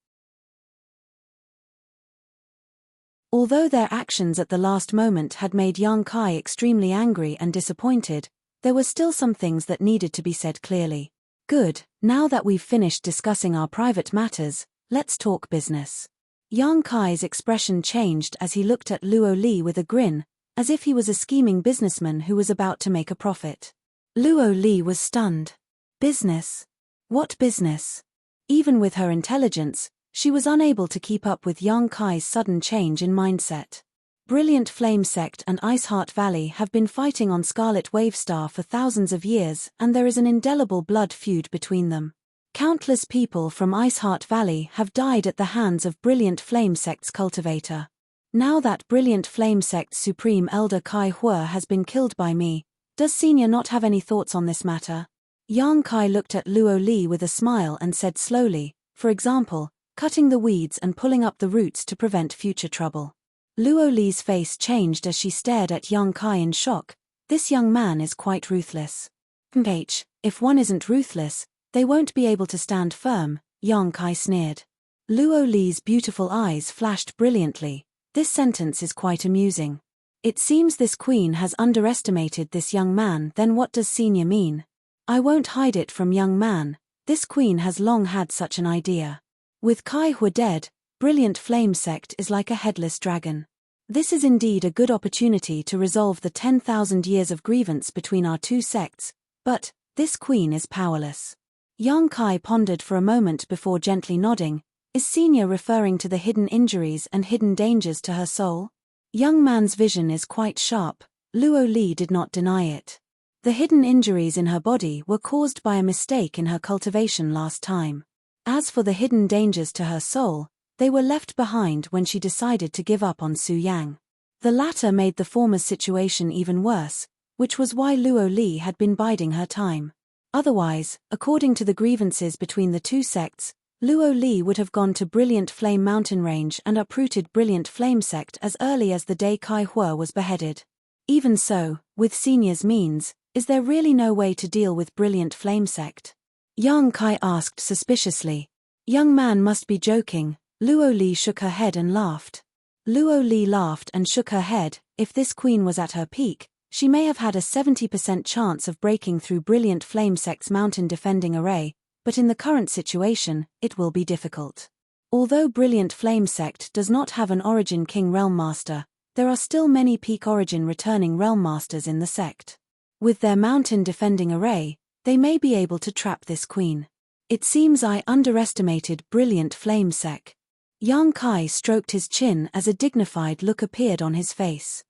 Although their actions at the last moment had made Yang Kai extremely angry and disappointed, there were still some things that needed to be said clearly. "Good, now that we've finished discussing our private matters, let's talk business." Yang Kai's expression changed as he looked at Luo Li with a grin, as if he was a scheming businessman who was about to make a profit. Luo Li was stunned. Business? What business? Even with her intelligence, she was unable to keep up with Yang Kai's sudden change in mindset. Brilliant Flame Sect and Ice Heart Valley have been fighting on Scarlet Wave Star for thousands of years, and there is an indelible blood feud between them. Countless people from Ice Heart Valley have died at the hands of Brilliant Flame Sect's cultivator. Now that Brilliant Flame Sect's Supreme Elder Kai Hua has been killed by me, does Senior not have any thoughts on this matter? Yang Kai looked at Luo Li with a smile and said slowly, "For example, cutting the weeds and pulling up the roots to prevent future trouble." Luo Li's face changed as she stared at Yang Kai in shock. This young man is quite ruthless. If one isn't ruthless, they won't be able to stand firm, Yang Kai sneered. Luo Li's beautiful eyes flashed brilliantly. This sentence is quite amusing. It seems this queen has underestimated this young man. Then what does Senior mean? I won't hide it from young man, this queen has long had such an idea. With Kai Hua dead, Brilliant Flame Sect is like a headless dragon. This is indeed a good opportunity to resolve the 10,000 years of grievance between our two sects, but this queen is powerless. Yang Kai pondered for a moment before gently nodding. Is Senior referring to the hidden injuries and hidden dangers to her soul? Young man's vision is quite sharp. Luo Li did not deny it. The hidden injuries in her body were caused by a mistake in her cultivation last time. As for the hidden dangers to her soul, they were left behind when she decided to give up on Su Yang. The latter made the former's situation even worse, which was why Luo Li had been biding her time. Otherwise, according to the grievances between the two sects, Luo Li would have gone to Brilliant Flame Mountain Range and uprooted Brilliant Flame Sect as early as the day Kai Hua was beheaded. Even so, with Senior's means, is there really no way to deal with Brilliant Flame Sect? Yang Kai asked suspiciously. Young man must be joking. Luo Li shook her head and laughed. Luo Li laughed and shook her head. If this queen was at her peak, she may have had a 70% chance of breaking through Brilliant Flame Sect's mountain defending array, but in the current situation, it will be difficult. Although Brilliant Flame Sect does not have an Origin King Realm Master, there are still many peak Origin returning Realm Masters in the sect. With their mountain defending array, they may be able to trap this queen. It seems I underestimated Brilliant Flame Sect. Yang Kai stroked his chin as a dignified look appeared on his face.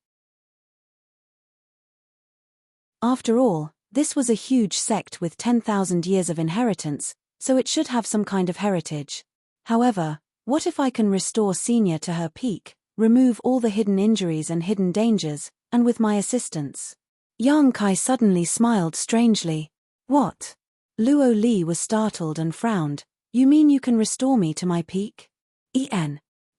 After all, this was a huge sect with 10,000 years of inheritance, so it should have some kind of heritage. However, what if I can restore Senior to her peak, remove all the hidden injuries and hidden dangers, and with my assistance? Yang Kai suddenly smiled strangely. What? Luo Li was startled and frowned. You mean you can restore me to my peak?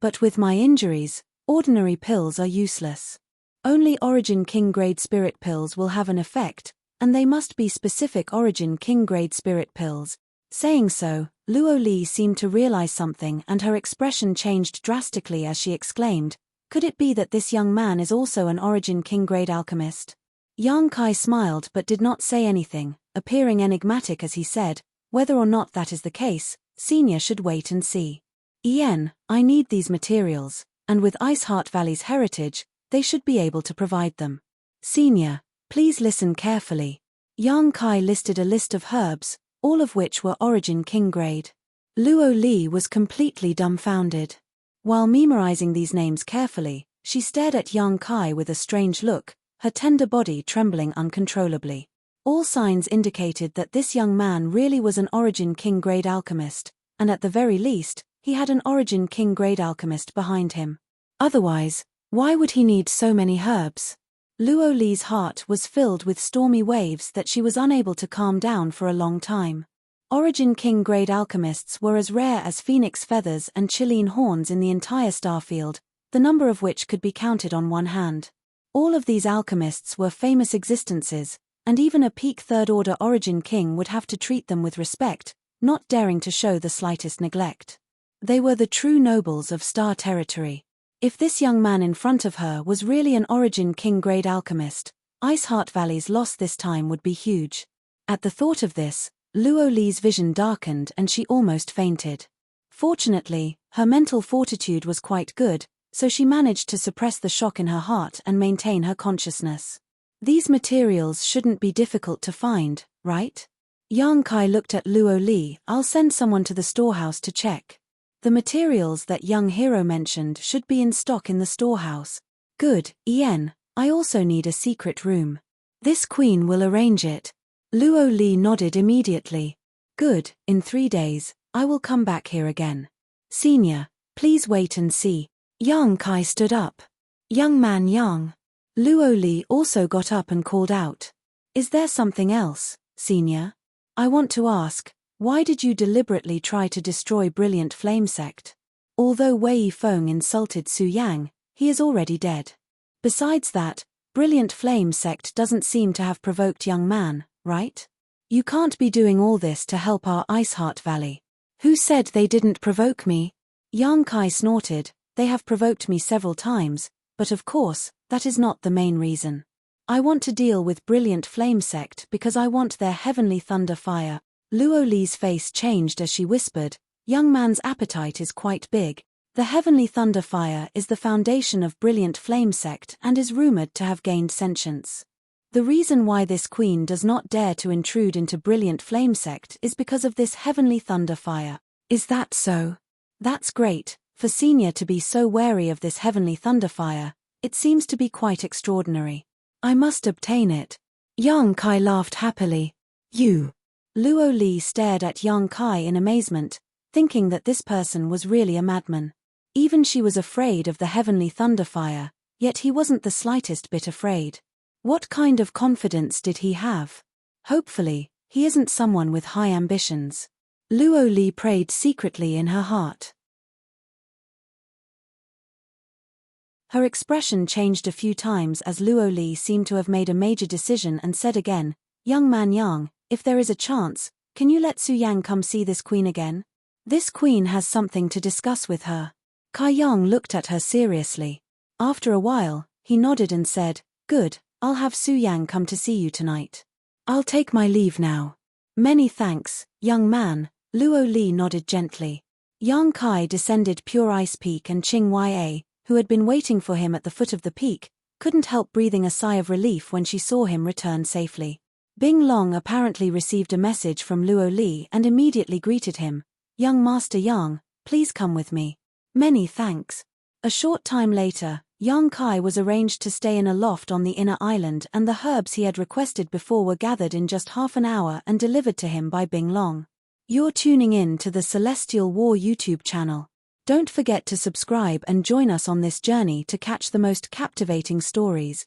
But with my injuries, ordinary pills are useless. Only Origin King Grade Spirit Pills will have an effect, and they must be specific Origin King Grade Spirit Pills. Saying so, Luo Li seemed to realize something and her expression changed drastically as she exclaimed, could it be that this young man is also an Origin King Grade alchemist? Yang Kai smiled but did not say anything, appearing enigmatic as he said, whether or not that is the case, Senior should wait and see. I need these materials, and with Iceheart Valley's heritage, they should be able to provide them. Senior, please listen carefully. Yang Kai listed a list of herbs, all of which were Origin King Grade. Luo Li was completely dumbfounded. While memorizing these names carefully, she stared at Yang Kai with a strange look, her tender body trembling uncontrollably. All signs indicated that this young man really was an Origin King Grade alchemist, and at the very least, he had an Origin King Grade alchemist behind him. Otherwise, why would he need so many herbs? Luo Li's heart was filled with stormy waves that she was unable to calm down for a long time. Origin King Grade alchemists were as rare as phoenix feathers and Chilean horns in the entire starfield, the number of which could be counted on one hand. All of these alchemists were famous existences, and even a peak third-order Origin King would have to treat them with respect, not daring to show the slightest neglect. They were the true nobles of Star Territory. If this young man in front of her was really an Origin King Grade alchemist, Iceheart Valley's loss this time would be huge. At the thought of this, Luo Li's vision darkened and she almost fainted. Fortunately, her mental fortitude was quite good, so she managed to suppress the shock in her heart and maintain her consciousness. These materials shouldn't be difficult to find, right? Yang Kai looked at Luo Li. I'll send someone to the storehouse to check. The materials that young hero mentioned should be in stock in the storehouse. Good, I also need a secret room. This queen will arrange it. Luo Li nodded immediately. Good, in 3 days, I will come back here again. Senior, please wait and see. Yang Kai stood up. Young man Yang. Luo Li also got up and called out. Is there something else, Senior? I want to ask, why did you deliberately try to destroy Brilliant Flame Sect? Although Wei Yifeng insulted Su Yang, he is already dead. Besides that, Brilliant Flame Sect doesn't seem to have provoked young man, right? You can't be doing all this to help our Iceheart Valley. Who said they didn't provoke me? Yang Kai snorted, they have provoked me several times, but of course, that is not the main reason. I want to deal with Brilliant Flame Sect because I want their heavenly thunder fire. Luo Li's face changed as she whispered, young man's appetite is quite big. The heavenly thunder fire is the foundation of Brilliant Flame Sect and is rumored to have gained sentience. The reason why this queen does not dare to intrude into Brilliant Flame Sect is because of this heavenly thunder fire. Is that so? That's great, for Senior to be so wary of this heavenly thunder fire, it seems to be quite extraordinary. I must obtain it. Yang Kai laughed happily. You. Luo Li stared at Yang Kai in amazement, thinking that this person was really a madman. Even she was afraid of the heavenly thunder fire, yet he wasn't the slightest bit afraid. What kind of confidence did he have? Hopefully, he isn't someone with high ambitions. Luo Li prayed secretly in her heart. Her expression changed a few times as Luo Li seemed to have made a major decision and said again, young man Yang, if there is a chance, can you let Su Yang come see this queen again? This queen has something to discuss with her. Kai Yang looked at her seriously. After a while, he nodded and said, "Good, I'll have Su Yang come to see you tonight. I'll take my leave now." "Many thanks, young man," Luo Li nodded gently. Yang Kai descended Pure Ice Peak and Qing Ya, who had been waiting for him at the foot of the peak, couldn't help breathing a sigh of relief when she saw him return safely. Bing Long apparently received a message from Luo Li and immediately greeted him. "Young Master Yang, please come with me." "Many thanks." A short time later, Yang Kai was arranged to stay in a loft on the inner island, and the herbs he had requested before were gathered in just half an hour and delivered to him by Bing Long. You're tuning in to the Celestial War YouTube channel. Don't forget to subscribe and join us on this journey to catch the most captivating stories.